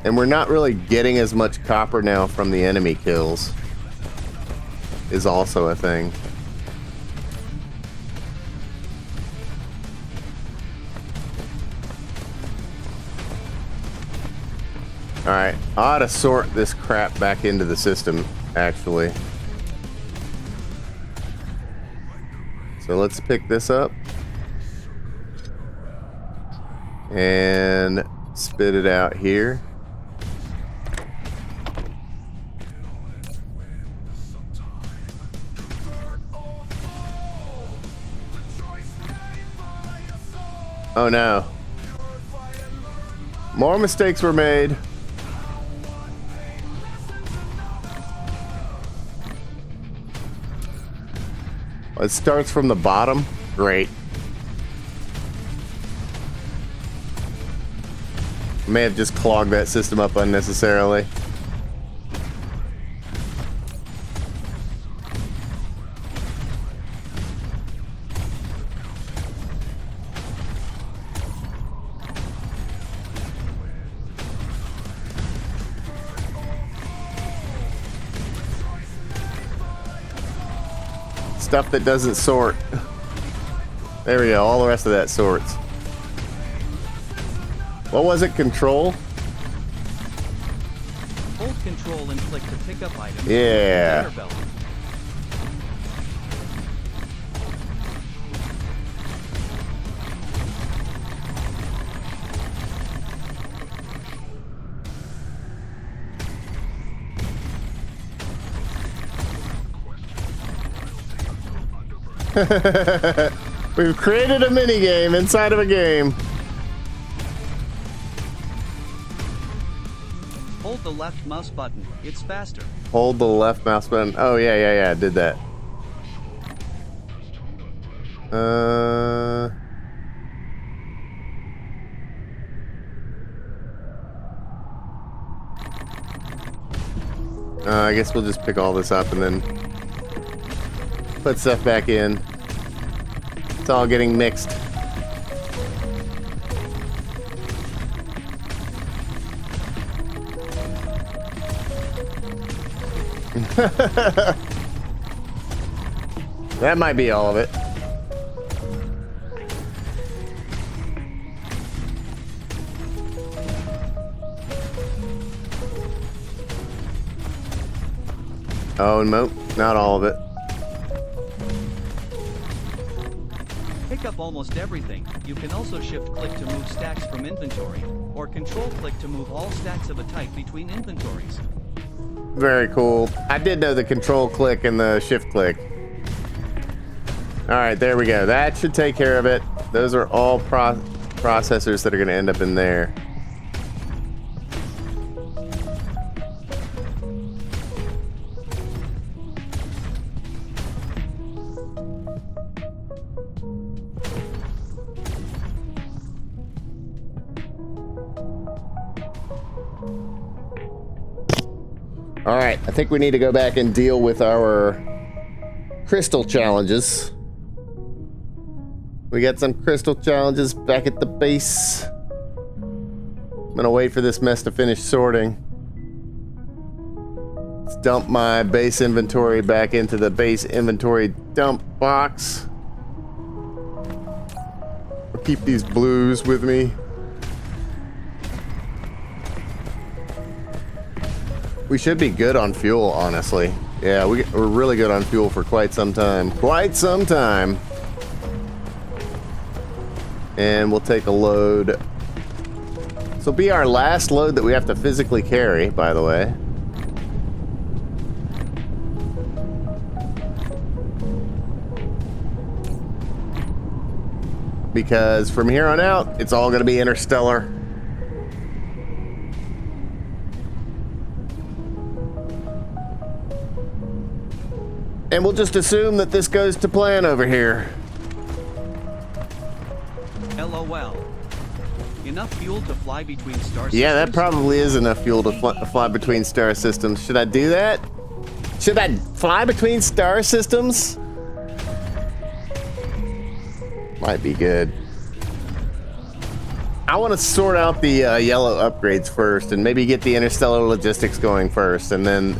And we're not really getting as much copper now from the enemy kills. Is also a thing. Alright, I ought to sort this crap back into the system, actually. So let's pick this up. And spit it out here. Oh no. More mistakes were made. It starts from the bottom. Great. May have just clogged that system up unnecessarily. Stuff that doesn't sort. There we go, all the rest of that sorts. What was it? Control? Hold control and click to pick up items. Yeah. We've created a mini game inside of a game. Hold the left mouse button, it's faster. Hold the left mouse button. Oh, yeah, I did that. I guess we'll just pick all this up and then put stuff back in. It's all getting mixed. That might be all of it. Oh, no, not all of it. Pick up almost everything. You can also shift-click to move stacks from inventory, or control-click to move all stacks of a type between inventories. Very cool. I did know the control click and the shift click. All right, there we go. That should take care of it. Those are all processors that are going to end up in there. All right, I think we need to go back and deal with our crystal challenges. We got some crystal challenges back at the base. I'm gonna wait for this mess to finish sorting. Let's dump my base inventory back into the base inventory dump box. I'll keep these blues with me. We should be good on fuel, honestly. Yeah, we're really good on fuel for quite some time. Quite some time. And we'll take a load. This will be our last load that we have to physically carry, by the way. Because from here on out, it's all going to be interstellar. And we'll just assume that this goes to plan over here. LOL. Enough fuel to fly between star systems? Yeah, that probably is enough fuel to fly between star systems. Should I do that? Should I fly between star systems? Might be good. I want to sort out the yellow upgrades first, and maybe get the interstellar logistics going first, and then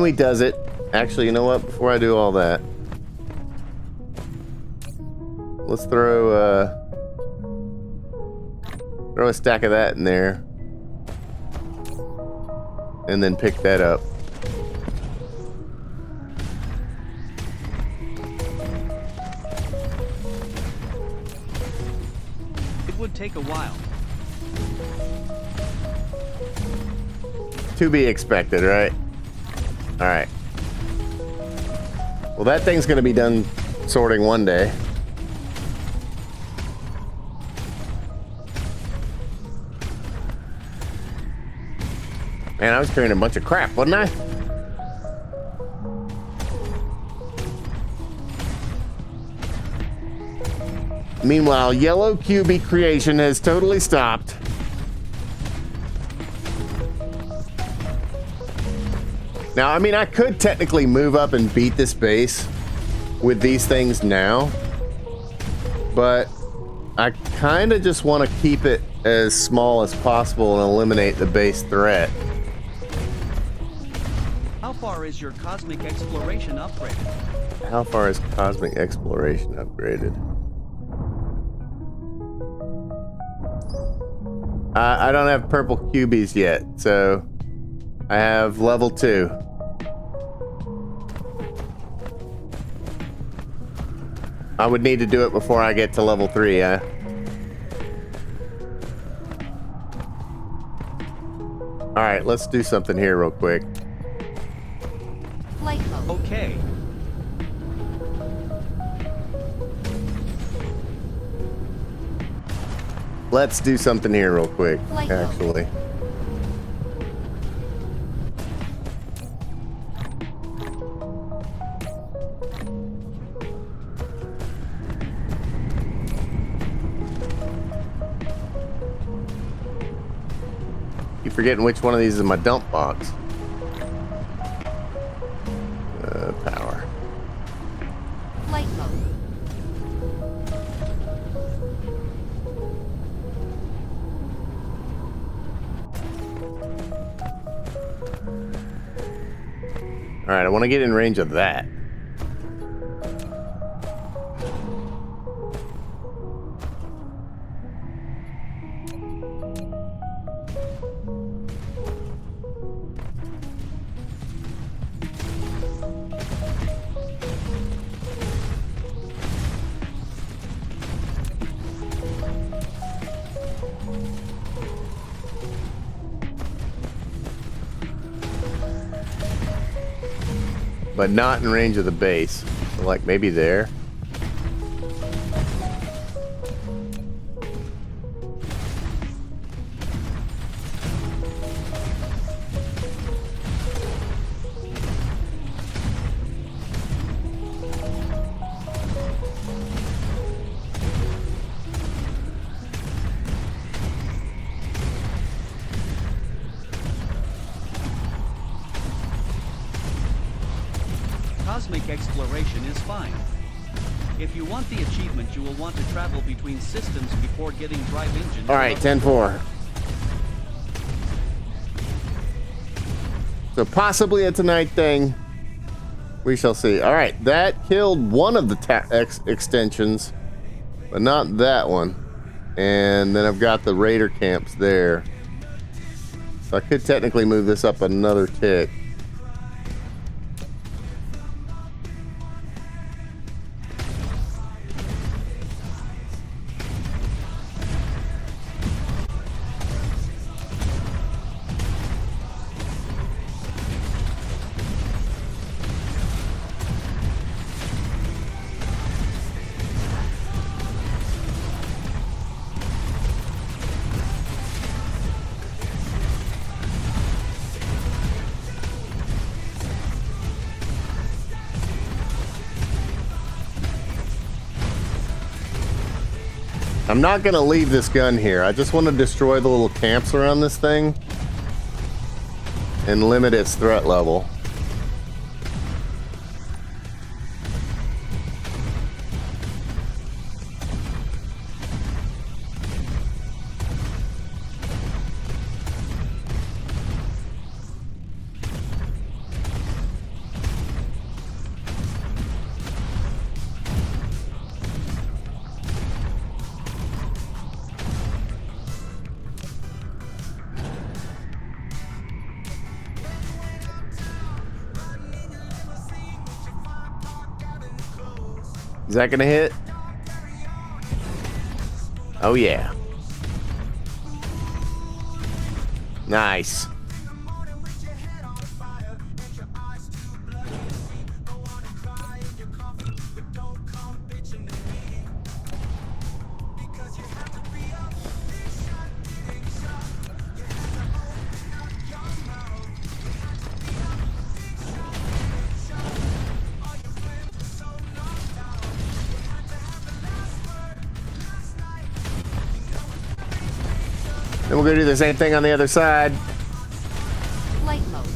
we does it. Actually, you know what? Before I do all that, let's throw a stack of that in there, and then pick that up. It would take a while. To be expected, right? All right. Well, that thing's going to be done sorting one day. Man, I was carrying a bunch of crap, wasn't I? Meanwhile, yellow QB creation has totally stopped. Now, I mean, I could technically move up and beat this base with these things now, but I kind of just want to keep it as small as possible and eliminate the base threat. How far is your cosmic exploration upgraded? How far is cosmic exploration upgraded? I don't have purple cubies yet, so I have level 2. I would need to do it before I get to level 3, yeah? Alright, let's do something here real quick. Flight mode. Okay. let's do something here real quick, Flight mode. actually. Keep forgetting which one of these is my dump box. Power. Flight mode. Alright, I want to get in range of that. But not in range of the base. So like maybe there. Cosmic exploration is fine. If you want the achievement, you will want to travel between systems before getting drive engine. Alright, 10-4. So possibly it's a night thing. We shall see. Alright, that killed one of the extensions, but not that one. And then I've got the raider camps there. So I could technically move this up another tick. I'm not going to leave this gun here. I just want to destroy the little camps around this thing and limit its threat level. Is that gonna hit? Oh yeah. Nice. Then we're gonna do the same thing on the other side. Flight mode.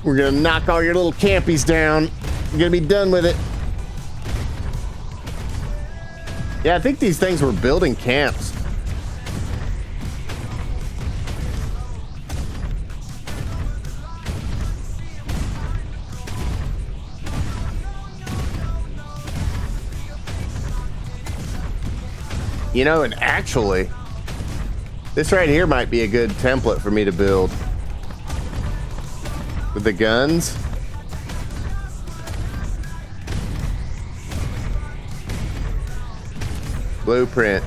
We're gonna knock all your little campies down. We're gonna be done with it. Yeah, I think these things were building camps. You know, and actually, this right here might be a good template for me to build. With the guns. Blueprint.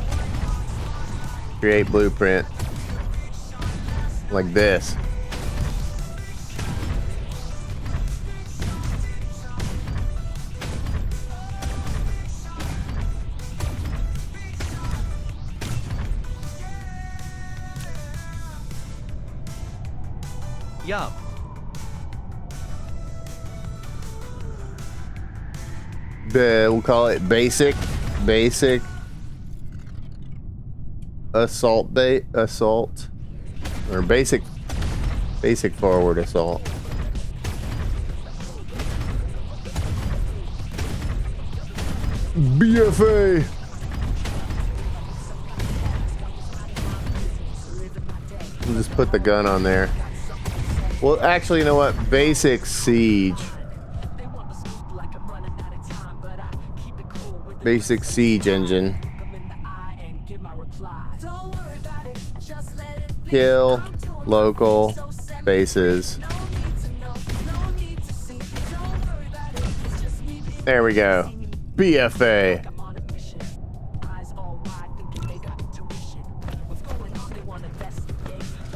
Create blueprint. Like this. Yup. We'll call it basic assault or basic forward assault. BFA. We'll just put the gun on there. Well, actually, you know what? Basic siege. Basic siege engine. Kill local bases. There we go. BFA.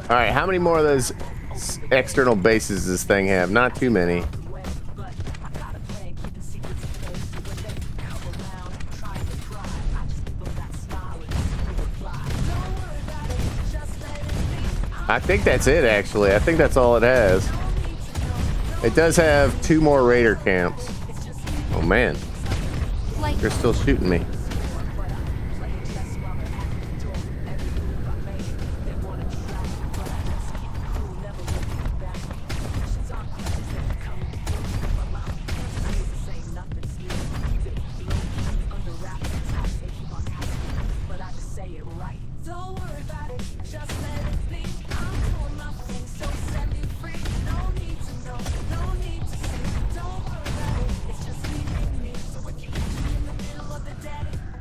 All right, how many more of those external bases does this thing have? Not too many. I think that's it, actually. I think that's all it has. It does have 2 more raider camps. Oh, man. They're still shooting me.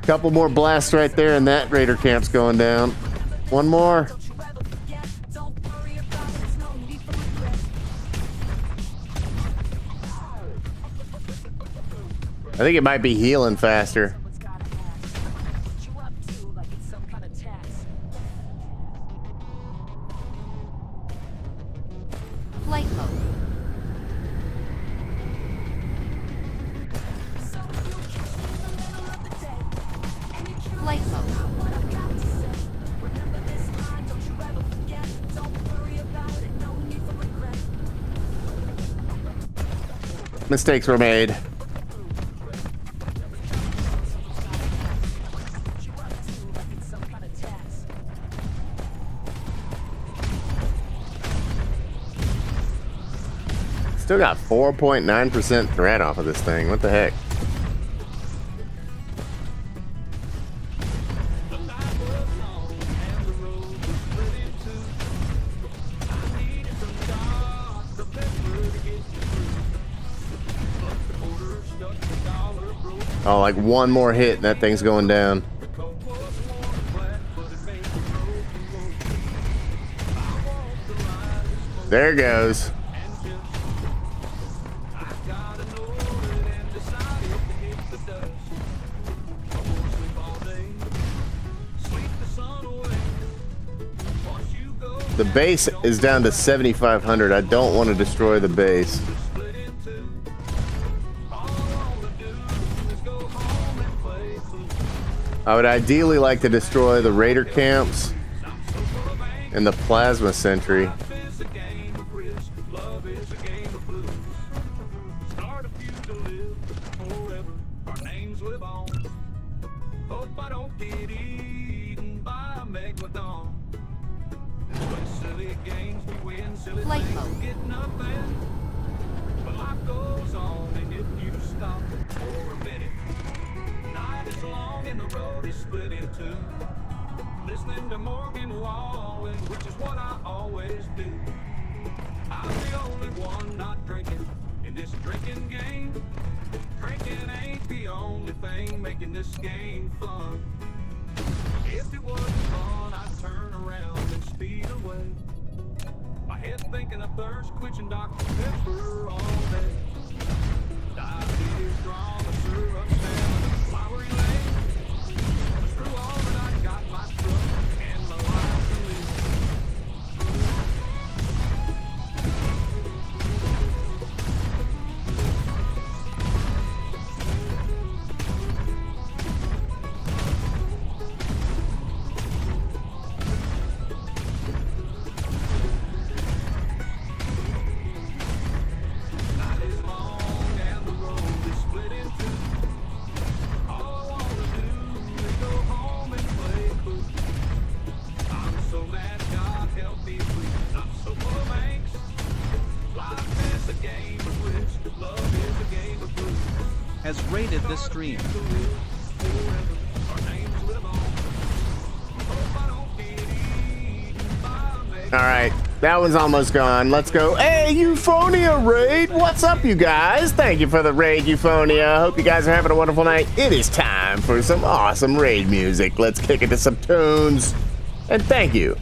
Couple more blasts right there, and that raider camp's going down. One more. I think it might be healing faster. Flight mode. Flight mode. Mistakes were made. Still got 4.9% threat off of this thing. What the heck? Oh, like one more hit and that thing's going down. There it goes. The base is down to 7,500. I don't want to destroy the base. I would ideally like to destroy the raider camps and the plasma sentry. Flight mode. Life goes on, and if you stop for a minute, night is long and the road is split in two. Listening to Morgan Wallen, which is what I always do. I'm the only one not drinking in this drinking game. Drinking ain't the only thing making this game fun. If it wasn't fun, I'd turn around and speed away. My head thinking of thirst quenching Dr. Pepper all day. Diabetes, drama, syrup, salmon, flowery lane. Through all that I got my truck and my life to live. Night is long and the road is split in two. All I wanna do is go home and play cool. I'm so mad, God help me please. I'm so full of angst. Life is a game of which love is a game of blue. Has rated this stream. Our names live on. Hope I don't get eaten by a All right, that one's almost gone. Let's go. Hey, Euphonia raid. What's up, you guys? Thank you for the raid, Euphonia. Hope you guys are having a wonderful night. It is time for some awesome raid music. Let's kick it to some tunes. And thank you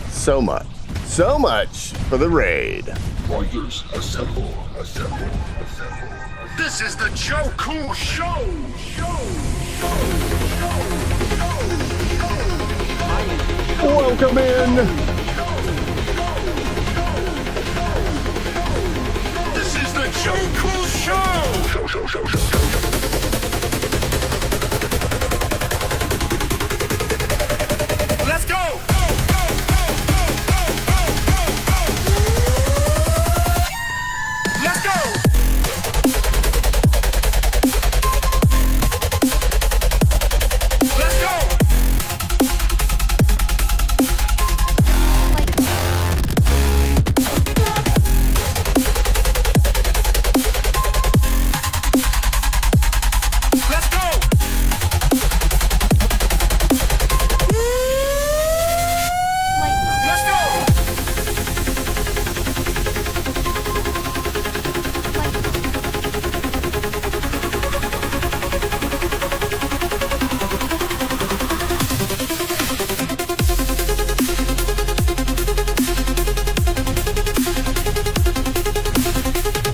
so much for the raid. Fighters, assemble, assemble, assemble. This is the Joe Cool Show! Welcome in. This is the Joe Cool Show! Let's go! Let's go! Let's go! Let's go! Let's go!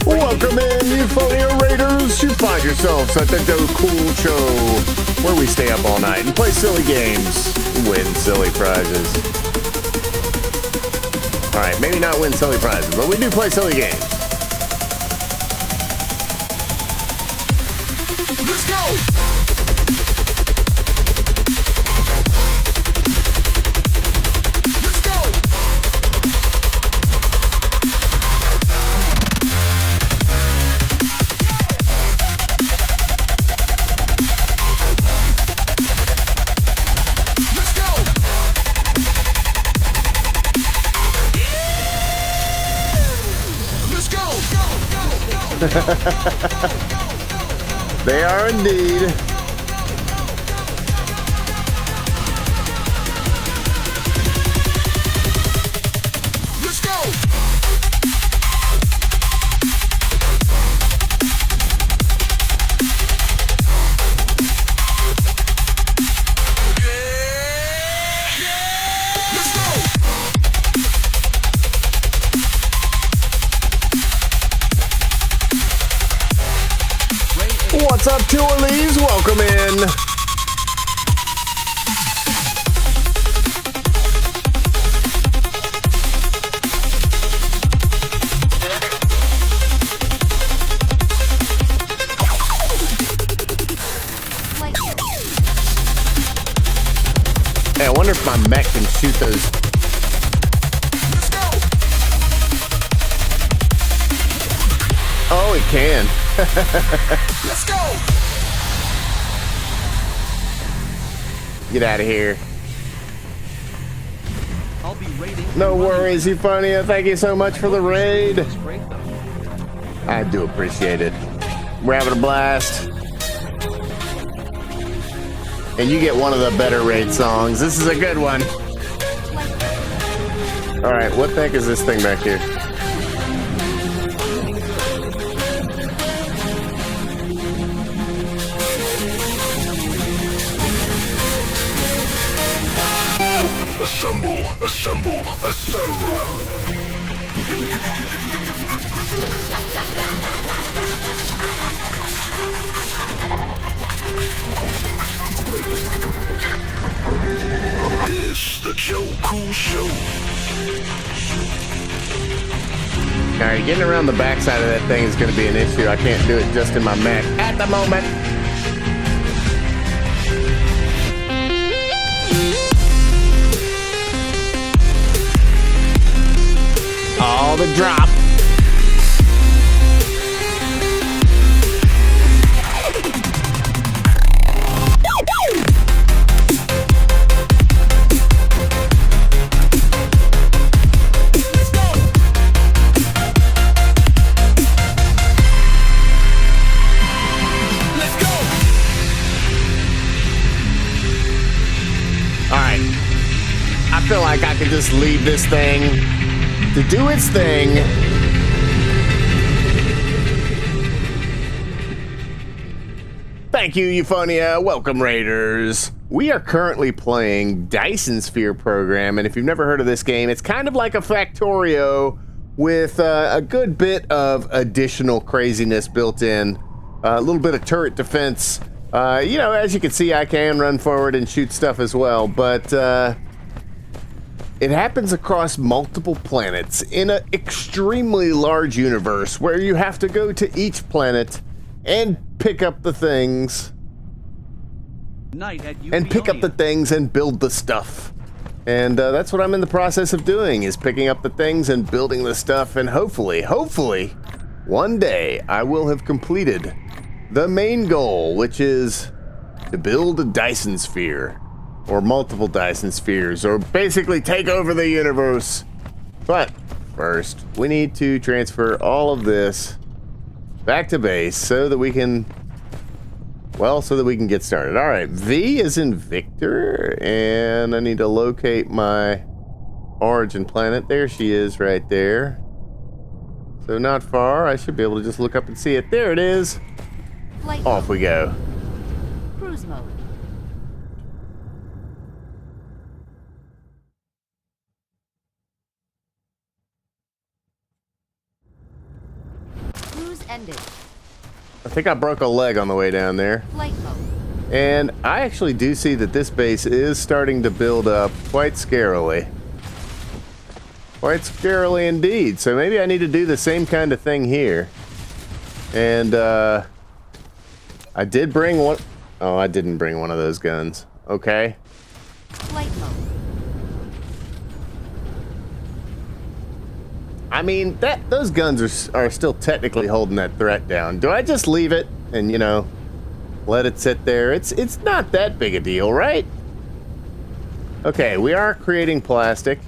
Welcome in, Euphonia Raiders. You find yourselves at the Joe Cool Show, where we stay up all night and play silly games, win silly prizes. All right, maybe not win silly prizes, but we do play silly games. Let's go! Let's go! Let's go! Let's go! They are indeed. Let's go! Let's go! What's up, Tourlees? Welcome in. Hey, I wonder if my mech can shoot those. Let's go! Oh, it can. Let's go! Get out of here. I'll be raiding. No worries, Euphonia. Thank you so much for the raid. This break, though. I do appreciate it. We're having a blast. And you get one of the better raid songs. This is a good one. Alright, what the heck is this thing back here? Assemble, assemble, assemble. It's the Joe Cool Show. Alright, getting around the backside of that thing is going to be an issue. I can't do it just in my mech at the moment. All the drop. I feel like I could just leave this thing to do its thing. Thank you, Euphonia. Welcome, Raiders. We are currently playing Dyson Sphere Program, and if you've never heard of this game, it's kind of like a Factorio with a good bit of additional craziness built in. A little bit of turret defense. You know, as you can see, I can run forward and shoot stuff as well, but it happens across multiple planets in an extremely large universe where you have to go to each planet and pick up the things. And pick up the things and build the stuff. And that's what I'm in the process of doing, is picking up the things and building the stuff, and hopefully, one day I will have completed the main goal, which is to build a Dyson Sphere. Or multiple Dyson Spheres, or basically take over the universe. But first, we need to transfer all of this back to base so that we can, well, so that we can get started. All right, V is in Victor, and I need to locate my origin planet. There she is right there. So not far. I should be able to just look up and see it. There it is. Flight Off we go. Cruise mode. Ended. I think I broke a leg on the way down there. Flight mode. And I actually do see that this base is starting to build up quite scarily. Quite scarily indeed. So maybe I need to do the same kind of thing here. And I did bring one. Oh, I didn't bring one of those guns. Okay. Flight mode. I mean, those guns are still technically holding that threat down. Do I just leave it and, you know, let it sit there? It's not that big a deal, right? Okay, we are creating plastic.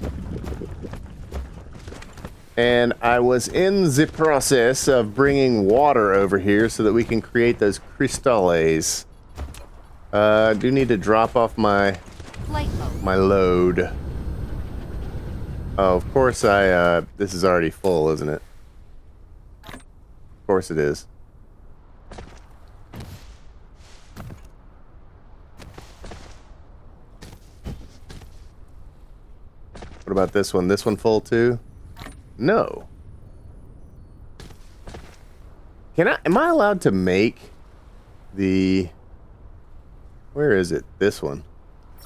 And I was in the process of bringing water over here so that we can create those cristales. I do need to drop off my load. Oh, of course this is already full, isn't it? Of course it is. What about this one? This one full too? No. Am I allowed to make the... Where is it? This one.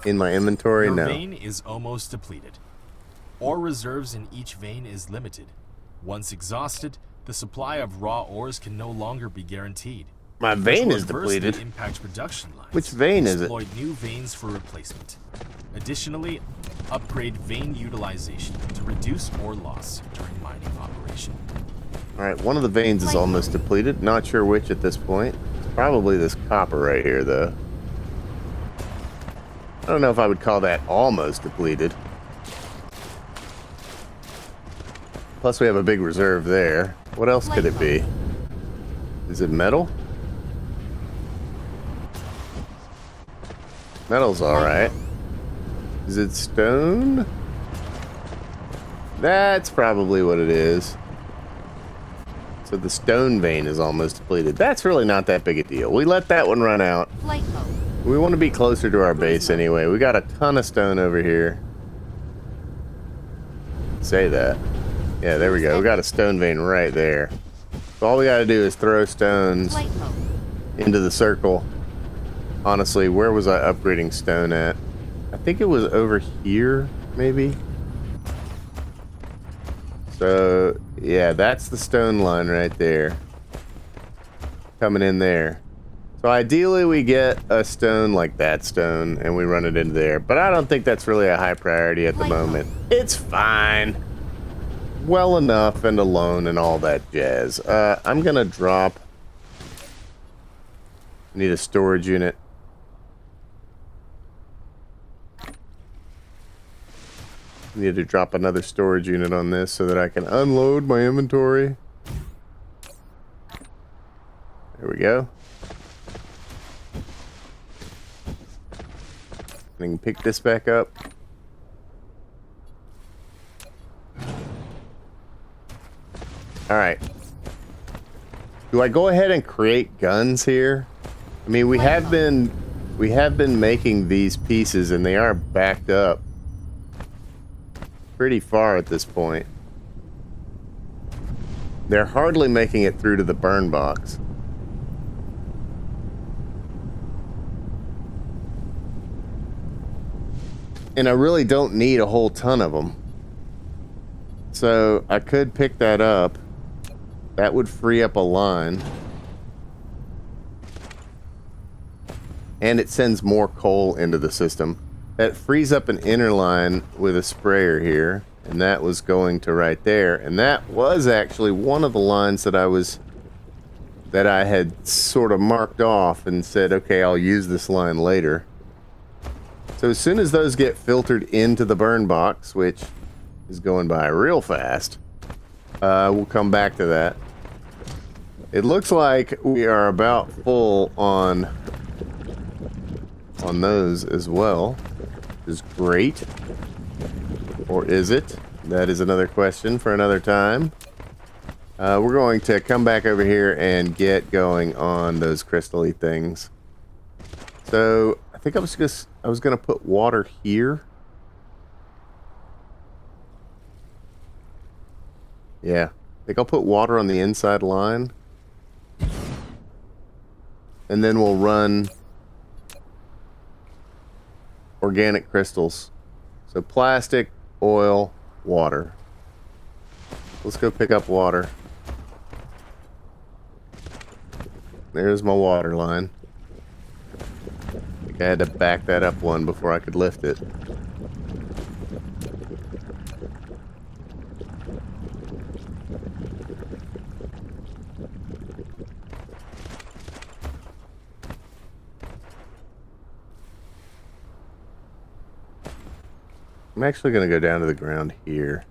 In my inventory? Your No. vein is almost depleted. Ore reserves in each vein is limited. Once exhausted, the supply of raw ores can no longer be guaranteed. My vein Which is will adversely depleted. impact production lines. Which vein is it? Exploit new veins for replacement. Additionally, upgrade vein utilization to reduce ore loss during mining operation. Alright, one of the veins is almost depleted. Not sure which at this point. It's probably this copper right here, though. I don't know if I would call that almost depleted. Plus, we have a big reserve there. What else could it be? Is it metal? Metal's alright. Is it stone? That's probably what it is. So the stone vein is almost depleted. That's really not that big a deal. We let that one run out. Flight mode. We want to be closer to our base anyway. We got a ton of stone over here. Say that. Yeah, there we go. We got a stone vein right there. So all we got to do is throw stones Flight mode. into the circle. Honestly, where was I upgrading stone at? I think it was over here, maybe. So, yeah, that's the stone line right there. Coming in there. So ideally we get a stone like that stone and we run it into there. But I don't think that's really a high priority at the moment. It's fine. Well enough and alone and all that jazz. I'm gonna drop... Need a storage unit. Need to drop another storage unit on this so that I can unload my inventory. There we go. I can pick this back up. Alright. Do I go ahead and create guns here? I mean, we have been making these pieces and they are backed up pretty far at this point. They're hardly making it through to the burn box. And I really don't need a whole ton of them. So I could pick that up. That would free up a line. And it sends more coal into the system. That frees up an inner line with a sprayer here. And that was going to right there. And that was actually one of the lines that I had sort of marked off and said, okay, I'll use this line later. So as soon as those get filtered into the burn box, which is going by real fast, we'll come back to that. It looks like we are about full on those as well, which is great. Or is it? That is another question for another time. We're going to come back over here and get going on those crystal-y things. So I think I was gonna put water here. Yeah, I think I'll put water on the inside line. And then we'll run organic crystals. So plastic, oil, water. Let's go pick up water. There's my water line. I think I had to back that up one before I could lift it. I'm actually going to go down to the ground here.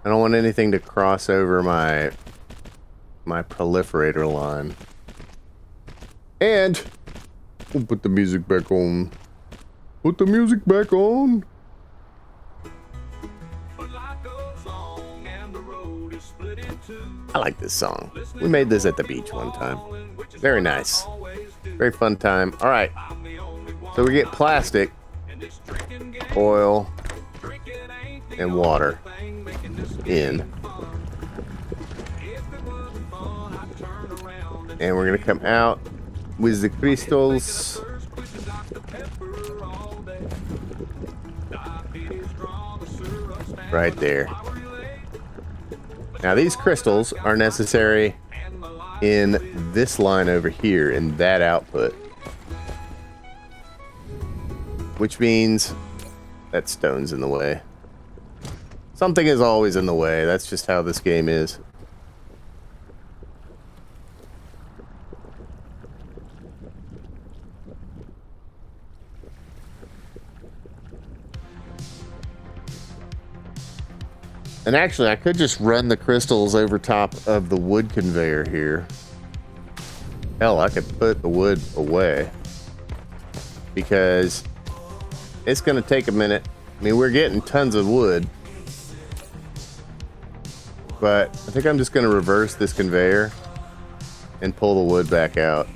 I don't want anything to cross over my proliferator line. And we'll put the music back on. Put the music back on. I like this song. We made this at the beach one time. Very nice. Very fun time. All right. So we get plastic, oil, and water in. And we're going to come out with the crystals. Right there. Now these crystals are necessary in this line over here, in that output. Which means that stone's in the way. Something is always in the way. That's just how this game is. And actually, I could just run the crystals over top of the wood conveyor here. Hell, I could put the wood away. Because it's going to take a minute. I mean, we're getting tons of wood. But I think I'm just going to reverse this conveyor and pull the wood back out.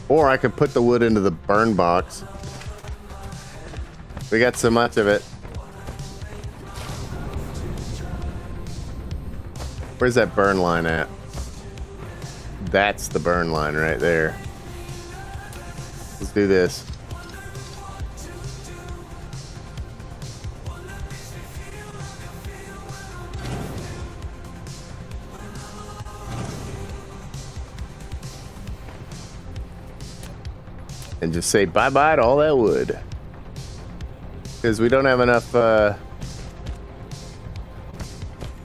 Or I could put the wood into the burn box. We got so much of it. Where's that burn line at? That's the burn line right there. Let's do this. And just say bye-bye to all that wood. Because we don't have enough,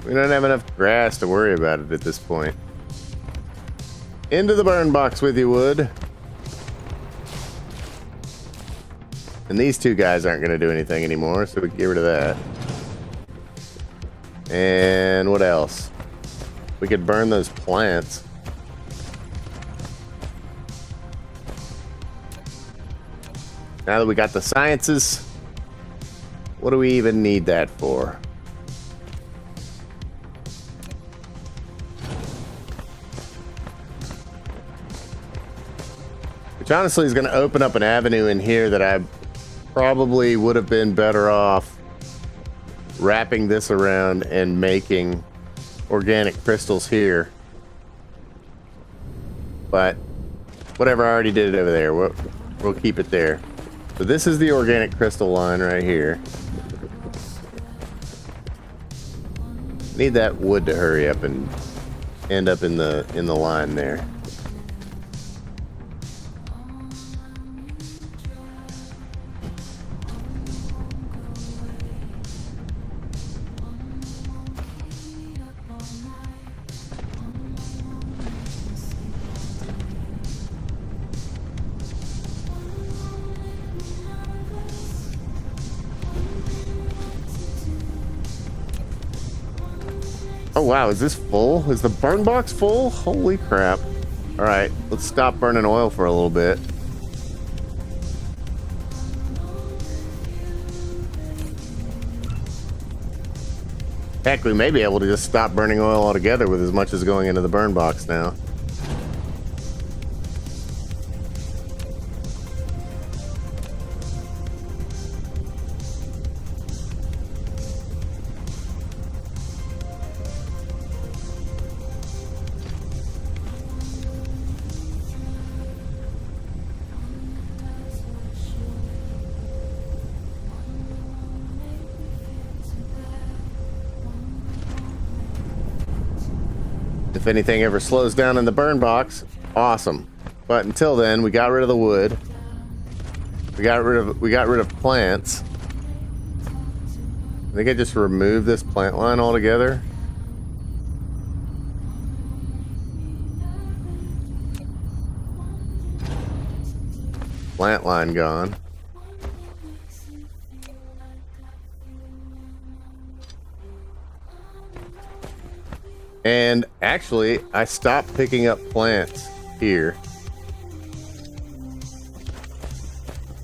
we don't have enough grass to worry about it at this point. Into the burn box with you, wood. And these two guys aren't going to do anything anymore, so we can get rid of that. And what else? We could burn those plants. Now that we got the sciences, what do we even need that for? Which honestly is going to open up an avenue in here that I probably would have been better off wrapping this around and making organic crystals here. But whatever, I already did it over there. We'll keep it there. So this is the organic crystal line right here. Need that wood to hurry up and end up in the line there. Oh wow, is this full? Is the burn box full? Holy crap. Alright, let's stop burning oil for a little bit. Heck, we may be able to just stop burning oil altogether with as much as going into the burn box now. If anything ever slows down in the burn box, awesome. But until then, we got rid of the wood. We got rid of plants. I think I just removed this plant line altogether. Plant line gone. And actually, I stopped picking up plants here.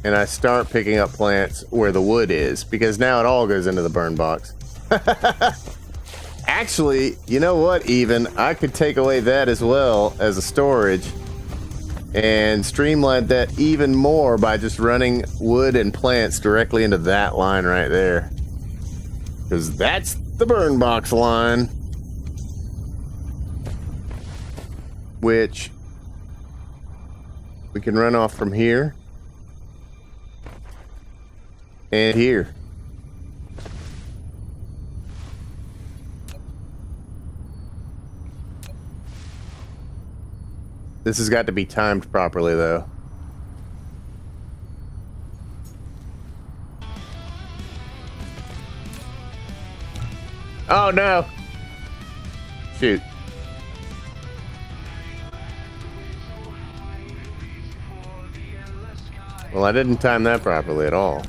And I start picking up plants where the wood is, because now it all goes into the burn box. Actually, you know what, even? I could take away that as well as a storage and streamline that even more by just running wood and plants directly into that line right there. Because that's the burn box line. Which we can run off from here and here. This has got to be timed properly, though. Oh no! Shoot. Well, I didn't time that properly at all.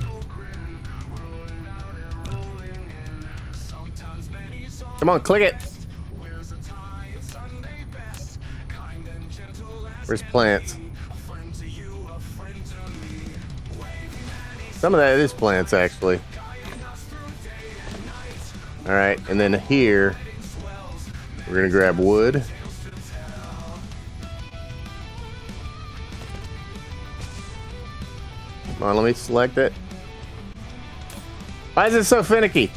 Come on, click it. Where's plants? Some of that is plants, actually. Alright, and then here, we're going to grab wood. Come on, let me select it. Why is it so finicky?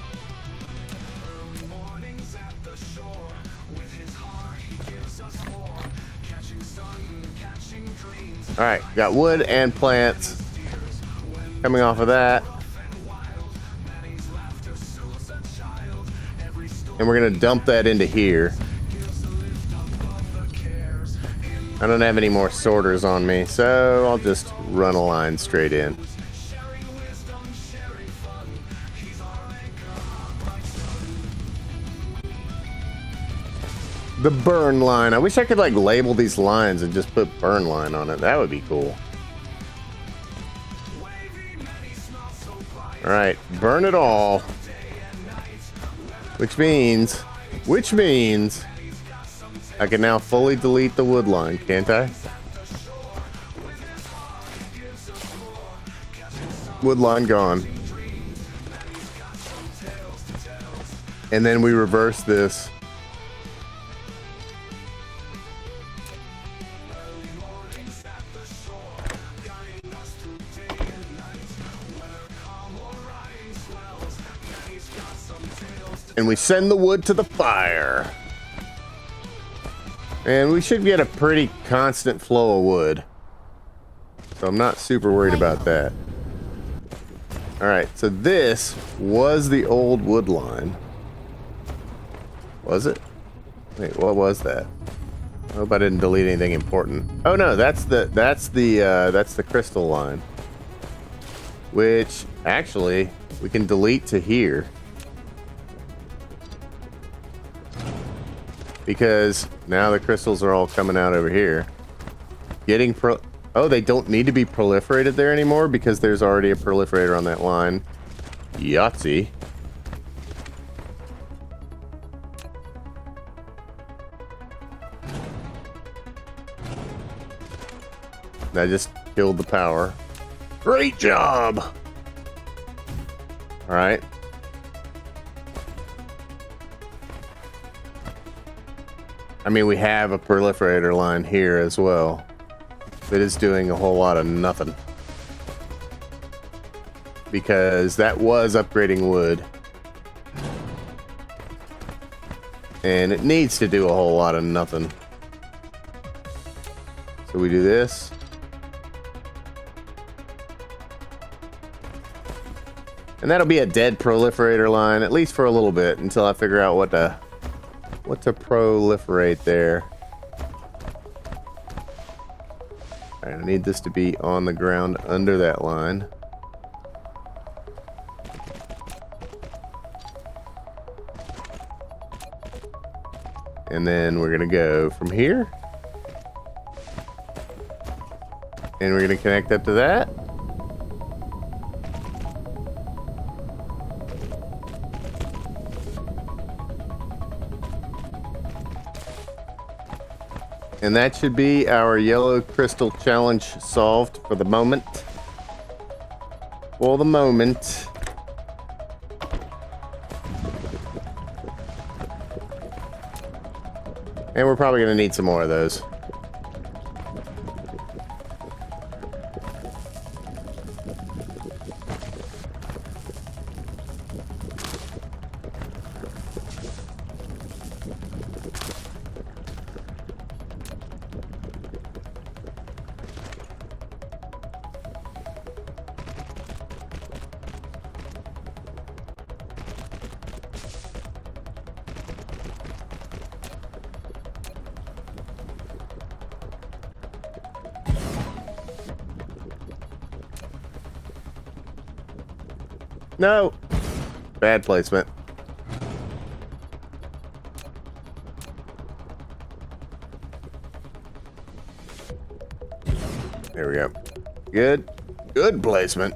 Alright, got wood and plants coming off of that. And we're going to dump that into here. I don't have any more sorters on me, so I'll just run a line straight in. The burn line. I wish I could like label these lines and just put burn line on it. That would be cool. Alright, burn it all. Which means I can now fully delete the wood line, can't I? Wood line gone. And then we reverse this. And we send the wood to the fire. And we should get a pretty constant flow of wood. So I'm not super worried about that. Alright, so this was the old wood line. Was it? Wait, what was that? I hope I didn't delete anything important. Oh no, that's the crystal line. Which, actually, we can delete to here. Because now the crystals are all coming out over here. Oh, they don't need to be proliferated there anymore because there's already a proliferator on that line. Yahtzee. That just killed the power. Great job! Alright. I mean, we have a proliferator line here as well. That is doing a whole lot of nothing. Because that was upgrading wood. And it needs to do a whole lot of nothing. So we do this. And that'll be a dead proliferator line, at least for a little bit, until I figure out what to proliferate there. Alright, I need this to be on the ground under that line. And then we're gonna go from here. And we're gonna connect up to that. And that should be our yellow crystal challenge solved for the moment. For the moment. And we're probably going to need some more of those. No! Bad placement. There we go. Good. Good placement.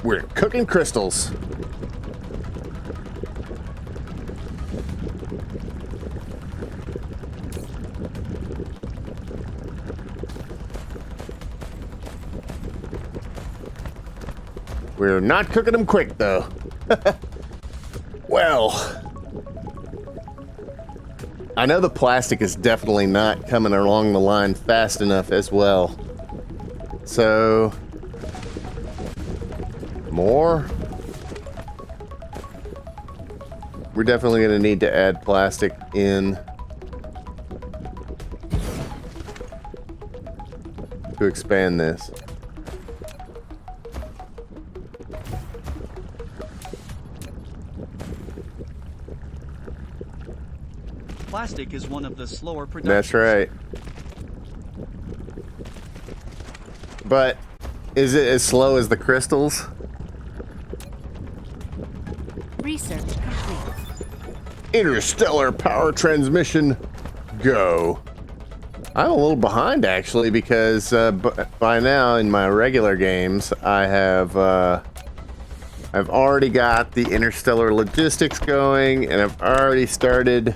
We're cooking crystals. We're not cooking them quick, though. Well, I know the plastic is definitely not coming along the line fast enough as well. So, more? We're definitely going to need to add plastic in to expand this. Plastic is one of the slower productions. That's right. But is it as slow as the crystals? Research complete. Interstellar power transmission, go. I'm a little behind actually because by now in my regular games I have I've already got the interstellar logistics going and I've already started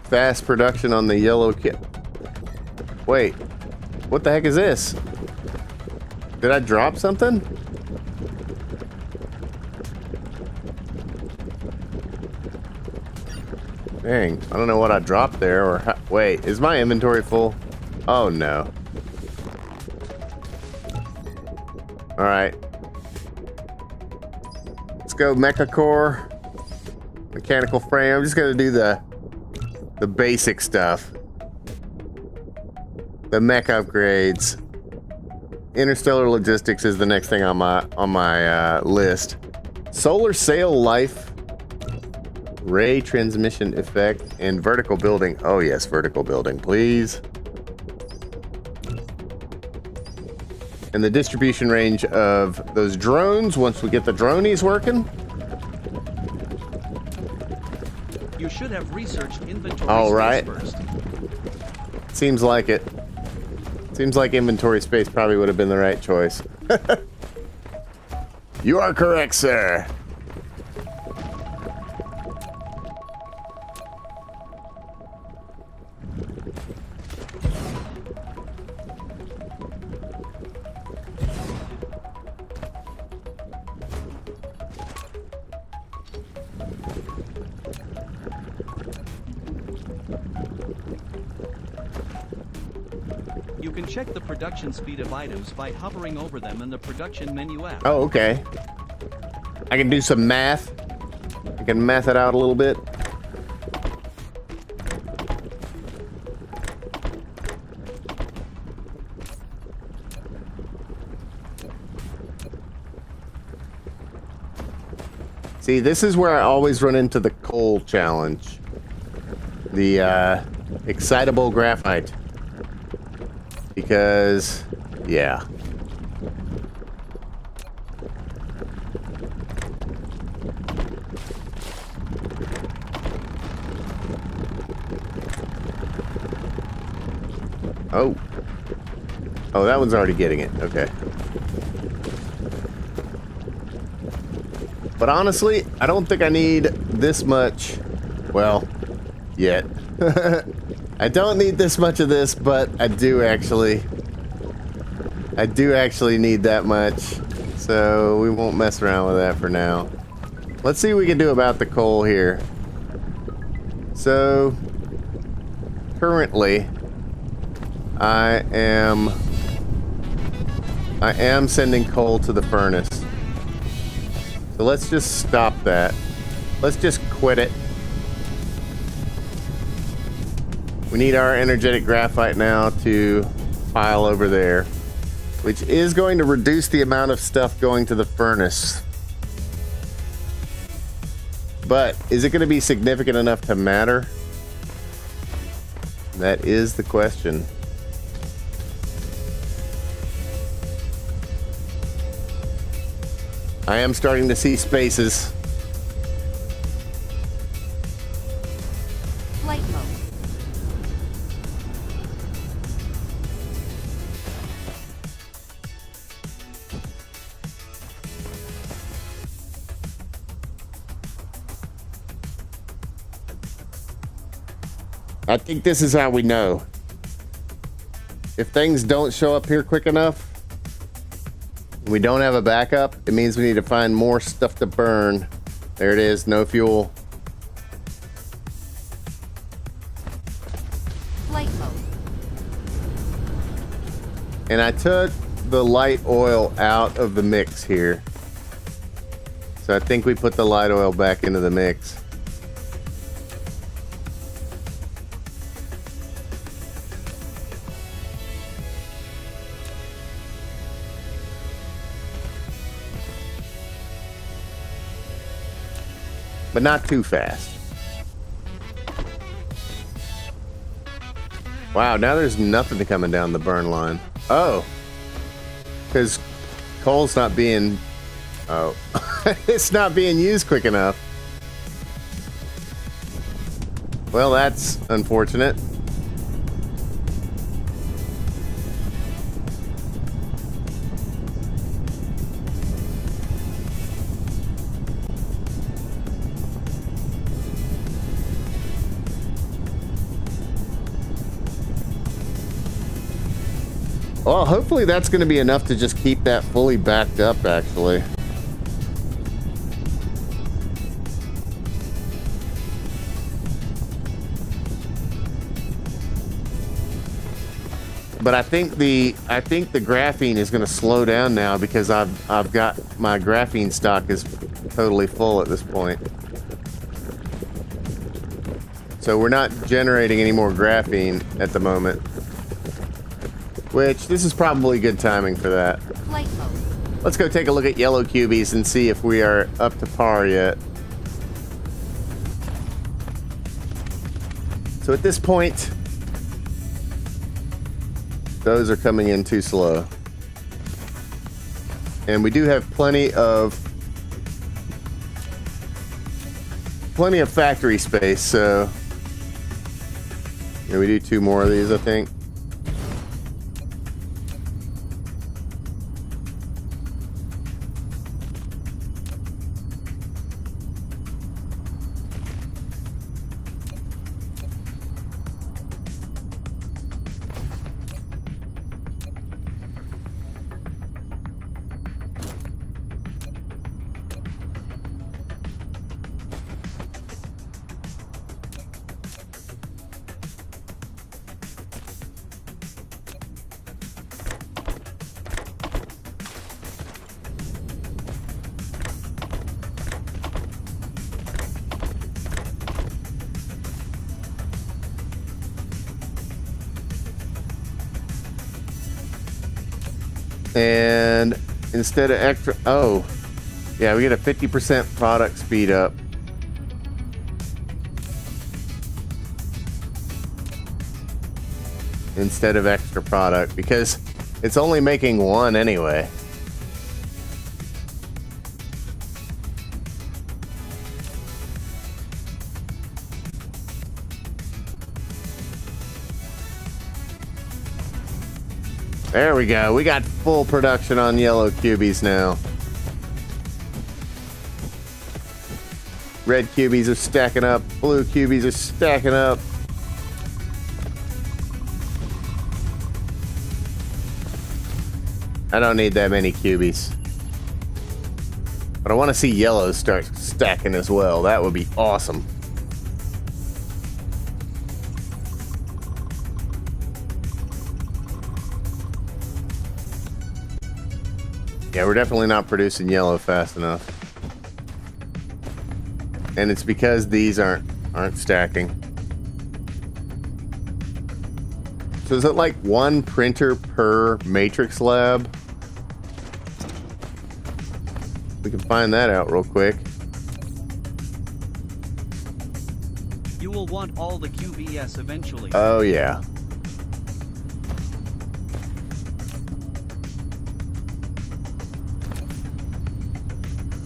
fast production on the yellow kit. Wait, what the heck is this? Did I drop something? Dang, I don't know what I dropped there or how, wait, is my inventory full? Oh no. Alright. Let's go mecha core. Mechanical frame. I'm just gonna do the basic stuff. The mech upgrades. Interstellar logistics is the next thing on my list. Solar sail life, ray transmission effect, and vertical building. Oh yes, vertical building, please. And the distribution range of those drones once we get the dronies working. You should have researched inventory All space right. first. Seems like it. Seems like inventory space probably would have been the right choice. You are correct, sir. You can check the production speed of items by hovering over them in the production menu app. Oh, okay. I can do some math. I can math it out a little bit. See, this is where I always run into the coal challenge. The excitable graphite. Because, yeah. Oh. Oh, that one's already getting it. Okay. But honestly, I don't think I need this much. Well, yet. I don't need this much of this, but I do actually need that much. So we won't mess around with that for now. Let's see what we can do about the coal here. So currently I am sending coal to the furnace. So let's just stop that. Let's just quit it. We need our energetic graphite now to pile over there, which is going to reduce the amount of stuff going to the furnace. But is it going to be significant enough to matter? That is the question. I am starting to see spaces. Flight mode. I think this is how we know. If things don't show up here quick enough, we don't have a backup, it means we need to find more stuff to burn. There it is, no fuel. Flight mode. And I took the light oil out of the mix here. So I think we put the light oil back into the mix. But not too fast. Wow, now there's nothing coming down the burn line. Oh. Because coal's not being... Oh. It's not being used quick enough. Well, that's unfortunate. Well, hopefully that's going to be enough to just keep that fully backed up, actually. But I think the graphene is going to slow down now because I've got my graphene stock is totally full at this point. So we're not generating any more graphene at the moment. Which, this is probably good timing for that. Flight mode. Let's go take a look at yellow cubies and see if we are up to par yet. So at this point, those are coming in too slow. And we do have plenty of factory space, so yeah, we do 2 more of these, I think. And instead of extra, oh, yeah, we get a 50% product speed up. Instead of extra product, because it's only making 1 anyway. There we go. We got full production on yellow cubies now. Red cubies are stacking up. Blue cubies are stacking up. I don't need that many cubies. But I want to see yellows start stacking as well. That would be awesome. Yeah, we're definitely not producing yellow fast enough. And it's because these aren't stacking. So is it like 1 printer per matrix lab? We can find that out real quick. You will want all the QBS eventually. Oh yeah.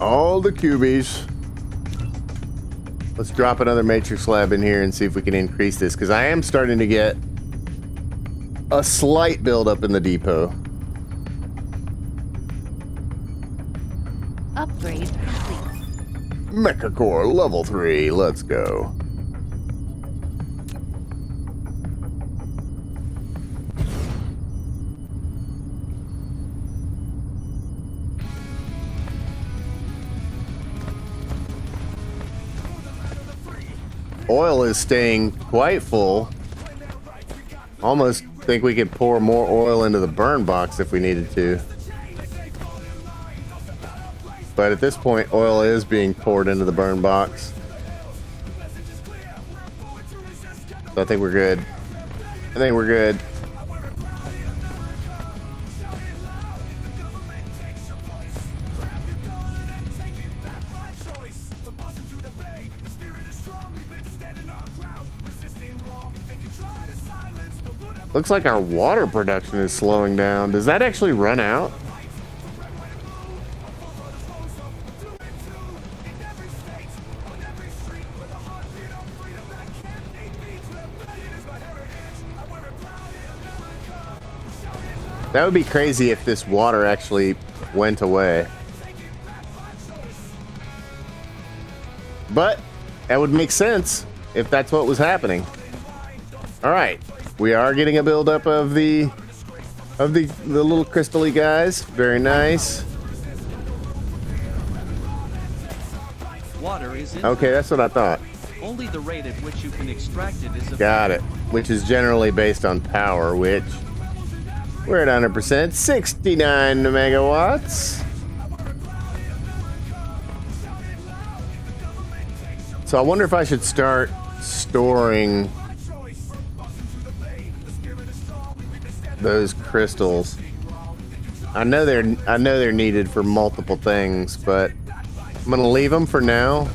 All the cubies. Let's drop another matrix lab in here and see if we can increase this, because I am starting to get a slight buildup in the depot. Upgrade complete. Mecha Core level 3. Let's go. oil is staying quite full. Almost think we could pour more oil into the burn box if we needed to. But at this point, oil is being poured into the burn box. So I think we're good. I think we're good. Looks like our water production is slowing down. Does that actually run out? That would be crazy if this water actually went away. But that would make sense if that's what was happening. All right, we are getting a buildup of the little crystal-y guys. Very nice. Water is Okay, that's what I thought. only the rate at which you can extract it is Got it. Which is generally based on power, which we're at 100%, 69 megawatts. So I wonder if I should start storing those crystals. I know they're needed for multiple things, but I'm gonna leave them for now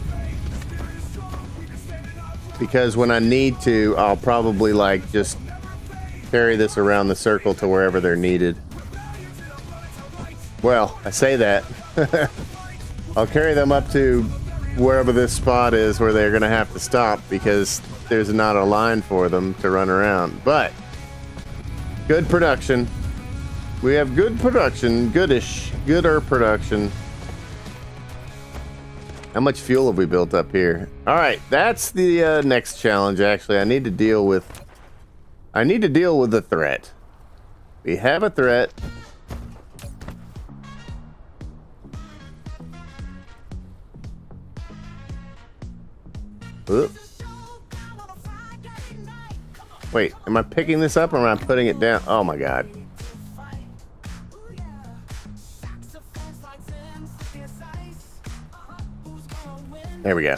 because when I need to, I'll probably like just carry this around the circle to wherever they're needed. Well, I say that. I'll carry them up to wherever this spot is where they're gonna have to stop because there's not a line for them to run around. But good production. We have good production, gooder production. How much fuel have we built up here? All right, that's the next challenge. Actually, I need to deal with the threat. We have a threat. Oop. Wait, am I picking this up or am I putting it down? Oh my god. There we go.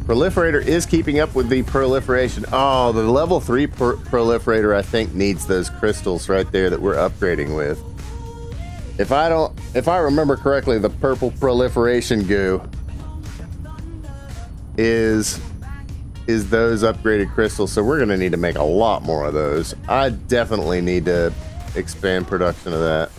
Proliferator is keeping up with the proliferation. Oh, the level 3 proliferator I think needs those crystals right there that we're upgrading with. If I remember correctly, the purple proliferation goo is those upgraded crystals, so we're gonna need to make a lot more of those. I definitely need to expand production of that.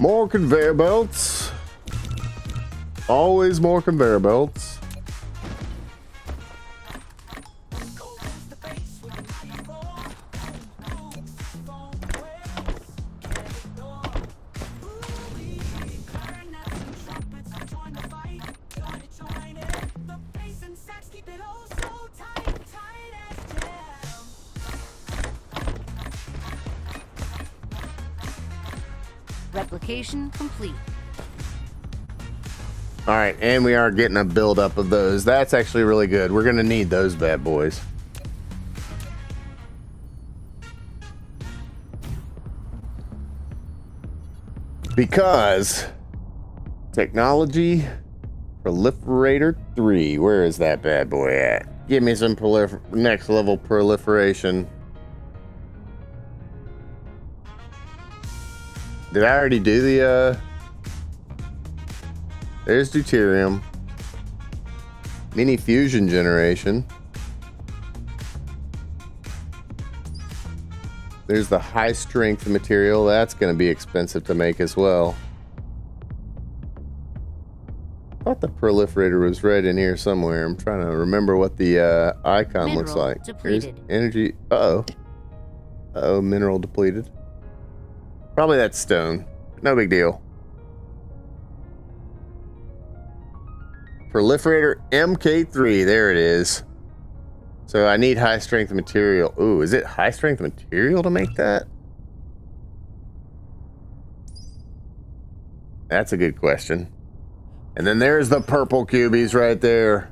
More conveyor belts. Always more conveyor belts. Replication complete. All right, and we are getting a buildup of those. That's actually really good. We're gonna need those bad boys. Because technology proliferator 3. Where is that bad boy at? Give me some next level proliferation. Did I already do the there's deuterium. Mini fusion generation. There's the high strength material. That's going to be expensive to make as well. I thought the proliferator was right in here somewhere. I'm trying to remember what the icon looks Mineral like. depleted. Here's energy. Uh-oh. Uh-oh, mineral depleted. Probably that stone. No big deal. Proliferator MK3. There it is. So I need high strength material. Ooh, is it high strength material to make that? That's a good question. And then there's the purple cubies right there.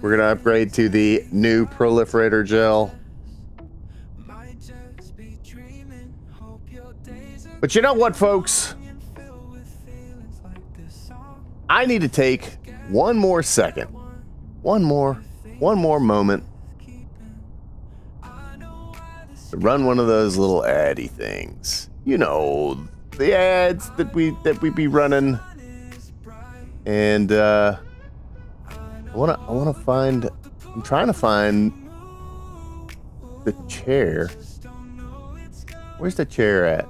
We're going to upgrade to the new proliferator gel. But you know what, folks? I need to take one more second. One more moment to run one of those little addy things. You know, the ads that we be running. And I wanna find. I'm trying to find the chair. Where's the chair at?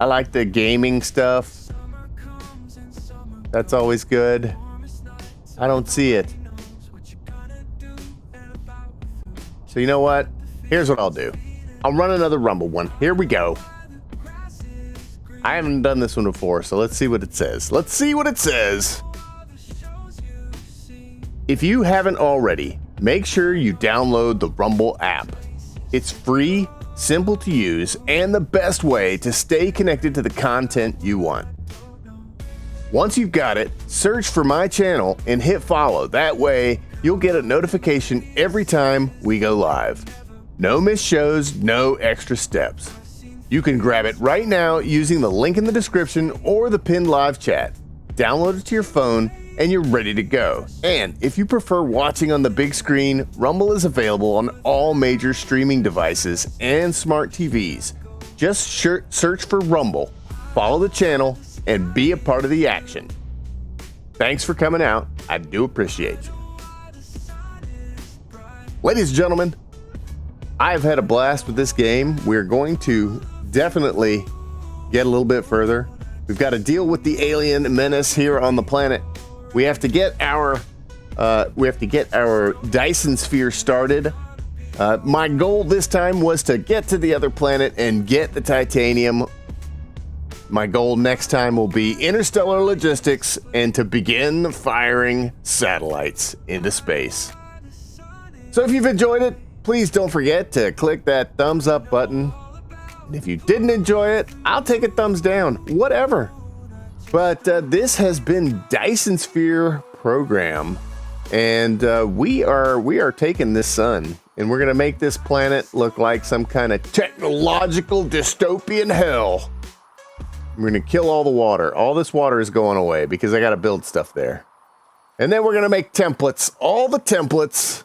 I like the gaming stuff. That's always good. I don't see it. So you know what? Here's what I'll do. I'll run another Rumble one. Here we go. I haven't done this one before, so let's see what it says. Let's see what it says. If you haven't already, make sure you download the Rumble app. It's free, simple to use, and the best way to stay connected to the content you want. Once you've got it, search for my channel and hit follow. That way, you'll get a notification every time we go live. No missed shows, no extra steps. You can grab it right now using the link in the description or the pinned live chat. Download it to your phone and you're ready to go. And if you prefer watching on the big screen, Rumble is available on all major streaming devices and smart TVs. Just search for Rumble, follow the channel, and be a part of the action. Thanks for coming out. I do appreciate you. Ladies and gentlemen, I've had a blast with this game. We're going to definitely get a little bit further. We've got to deal with the alien menace here on the planet. We have to get our Dyson Sphere started. My goal this time was to get to the other planet and get the titanium. My goal next time will be interstellar logistics and to begin firing satellites into space. So if you've enjoyed it, please don't forget to click that thumbs up button. And if you didn't enjoy it, I'll take a thumbs down, whatever. But this has been Dyson Sphere Program, and we are taking this sun, and we're gonna make this planet look like some kind of technological dystopian hell. We're gonna kill all the water. All this water is going away because I gotta build stuff there. And then we're gonna make templates, all the templates.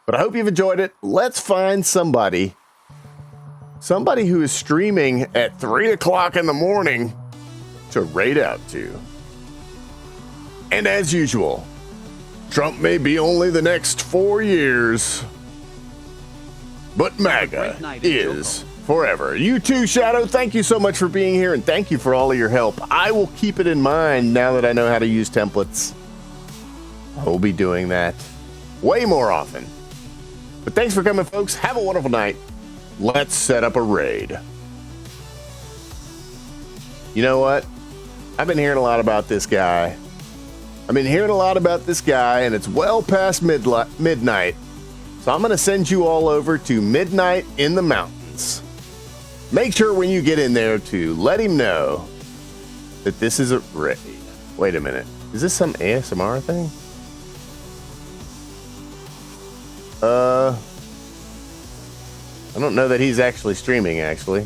But I hope you've enjoyed it. Let's find somebody who is streaming at 3 o'clock in the morning to raid out to. And as usual, Trump may be only the next 4 years, but MAGA is forever. You too, Shadow. Thank you so much for being here, and thank you for all of your help. I will keep it in mind now that I know how to use templates. I will be doing that way more often. But thanks for coming, folks. Have a wonderful night. Let's set up a raid. You know what? I've been hearing a lot about this guy. And it's well past midnight. So I'm going to send you all over to Midnight in the Mountains. Make sure when you get in there to let him know that this is a raid. Wait a minute. Is this some ASMR thing? I don't know that he's actually streaming, actually.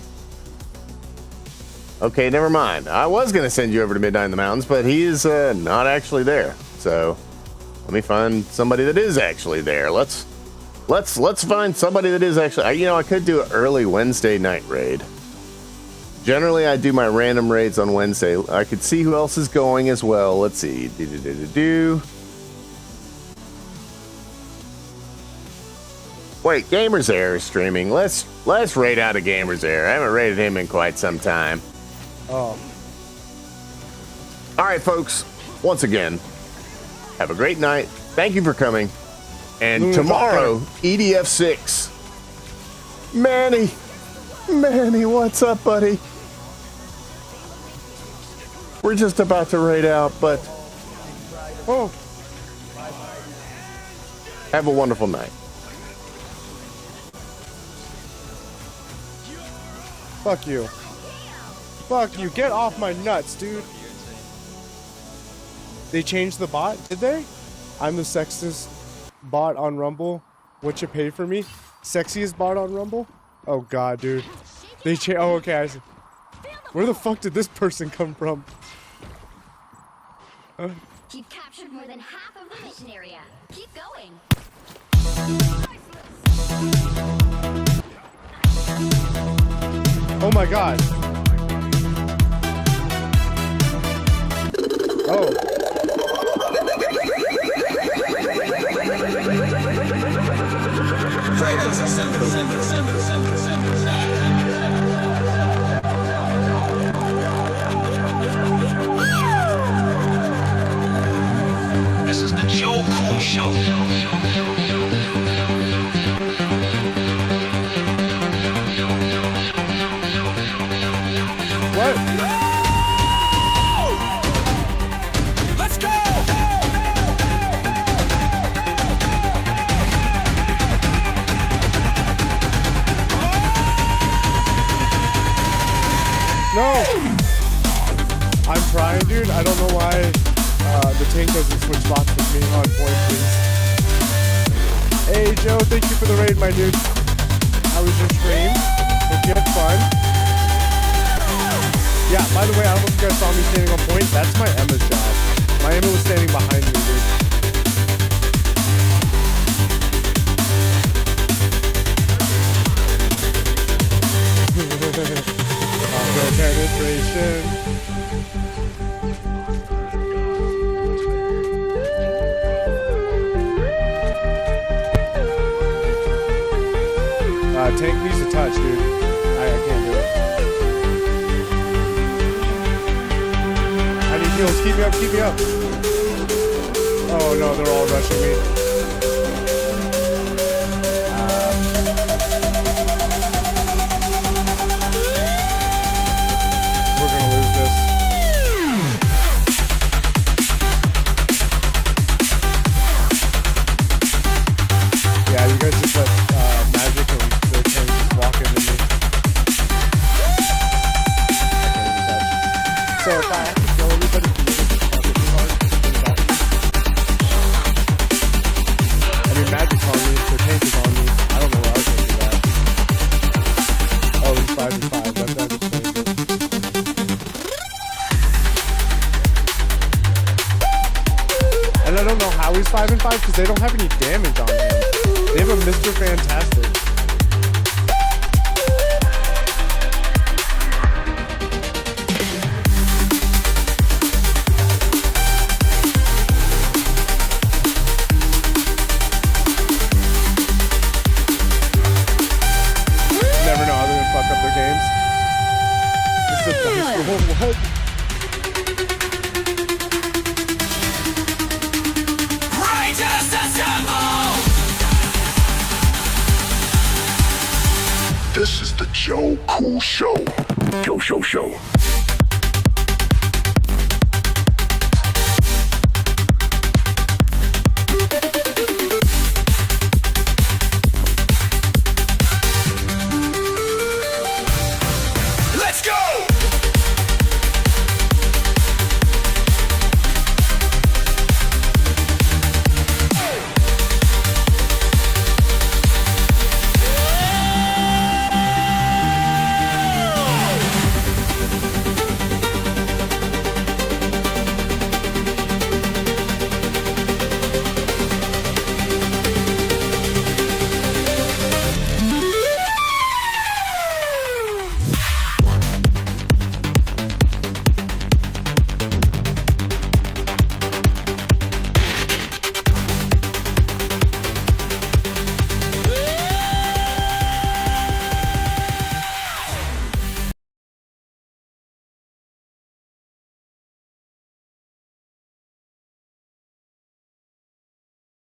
Okay, never mind. I was going to send you over to Midnight in the Mountains, but he is not actually there. So let me find somebody that is actually there. Let's find somebody that is actually... You know, I could do an early Wednesday night raid. Generally, I do my random raids on Wednesday. I could see who else is going as well. Let's see. Wait, Gamer's Air is streaming. Let's raid out a Gamer's Air. I haven't raided him in quite some time. Oh. All right, folks. Once again, have a great night. Thank you for coming. And tomorrow, EDF 6. Manny, what's up, buddy? We're just about to raid out, but have a wonderful night. Fuck you. Fuck you. Get off my nuts, dude. They changed the bot, did they? I'm the sexiest bot on Rumble. What you pay for me? Sexiest bot on Rumble? Oh god, dude. They changed. Oh, okay. I see. Where the fuck did this person come from? You've captured more than half of the mission area. Keep going. Oh my god. Oh. This is the Joe Cool Show. What? Let's go! No! I'm trying, dude. I don't know why the tank doesn't switch spots with me on point, please. Hey, Joe, thank you for the raid, my dude. How was your stream? Hope you had fun. Yeah, by the way, I don't know if you guys saw me standing on point. That's my Emma's job. My Emma was standing behind me, dude. Auto penetration. Tank needs to touch, dude. I can't do it. I need heals. Keep me up, keep me up. Oh no, they're all rushing me. We're gonna lose this. Yeah, you guys just let Magic and their tank just walk into me. I can't even touch. So if I have to kill anybody, can you just target me hard? I mean, Magic's on me, their tank is on me. I don't know where I was going to do that. Oh, he's 5-5. That explains it. And I don't know how he's 5-5 because they don't have any damage on him. They have a Mr. Fantastic. Never know how they're gonna fuck up their games. This is a dice roll. What? Righteous assemble! This is the Joe Cool Show. Show.